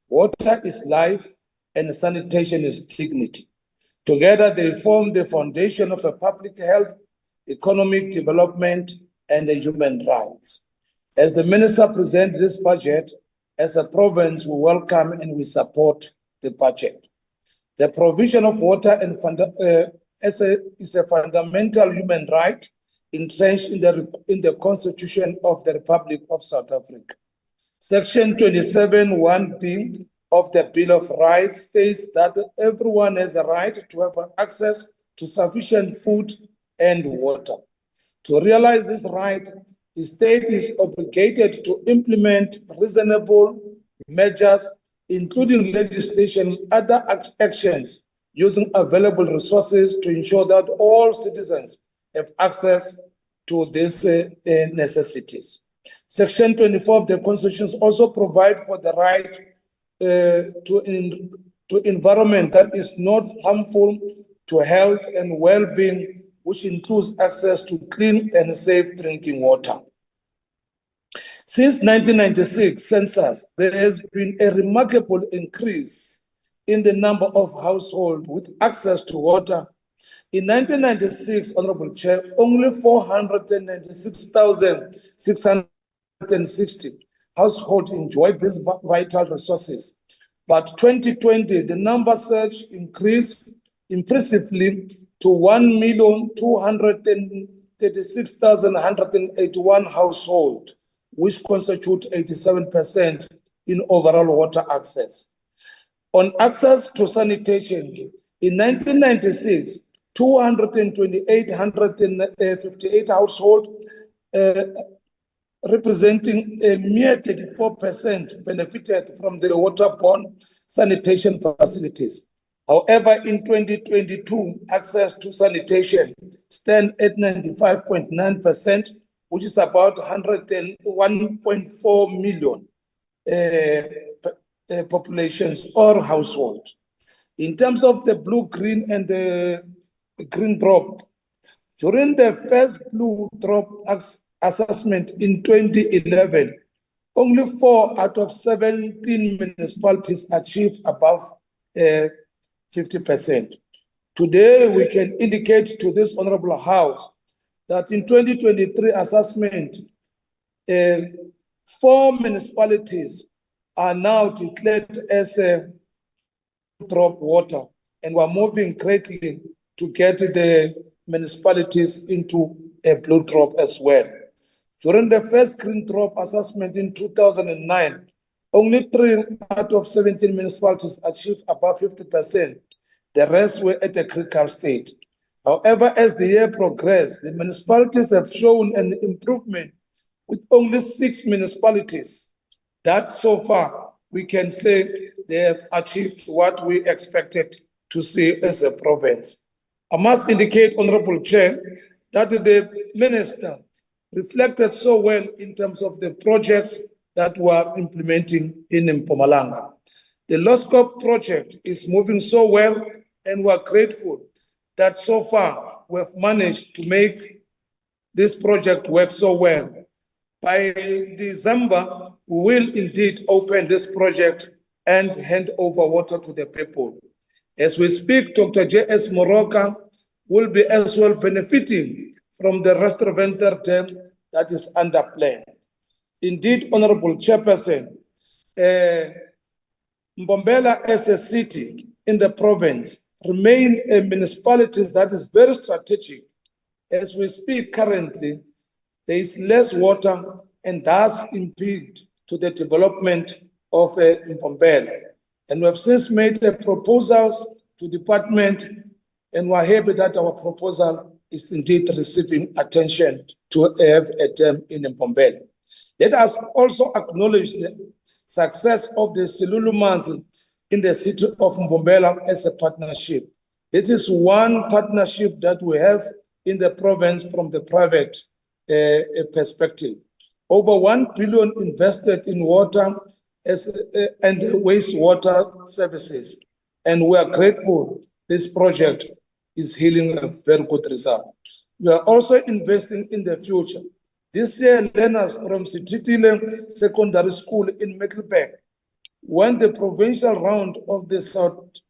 Water is life and sanitation is dignity. Together they form the foundation of a public health, economic development, and human rights. As the Minister presents this budget, as a province, we welcome and we support the budget. The provision of water is a fundamental human right entrenched in the Constitution of the Republic of South Africa. Section 27(1)(b) of the Bill of Rights states that everyone has a right to have access to sufficient food and water. To realize this right, the state is obligated to implement reasonable measures, including legislation and other actions using available resources to ensure that all citizens have access to these necessities. Section 24 of the Constitution also provides for the right to environment that is not harmful to health and well-being, which includes access to clean and safe drinking water. Since 1996 census, there has been a remarkable increase in the number of households with access to water. In 1996, Honorable Chair, only 496,660 households enjoyed these vital resources. But 2020, the number surged increased impressively to 1,236,181 households, which constitute 87% in overall water access. On access to sanitation, in 1996, 228,158 households, representing a mere 34%, benefited from the waterborne sanitation facilities. However, in 2022, access to sanitation stands at 95.9%, which is about 101.4 million populations or households. In terms of the blue, green, and the green drop, during the first blue drop assessment in 2011, only 4 out of 17 municipalities achieved above 50%. Today, we can indicate to this Honorable House that in 2023 assessment, 4 municipalities are now declared as a drop water, and we're moving greatly to get the municipalities into a blue drop as well. During the first green drop assessment in 2009, only 3 out of 17 municipalities achieved above 50%. The rest were at a critical state. However, as the year progressed, the municipalities have shown an improvement, with only 6 municipalities that so far we can say they have achieved what we expected to see as a province. I must indicate, Honorable Chair, that the Minister reflected so well in terms of the projects that we are implementing in Mpumalanga. The Loskop project is moving so well, and we are grateful that so far we have managed to make this project work so well. By December, we will indeed open this project and hand over water to the people. As we speak, Dr. J.S. Moroka will be as well benefiting from the Restaurant Dam that is under plan. Indeed, Honorable Chairperson, Mbombela as a city in the province remain a municipality that is very strategic. As we speak currently, there is less water and thus impede to the development of Mbombela. And we have since made proposals to the department, and we're happy that our proposal is indeed receiving attention to have a dam in Mbombela. Let us also acknowledge success of the Silulumanzi in the city of Mbombela as a partnership. It is one partnership that we have in the province from the private perspective. Over 1 billion invested in water and wastewater services. And we are grateful this project is yielding a very good result. We are also investing in the future. This year, learners from Sititile Secondary School in Middelburg won the provincial round of the South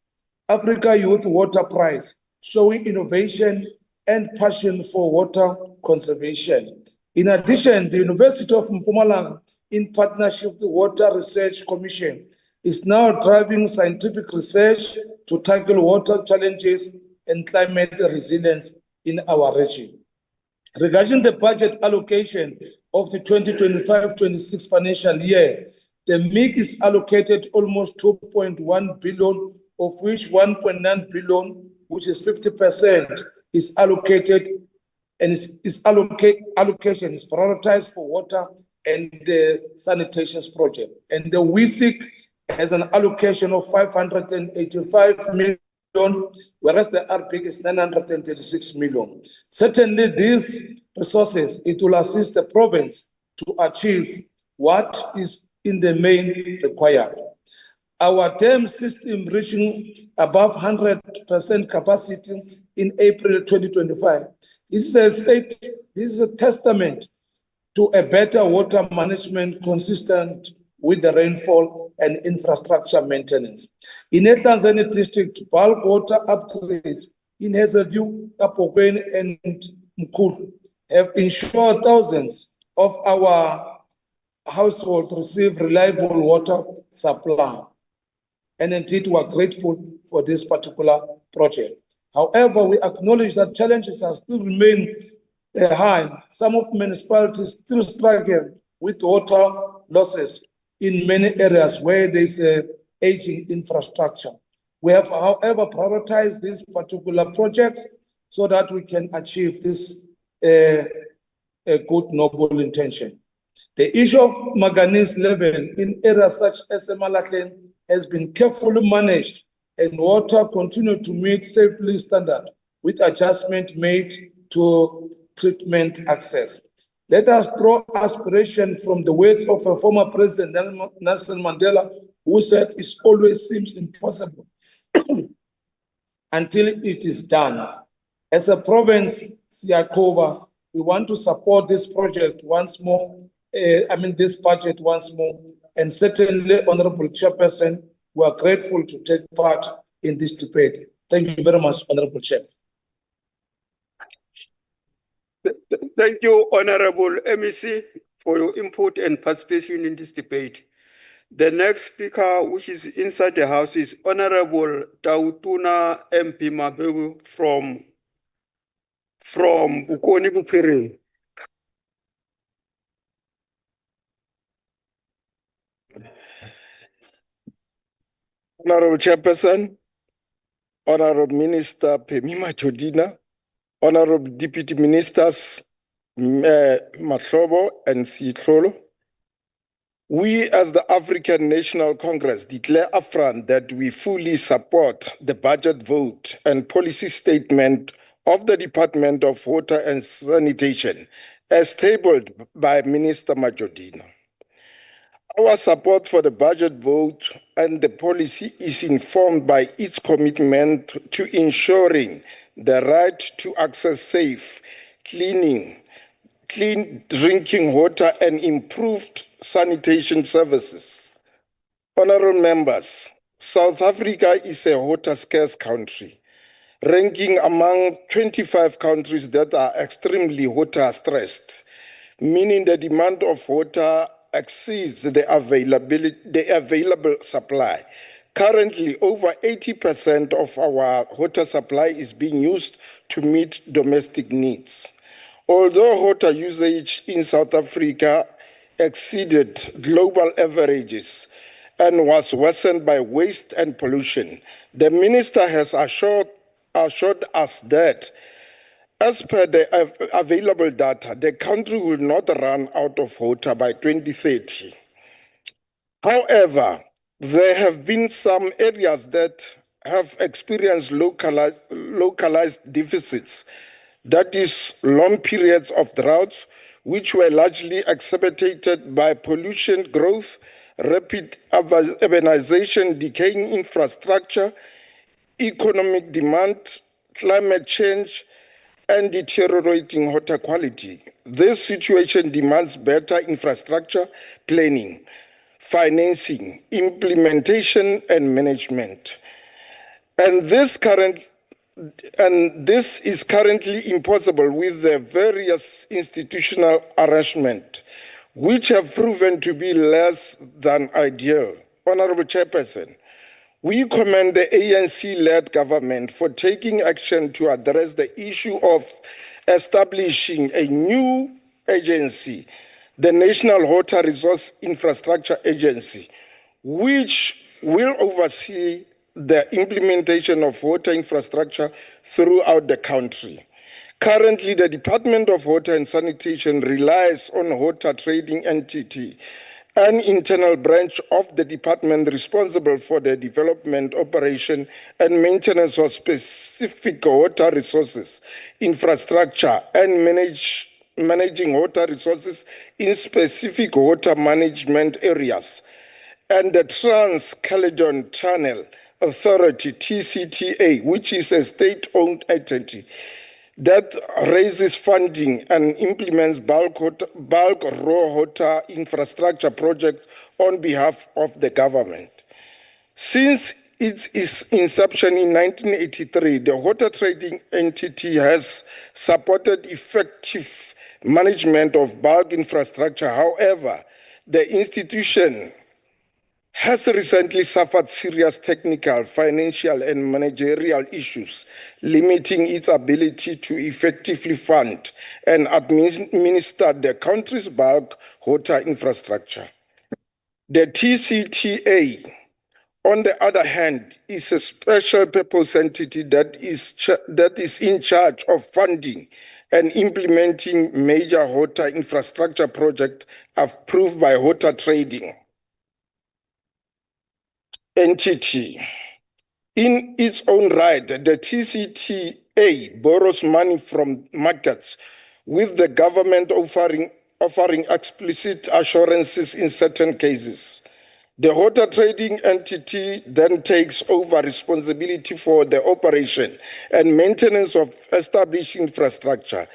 Africa Youth Water Prize, showing innovation and passion for water conservation. In addition, the University of Mpumalanga, in partnership with the Water Research Commission, is now driving scientific research to tackle water challenges and climate resilience in our region. Regarding the budget allocation of the 2025-26 financial year, the MIG is allocated almost 2.1 billion, of which 1.9 billion, which is 50%, is allocated and allocation is prioritized for water and the sanitation project. And the WISIC has an allocation of 585 million, whereas the RPIC is 936 million. Certainly these resources, it will assist the province to achieve what is in the main required. Our dam system reaching above 100% capacity in April 2025. This is a testament to a better water management consistent with the rainfall and infrastructure maintenance. In the Tanzania district, bulk water upgrades in Hazelview, Kapokweni, and Mkulu have ensured thousands of our households receive reliable water supply. And indeed, we are grateful for this particular project. However, we acknowledge that challenges are still remain high. Some of municipalities still struggle with water losses in many areas where there is aging infrastructure. We have, however, prioritized these particular projects so that we can achieve this a good, noble intention. The issue of manganese level in areas such as Malaklen has been carefully managed and water continue to meet safely standard with adjustment made to treatment access. Let us draw aspiration from the words of a former president, Nelson Mandela, who said it always seems impossible until it is done. As a province, Siakova, we want to support this project once more, this budget once more, and certainly, Honorable Chairperson, we are grateful to take part in this debate. Thank you very much, Honorable Chair. Thank you, Honorable MEC, for your input and participation in this debate. The next speaker, which is inside the House, is Honorable Tautuna MP Mabebu from Bukoni Bupiri. Honorable Chairperson, Honorable Minister Pemima Jodina, Honorable Deputy Ministers Mahlobo and Sitlolo, we as the African National Congress declare upfront that we fully support the budget vote and policy statement of the Department of Water and Sanitation as tabled by Minister Majodina. Our support for the budget vote and the policy is informed by its commitment to ensuring the right to access safe, clean drinking water and improved sanitation services. Honorable members, South Africa is a water-scarce country, ranking among 25 countries that are extremely water-stressed, meaning the demand of water exceeds the available supply. Currently, over 80% of our water supply is being used to meet domestic needs. Although water usage in South Africa exceeded global averages and was worsened by waste and pollution, the minister has assured us that as per the available data, the country will not run out of water by 2030. However, there have been some areas that have experienced localized deficits, that is, long periods of droughts, which were largely exacerbated by pollution growth, rapid urbanization, decaying infrastructure, economic demand, climate change, and deteriorating water quality. This situation demands better infrastructure planning, financing, implementation, and management. And this is currently impossible with the various institutional arrangements, which have proven to be less than ideal. Honorable Chairperson, we commend the ANC-led government for taking action to address the issue of establishing a new agency, the National Water Resource Infrastructure Agency, which will oversee the implementation of water infrastructure throughout the country. Currently, the Department of Water and Sanitation relies on water trading entity, an internal branch of the department responsible for the development, operation, and maintenance of specific water resources, infrastructure, and managing water resources in specific water management areas, and the Trans-Caledon Channel Authority, TCTA, which is a state-owned entity that raises funding and implements bulk raw water infrastructure projects on behalf of the government. Since its inception in 1983, the water trading entity has supported effective management of bulk infrastructure. However, the institution has recently suffered serious technical, financial, and managerial issues, limiting its ability to effectively fund and administer the country's bulk water infrastructure. The TCTA, on the other hand, is a special purpose entity that is in charge of funding and implementing major water infrastructure projects approved by water trading entity. In its own right, the TCTA borrows money from markets, with the government offering explicit assurances in certain cases. The water trading entity then takes over responsibility for the operation and maintenance of established infrastructure.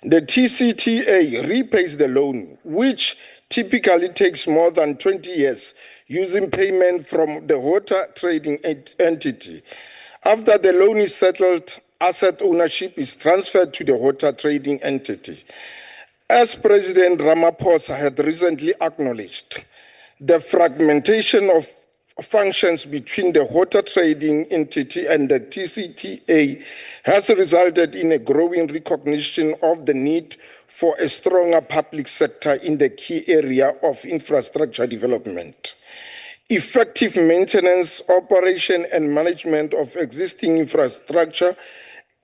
The TCTA repays the loan, which typically takes more than 20 years, using payment from the water trading entity. After the loan is settled, asset ownership is transferred to the water trading entity. As President Ramaphosa had recently acknowledged, the fragmentation of functions between the water trading entity and the TCTA has resulted in a growing recognition of the need for a stronger public sector in the key area of infrastructure development. Effective maintenance, operation, and management of existing infrastructure,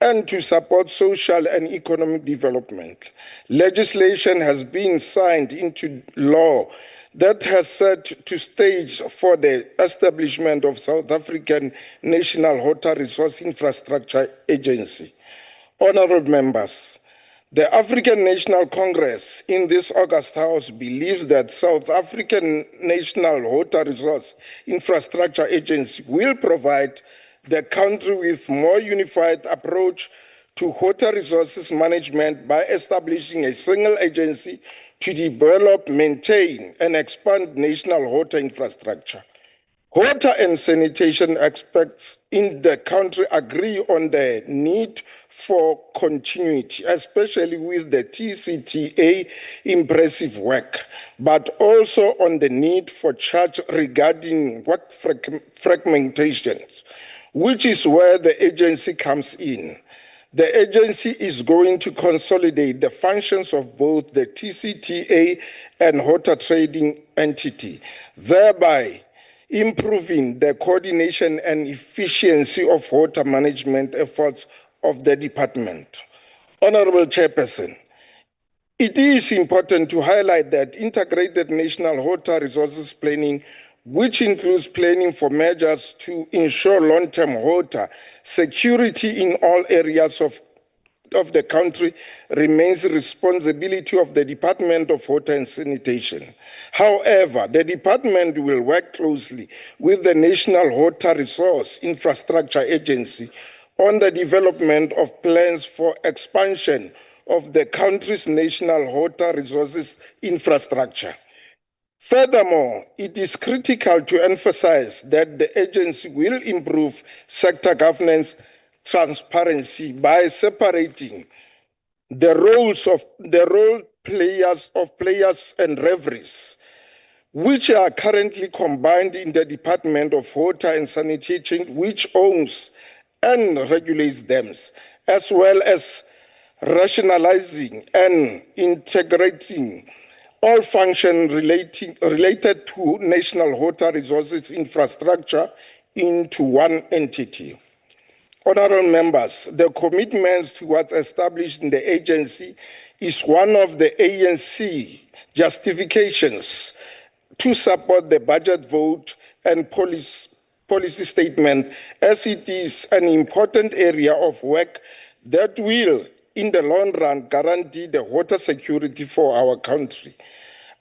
and to support social and economic development. Legislation has been signed into law that has set the stage for the establishment of South African National Water Resource Infrastructure Agency. Honorable members, the African National Congress in this August House believes that South African National Water Resource Infrastructure Agency will provide the country with more unified approach to water resources management by establishing a single agency to develop, maintain, and expand national water infrastructure. Water and sanitation experts in the country agree on the need for continuity, especially with the TCTA impressive work, but also on the need for change regarding work fragmentation, which is where the agency comes in. The agency is going to consolidate the functions of both the TCTA and water trading entity, thereby improving the coordination and efficiency of water management efforts of the department. Honorable Chairperson, it is important to highlight that integrated national water resources planning which includes planning for measures to ensure long-term water security in all areas of the country, remains the responsibility of the Department of Water and Sanitation. However, the department will work closely with the National Water Resource Infrastructure Agency on the development of plans for expansion of the country's national water resources infrastructure. Furthermore, it is critical to emphasize that the agency will improve sector governance transparency by separating the role players and referees, which are currently combined in the Department of Water and Sanitation, which owns and regulates them, as well as rationalizing and integrating all functions related to national water resources infrastructure into one entity. Honorable members, the commitments towards establishing the agency is one of the ANC justifications to support the budget vote and policy statement, as it is an important area of work that will, in the long run, guarantee the water security for our country.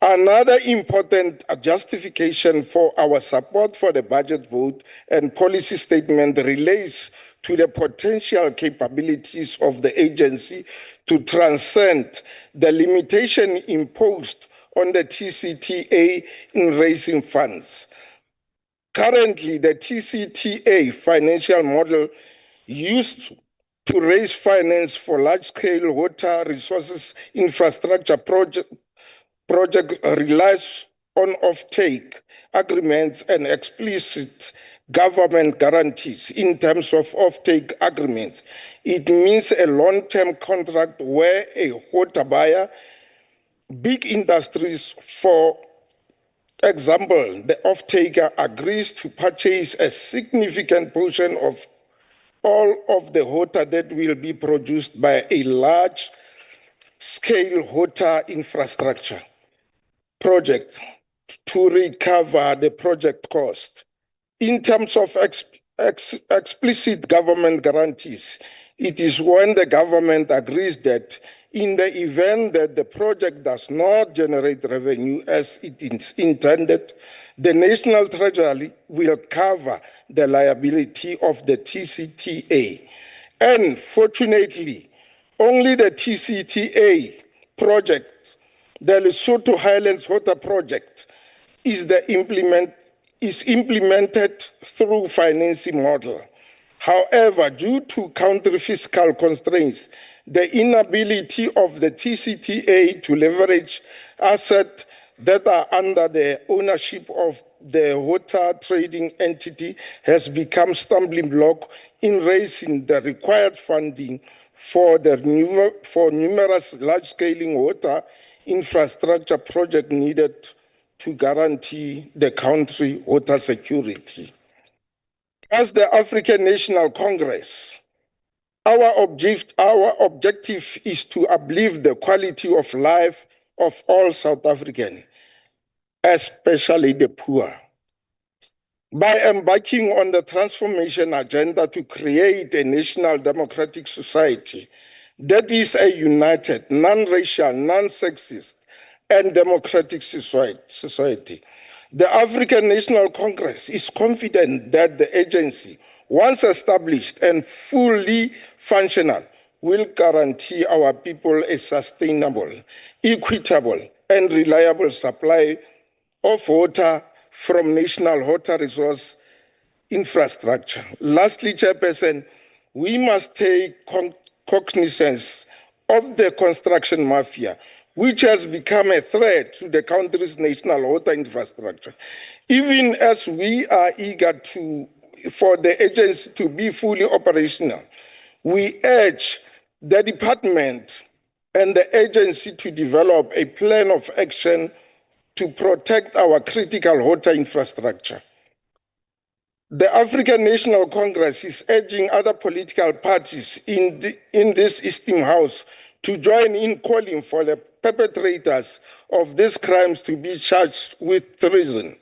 Another important justification for our support for the budget vote and policy statement relates to the potential capabilities of the agency to transcend the limitation imposed on the TCTA in raising funds. Currently, the TCTA financial model used to raise finance for large-scale water resources infrastructure project relies on offtake agreements and explicit government guarantees. In terms of offtake agreements, it means a long-term contract where a water buyer, big industries, for example, the offtaker agrees to purchase a significant portion of all of the water that will be produced by a large-scale water infrastructure project to recover the project cost. In terms of explicit government guarantees, it is when the government agrees that in the event that the project does not generate revenue as it is intended, the National Treasury will cover the liability of the TCTA. And fortunately, only the TCTA project, the Lesotho Highlands Water Project, is implemented through financing model. However, due to country fiscal constraints, the inability of the TCTA to leverage assets that are under the ownership of the water trading entity has become stumbling block in raising the required funding for numerous large-scale water infrastructure projects needed to guarantee the country water security. As the African National Congress, our objective is to uplift the quality of life of all South Africans, especially the poor, by embarking on the transformation agenda to create a national democratic society that is a united, non-racial, non-sexist, and democratic society. The African National Congress is confident that the agency, once established and fully functional, will guarantee our people a sustainable, equitable, and reliable supply of water from national water resource infrastructure. Lastly, Chairperson, we must take cognizance of the construction mafia, which has become a threat to the country's national water infrastructure. Even as we are eager for the agency to be fully operational, we urge the department and the agency to develop a plan of action to protect our critical water infrastructure. The African National Congress is urging other political parties in this esteemed house to join in calling for the perpetrators of these crimes to be charged with treason.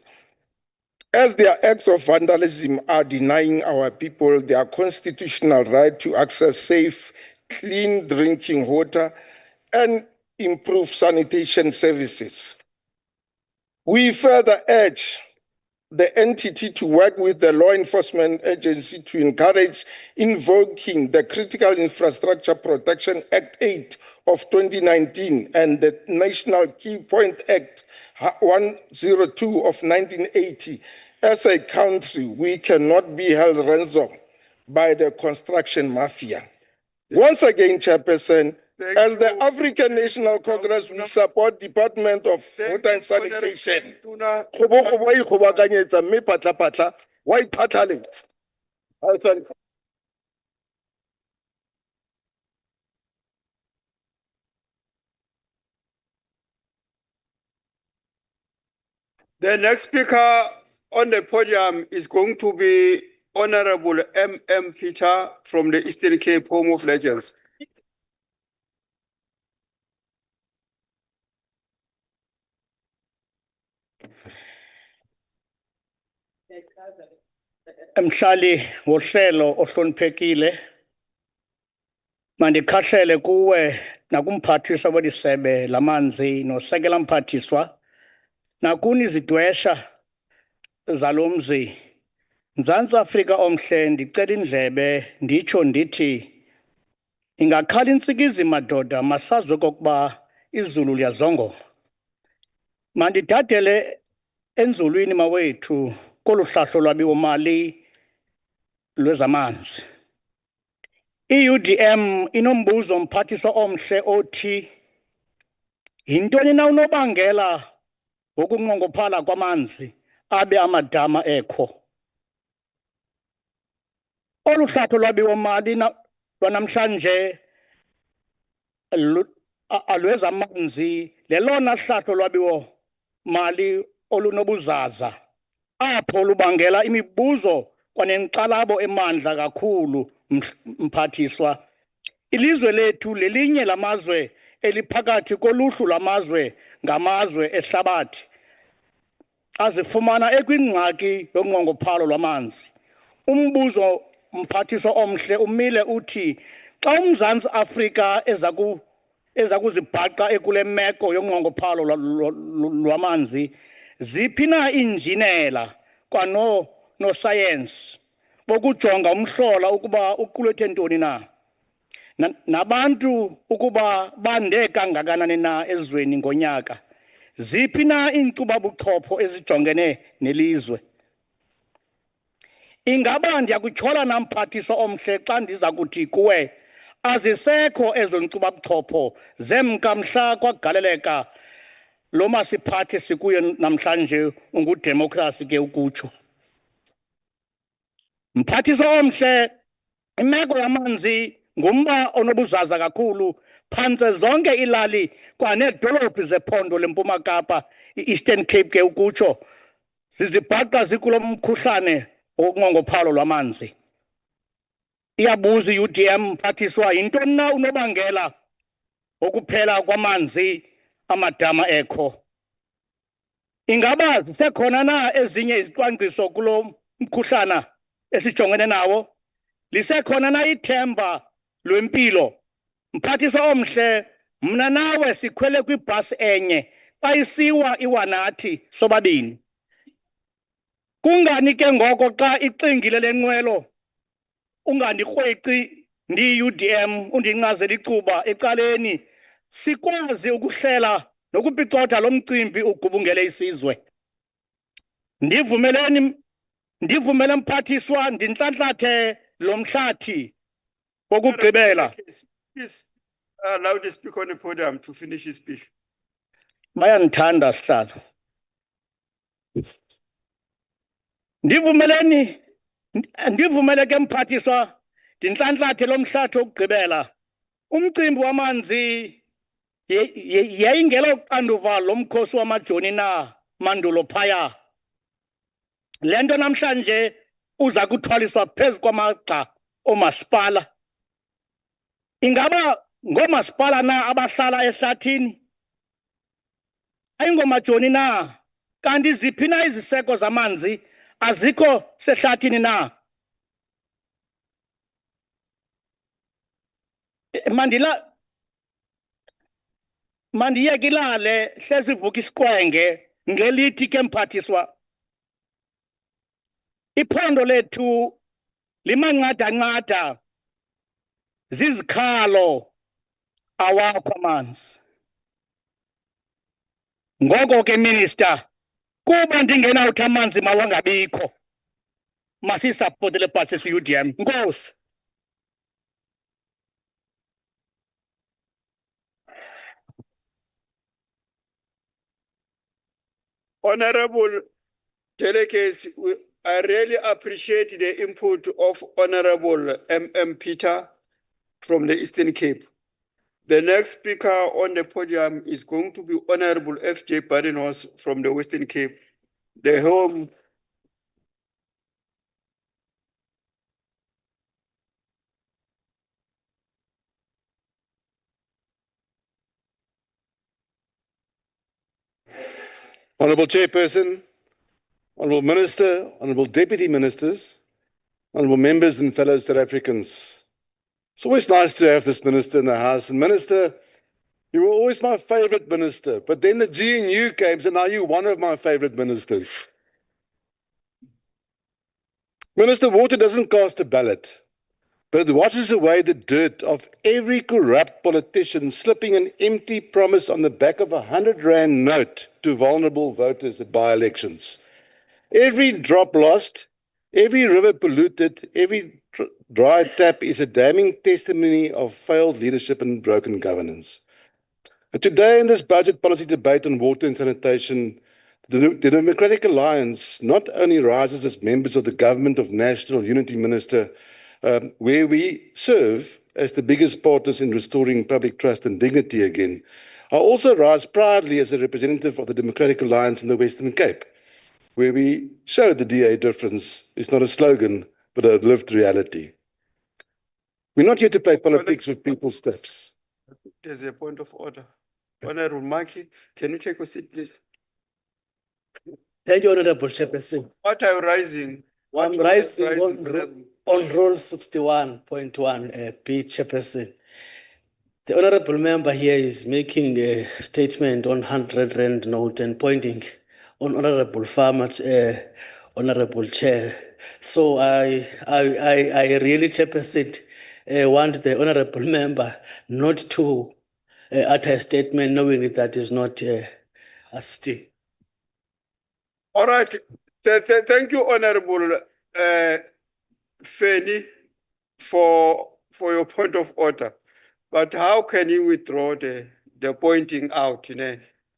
as their acts of vandalism are denying our people their constitutional right to access safe, clean drinking water and improve sanitation services. We further urge the entity to work with the law enforcement agency to encourage invoking the Critical Infrastructure Protection Act 8 of 2019 and the National Key Point Act 102 of 1980. As a country, we cannot be held ransom by the construction mafia. Once again, Chairperson, as the African National Congress, we support Department of Water and Sanitation. The next speaker on the podium is going to be Honorable M.M. Peter from the Eastern Cape, Home of Legends. Mhlali wohlelo ohloniphekile mandikhahlele kuwe nakumphathiswa welisebe lamanzi nosekela mphathiswa nakuni izidwesha zalomzi Mzantsi Afrika omhle ndicela indlebe nditsho ndithi ingakhala intsikizi madoda masazi kokuba izulu liyazongoma mandidadele enzulwini mawethu koluhlahlo lwabiwo mali lwezamanzi iUDM inombuzo mphathiswa omhle othi yintoni na unobangela wokunqongophala kwamanzi abe amadama ekho oluhlahlo lwabiwo mali lwanamhlanje alwezamanzi lelona hlahlo lwabiwo mali olunobuzaza apho lubangela imibuzo kwanenkxalabo emandla kakhulu mphathiswa ilizwe lethu lelinye lamazwe eliphakathi koluhlu lamazwe ngamazwe ehlabathi azifumana ekwingxaki yonqongophalo lwamanzi umbuzo mphathiswa omhle umile uthi xa uMzantsi Afrika eza kuzibhaqa ekule meko yonqongophalo lwamanzi ziphi na iinjinela kwanosayensi bokujonga umhlola ukuba uqulethe ntoni na nabantu ukuba bande kangakanani na ezweni ngonyaka ziphi na iinkcubabuchopho ezijongene nelizwe ingaba ndiyakutyhola namphathiswa omhle xa ndiza kuthi kuwe azisekho ezo nkcubabuchopho zemkamhla kwagaleleka lo masiphathe sikuyo namhlanje ungudemokhrasi ke ukutsho mphathiswa omhle imeko yamanzi ngumba onobuzaza kakhulu phantse zonke ilali kwaneedolophi zephondo lempuma Kapa i-Eastern Cape ke ukutsho zizibhaqa zikulo mkhuhlane wokunqongophalo lwamanzi iyabuza iUDM mphathiswa yintoni na unobangela wokuphela kwamanzi amadama ekho ingaba zisekhona na ezinye izicwangciso kulo mkhuhlana esijongene nawo lisekhona na ithemba lwempilo mphathiswa omhle mna nawe sikhwele kwibhasi enye xa isiwa iwanathi sobabini kungani ke ngoko xa ixingile lenqwelo ungandikrweqi ndiyi-UDM undincazela icuba ecaleni sikwazi ukuhlela nokupicotha lo mcimbi ugubungele isizwe ndivumele mphathiswa ndintlantlathe lo mhlathi wokugqibela Please allow the speaker on the podium to finish his speech. bayandithanda sihlalo ndivumele ke mphathiswa ndintlantlathe lo mhlathi wokugqibela umcimbi wamanzi yayingelo xanduva lo mkhosi wamajoni na mandulo phaya le nto namhlanje uza kuthwaliswa phezu kwamagxa omasipala ingaba ngoomasipala na abahlala ehlathini ayingomajoni na kanti ziphi na iziseko zamanzi azikho sehlathini na? Mandiyekilale hlezi ivuka isikwenge ngelithi ke mphathiswa. Iphondo lethu limanqada-nqada zizikhalo awakho amanzi. Ngoko ke minister, kuba ndingenawuthi amanzi mawangabikho, masisapotele budget UDM. Nkosi. Honorable delegates, I really appreciate the input of Honorable M. Peter from the Eastern Cape. The next speaker on the podium is going to be Honorable F.J. Barinos from the Western Cape, the home. Honourable Chairperson, Honourable Minister, Honourable Deputy Ministers, Honourable Members and fellow South Africans. It's always nice to have this Minister in the House. And Minister, you were always my favourite Minister, but then the GNU came, so now you're one of my favourite Ministers. Minister, water doesn't cast a ballot, but it washes away the dirt of every corrupt politician slipping an empty promise on the back of a 100-rand note to vulnerable voters at by-elections. Every drop lost, every river polluted, every dry tap is a damning testimony of failed leadership and broken governance. Today, in this budget policy debate on water and sanitation, the Democratic Alliance not only rises as members of the Government of National Unity Minister, where we serve as the biggest partners in restoring public trust and dignity again, I also rise proudly as a representative of the Democratic Alliance in the Western Cape, where we show the DA difference is not a slogan, but a lived reality. We're not here to play politics with people's steps. There's a point of order. Honorable Maki, can you take a seat, please? Thank you, Honorable Chairperson. What are you rising? I'm rising on Rule 61.1, P. Chairperson. The Honorable Member here is making a statement on 100-rand note and pointing on Honorable Farmer, Honorable Chair. So I really, Chairperson, want the Honorable Member not to utter a statement knowing that is not assisting. All right. Thank you, Honorable Feni, for your point of order. But how can you withdraw the pointing out? You know?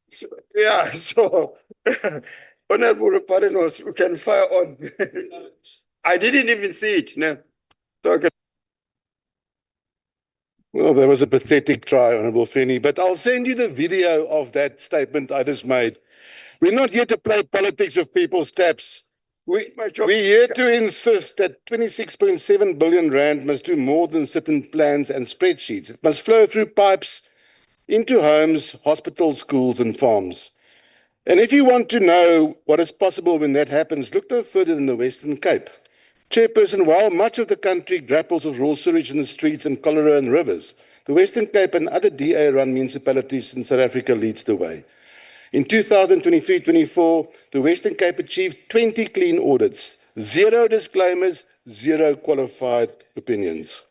So, yeah, so Honorable Parinos, you can fire on. I didn't even see it. No. So okay. Well, that was a pathetic try, Honourable Feni, but I'll send you the video of that statement I just made. We're not here to play politics with people's taps. We're here to insist that 26.7 billion rand must do more than sit in plans and spreadsheets. It must flow through pipes into homes, hospitals, schools and farms. And if you want to know what is possible when that happens, look no further than the Western Cape. Chairperson, while much of the country grapples with raw sewage in the streets and cholera in rivers, the Western Cape and other DA-run municipalities in South Africa leads the way. In 2023-24, the Western Cape achieved 20 clean audits, 0 disclaimers, 0 qualified opinions.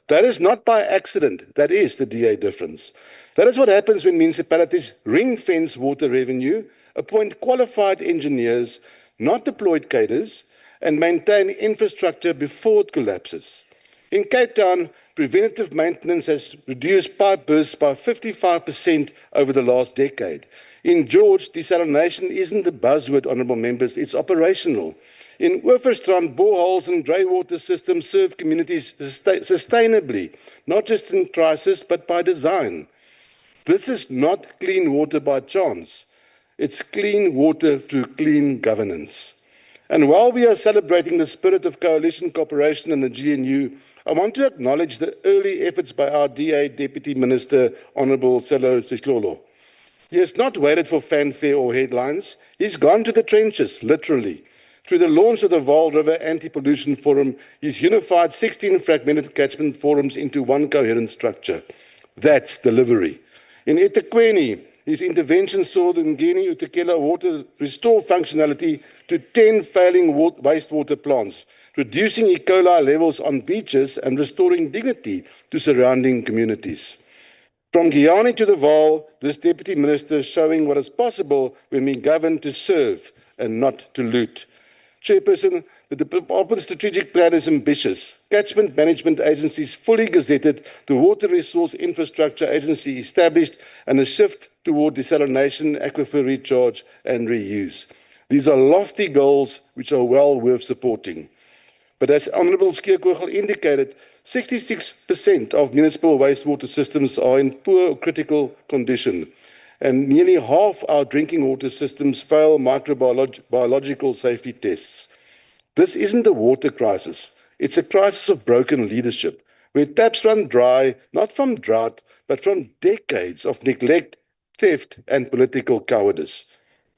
That is not by accident. That is the DA difference. That is what happens when municipalities ring-fence water revenue, appoint qualified engineers, not deployed cadres, and maintain infrastructure before it collapses. In Cape Town, preventative maintenance has reduced pipe bursts by 55% over the last decade. In George, desalination isn't a buzzword, honourable members, it's operational. In Oeverstrand, boreholes and greywater systems serve communities sustainably, not just in crisis, but by design. This is not clean water by chance. It's clean water through clean governance. And while we are celebrating the spirit of coalition cooperation in the GNU, I want to acknowledge the early efforts by our DA Deputy Minister, Honourable Sello Sihlolo. He has not waited for fanfare or headlines. He's gone to the trenches, literally. through the launch of the Vaal River Anti-Pollution Forum, he's unified 16 fragmented catchment forums into one coherent structure. That's delivery. In eThekwini, his intervention saw the Ngeni Utekela water restore functionality to 10 failing wastewater plants, reducing E. coli levels on beaches and restoring dignity to surrounding communities. From Guyana to the Vaal, this Deputy Minister is showing what is possible when we govern to serve and not to loot. Chairperson, the Department Strategic Plan is ambitious. Catchment Management Agencies fully gazetted, the Water Resource Infrastructure Agency established, and a shift toward desalination, aquifer recharge, and reuse. These are lofty goals which are well worth supporting. But as Honourable Skeerkogel indicated, 66% of municipal wastewater systems are in poor or critical condition, and nearly half our drinking water systems fail microbiological safety tests. This isn't a water crisis. It's a crisis of broken leadership, where taps run dry, not from drought, but from decades of neglect, theft, and political cowardice.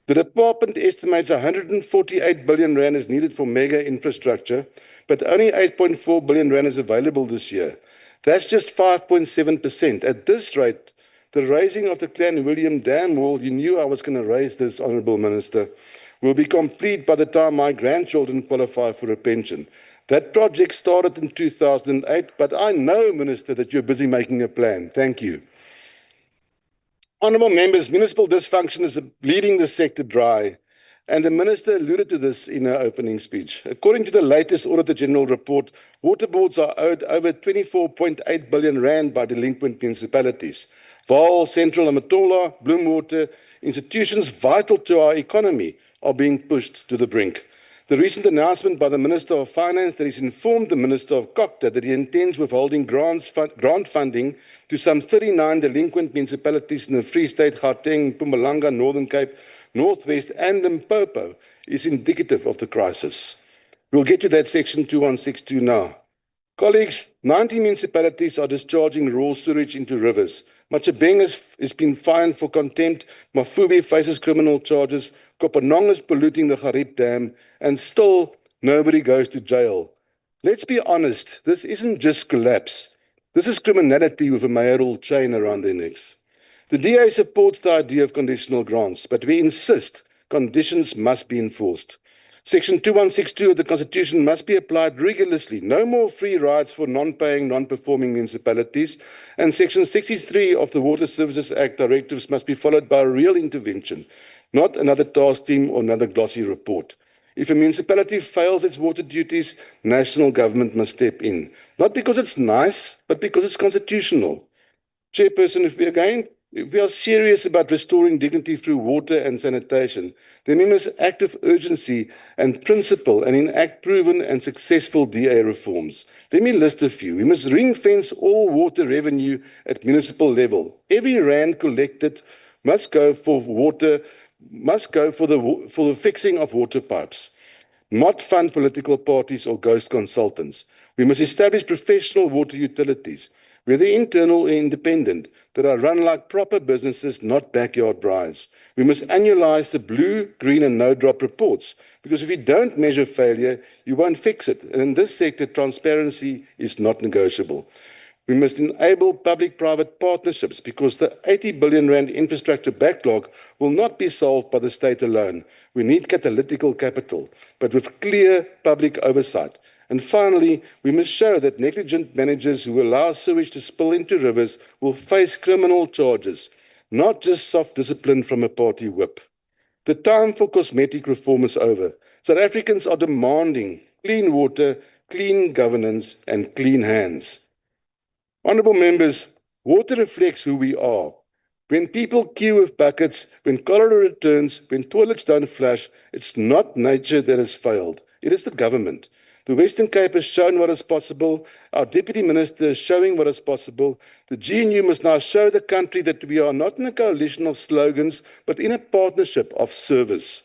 The department estimates 148 billion rand is needed for mega infrastructure, but only 8.4 billion rand is available this year. That's just 5.7%. At this rate, the raising of the Clan William Dam wall, you knew I was going to raise this, Honourable Minister, will be complete by the time my grandchildren qualify for a pension. That project started in 2008, but I know, Minister, that you're busy making a plan. Thank you. Honourable members, municipal dysfunction is bleeding the sector dry, and the Minister alluded to this in her opening speech. According to the latest Auditor General report, water boards are owed over 24.8 billion rand by delinquent municipalities. Vaal, Central, Amatola, Bloemwater, institutions vital to our economy, are being pushed to the brink. The recent announcement by the Minister of Finance that he's informed the Minister of Kokta that he intends withholding grant funding to some 39 delinquent municipalities in the Free State, Gauteng, Mpumalanga, Northern Cape, Northwest, and Limpopo is indicative of the crisis. We'll get to that section 2162 now. Colleagues, 90 municipalities are discharging raw sewage into rivers. Machabeng has been fined for contempt, Mafube faces criminal charges, Kopanong is polluting the Garib Dam, and still nobody goes to jail. Let's be honest, this isn't just collapse. This is criminality with a mayoral chain around their necks. The DA supports the idea of conditional grants, but we insist conditions must be enforced. Section 2162 of the Constitution must be applied rigorously. No more free rides for non-paying, non-performing municipalities. And Section 63 of the Water Services Act directives must be followed by a real intervention, not another task team or another glossy report. If a municipality fails its water duties, national government must step in. Not because it's nice, but because it's constitutional. Chairperson, if we are serious about restoring dignity through water and sanitation, then we must act with urgency and principle and enact proven and successful DA reforms. Let me list a few. We must ring-fence all water revenue at municipal level. Every rand collected must go for the fixing of water pipes, not fund political parties or ghost consultants. We must establish professional water utilities, whether internal or independent, that are run like proper businesses, not backyard braais. We must annualize the blue, green, and no-drop reports, because if you don't measure failure, you won't fix it. And in this sector, transparency is not negotiable. We must enable public-private partnerships, because the 80 billion rand infrastructure backlog will not be solved by the state alone. We need catalytical capital, but with clear public oversight. And finally, we must show that negligent managers who allow sewage to spill into rivers will face criminal charges, not just soft discipline from a party whip. The time for cosmetic reform is over. South Africans are demanding clean water, clean governance, and clean hands. Honourable members, water reflects who we are. When people queue with buckets, when cholera returns, when toilets don't flush, it's not nature that has failed. It is the government. The Western Cape has shown what is possible. Our Deputy Minister is showing what is possible. The GNU must now show the country that we are not in a coalition of slogans, but in a partnership of service.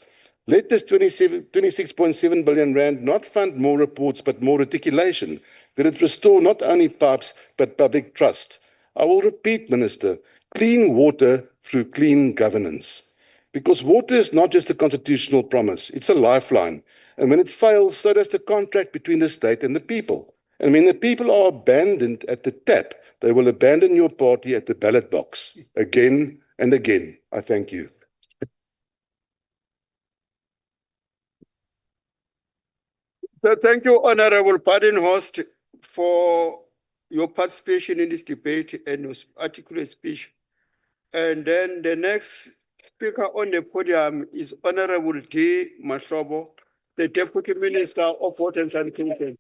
Let this 26.7 billion rand not fund more reports, but more articulation. Let it restore not only pipes, but public trust. I will repeat, Minister, clean water through clean governance. Because water is not just a constitutional promise, it's a lifeline. And when it fails, so does the contract between the state and the people. And when the people are abandoned at the tap, they will abandon your party at the ballot box again and again. I thank you. Thank you, Honorable Pardon Host, for your participation in this debate and your articulate speech. And then the next speaker on the podium is Honorable D. Maslobo, the Deputy Minister of Water and Sanitation.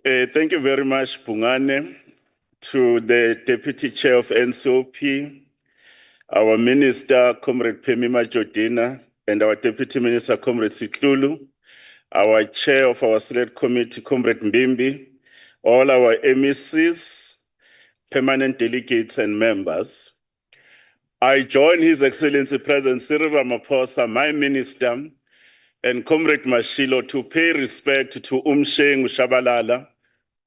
Thank you very much, Pungane, to the Deputy Chair of NCOP, our Minister, Comrade Phemi Majodina, and our Deputy Minister, Comrade Sitlulu, our Chair of our Select Committee, Comrade Mbimbi, all our MECs, permanent delegates and members. I join His Excellency President Cyril Ramaphosa, my Minister, and Comrade Mashilo to pay respect to Umsheng Shabalala,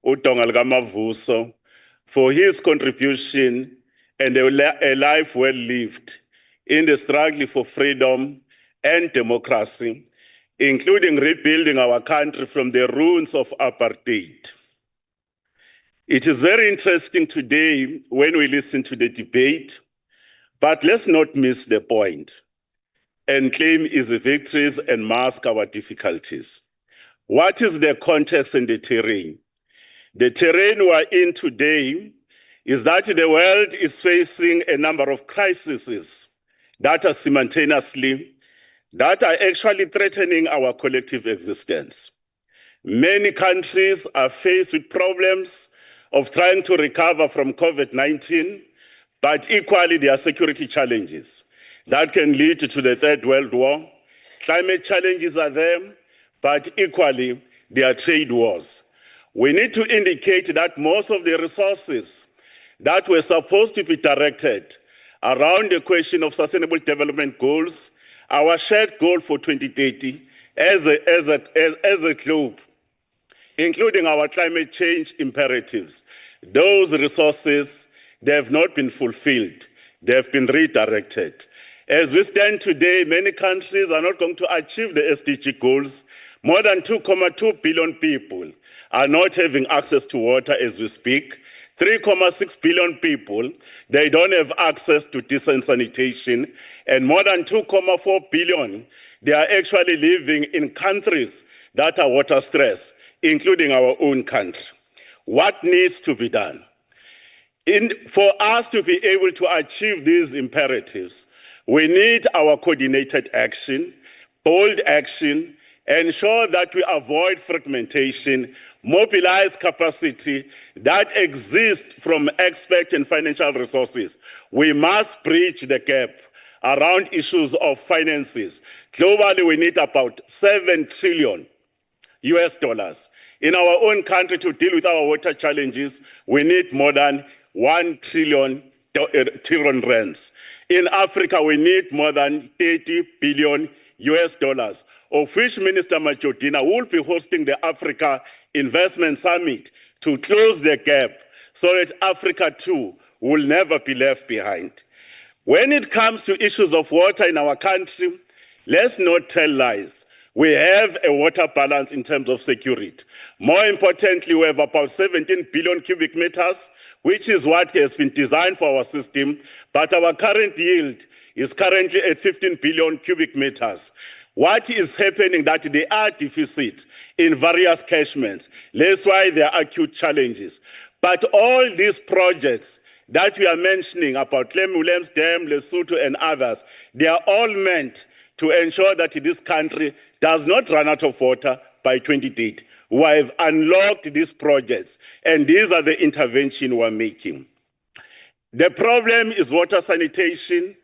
Utongal Gamavuso, for his contribution and a life well lived in the struggle for freedom and democracy, including rebuilding our country from the ruins of apartheid. It is very interesting today when we listen to the debate, but let's not miss the point and claim easy victories and mask our difficulties. What is the context and the terrain? The terrain we're in today is that the world is facing a number of crises that are simultaneously, that are actually threatening our collective existence. Many countries are faced with problems of trying to recover from COVID-19, but equally there are security challenges that can lead to the Third World War. Climate challenges are there, but equally there are trade wars. We need to indicate that most of the resources that were supposed to be directed around the question of sustainable development goals, our shared goal for 2030 as a globe, including our climate change imperatives, those resources, they have not been fulfilled. They have been redirected. As we stand today, many countries are not going to achieve the SDG goals. More than 2.2 billion people are not having access to water as we speak. 3.6 billion people, they don't have access to decent sanitation. And more than 2.4 billion, they are actually living in countries that are water stressed, including our own country. What needs to be done? For us to be able to achieve these imperatives, we need our coordinated action, bold action, ensure that we avoid fragmentation, mobilize capacity that exists from expert and financial resources. We must bridge the gap around issues of finances. Globally, we need about $7 trillion. In our own country, to deal with our water challenges, we need more than 1 trillion rands. In Africa, we need more than $30 billion, of which Minister Majodina will be hosting the Africa Investment Summit to close the gap so that Africa too will never be left behind. When it comes to issues of water in our country, let's not tell lies. We have a water balance in terms of security. More importantly, we have about 17 billion cubic meters, which is what has been designed for our system, but our current yield is currently at 15 billion cubic meters. What is happening that there are deficits in various catchments. That's why there are acute challenges. But all these projects that we are mentioning about Clem-Williams Dam, Lesotho, and others, they are all meant to ensure that this country does not run out of water by 2030. We have unlocked these projects, and these are the interventions we're making. The problem is water sanitation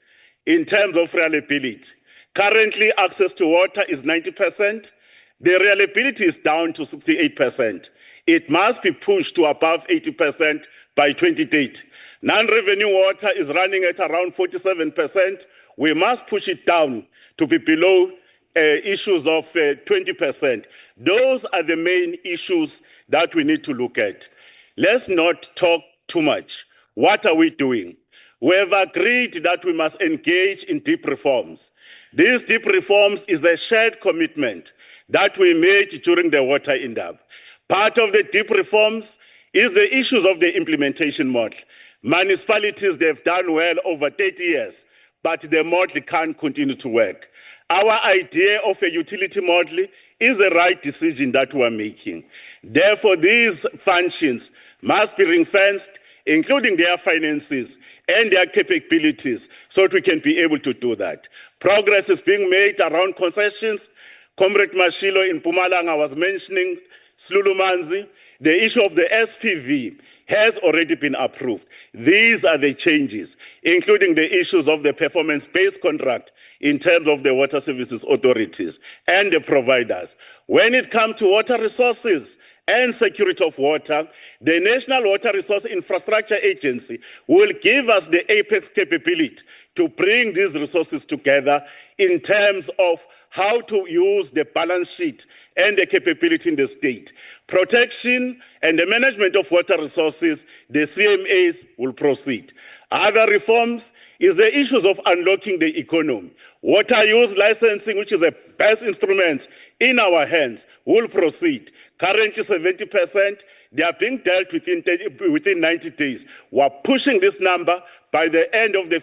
in terms of reliability. Currently, access to water is 90%. The reliability is down to 68%. It must be pushed to above 80% by 2030. Non-revenue water is running at around 47%. We must push it down to be below issues of 20%. Those are the main issues that we need to look at. let's not talk too much. What are we doing? We have agreed that we must engage in deep reforms. These deep reforms is a shared commitment that we made during the water in-depth. Part of the deep reforms is the issues of the implementation model. Municipalities, they've done well over 30 years, but the model can't continue to work. Our idea of a utility model is the right decision that we're making. Therefore, these functions must be ring-fenced, including their finances and their capabilities, so that we can be able to do that. Progress is being made around concessions. Comrade Mashilo in Mpumalanga was mentioning Slulumanzi. The issue of the SPV has already been approved. These are the changes, including the issues of the performance-based contract in terms of the water services authorities and the providers. When it comes to water resources and security of water, the National Water Resource Infrastructure Agency will give us the apex capability to bring these resources together in terms of how to use the balance sheet and the capability in the state. Protection and the management of water resources, the CMAs will proceed. Other reforms is the issues of unlocking the economy. Water use licensing, which is the best instrument in our hands, will proceed. Currently 70%, they are being dealt within 90 days. We're pushing this number by the end of the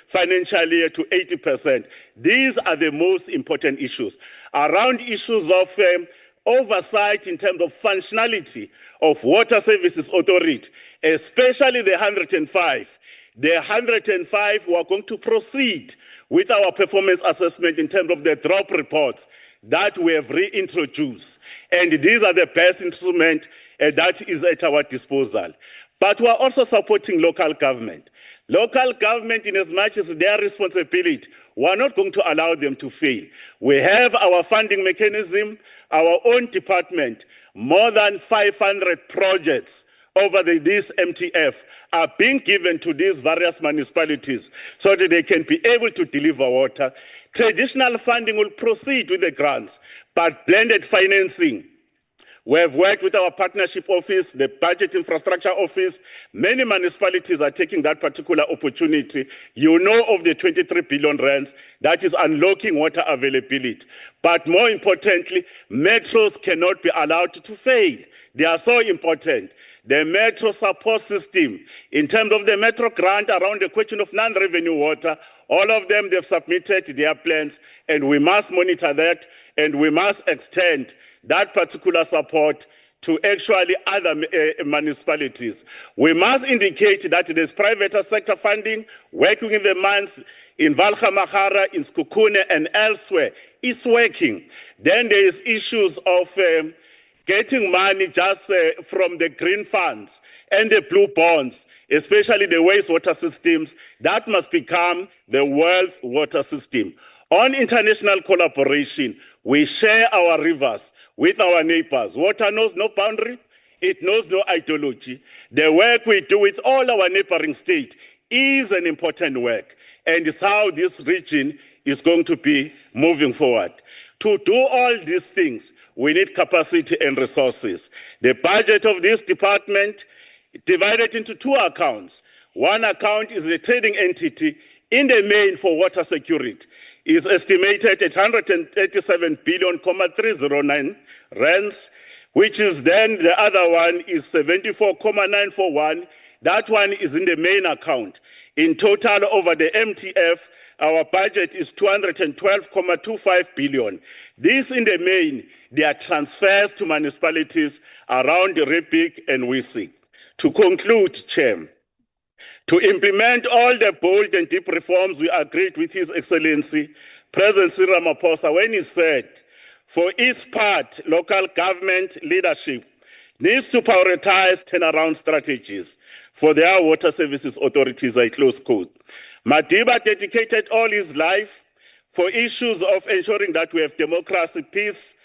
financial year to 80%. These are the most important issues. Around issues of oversight in terms of functionality of Water Services Authority, especially the 105. The 105, we are going to proceed with our performance assessment in terms of the drop reports that we have reintroduced. And these are the best instruments that is at our disposal. But we are also supporting local government. Local government, in as much as their responsibility, we are not going to allow them to fail. We have our funding mechanism, our own department, more than 500 projects over this MTF are being given to these various municipalities so that they can be able to deliver water. Traditional funding will proceed with the grants, but blended financing, we have worked with our partnership office, the budget infrastructure office. Many municipalities are taking that particular opportunity. You know of the 23 billion rands that is unlocking water availability. But more importantly, metros cannot be allowed to fail. They are so important. The metro support system, in terms of the metro grant around the question of non-revenue water, all of them, they've submitted their plans, and we must monitor that, and we must extend that particular support to actually other municipalities. We must indicate that there's private sector funding, working in the mines, in Valgamagara, in Skukune, and elsewhere. It's working. Then there is issues of getting money just from the green funds and the blue bonds, especially the wastewater systems. That must become the world water system. On international collaboration, we share our rivers with our neighbors. Water knows no boundary, it knows no ideology. The work we do with all our neighboring states is an important work, and it's how this region is going to be moving forward. To do all these things, we need capacity and resources. The budget of this department divided into two accounts. One account is a trading entity in the main for water security. Is estimated at 137 billion, 309 rands, which is then the other one is 74,941. That one is in the main account. In total, over the MTF, our budget is 212,25 billion. This in the main, they are transfers to municipalities around Repik and Wisik. To conclude, Chair, to implement all the bold and deep reforms we agreed with His Excellency, President Cyril Ramaphosa, when he said, for its part, local government leadership needs to prioritize turnaround strategies for their water services authorities, I close quote. Madiba dedicated all his life for issues of ensuring that we have democracy, peace,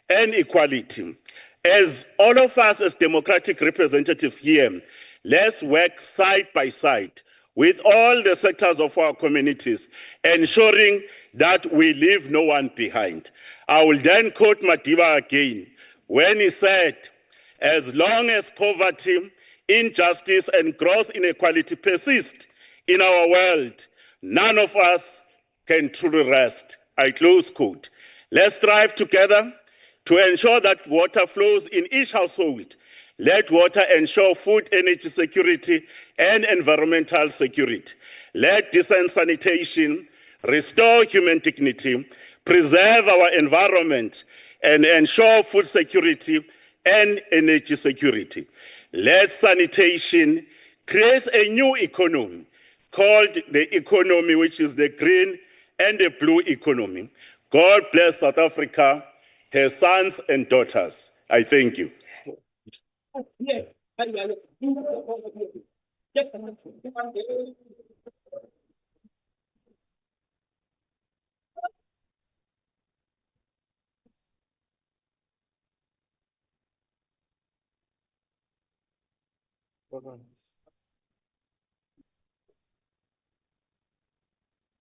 and equality. As all of us as democratic representatives here, let's work side by side with all the sectors of our communities, ensuring that we leave no one behind. I will then quote Madiba again when he said, As long as poverty, injustice, and gross inequality persist in our world, none of us can truly rest. I close quote. Let's strive together to ensure that water flows in each household. Let water ensure food, energy security, and environmental security. Let decent sanitation restore human dignity, preserve our environment, and ensure food security and energy security. Let sanitation create a new economy called the economy, which is the green and the blue economy. God bless South Africa, her sons and daughters. I thank you.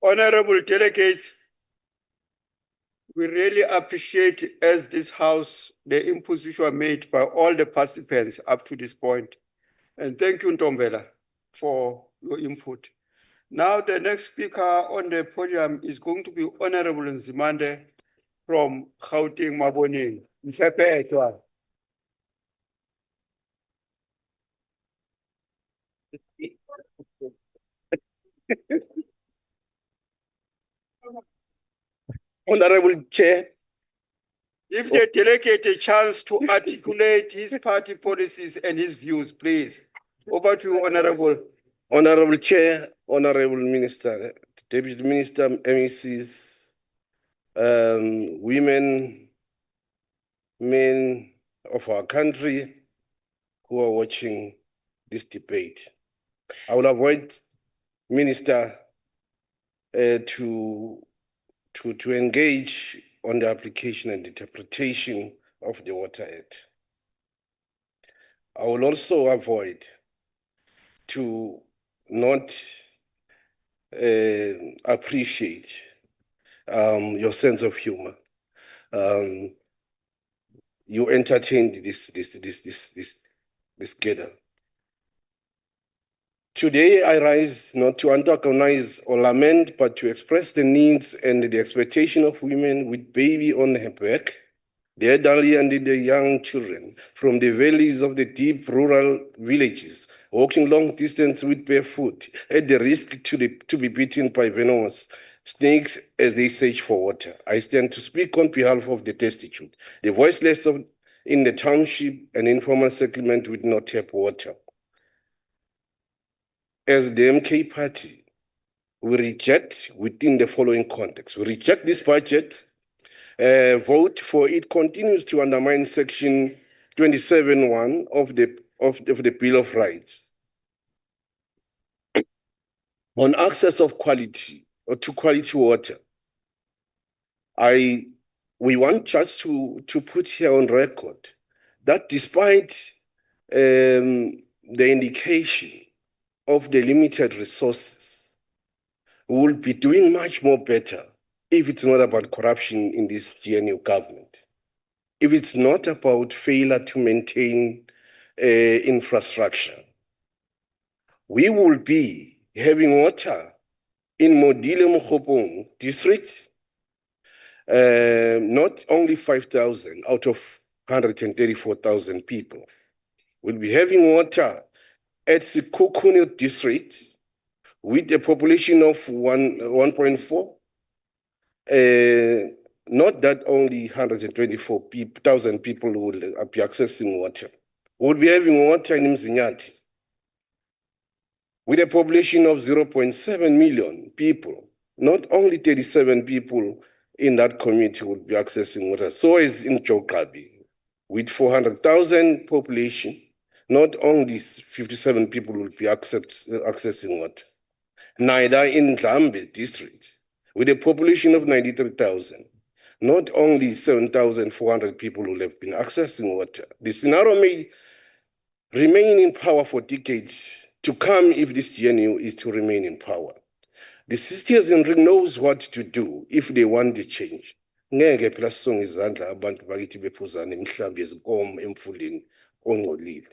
Honorable delegates, we really appreciate, as this House, the inputs which were made by all the participants up to this point. And thank you, Ntombela, for your input. Now, the next speaker on the podium is going to be Honorable Nzimande from Gauteng Maboning. Mhlephetswa. Honorable Chair, If the delegate a chance to articulate his party policies and his views, please. Over to you, Honorable. Honorable Chair, Honorable Minister, Deputy Minister, MECs, women, men of our country who are watching this debate. I will avoid, Minister, to engage on the application and interpretation of the Water Act. I will also avoid to not appreciate your sense of humor. You entertained this gather. Today, I rise not to antagonize or lament, but to express the needs and the expectation of women with baby on her back, the elderly and the young children from the valleys of the deep rural villages, walking long distance with barefoot, at the risk to be bitten by venomous snakes as they search for water. I stand to speak on behalf of the destitute, the voiceless in the township and informal settlement with no tap water. As the MK party, we reject within the following context. We reject this budget. Vote for it continues to undermine Section 27(1) of the Bill of Rights on access of quality or to quality water. We want just to put here on record that despite the indication of the limited resources, we will be doing much more better if it's not about corruption in this GNU government, if it's not about failure to maintain infrastructure. We will be having water in Modile Mokgopong district, not only 5,000 out of 134,000 people. We'll be having water at Sekhukhune district with a population of 1.4. Not that only 124,000 people will be accessing water. We'll be having water in Mzinyati with a population of 0.7 million people. Not only 37 people in that community will be accessing water. So is in Chokabi with 400,000 population. Not only 57 people will be accessing water. Neither in Dlambe district, with a population of 93,000, not only 7,400 people will have been accessing water. The scenario may remain in power for decades to come if this GNU is to remain in power. The citizenry knows what to do if they want the change. ngeke phela sisonge izandla abantu bakithi bephuzana imihlambi yezinkomo emfuleni ongcolile.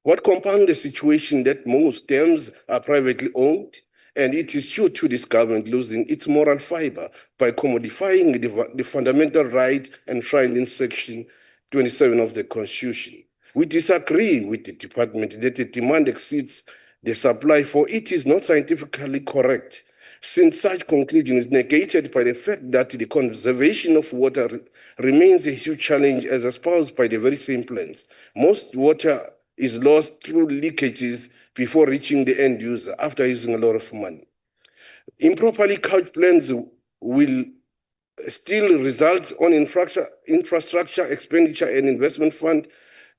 What compounds the situation that most dams are privately owned, and it is due to this government losing its moral fiber by commodifying the fundamental right enshrined in Section 27 of the Constitution. We disagree with the department that the demand exceeds the supply, for it is not scientifically correct, since such conclusion is negated by the fact that the conservation of water remains a huge challenge as espoused by the very same plans. Most water is lost through leakages before reaching the end user after using a lot of money. Improperly couched plans will still result on infrastructure expenditure and investment fund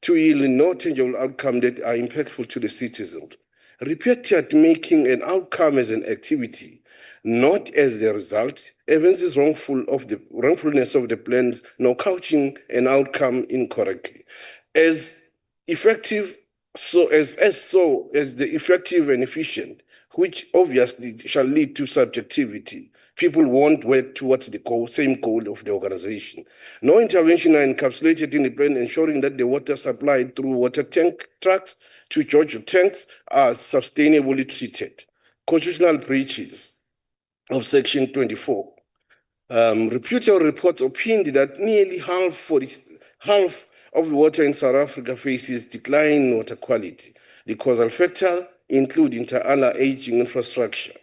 to yield no tangible outcome that are impactful to the citizens. Repeated making an outcome as an activity, not as the result, evinces wrongfulness of the plans, nor couching an outcome incorrectly. As the effective and efficient, which obviously shall lead to subjectivity. People won't work towards the same goal of the organization. No intervention are encapsulated in the plan, ensuring that the water supplied through water tank trucks to Georgia tanks are sustainably treated. Constitutional breaches of Section 24. Reputable reports opined that nearly half of the water in South Africa faces decline in water quality. The causal factors include inter alia aging infrastructure,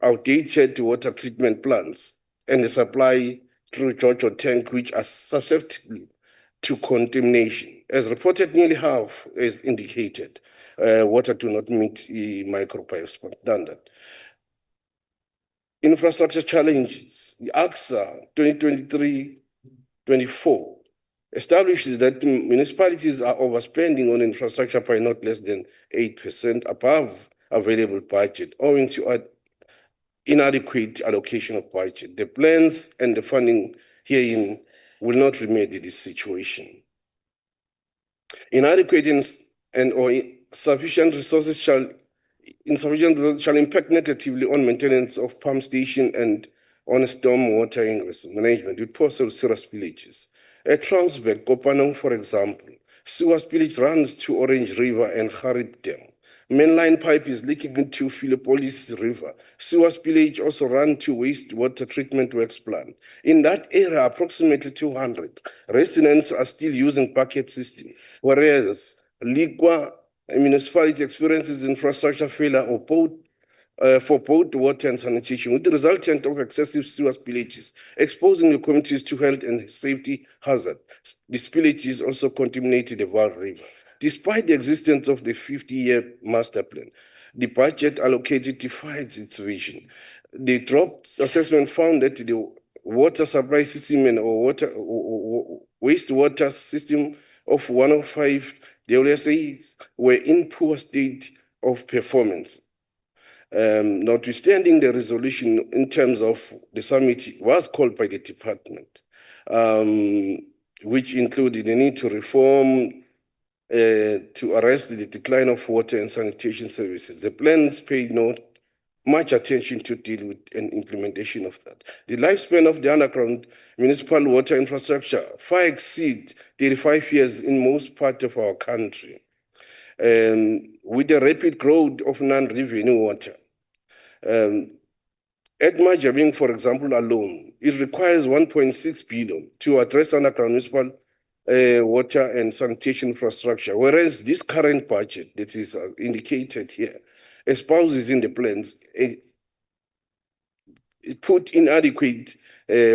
outdated water treatment plants, and the supply through Georgia tank, which are susceptible to contamination. As reported, nearly half, as indicated, water do not meet the microbiome standard. Infrastructure challenges. The AXA 2023-24 establishes that municipalities are overspending on infrastructure by not less than 8% above available budget, owing to inadequate allocation of budget. The plans and the funding herein will not remedy this situation. Inadequate or insufficient resources shall impact negatively on maintenance of pump station and on stormwater ingress management with possible serious spillages. At Transberg, Kopanong, for example, sewer spillage runs to Orange River and Harib Dam. Mainline pipe is leaking into Philippolis River. Sewer spillage also run to wastewater treatment works plant. In that area, approximately 200 residents are still using bucket system, whereas Ligwa municipality experiences infrastructure failure for both water and sanitation, with the resultant of excessive sewer spillages, exposing the communities to health and safety hazard. The spillages also contaminated the Vaal River. Despite the existence of the 50-year master plan, the budget allocated defies its vision. The dropped assessment found that the water supply system and wastewater system of 105 WSAs were in poor state of performance. Notwithstanding the resolution in terms of the summit was called by the department, which included the need to reform to arrest the decline of water and sanitation services. The plans paid not much attention to deal with an implementation of that. The lifespan of the underground municipal water infrastructure far exceeds 35 years in most parts of our country. With the rapid growth of non-revenue water, at Majabing, for example, alone, it requires 1.6 billion to address underground municipal water and sanitation infrastructure, whereas this current budget that is indicated here espouses in the plans it put inadequate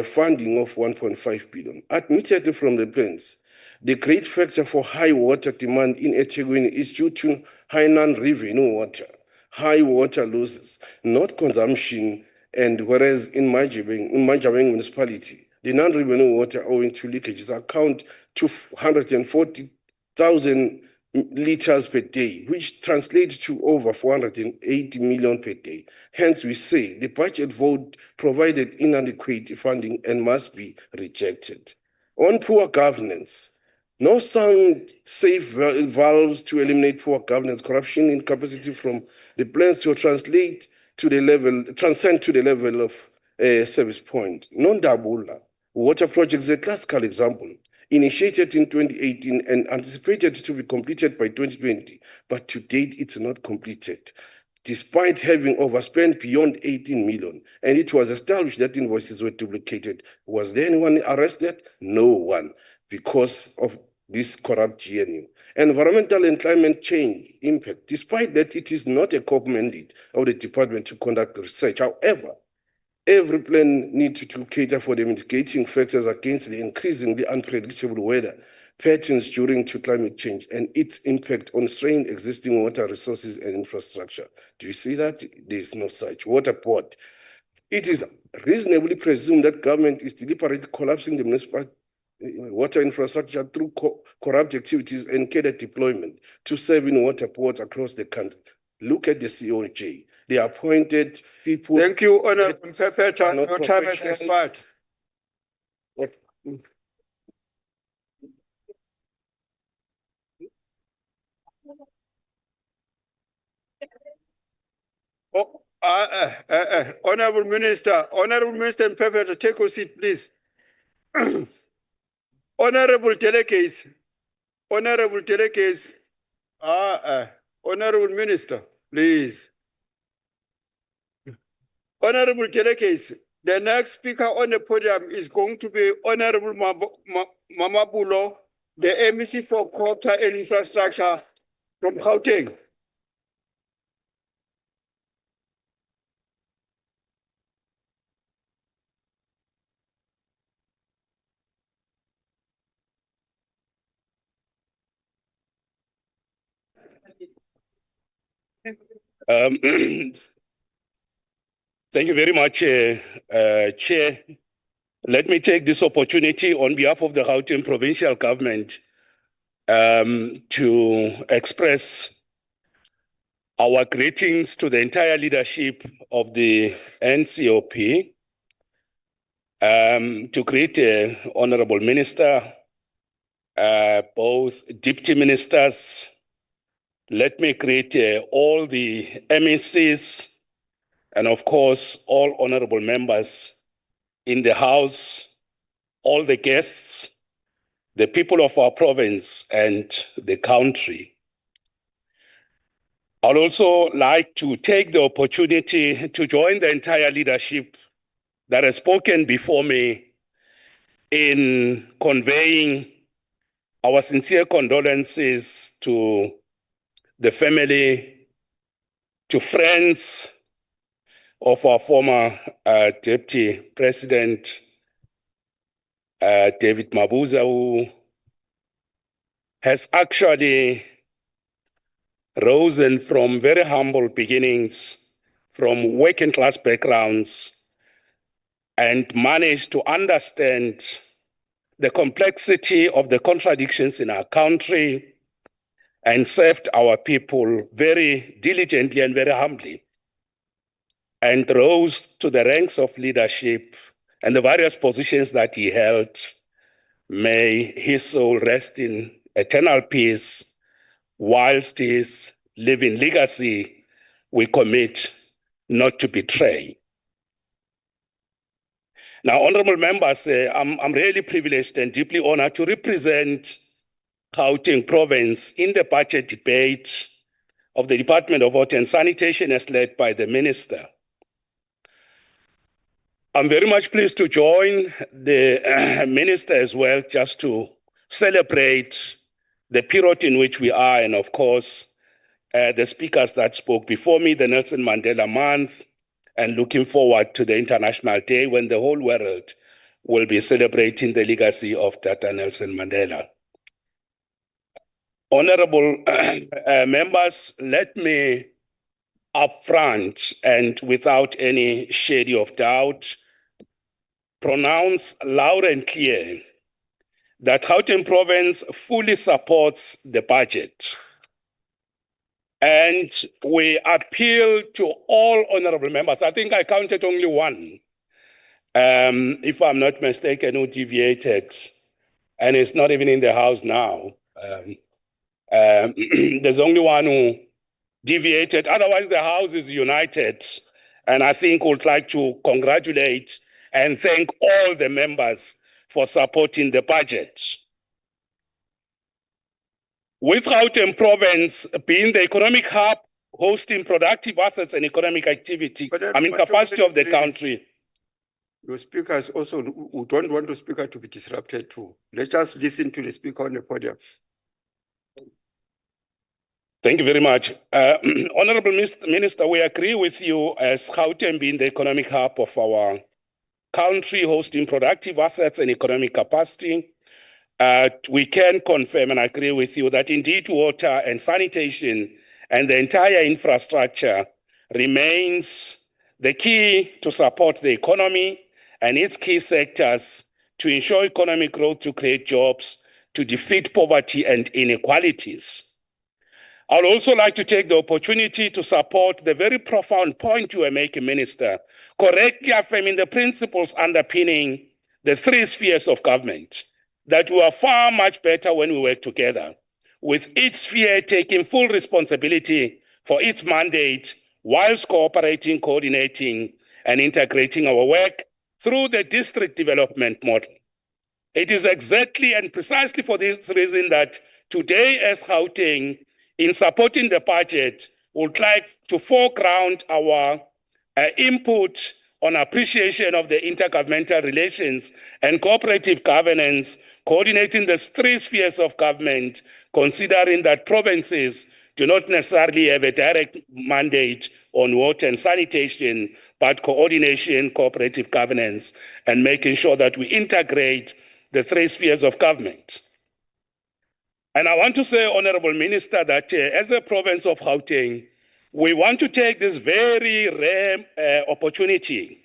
funding of 1.5 billion. Admittedly from the plans, the great factor for high water demand in eThekwini is due to high non-revenue water, high water losses, not consumption, and whereas in Majabeng municipality, the non-revenue water owing to leakages account to 140,000 liters per day, which translates to over 480 million per day. Hence, we say the budget vote provided inadequate funding and must be rejected. On poor governance, no sound, safe valves to eliminate poor governance, corruption, incapacity from the plans to transcend to the level of service point. Non-dabula. Water project is a classical example. Initiated in 2018 and anticipated to be completed by 2020, but to date it's not completed, despite having overspent beyond 18 million. And it was established that invoices were duplicated. Was there anyone arrested? No one, because of this corrupt GNU. Environmental and climate change impact, despite that it is not a core mandate of the department to conduct research. However, every plan needs to cater for the mitigating factors against the increasingly unpredictable weather patterns during to climate change and its impact on strained existing water resources and infrastructure. Do you see that? There is no such. Water board. It is reasonably presumed that government is deliberately collapsing the municipal water infrastructure through corrupt activities and cadre deployment to serving water boards across the country. Look at the COJ. They appointed people. Thank you, Honorable Pepeta. Not Your time has professional. expired. Oh, Honorable Minister and Pepeta, take your seat, please. Honorable delegates, Honorable Minister, please. Honorable delegates, the next speaker on the podium is going to be Honorable Mamabulo, the MEC for Water and Infrastructure from Gauteng. Thank you very much, Chair. Let me take this opportunity on behalf of the Gauteng Provincial Government to express our greetings to the entire leadership of the NCOP, to greet Honorable Minister, both Deputy Ministers. Let me greet all the MECs and of course, all honorable members in the House, all the guests, the people of our province and the country. I'd also like to take the opportunity to join the entire leadership that has spoken before me in conveying our sincere condolences to the family, to friends of our former Deputy President, David Mabuza, who has actually risen from very humble beginnings, from working class backgrounds, and managed to understand the complexity of the contradictions in our country and served our people very diligently and very humbly, and rose to the ranks of leadership and the various positions that he held. May his soul rest in eternal peace, whilst his living legacy we commit not to betray. Now, honorable members, I'm really privileged and deeply honored to represent Gauteng Province in the budget debate of the Department of Water and Sanitation as led by the Minister. I'm very much pleased to join the Minister as well, just to celebrate the period in which we are, and of course, the speakers that spoke before me, the Nelson Mandela Month, and looking forward to the International Day when the whole world will be celebrating the legacy of Tata Nelson Mandela. Honorable members, let me upfront and without any shade of doubt pronounce loud and clear that Gauteng Province fully supports the budget. And we appeal to all honorable members. I think I counted only one, if I'm not mistaken, who deviated, and it's not even in the House now. There's only one who deviated. Otherwise, the House is united. And I think would like to congratulate and thank all the members for supporting the budget. With Gauteng province being the economic hub, hosting productive assets and economic activity, capacity of the country. Your speakers also who don't want the speaker to be disrupted too. Let us listen to the speaker on the podium. Thank you very much. Honorable Minister, we agree with you as Gauteng being the economic hub of our country, hosting productive assets and economic capacity. We can confirm and agree with you that indeed water and sanitation and the entire infrastructure remains the key to support the economy and its key sectors to ensure economic growth, to create jobs, to defeat poverty and inequalities. I'd also like to take the opportunity to support the very profound point you were making, Minister, correctly affirming the principles underpinning the three spheres of government, that we are far much better when we work together, with each sphere taking full responsibility for its mandate, whilst cooperating, coordinating, and integrating our work through the district development model. It is exactly and precisely for this reason that today as Gauteng, in supporting the budget, would like to foreground our input on appreciation of the intergovernmental relations and cooperative governance, coordinating the three spheres of government, considering that provinces do not necessarily have a direct mandate on water and sanitation, but coordination, cooperative governance, and making sure that we integrate the three spheres of government. And I want to say, Honorable Minister, that as a province of Gauteng, we want to take this very rare opportunity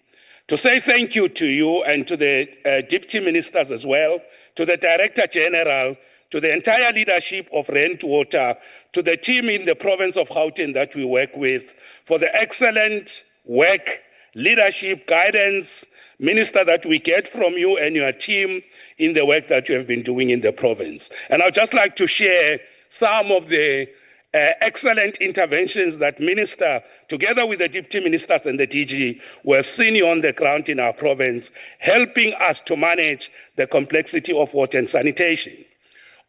to say thank you to you and to the deputy ministers as well, to the Director General, to the entire leadership of Rent Water, to the team in the province of Gauteng that we work with, for the excellent work, leadership, guidance, Minister, that we get from you and your team in the work that you have been doing in the province. And I'd just like to share some of the excellent interventions that Minister, together with the Deputy Ministers and the DG, we have seen you on the ground in our province, helping us to manage the complexity of water and sanitation.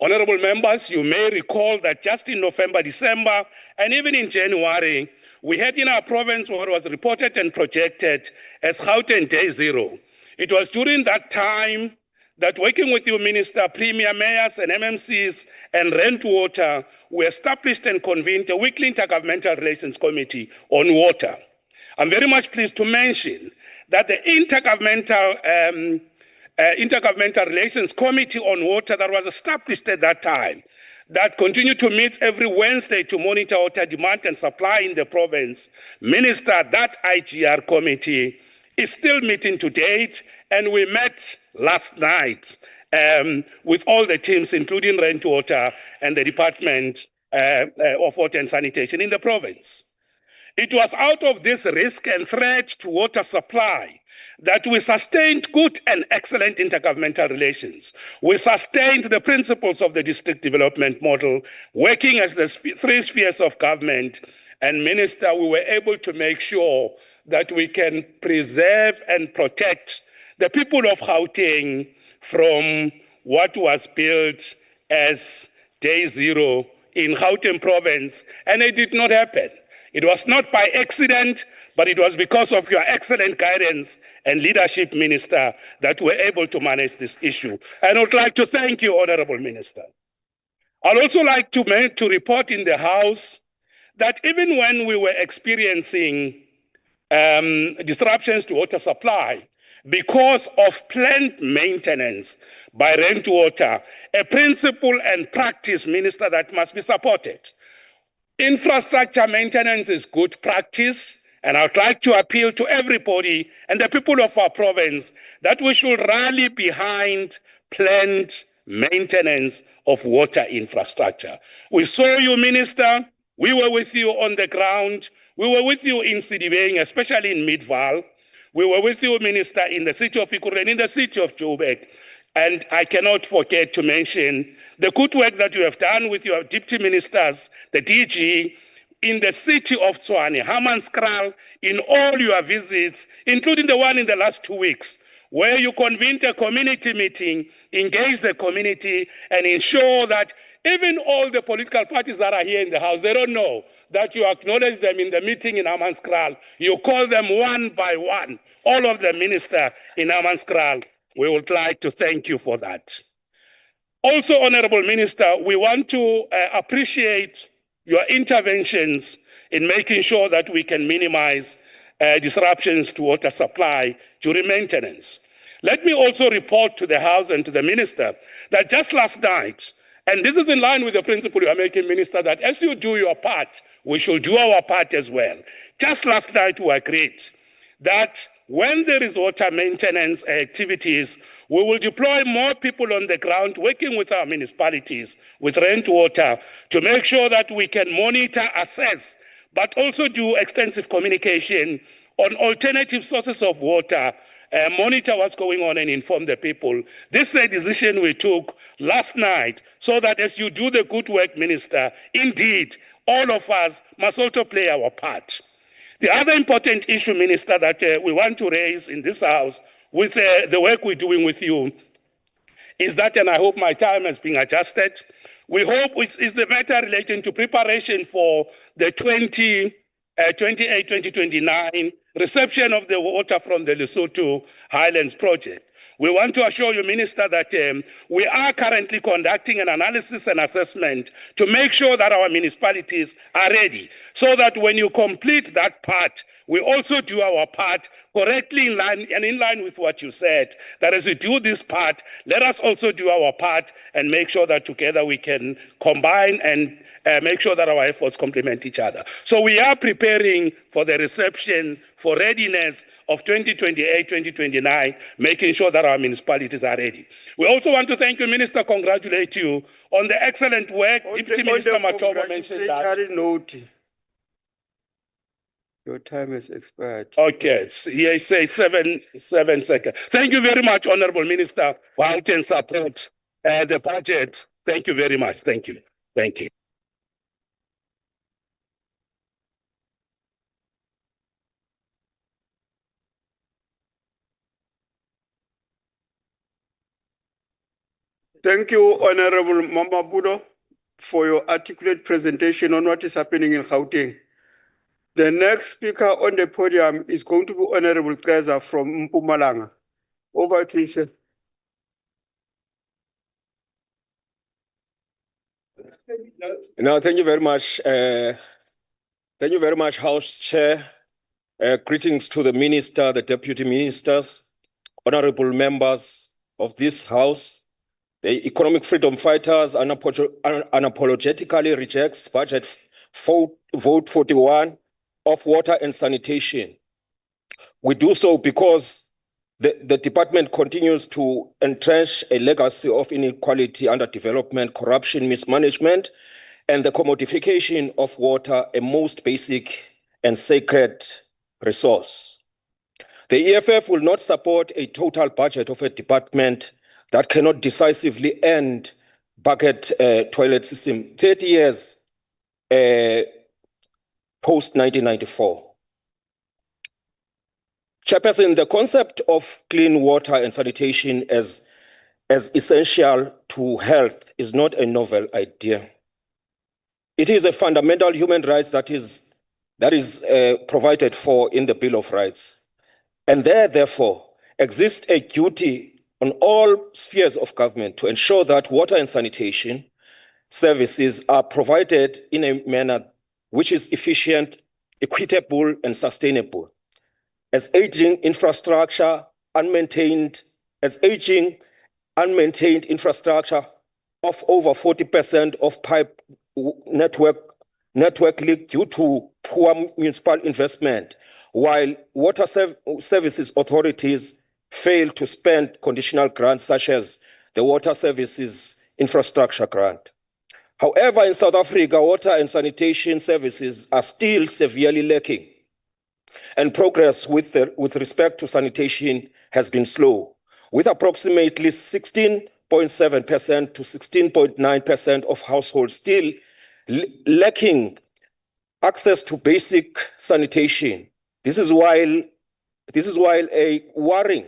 Honorable members, you may recall that just in November, December, and even in January, we had in our province what was reported and projected as Gauteng Day Zero. It was during that time that, working with you, Minister, Premier Mayors and MMCs and Rent Water, we established and convened a weekly intergovernmental relations committee on water. I'm very much pleased to mention that the Intergovernmental Relations Committee on Water that was established at that time, that continued to meet every Wednesday to monitor water demand and supply in the province. Minister, that IGR committee is still meeting to date, and we met last night with all the teams, including Rent Water and the Department of Water and Sanitation in the province. It was out of this risk and threat to water supply that we sustained good and excellent intergovernmental relations. We sustained the principles of the district development model, working as the three spheres of government. And Minister, we were able to make sure that we can preserve and protect the people of Gauteng from what was built as Day Zero in Gauteng province, and it did not happen. It was not by accident, but it was because of your excellent guidance and leadership, Minister, that we're able to manage this issue. And I would like to thank you, Honorable Minister. I'd also like to report in the House that even when we were experiencing disruptions to water supply because of planned maintenance by Rent Water, a principle and practice, Minister, that must be supported. Infrastructure maintenance is good practice, and I'd like to appeal to everybody and the people of our province that we should rally behind planned maintenance of water infrastructure. We saw you, Minister. We were with you on the ground. We were with you in Sidibeng, especially in Midval. We were with you, Minister, in the city of Ekurhuleni, in the city of Joburg. And I cannot forget to mention the good work that you have done with your deputy ministers, the DG, in the city of Tshwane, Hammanskraal, in all your visits, including the one in the last 2 weeks, where you convene a community meeting, engage the community, and ensure that even all the political parties that are here in the House, they don't know that you acknowledge them in the meeting in Hammanskraal. You call them one by one, all of the ministers in Hammanskraal. We would like to thank you for that. Also, Honorable Minister, we want to appreciate your interventions in making sure that we can minimize disruptions to water supply during maintenance. Let me also report to the House and to the Minister that just last night, and this is in line with the principle you are making, Minister, that as you do your part, we should do our part as well. Just last night we agreed that when there is water maintenance activities, we will deploy more people on the ground working with our municipalities, with rainwater, to make sure that we can monitor, assess, but also do extensive communication on alternative sources of water, monitor what's going on and inform the people. This is a decision we took last night so that as you do the good work, Minister, indeed, all of us must also play our part. The other important issue, Minister, that we want to raise in this House with the work we're doing with you is that, and I hope my time has been adjusted, we hope it is the matter relating to preparation for the 2028-2029 reception of the water from the Lesotho Highlands project. We want to assure you, Minister, that we are currently conducting an analysis and assessment to make sure that our municipalities are ready, so that when you complete that part, we also do our part correctly in line with what you said, that as we do this part, let us also do our part and make sure that together we can combine and make sure that our efforts complement each other. So we are preparing for the reception, for readiness of 2028-2029, making sure that our municipalities are ready. We also want to thank you, Minister, congratulate you on the excellent work. Deputy Minister Matoba mentioned that. Note. Your time has expired. Okay, he says 7 seconds. Thank you very much, Honorable Minister, for help and support the budget. Thank you very much. Thank you. Thank you. Thank you, Honorable Mamabudo, for your articulate presentation on what is happening in Gauteng. The next speaker on the podium is going to be Honorable Keza from Mpumalanga. Over to you, sir. No, thank you very much. Thank you very much, House Chair. Greetings to the Minister, the Deputy Ministers, honorable members of this House. The Economic Freedom Fighters unapologetically rejects budget vote 41 of water and sanitation. We do so because the department continues to entrench a legacy of inequality, underdevelopment, corruption, mismanagement, and the commodification of water, a most basic and sacred resource. The EFF will not support a total budget of a department that cannot decisively end bucket toilet system 30 years post-1994. Chairperson, the concept of clean water and sanitation as essential to health is not a novel idea. It is a fundamental human right that is provided for in the Bill of Rights. And therefore, exists a duty on all spheres of government to ensure that water and sanitation services are provided in a manner which is efficient, equitable, and sustainable. As aging unmaintained infrastructure of over 40% of pipe network leak due to poor municipal investment, while water services authorities fail to spend conditional grants such as the Water Services Infrastructure Grant. However, in South Africa, water and sanitation services are still severely lacking, and progress with respect to sanitation has been slow, with approximately 16.7% to 16.9% of households still lacking access to basic sanitation. This is while a worrying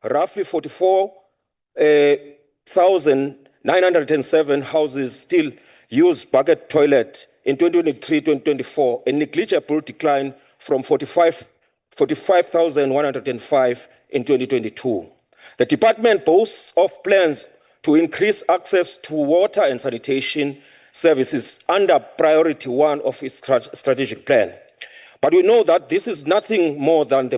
roughly 44,907 houses still use bucket toilet in 2023-2024, a negligible decline from 45,105 in 2022. The department boasts of plans to increase access to water and sanitation services under priority 1 of its strategic plan. But we know that this is nothing more than the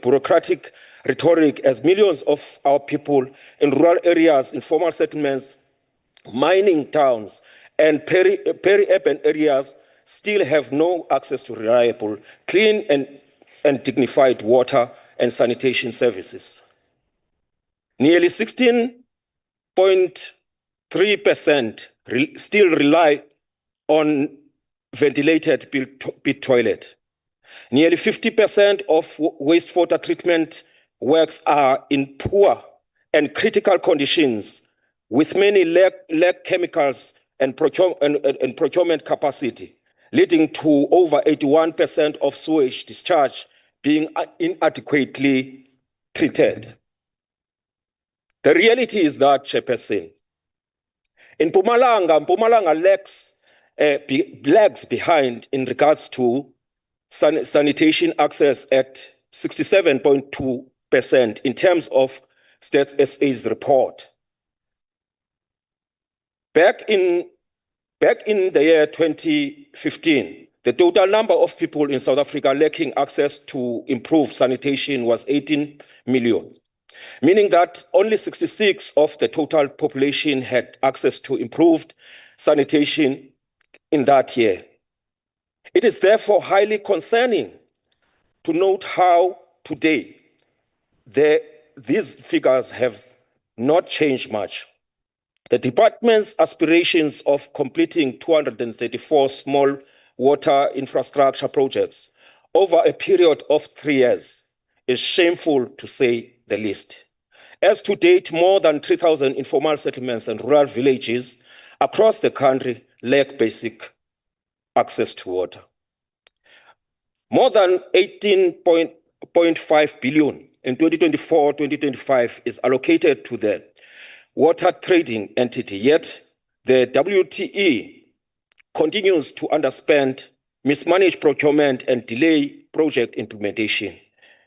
bureaucratic rhetoric, as millions of our people in rural areas, informal settlements, mining towns, and peri-urban areas still have no access to reliable, clean, and dignified water and sanitation services. Nearly 16.3% still rely on ventilated pit toilet. Nearly 50% of wastewater treatment works are in poor and critical conditions, with many lack chemicals and procurement capacity, leading to over 81% of sewage discharge being inadequately treated. The reality is that, Chairperson, in Mpumalanga lags behind in regards to sanitation access at 67.2% in terms of Stats SA's report. Back in the year 2015, the total number of people in South Africa lacking access to improved sanitation was 18 million, meaning that only 66 of the total population had access to improved sanitation in that year. It is therefore highly concerning to note how today these figures have not changed much. The department's aspirations of completing 234 small water infrastructure projects over a period of 3 years is shameful, to say the least. As to date, more than 3,000 informal settlements and rural villages across the country lack basic access to water. More than 18.5 billion in 2024-2025 is allocated to the water trading entity, yet the WTE continues to underspend, mismanage procurement, and delay project implementation,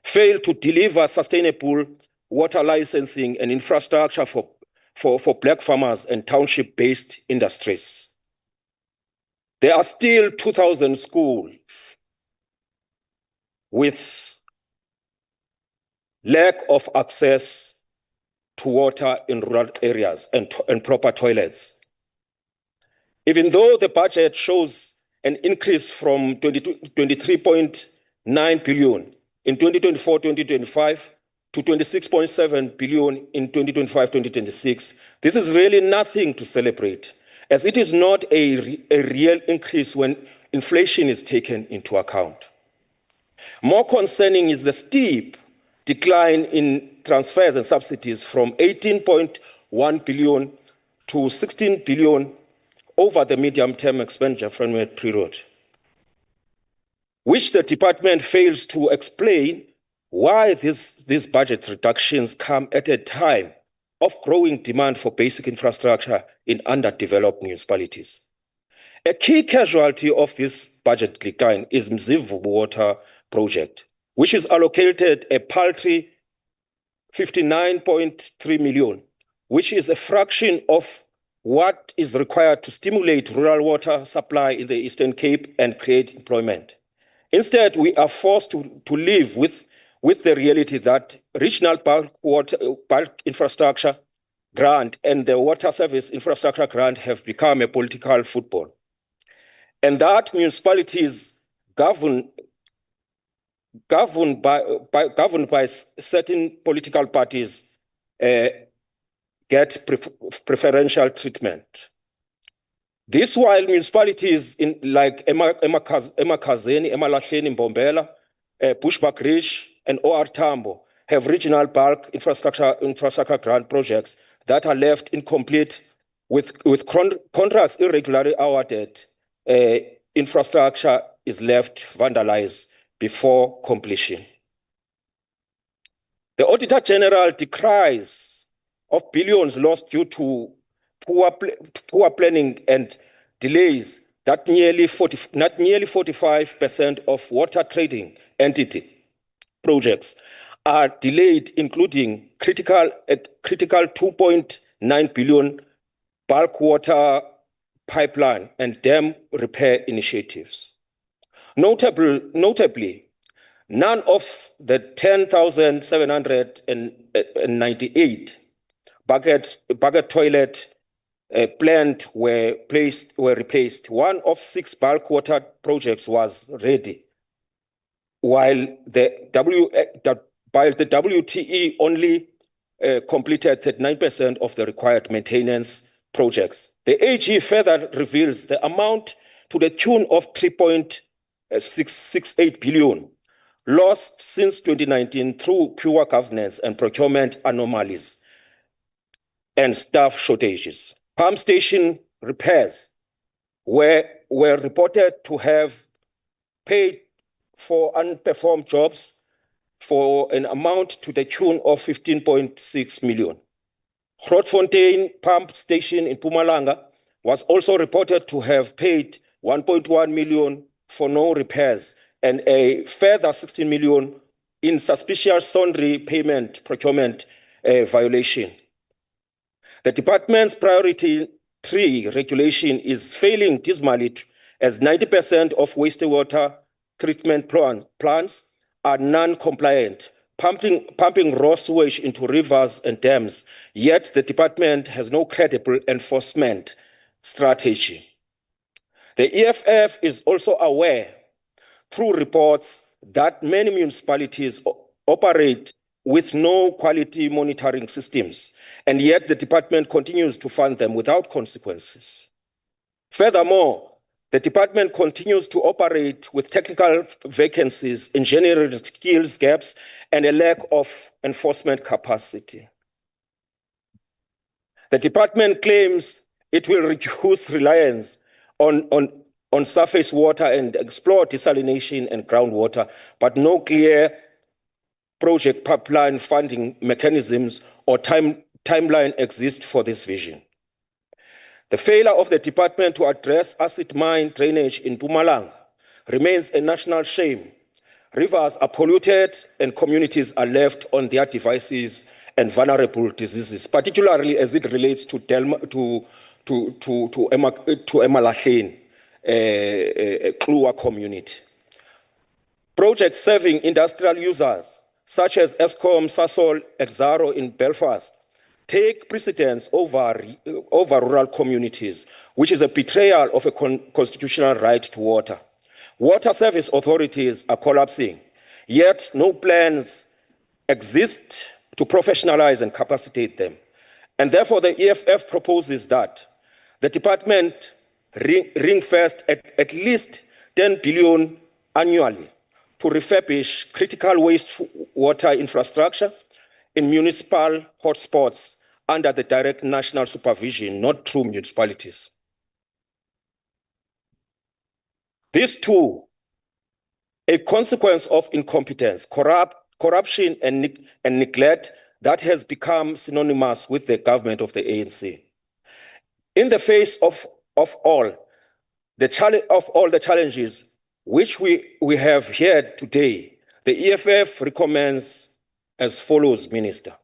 fail to deliver sustainable water licensing and infrastructure for black farmers and township-based industries. There are still 2,000 schools with lack of access to water in rural areas and proper toilets. Even though the budget shows an increase from 23.9 billion in 2024-2025 to 26.7 billion in 2025-2026, this is really nothing to celebrate, as it is not a real increase when inflation is taken into account. More concerning is the steep decline in transfers and subsidies from 18.1 billion to 16 billion over the medium-term expenditure framework period, which the department fails to explain why these budget reductions come at a time of growing demand for basic infrastructure in underdeveloped municipalities. A key casualty of this budget decline is Mzivu Water Project, which is allocated a paltry 59.3 million, which is a fraction of what is required to stimulate rural water supply in the Eastern Cape and create employment. Instead, we are forced to live with the reality that regional bulk infrastructure grant and the water service infrastructure grant have become a political football, and that municipalities governed by certain political parties get preferential treatment. This while municipalities in like Emakazeni, Emalahleni, Mbombela, Bushbuckridge, and OR Tambo have regional bulk infrastructure grant projects that are left incomplete with contracts irregularly awarded. Infrastructure is left vandalized before completion. The Auditor General decries of billions lost due to poor planning and delays that nearly 45% of water trading entity projects are delayed, including critical 2.9 billion bulk water pipeline and dam repair initiatives. Notably, none of the 10,798 bucket toilet planned were replaced. One of 6 bulk water projects was ready, while the WTE only completed 39% of the required maintenance projects. The AG further reveals the amount to the tune of 3.668 billion lost since 2019 through poor governance and procurement anomalies and staff shortages. Pump station repairs were reported to have paid for unperformed jobs for an amount to the tune of 15.6 million. Grootfontein Pump Station in Mpumalanga was also reported to have paid 1.1 million for no repairs and a further 16 million in suspicious sundry payment procurement violation. The department's priority 3 regulation is failing dismally as 90% of wastewater treatment plants are non-compliant, pumping raw sewage into rivers and dams, yet the department has no credible enforcement strategy. The EFF is also aware through reports that many municipalities operate with no quality monitoring systems, and yet the department continues to fund them without consequences. Furthermore, the department continues to operate with technical vacancies, engineering skills gaps, and a lack of enforcement capacity. The department claims it will reduce reliance on surface water and explore desalination and groundwater, but no clear project pipeline funding mechanisms or timeline exist for this vision. The failure of the department to address acid mine drainage in Mpumalanga remains a national shame. Rivers are polluted and communities are left on their devices and vulnerable diseases, particularly as it relates to Emalahleni, Kluwa community. Projects serving industrial users, such as Eskom, Sasol, Exxaro in Belfast, take precedence over rural communities, which is a betrayal of a constitutional right to water. Water service authorities are collapsing, yet no plans exist to professionalize and capacitate them. And therefore, the EFF proposes that the department ring-fenced at least 10 billion annually to refurbish critical wastewater infrastructure in municipal hotspots under the direct national supervision, not through municipalities. This too, a consequence of incompetence, corruption and neglect that has become synonymous with the government of the ANC. In the face of all the challenges which we have heard today, the EFF recommends as follows, Minister.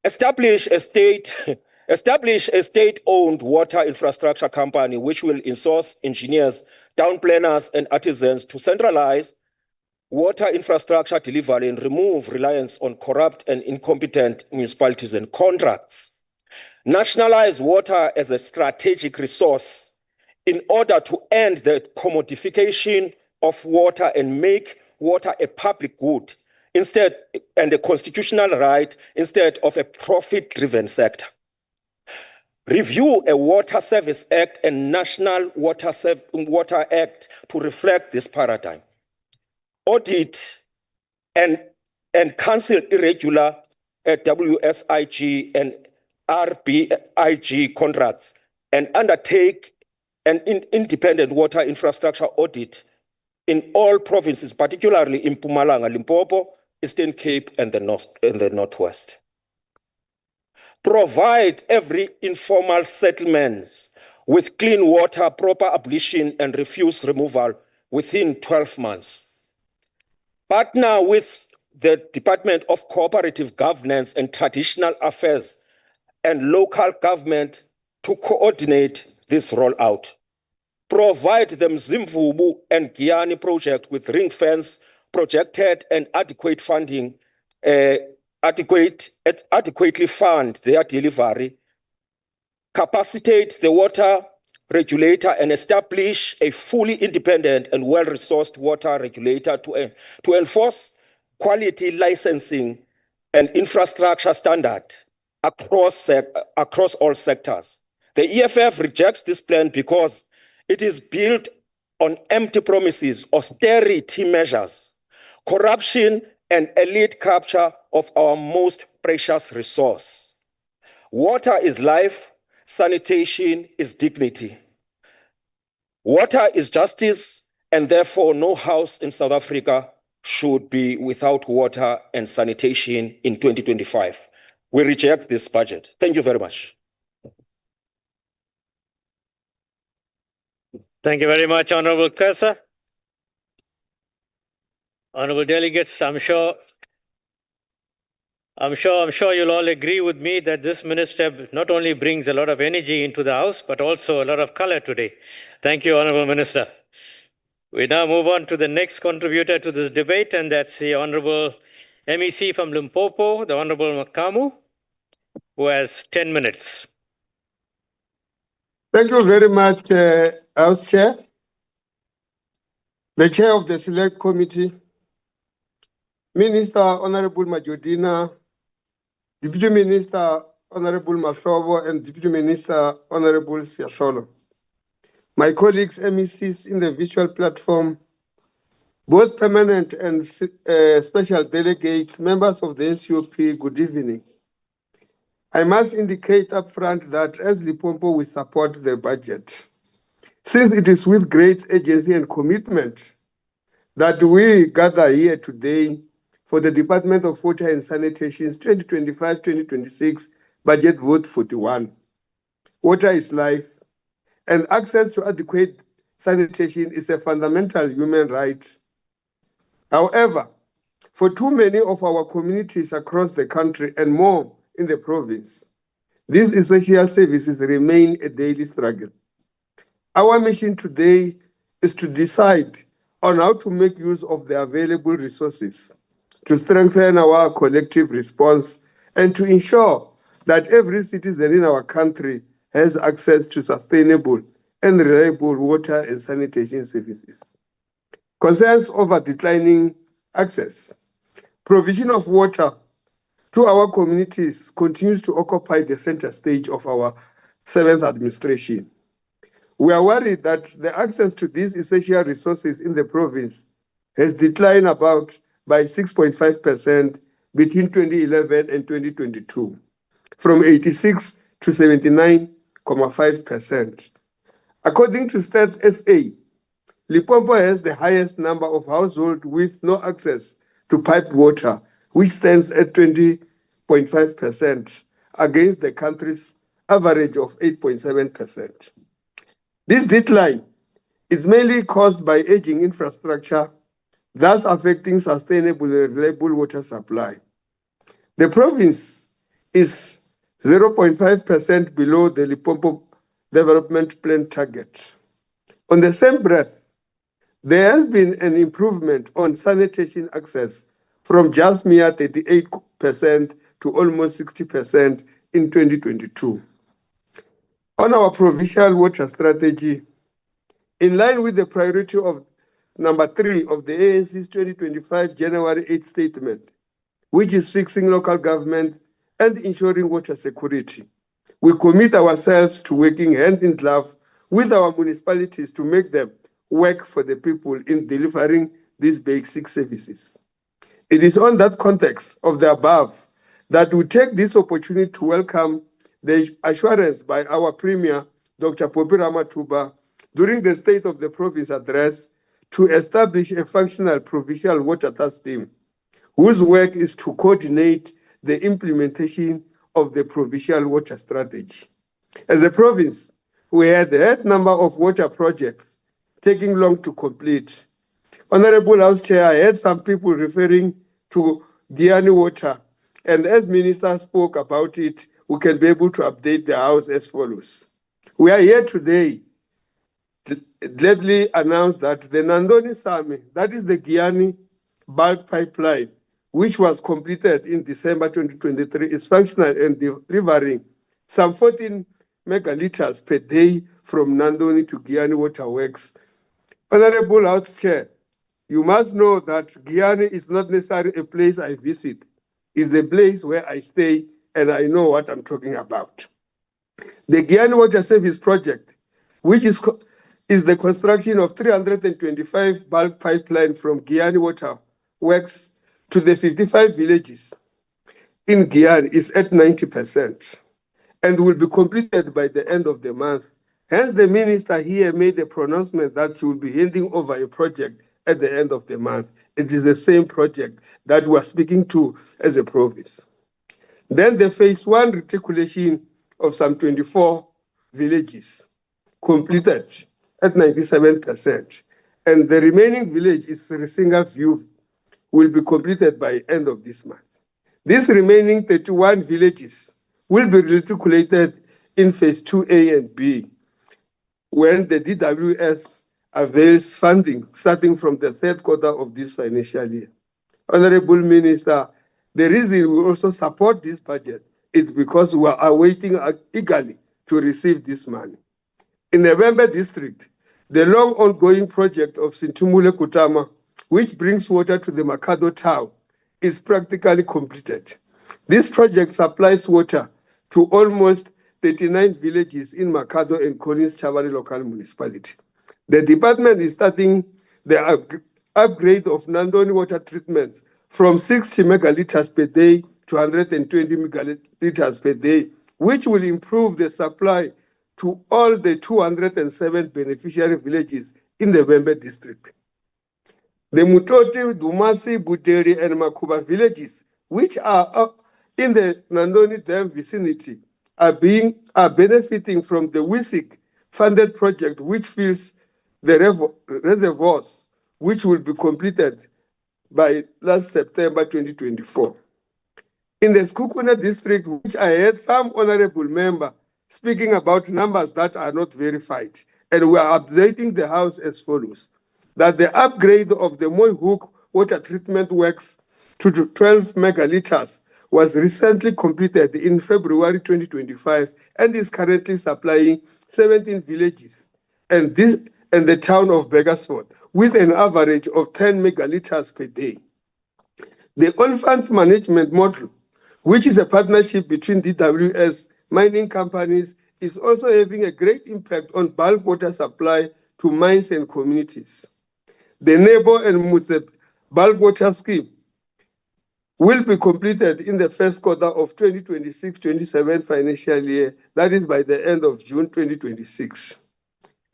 Establish a state-owned water infrastructure company which will insource engineers, town planners, and artisans to centralize water infrastructure delivery and remove reliance on corrupt and incompetent municipalities and contracts. Nationalize water as a strategic resource in order to end the commodification of water and make water a public good instead and a constitutional right instead of a profit-driven sector. Review a Water Service Act and National Water Act to reflect this paradigm. Audit and cancel irregular WSIG and RBIG contracts and undertake an independent water infrastructure audit in all provinces, particularly in Mpumalanga, Limpopo, Eastern Cape and the Northwest. Provide every informal settlement with clean water, proper ablution, and refuse removal within 12 months. Partner with the Department of Cooperative Governance and Traditional Affairs and local government to coordinate this rollout. Provide the Mzimvubu and Giyani project with ring fence, projected and adequate funding, adequately fund their delivery. Capacitate the water regulator and establish a fully independent and well-resourced water regulator to enforce quality licensing and infrastructure standard across all sectors. The EFF rejects this plan because it is built on empty promises, austerity measures, corruption, and elite capture of our most precious resource. Water is life, sanitation is dignity. Water is justice, and therefore no house in South Africa should be without water and sanitation in 2025. We reject this budget. Thank you very much. Thank you very much, Honorable Kasa. Honorable delegates, I'm sure you'll all agree with me that this minister not only brings a lot of energy into the House, but also a lot of color today. Thank you, Honorable Minister. We now move on to the next contributor to this debate, and that's the Honorable MEC from Limpopo, the Honorable Makamu, who has 10 minutes. Thank you very much, House Chair, the Chair of the Select Committee, Minister Honorable Majodina, Deputy Minister Honorable Mashobo, and Deputy Minister Honorable Siasholo. My colleagues, MECs in the virtual platform, both permanent and special delegates, members of the NCOP, good evening. I must indicate up front that as Limpopo, we support the budget, since it is with great urgency and commitment that we gather here today for the Department of Water and Sanitation's 2025-2026 Budget Vote 41. Water is life, and access to adequate sanitation is a fundamental human right. However, for too many of our communities across the country and more in the province, these essential services remain a daily struggle. Our mission today is to decide on how to make use of the available resources to strengthen our collective response and to ensure that every citizen in our country has access to sustainable and reliable water and sanitation services. Concerns over declining access, provision of water to our communities continues to occupy the center stage of our 7th administration. We are worried that the access to these essential resources in the province has declined by 6.5% between 2011 and 2022, from 86 to 79.5%. According to Stats SA, Limpopo has the highest number of households with no access to piped water, which stands at 20.5% against the country's average of 8.7%. This decline is mainly caused by aging infrastructure, thus affecting sustainable and reliable water supply. The province is 0.5% below the Limpopo Development Plan target. On the same breath, there has been an improvement on sanitation access from just mere 38% to almost 60% in 2022. On our provincial water strategy, in line with the priority of number 3 of the ANC's 2025 January 8 statement, which is fixing local government and ensuring water security, we commit ourselves to working hand in glove with our municipalities to make them work for the people in delivering these basic services. It is on that context of the above that we take this opportunity to welcome the assurance by our Premier, Dr. Poppy Ramathuba, during the State of the Province address to establish a functional provincial water task team, whose work is to coordinate the implementation of the provincial water strategy. As a province, we had a number of water projects taking long to complete. Honorable House Chair, I heard some people referring to Guyana water, and as Minister spoke about it, we can be able to update the House as follows. We are here today to gladly announce that the Nandoni Sami, that is the Guyana bulk pipeline, which was completed in December 2023, is functional and delivering some 14 megaliters per day from Nandoni to Guyana Waterworks. Honorable House Chair, you must know that Guyana is not necessarily a place I visit. It's the place where I stay and I know what I'm talking about. The Guyana Water Service Project, which is the construction of 325 bulk pipeline from Guyana Water Works to the 55 villages in Guyana, is at 90% and will be completed by the end of the month. Hence, the minister here made a pronouncement that she will be handing over a project at the end of the month. It is the same project that we are speaking to as a province. Then the phase 1 reticulation of some 24 villages completed at 97%. And the remaining village is Risinga View will be completed by end of this month. These remaining 31 villages will be reticulated in phase 2A and B when the DWS avails funding starting from the third quarter of this financial year. Honorable Minister, the reason we also support this budget is because we are awaiting eagerly to receive this money. In the Wembe district, the long ongoing project of Sintumule Kutama, which brings water to the Makado town, is practically completed. This project supplies water to almost 39 villages in Makado and Collins Chabari local municipality. The department is starting the upgrade of Nandoni water treatments from 60 megaliters per day to 120 megaliters per day, which will improve the supply to all the 207 beneficiary villages in the Wembe district. The Mutoti, Dumasi, Buteri, and Makuba villages, which are in the Nandoni Dam vicinity, are benefiting from the WISIC funded project, which fills the reservoirs, which will be completed by last September 2024. In the Skukuna district, which I heard some honorable member speaking about numbers that are not verified, and we are updating the House as follows, that the upgrade of the Moyhook water treatment works to 12 megaliters was recently completed in February 2025 and is currently supplying 17 villages and the town of Beggarsford with an average of 10 megaliters per day. The Olifants Management Model, which is a partnership between DWS mining companies, is also having a great impact on bulk water supply to mines and communities. The Nebo and Mutse bulk water scheme will be completed in the first quarter of 2026-27 financial year, that is by the end of June 2026.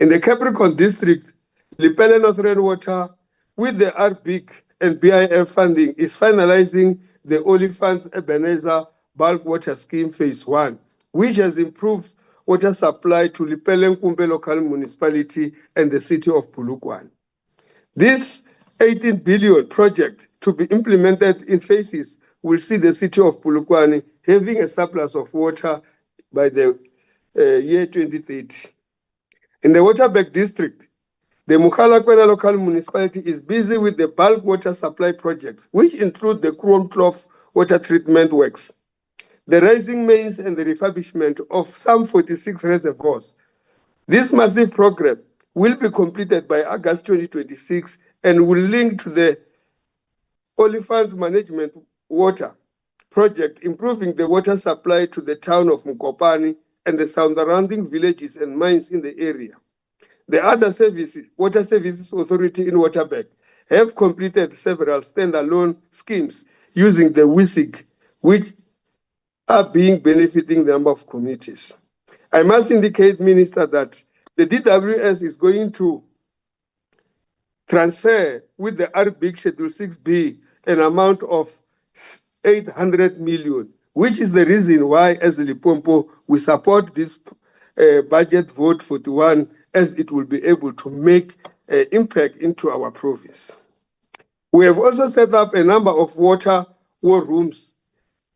In the Capricorn district, Lepelle Northern Water, with the RBIC and BIF funding, is finalizing the Olifants Ebenezer bulk water scheme phase 1, which has improved water supply to Lepelle Nkumbe local municipality and the city of Polokwane. This 18 billion project to be implemented in phases will see the city of Polokwane having a surplus of water by the year 2030. In the Waterberg district, the Mukalakwena local municipality is busy with the bulk water supply projects, which include the Kromkloof water treatment works, the raising mains and the refurbishment of some 46 reservoirs. This massive program will be completed by August 2026 and will link to the Olifants Management Water project, improving the water supply to the town of Mukopani and the surrounding villages and mines in the area. The other services, Water Services Authority in Waterberg, have completed several standalone schemes using the WISIC, which are benefiting the number of communities. I must indicate, Minister, that the DWS is going to transfer with the RBIC Schedule 6B an amount of 800 million, which is the reason why, as Limpopo, we support this budget vote 41, as it will be able to make an impact into our province. We have also set up a number of water war rooms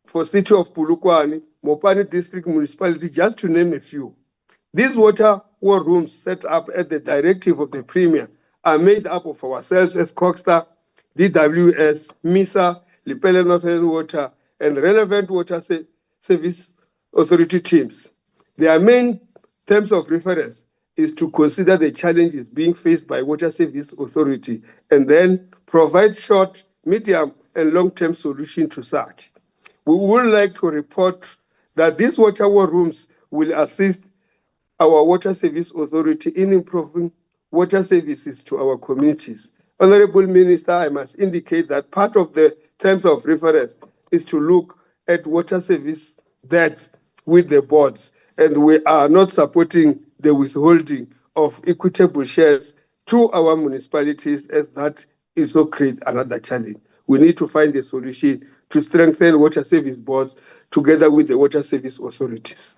for city of Polokwane, Mopani District Municipality, just to name a few. These water war rooms set up at the directive of the Premier are made up of ourselves as Coxstar, DWS, MISA, Lepelle Northern Water, and relevant water service authority teams. Their main terms of reference is to consider the challenges being faced by water service authority and then provide short, medium, and long-term solution to such. We would like to report that these water war rooms will assist our water service authority in improving water services to our communities. Honorable Minister, I must indicate that part of the terms of reference is to look at water service debts with the boards, and we are not supporting the withholding of equitable shares to our municipalities, as that is so create another challenge. We need to find a solution to strengthen water service boards together with the water service authorities.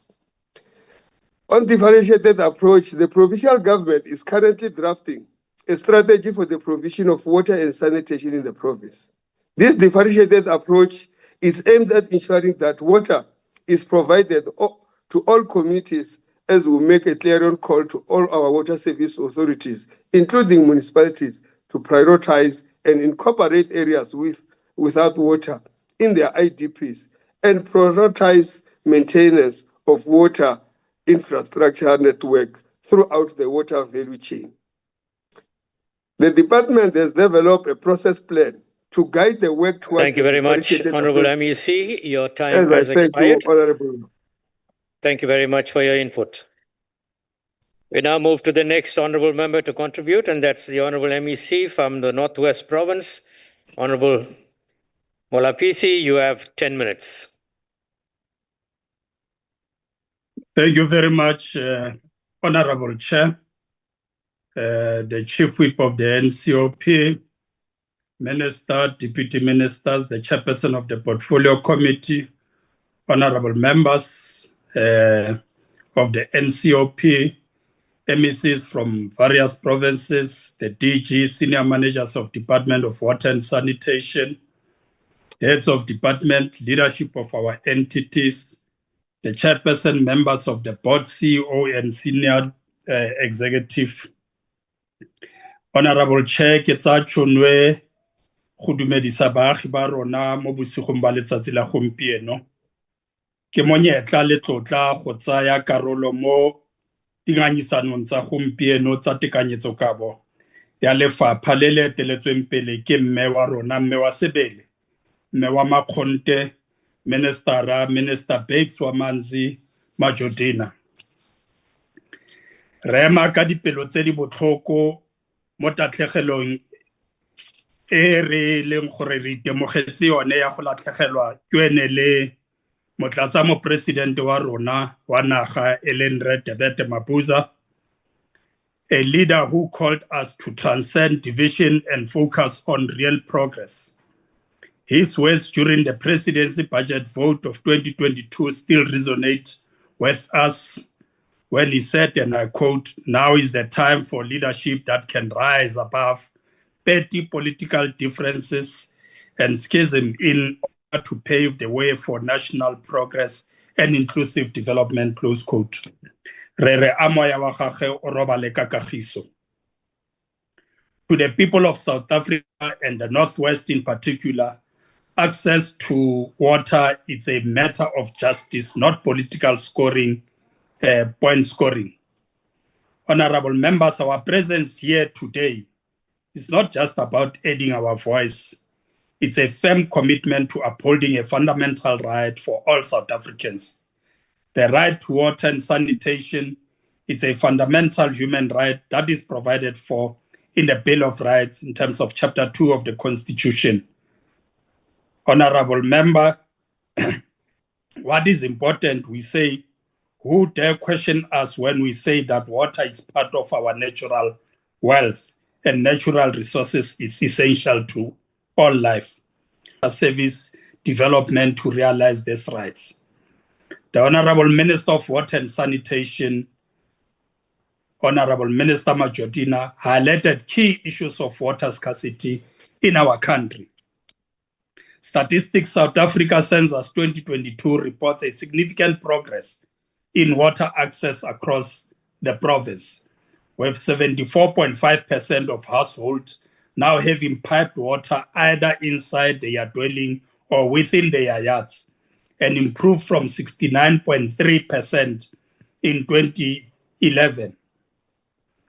On differentiated approach, the provincial government is currently drafting a strategy for the provision of water and sanitation in the province. This differentiated approach is aimed at ensuring that water is provided to all communities, as we make a clarion call to all our water service authorities, including municipalities, to prioritize and incorporate areas without water in their IDPs and prioritize maintenance of water infrastructure network throughout the water value chain. The department has developed a process plan to guide the work towards. Thank you very much, Honorable MEC. Your time has expired. Thank you very much for your input. We now move to the next honorable member to contribute, and that's the Honorable MEC from the Northwest Province. Honorable Molapisi, you have 10 minutes. Thank you very much, Honorable Chair, the Chief Whip of the NCOP, Minister, Deputy Ministers, the Chairperson of the Portfolio Committee, Honorable Members of the NCOP, MECs from various provinces, the DG, Senior Managers of Department of Water and Sanitation, Heads of Department, leadership of our entities, the Chairperson, members of the Board, CEO and Senior Executive. Honorable Chair, ke tsa tshonwe go dumedisa baagi ba rona mo bosigong ba letsatsi la gompieno. Ke monyetla le tlotla go tsaya karolo mo dingangisanong tsa gompieno tsa tekanyetsokabo ya lefapha le le eteletsweng pele ke mme wa rona, mme wa sebele, mme wa Makgonte, Minister Bakes wa Manzi Majodina. Re ema ka dipelo tse di botlhoko mo tatlhegelong e re leng gore re itemogetse yone ya go latlhegelwa ke ene le motlatsa mopresidente wa rona wa naga Debete Mabuza, a leader who called us to transcend division and focus on real progress. His words during the presidency budget vote of 2022 still resonate with us when he said, and I quote, "Now is the time for leadership that can rise above petty political differences and schism in order to pave the way for national progress and inclusive development," close quote. Re re a moya wa gagwe o robale ka kagiso. To the people of South Africa and the Northwest in particular, access to water is a matter of justice, not political scoring, point scoring. Honorable members, our presence here today is not just about adding our voice. It's a firm commitment to upholding a fundamental right for all South Africans. The right to water and sanitation is a fundamental human right that is provided for in the Bill of Rights in terms of Chapter 2 of the Constitution. Honorable member, what is important, we say, who dare question us when we say that water is part of our natural wealth and natural resources is essential to all life. service development to realize these rights. The Honorable Minister of Water and Sanitation, Honorable Minister Majortina, highlighted key issues of water scarcity in our country. Statistics South Africa Census 2022 reports a significant progress in water access across the province, with 74.5% of households now having piped water either inside their dwelling or within their yards, and improved from 69.3% in 2011.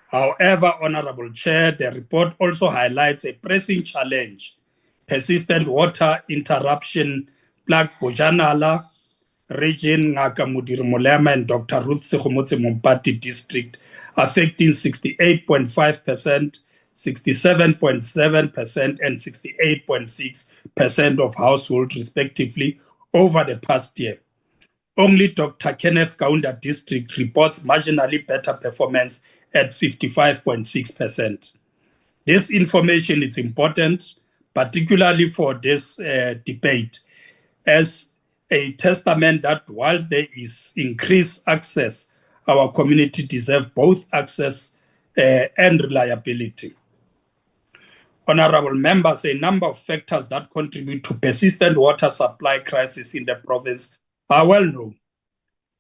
However, Honorable Chair, the report also highlights a pressing challenge: persistent water interruption plagued Bojanala region, Ngaka Modiri Molema and Dr. Ruth Sekgomotse Mompati district, affecting 68.5%, 67.7%, and 68.6% of households, respectively, over the past year. Only Dr. Kenneth Kaunda district reports marginally better performance at 55.6%. This information is important, particularly for this debate, as a testament that whilst there is increased access, our community deserves both access and reliability. Honorable members, a number of factors that contribute to persistent water supply crisis in the province are well known,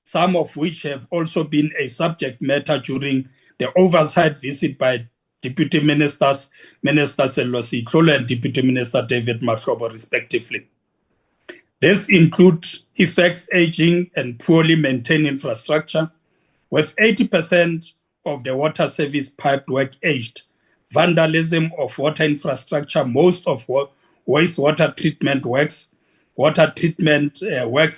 some of which have also been a subject matter during the oversight visit by Deputy Ministers, Minister Sellosi Tlholo and Deputy Minister David Mahlobo, respectively. This includes effects aging and poorly maintained infrastructure, with 80% of the water service pipe work aged, vandalism of water infrastructure, most of wastewater treatment works,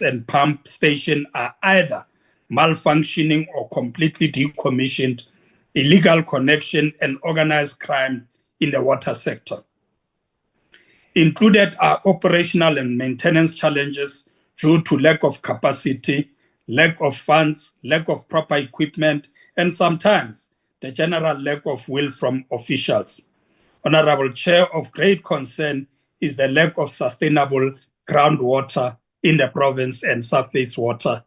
and pump station are either malfunctioning or completely decommissioned, illegal connection, and organized crime in the water sector. Included are operational and maintenance challenges due to lack of capacity, lack of funds, lack of proper equipment, and sometimes the general lack of will from officials. Honorable Chair, of great concern is the lack of sustainable groundwater in the province and surface water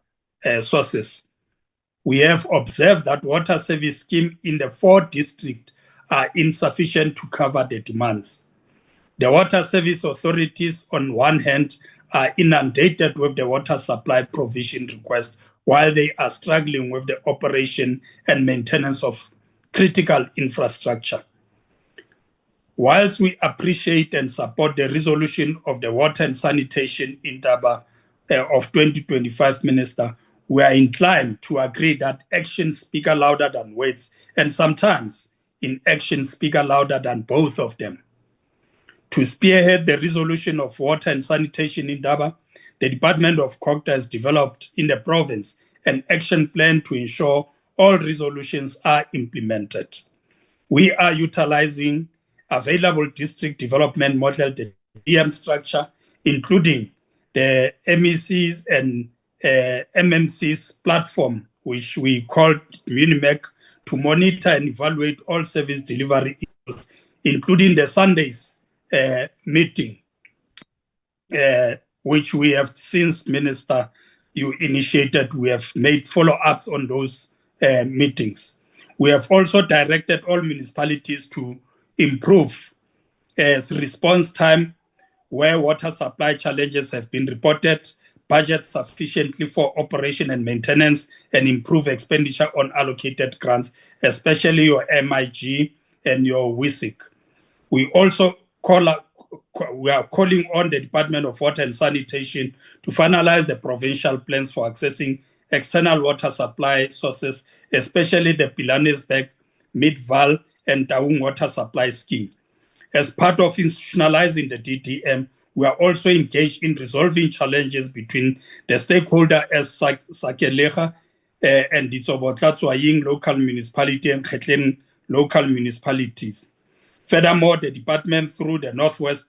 sources. We have observed that water service schemes in the 4 districts are insufficient to cover the demands. The water service authorities, on one hand, are inundated with the water supply provision requests, while they are struggling with the operation and maintenance of critical infrastructure. Whilst we appreciate and support the resolution of the Water and Sanitation Indaba of 2025, Minister, we are inclined to agree that actions speak louder than words, and sometimes inactions speak louder than both of them. To spearhead the resolution of Water and Sanitation Indaba, the Department of COGTA has developed in the province an action plan to ensure all resolutions are implemented. We are utilizing available district development model, the DM structure, including the MECs and MMCs platform, which we call Munimec, to monitor and evaluate all service delivery issues, including the Sundays meeting, which we have since, Minister, you initiated. We have made follow-ups on those meetings. We have also directed all municipalities to improve response time where water supply challenges have been reported, budget sufficiently for operation and maintenance, and improve expenditure on allocated grants, especially your MIG and your WISIC. We also we are calling on the Department of Water and Sanitation to finalize the provincial plans for accessing external water supply sources, especially the Pilanesberg, Midval, and Taung water supply scheme. As part of institutionalizing the DDM, we are also engaged in resolving challenges between the stakeholder as Sakelecha and Ditsobotla local municipality and Khetleng local municipalities. Furthermore, the department, through the Northwest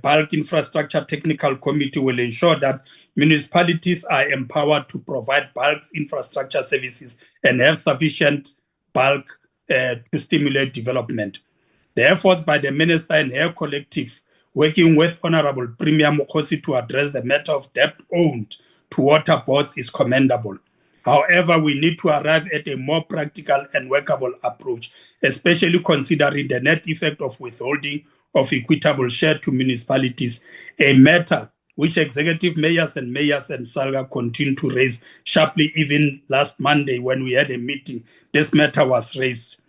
Bulk Infrastructure Technical Committee, will ensure that municipalities are empowered to provide bulk infrastructure services and have sufficient bulk to stimulate development. The efforts by the Minister and her collective working with Honorable Premier Mokhosi to address the matter of debt owed to water boards is commendable. However, we need to arrive at a more practical and workable approach, especially considering the net effect of withholding of equitable share to municipalities, a matter which executive mayors and SALGA continue to raise sharply. Even last Monday when we had a meeting, this matter was raised.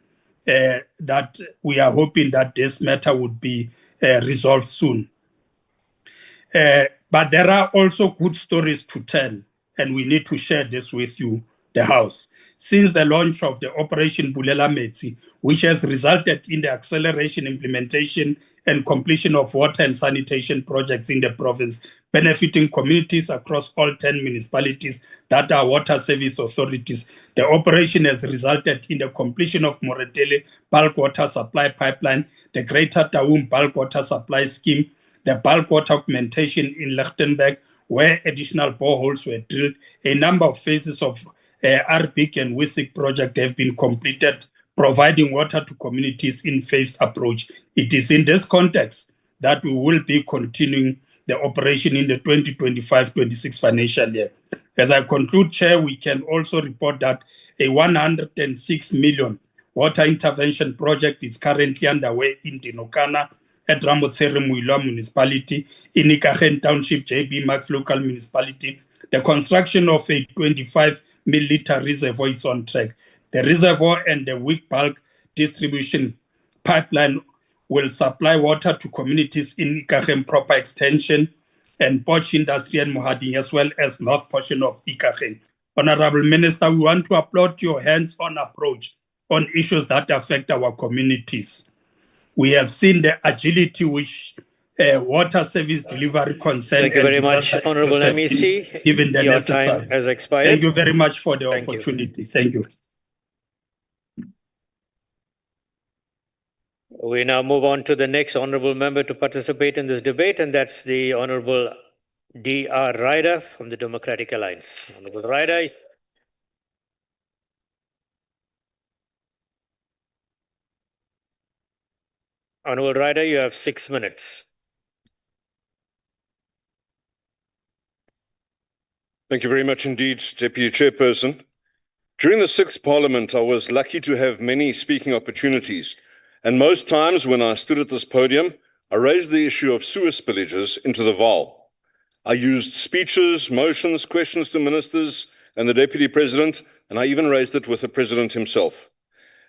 That we are hoping that this matter would be resolved soon. But there are also good stories to tell, and we need to share this with you, the House. Since the launch of the Operation Bulela Metsi, which has resulted in the acceleration, implementation, and completion of water and sanitation projects in the province, benefiting communities across all 10 municipalities that are water service authorities, the operation has resulted in the completion of Moretele bulk water supply pipeline, the Greater Taung bulk water supply scheme, the bulk water augmentation in Lichtenberg, where additional boreholes were drilled. A number of phases of RBIC and WISIC project have been completed, providing water to communities in phased approach. It is in this context that we will be continuing the operation in the 2025-26 financial year. As I conclude, Chair, we can also report that a 106 million water intervention project is currently underway in Dinokana, at Ramotsere Muilwa Municipality, in Ikageng Township, JB Max Local Municipality. The construction of a 25 milliliter reservoir is on track. The reservoir and the weak bulk distribution pipeline will supply water to communities in Ikageng proper extension and Poch Industry and Mohading, as well as north portion of Ikageng. Honorable Minister, we want to applaud your hands-on approach on issues that affect our communities. We have seen the agility which water service delivery concern. Thank you very much, Honorable MEC. Given the Your necessary. time has expired. Thank you very much for the opportunity. Thank you. We now move on to the next honorable member to participate in this debate, and that's the Honorable D.R. Ryder from the Democratic Alliance. Honorable Ryder. Honorable Ryder, you have 6 minutes. Thank you very much indeed, Deputy Chairperson. During the 6th Parliament, I was lucky to have many speaking opportunities, and most times when I stood at this podium, I raised the issue of sewer spillages into the Vaal. I used speeches, motions, questions to ministers and the Deputy President, and I even raised it with the President himself.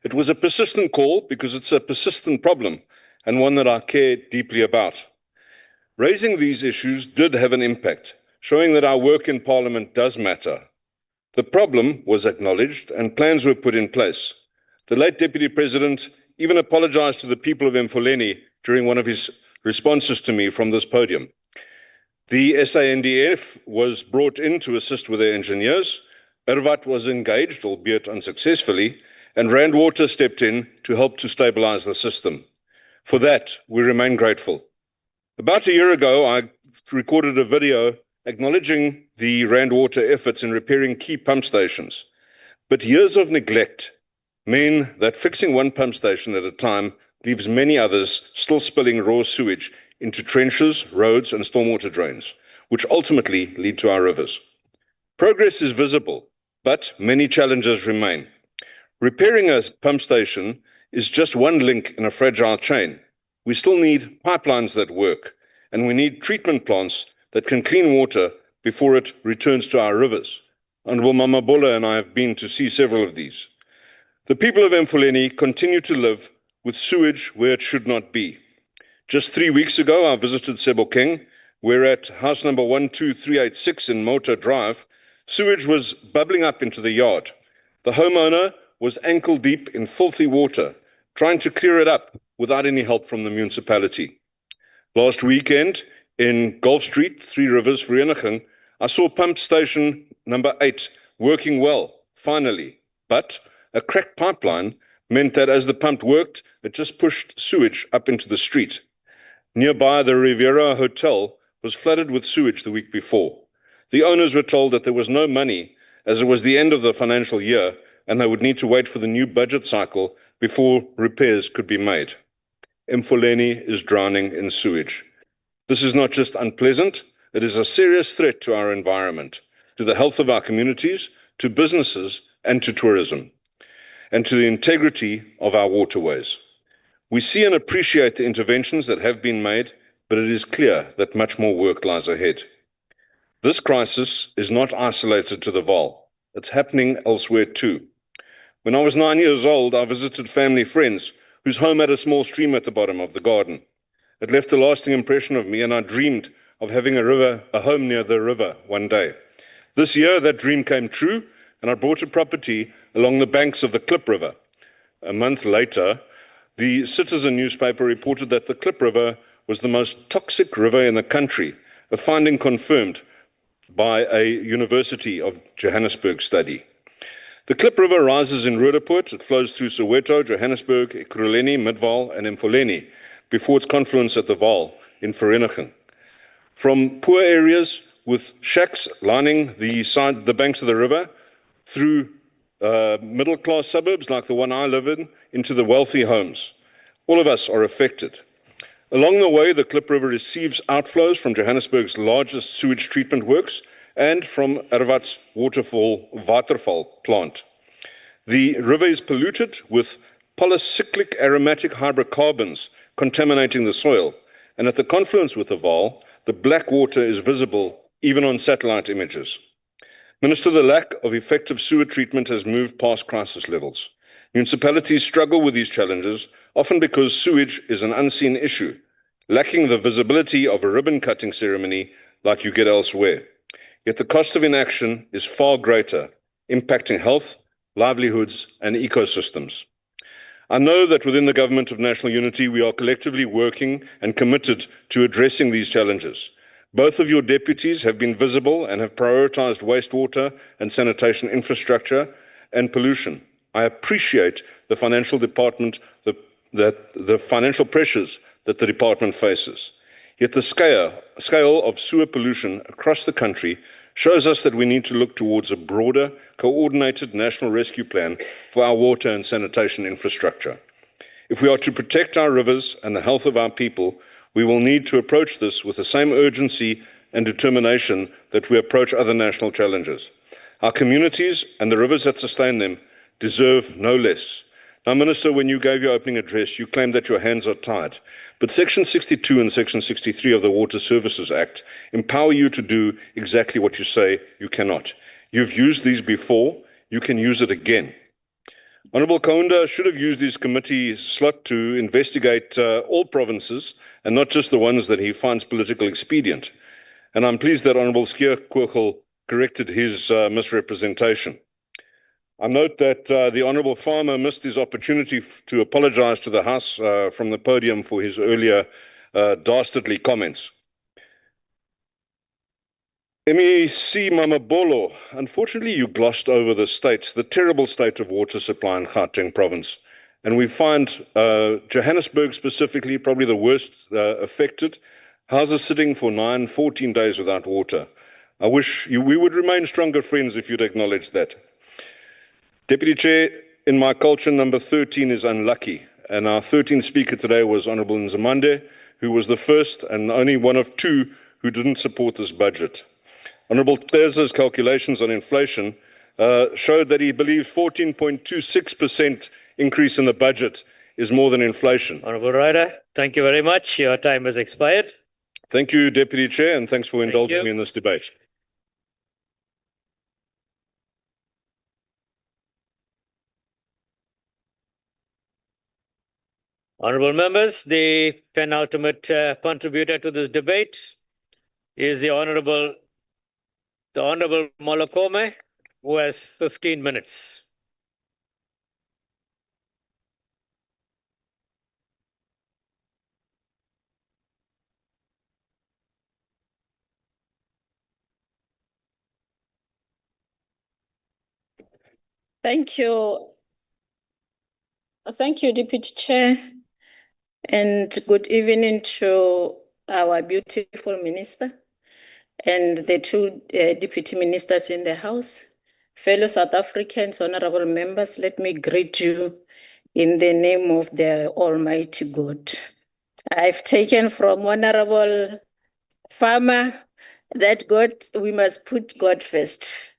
It was a persistent call because it's a persistent problem, and one that I care deeply about. Raising these issues did have an impact, showing that our work in Parliament does matter. The problem was acknowledged and plans were put in place. The late Deputy President even apologized to the people of Mfuleni during one of his responses to me from this podium. The SANDF was brought in to assist with their engineers. Irvat was engaged, albeit unsuccessfully, and Rand Water stepped in to help to stabilize the system. For that, we remain grateful. About a year ago, I recorded a video acknowledging the Rand Water efforts in repairing key pump stations. But years of neglect mean that fixing one pump station at a time leaves many others still spilling raw sewage into trenches, roads, and stormwater drains, which ultimately lead to our rivers. Progress is visible, but many challenges remain. Repairing a pump station is just one link in a fragile chain. We still need pipelines that work, and we need treatment plants that can clean water before it returns to our rivers. Honorable Mamabola and I have been to see several of these. The people of Mfuleni continue to live with sewage where it should not be. Just 3 weeks ago, I visited Sebokeng, where at house number 12386 in Motor Drive, sewage was bubbling up into the yard. The homeowner was ankle deep in filthy water, trying to clear it up without any help from the municipality. Last weekend, in Gulf Street, 3 Rivers, Vereniging, I saw pump station number 8 working well, finally. But a cracked pipeline meant that as the pump worked, it just pushed sewage up into the street. Nearby, the Riviera Hotel was flooded with sewage the week before. The owners were told that there was no money as it was the end of the financial year and they would need to wait for the new budget cycle before repairs could be made. Mfuleni is drowning in sewage. This is not just unpleasant, it is a serious threat to our environment, to the health of our communities, to businesses, and to tourism, and to the integrity of our waterways. We see and appreciate the interventions that have been made, but it is clear that much more work lies ahead. This crisis is not isolated to the Vaal. It's happening elsewhere too. When I was 9 years old, I visited family friends whose home had a small stream at the bottom of the garden. It left a lasting impression of me, and I dreamed of having a home near the river one day. This year, that dream came true, and I bought a property along the banks of the Klip River. A month later, the Citizen newspaper reported that the Klip River was the most toxic river in the country, a finding confirmed by a University of Johannesburg study. The Klip River rises in Roodepoort. It flows through Soweto, Johannesburg, Ekurhuleni, Midvaal, and Mfuleni before its confluence at the Vaal in Vereeniging. From poor areas with shacks lining the banks of the river through middle-class suburbs like the one I live in, into the wealthy homes. All of us are affected. Along the way, the Klip River receives outflows from Johannesburg's largest sewage treatment works and from Erwat's waterfall plant. The river is polluted with polycyclic aromatic hydrocarbons contaminating the soil, and at the confluence with the Vaal, the black water is visible even on satellite images. Minister, the lack of effective sewer treatment has moved past crisis levels. Municipalities struggle with these challenges, often because sewage is an unseen issue, lacking the visibility of a ribbon-cutting ceremony like you get elsewhere. Yet the cost of inaction is far greater, impacting health, livelihoods, and ecosystems. I know that within the Government of National Unity, we are collectively working and committed to addressing these challenges. Both of your deputies have been visible and have prioritized wastewater and sanitation infrastructure and pollution. I appreciate the financial department, the financial pressures that the department faces. Yet the scale of sewer pollution across the country shows us that we need to look towards a broader, coordinated national rescue plan for our water and sanitation infrastructure. If we are to protect our rivers and the health of our people, we will need to approach this with the same urgency and determination that we approach other national challenges. Our communities and the rivers that sustain them deserve no less. Now, Minister, when you gave your opening address, you claimed that your hands are tied. But Section 62 and Section 63 of the Water Services Act empower you to do exactly what you say you cannot. You've used these before, you can use it again. Honourable Kaunda should have used his committee slot to investigate all provinces and not just the ones that he finds political expedient. And I'm pleased that Honourable Skierkogel corrected his misrepresentation. I note that the Honourable Farmer missed his opportunity to apologise to the House from the podium for his earlier dastardly comments. MEC Mamabolo, unfortunately you glossed over the terrible state of water supply in Gauteng province. And we find Johannesburg specifically probably the worst affected. Houses sitting for 14 days without water. I wish we would remain stronger friends if you'd acknowledge that. Deputy Chair, in my culture, number 13 is unlucky. And our 13th speaker today was Honourable Nzimande, who was the first and only one of two who didn't support this budget. Honourable Teza's calculations on inflation showed that he believes 14.26% increase in the budget is more than inflation. Honourable Ryder, thank you very much. Your time has expired. Thank you, Deputy Chair, and thanks for indulging me in this debate. Honourable members, the penultimate contributor to this debate is the Honourable Molokome, who has 15 minutes. Thank you. Thank you, Deputy Chair, and good evening to our beautiful minister and the two deputy ministers in the House. Fellow South Africans, honorable members, let me greet you in the name of the Almighty God. I've taken from Honorable farmer that we must put God first.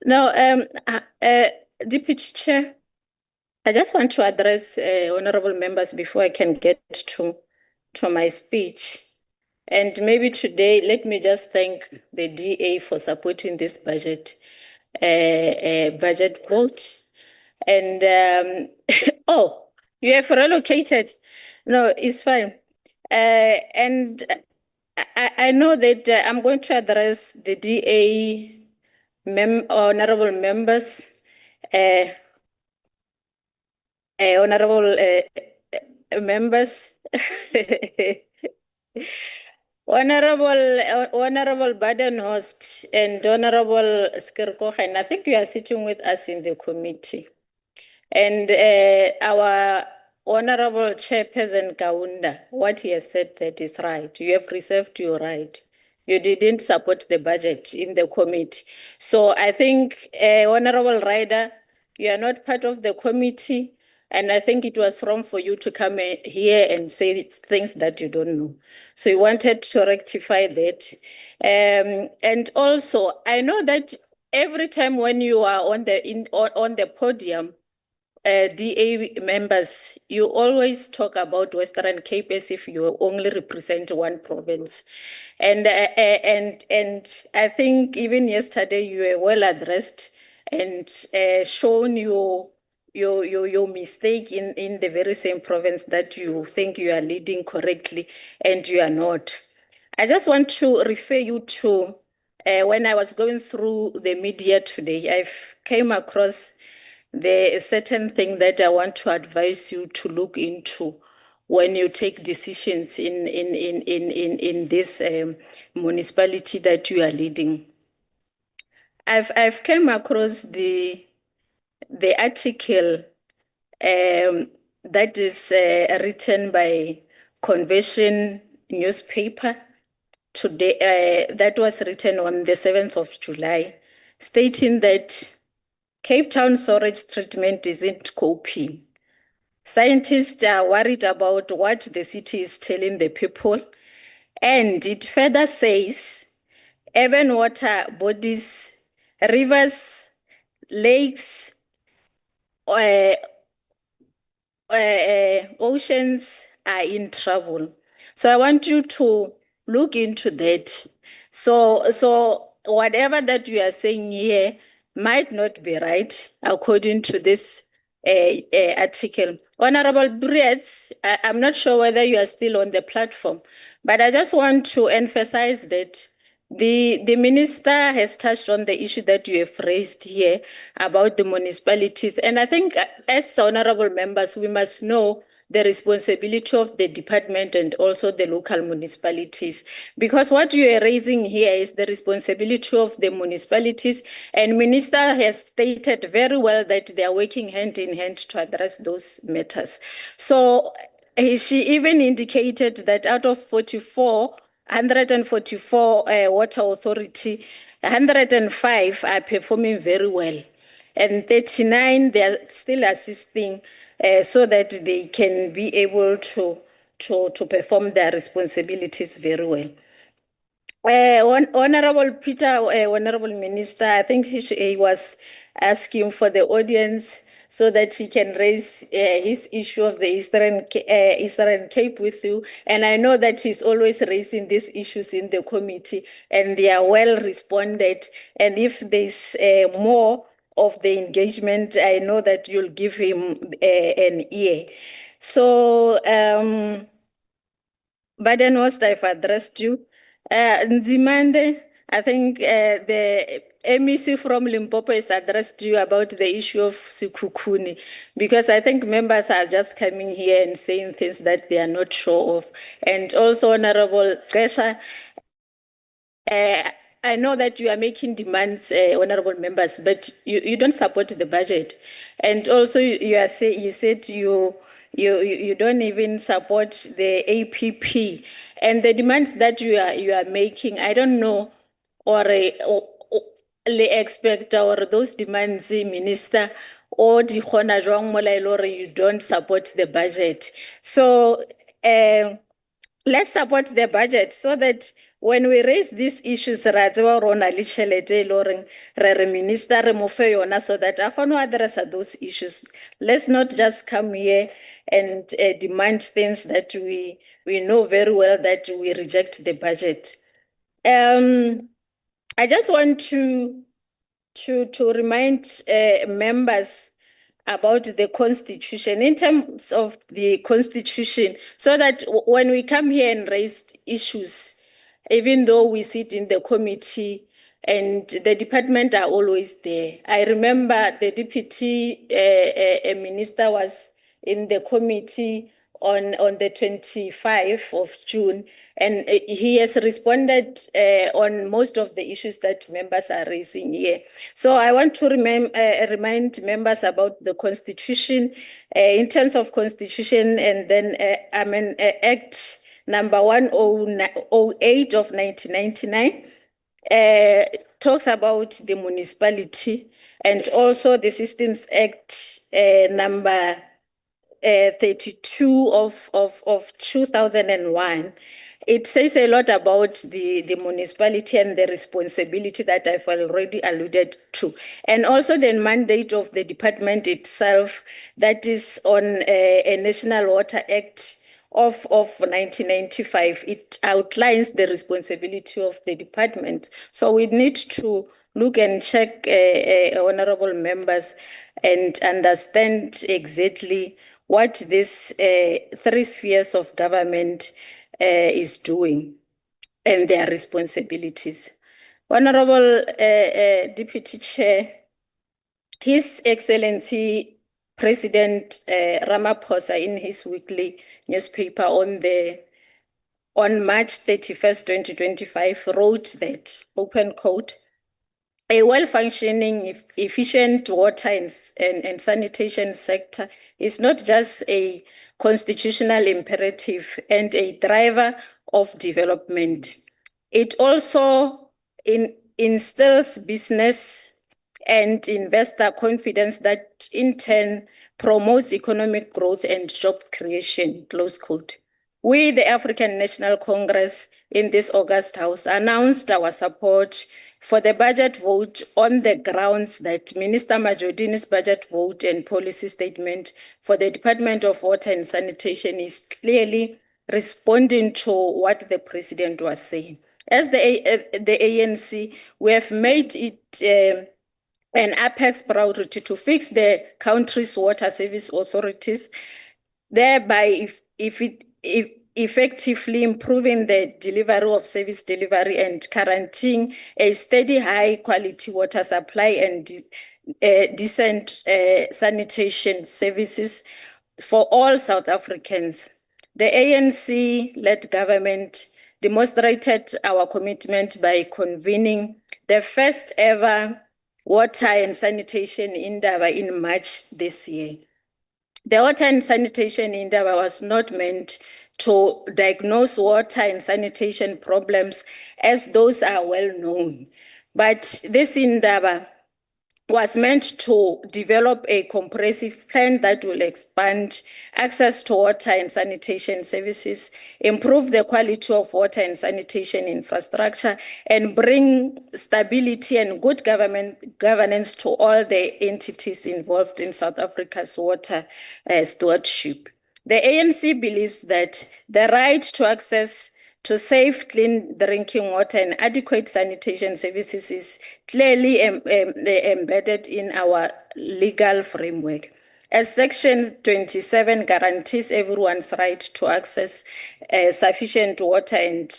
Now, Deputy Chair, I just want to address honorable members before I can get to my speech. And maybe today, let me just thank the DA for supporting this budget vote. And oh, you have relocated. No, it's fine. And I know that I'm going to address the DA honorable members, honorable members, Honorable Badenhorst and Honorable Skirkochen. I think you are sitting with us in the committee. And our Honorable Chairperson Kaunda, what he has said that is right. You have reserved your right. You didn't support the budget in the committee. So I think, Honorable Ryder, you are not part of the committee. And I think it was wrong for you to come here and say things that you don't know. So you wanted to rectify that. And also, I know that every time when you are on the podium, DA members, you always talk about Western Cape as if you only represent one province. And I think even yesterday you were well addressed and shown your mistake in the very same province that you think you are leading correctly and you are not. I just want to refer you to when I was going through the media today, I came across the certain thing that I want to advise you to look into when you take decisions in this municipality that you are leading. I've come across the article that is written by Conversion newspaper today, that was written on the 7th of July, stating that Cape Town sewage treatment isn't coping. Scientists are worried about what the city is telling the people. And it further says, urban water bodies, rivers, lakes, oceans are in trouble. So I want you to look into that. So whatever that you are saying here might not be right according to this article. Honorable Brits, I'm not sure whether you are still on the platform, but I just want to emphasize that the minister has touched on the issue that you have raised here about the municipalities. And I think as honorable members, we must know the responsibility of the department and also the local municipalities. Because what you are raising here is the responsibility of the municipalities, and Minister has stated very well that they are working hand in hand to address those matters. So she even indicated that out of 144 water authority, 105 are performing very well. And 39, they are still assisting so that they can be able to perform their responsibilities very well. Honorable Peter, Honorable Minister, I think he was asking for the audience so that he can raise his issue of the Eastern Cape with you. And I know that he's always raising these issues in the committee, and they are well responded. And if there's more of the engagement, I know that you'll give him an ear. So, Badenhorst, I've addressed you. Nzimande, I think the MEC from Limpopo has addressed you about the issue of Sikukuni, because I think members are just coming here and saying things that they are not sure of. And also, Honorable Kesha, I know that you are making demands, honorable members, but you don't support the budget. And also, you said you don't even support the APP. And the demands that you are making, I don't know, or expect or those demands, Minister, or the you don't support the budget. So let's support the budget so that when we raise these issues, re a tseba hore ho na le tjhelete e le horeng re minister re mo fe yona so that a kgone ho address those issues. Let's not just come here and demand things that we know very well that we reject the budget. I just want to remind members about the constitution in terms of the constitution, so that when we come here and raise issues, even though we sit in the committee and the department are always there. I remember the deputy minister was in the committee on the 25th of June, and he has responded on most of the issues that members are raising here. So I want to remind members about the constitution in terms of constitution, and then Act number 108 of 1999 talks about the municipality, and also the Systems Act number 32 of 2001. It says a lot about the municipality and the responsibility that I've already alluded to. And also the mandate of the department itself, that is on a National Water Act of 1995. It outlines the responsibility of the department. So we need to look and check, honorable members, and understand exactly what this 3 spheres of government is doing and their responsibilities. Honorable Deputy Chair, His Excellency President Ramaphosa, in his weekly newspaper on March 31st, 2025, wrote that, open quote, a well-functioning, efficient water and sanitation sector is not just a constitutional imperative and a driver of development. It also instills business and investor confidence that in turn promotes economic growth and job creation, close quote. We, the African National Congress, in this August House, announced our support for the budget vote on the grounds that Minister Majodini's budget vote and policy statement for the Department of Water and Sanitation is clearly responding to what the President was saying. As the ANC, we have made it an apex priority to fix the country's water service authorities, thereby effectively improving the delivery of service delivery and guaranteeing a steady high quality water supply and decent sanitation services for all South Africans. The ANC-led government demonstrated our commitment by convening the first ever water and sanitation indaba in March this year. The water and sanitation indaba was not meant to diagnose water and sanitation problems, as those are well known, but this indaba was meant to develop a comprehensive plan that will expand access to water and sanitation services, improve the quality of water and sanitation infrastructure, and bring stability and good governance to all the entities involved in South Africa's water stewardship. The ANC believes that the right to access to safe, clean drinking water and adequate sanitation services is clearly embedded in our legal framework. As Section 27 guarantees everyone's right to access sufficient water and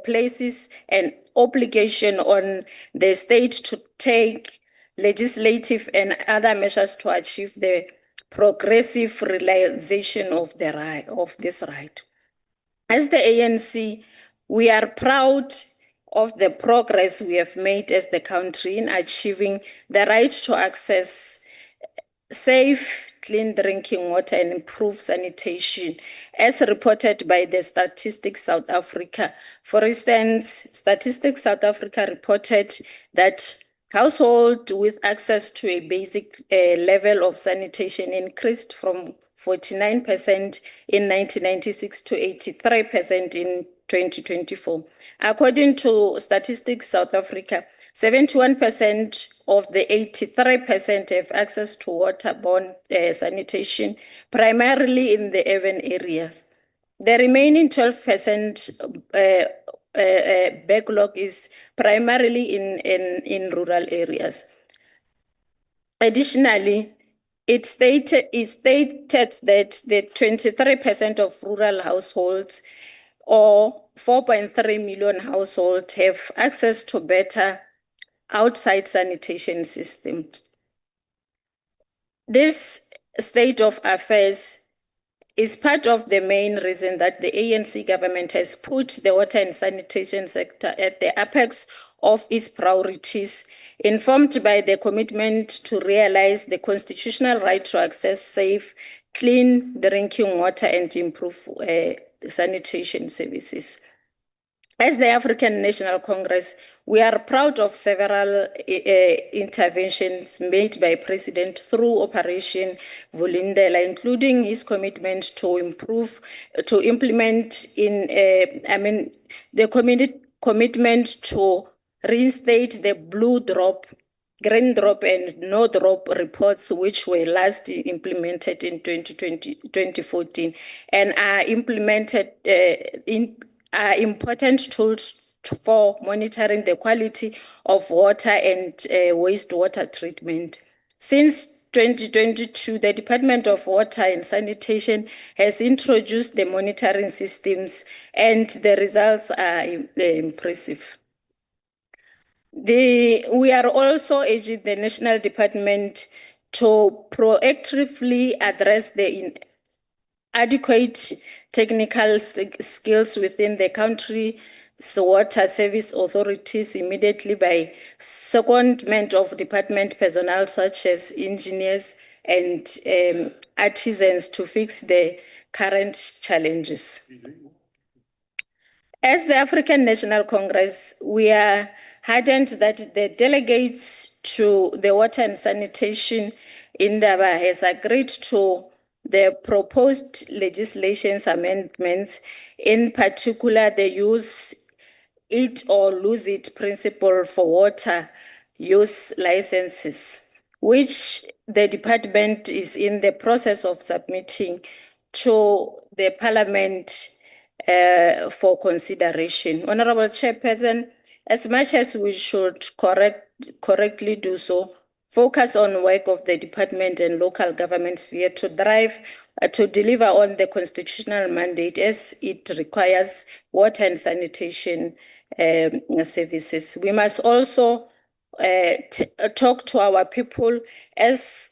places an obligation on the state to take legislative and other measures to achieve the progressive realization of this right. As the ANC, we are proud of the progress we have made as the country in achieving the right to access safe, clean drinking water and improved sanitation, as reported by the Statistics South Africa. For instance, Statistics South Africa reported that households with access to a basic level of sanitation increased from 49% in 1996 to 83% in 2024. According to Statistics South Africa, 71% of the 83% have access to waterborne sanitation, primarily in the urban areas. The remaining 12% backlog is primarily in rural areas. Additionally, it stated that the 23% of rural households, or 4.3 million households, have access to better outside sanitation systems. This state of affairs is part of the main reason that the ANC government has put the water and sanitation sector at the apex of its priorities, informed by the commitment to realize the constitutional right to access safe, clean drinking water and improve sanitation services. As the African National Congress, we are proud of several interventions made by President through Operation Vulindlela, including his commitment to implement the commitment to reinstate the blue drop, green drop, and no drop reports, which were last implemented in 2014 and are implemented are important tools for monitoring the quality of water and wastewater treatment. Since 2022, the Department of Water and Sanitation has introduced the monitoring systems, and the results are impressive. We are also urging the National Department to proactively address the inadequate technical skills within the country's water service authorities immediately by secondment of department personnel such as engineers and artisans to fix the current challenges. As the African National Congress, we are heartened that the delegates to the Water and Sanitation Indaba has agreed to the proposed legislation's amendments, in particular the use it or lose it principle for water use licenses, which the department is in the process of submitting to the Parliament for consideration. Honorable Chairperson, as much as we should correctly do so, focus on work of the department and local government sphere to deliver on the constitutional mandate as it requires water and sanitation services. We must also talk to our people as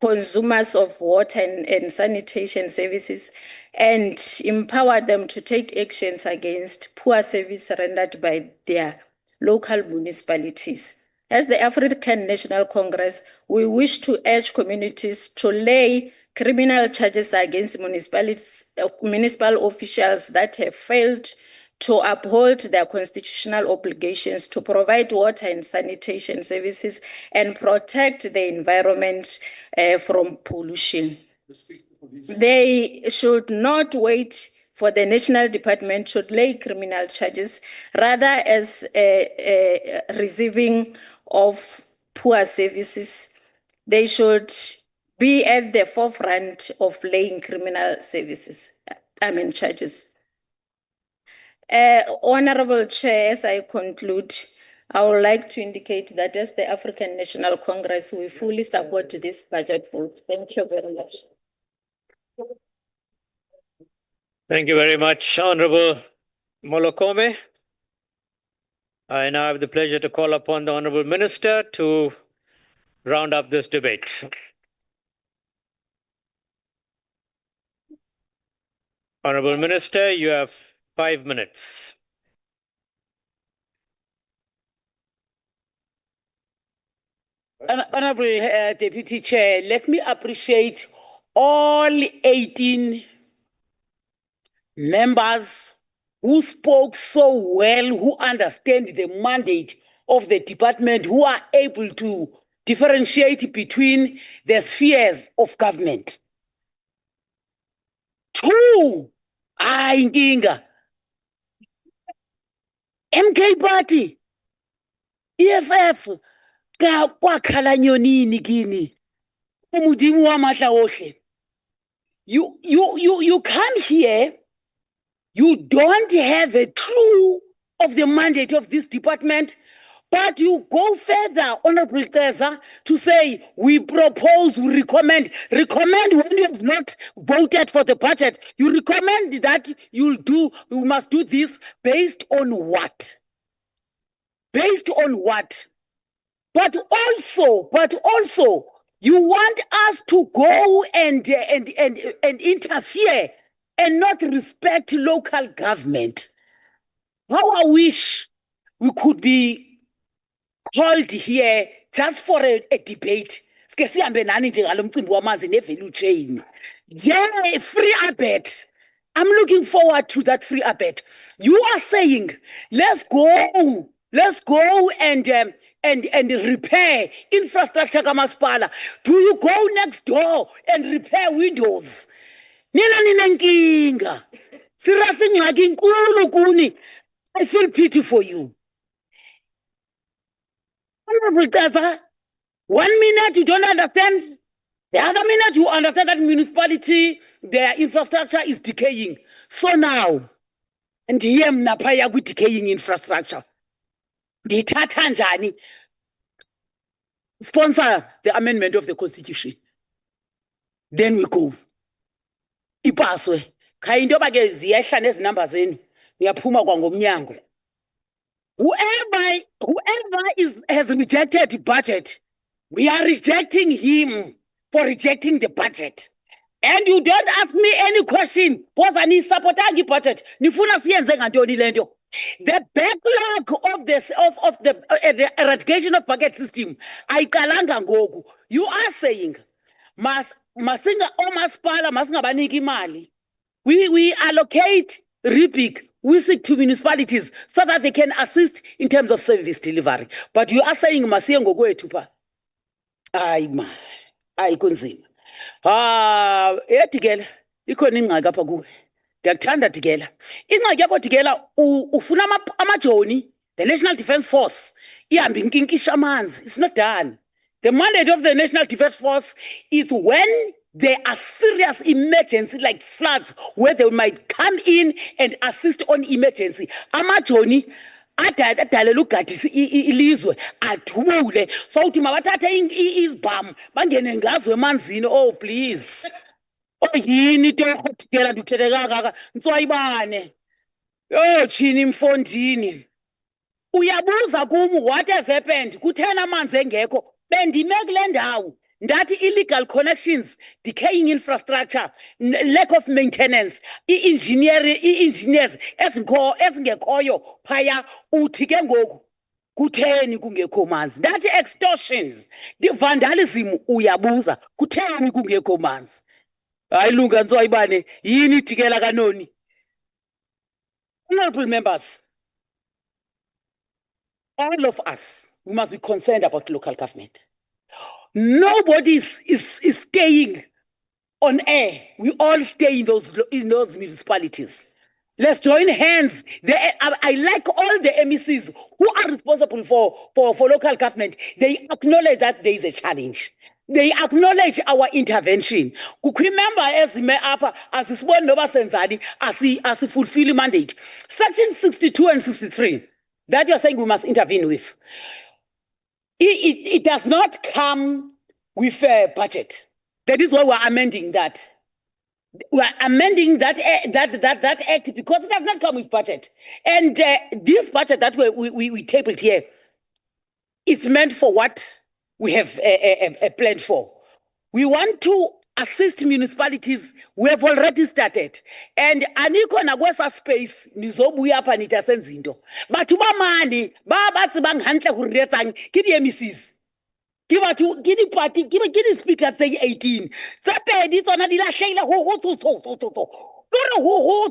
consumers of water and sanitation services and empower them to take actions against poor service rendered by their local municipalities. As the African National Congress, we wish to urge communities to lay criminal charges against municipal officials that have failed to uphold their constitutional obligations to provide water and sanitation services and protect the environment from pollution. They should not wait for the national department to lay criminal charges, rather as receiving of poor services. They should be at the forefront of laying criminal charges. Honorable Chair, as I conclude, I would like to indicate that as the African National Congress, we fully support this budget vote. Thank you very much. Thank you very much, Honorable Molokome. I now have the pleasure to call upon the Honorable Minister to round up this debate. Honorable Minister, you have 5 minutes. Honorable Deputy Chair, let me appreciate all 18 members who spoke so well, who understand the mandate of the department, who are able to differentiate between the spheres of government. inkinga. MK Party, EFF, kwakhala nyonini kini. Umudimu wa matla ohle. You come here, you don't have a clue of the mandate of this department, but you go further, Honorable Teza, to say, we propose, we recommend when you have not voted for the budget, you recommend that you must do this based on what? Based on what? But also, you want us to go and interfere and not respect local government. How I wish we could be called here just for a debate. Free abet. I'm looking forward to that free abet. You are saying, let's go and repair infrastructure kamaspala. Do you go next door and repair windows? Nina nkinga. Seriously ngxaki inkulu kuni. I feel pity for you. Honorable Teza, 1 minute you don't understand. The other minute you understand that municipality, their infrastructure is decaying. So now, and here mnapaya with decaying infrastructure. Dithatha njani? Sponsor the amendment of the constitution. Then we go. Ipaswe. Kayinto bake ziyehla nezinamba zenu. Niyaphuma kwangomnyango. Whoever has rejected the budget, we are rejecting him for rejecting the budget. And you don't ask me any question. Because ni supportangi budget. Nifuna siyenze ngantoni lento. The backlog of the eradication of bucket system. Ayiqalanga ngoku. You are saying, masinga omaspala masingabaniki imali. We allocate RIPIC. We seek to municipalities so that they can assist in terms of service delivery. But you are saying masiye ngokwethu pa. Ayi kunzima. Tigela ikhona ingxaki apha kuwe. Ndiyakuthanda Tigela. Ingxaki yakho Tigela ufuna amajoni, the National Defence Force ihambe inkinkisha amanzi. It's not done. The mandate of the National Defence Force is when there are serious emergency like floods where they might come in and assist on emergency. Amajoni adalela ugadisa ilizwe athule so uthi mabathathe izibhamu bangene ngazo emanzini. Oh please. Oh yini into Tigela ndithethe kangaka ntswayibane. Oh chini mfondini. Uyabuza kum what has happened? Kuthena amanzi engekho. Bendime kule ndawo. That illegal connections, decaying infrastructure, lack of maintenance, engineers ezingekhoyo phaya uthi ke ngoku kutheni kungekho manzi. That extortions, the vandalism uyabuza kutheni kungekho manzi. Hayi lunga ntswayibane yini Tigela kanoni. Honorable members, all of us, we must be concerned about local government. Nobody is staying on air. We all stay in those municipalities. Let's join hands. I like all the MECs who are responsible for local government. They acknowledge that there is a challenge. They acknowledge our intervention. Remember, as we fulfill mandate. Section 62 and 63 that you're saying we must intervene with. It does not come with a budget. That is why we're amending that. We're amending that act because it does not come with budget. And this budget that we tabled here is meant for what we have planned for. We want to assist municipalities. We have already started. And aniko na kwesa space nizobuya hapa nitasenza into. But ubamani babatsi banghantle go retsang ke di MECs. Ke batho ke di party ke di speakers tse 18. Tsa pedi tsona di lahleile ho Kore ho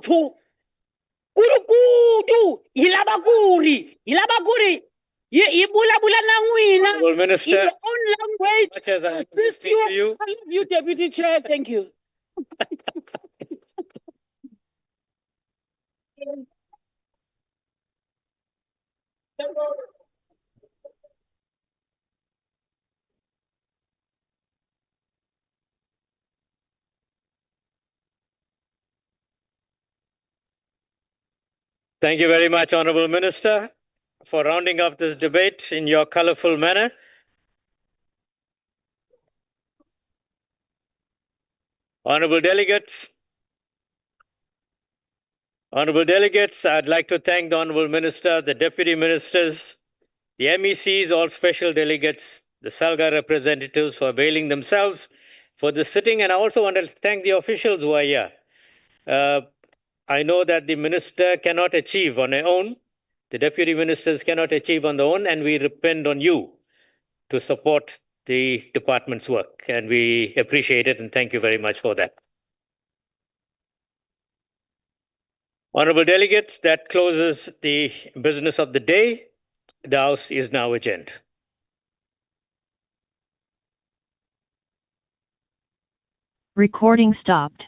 kudu hilabakuri Ibula nangwina. Minister, in your own language. Assist you. I love you, Deputy Chair. Thank you. Thank you very much, Honorable Minister, for rounding up this debate in your colorful manner. Honorable delegates, I'd like to thank the Honorable Minister, the Deputy Ministers, the MECs, all special delegates, the Salga representatives for availing themselves for the sitting. And I also want to thank the officials who are here. I know that the minister cannot achieve on their own. The deputy ministers cannot achieve on their own, and we depend on you to support the department's work. And we appreciate it, and thank you very much for that. Honorable delegates, that closes the business of the day. The House is now adjourned. Recording stopped.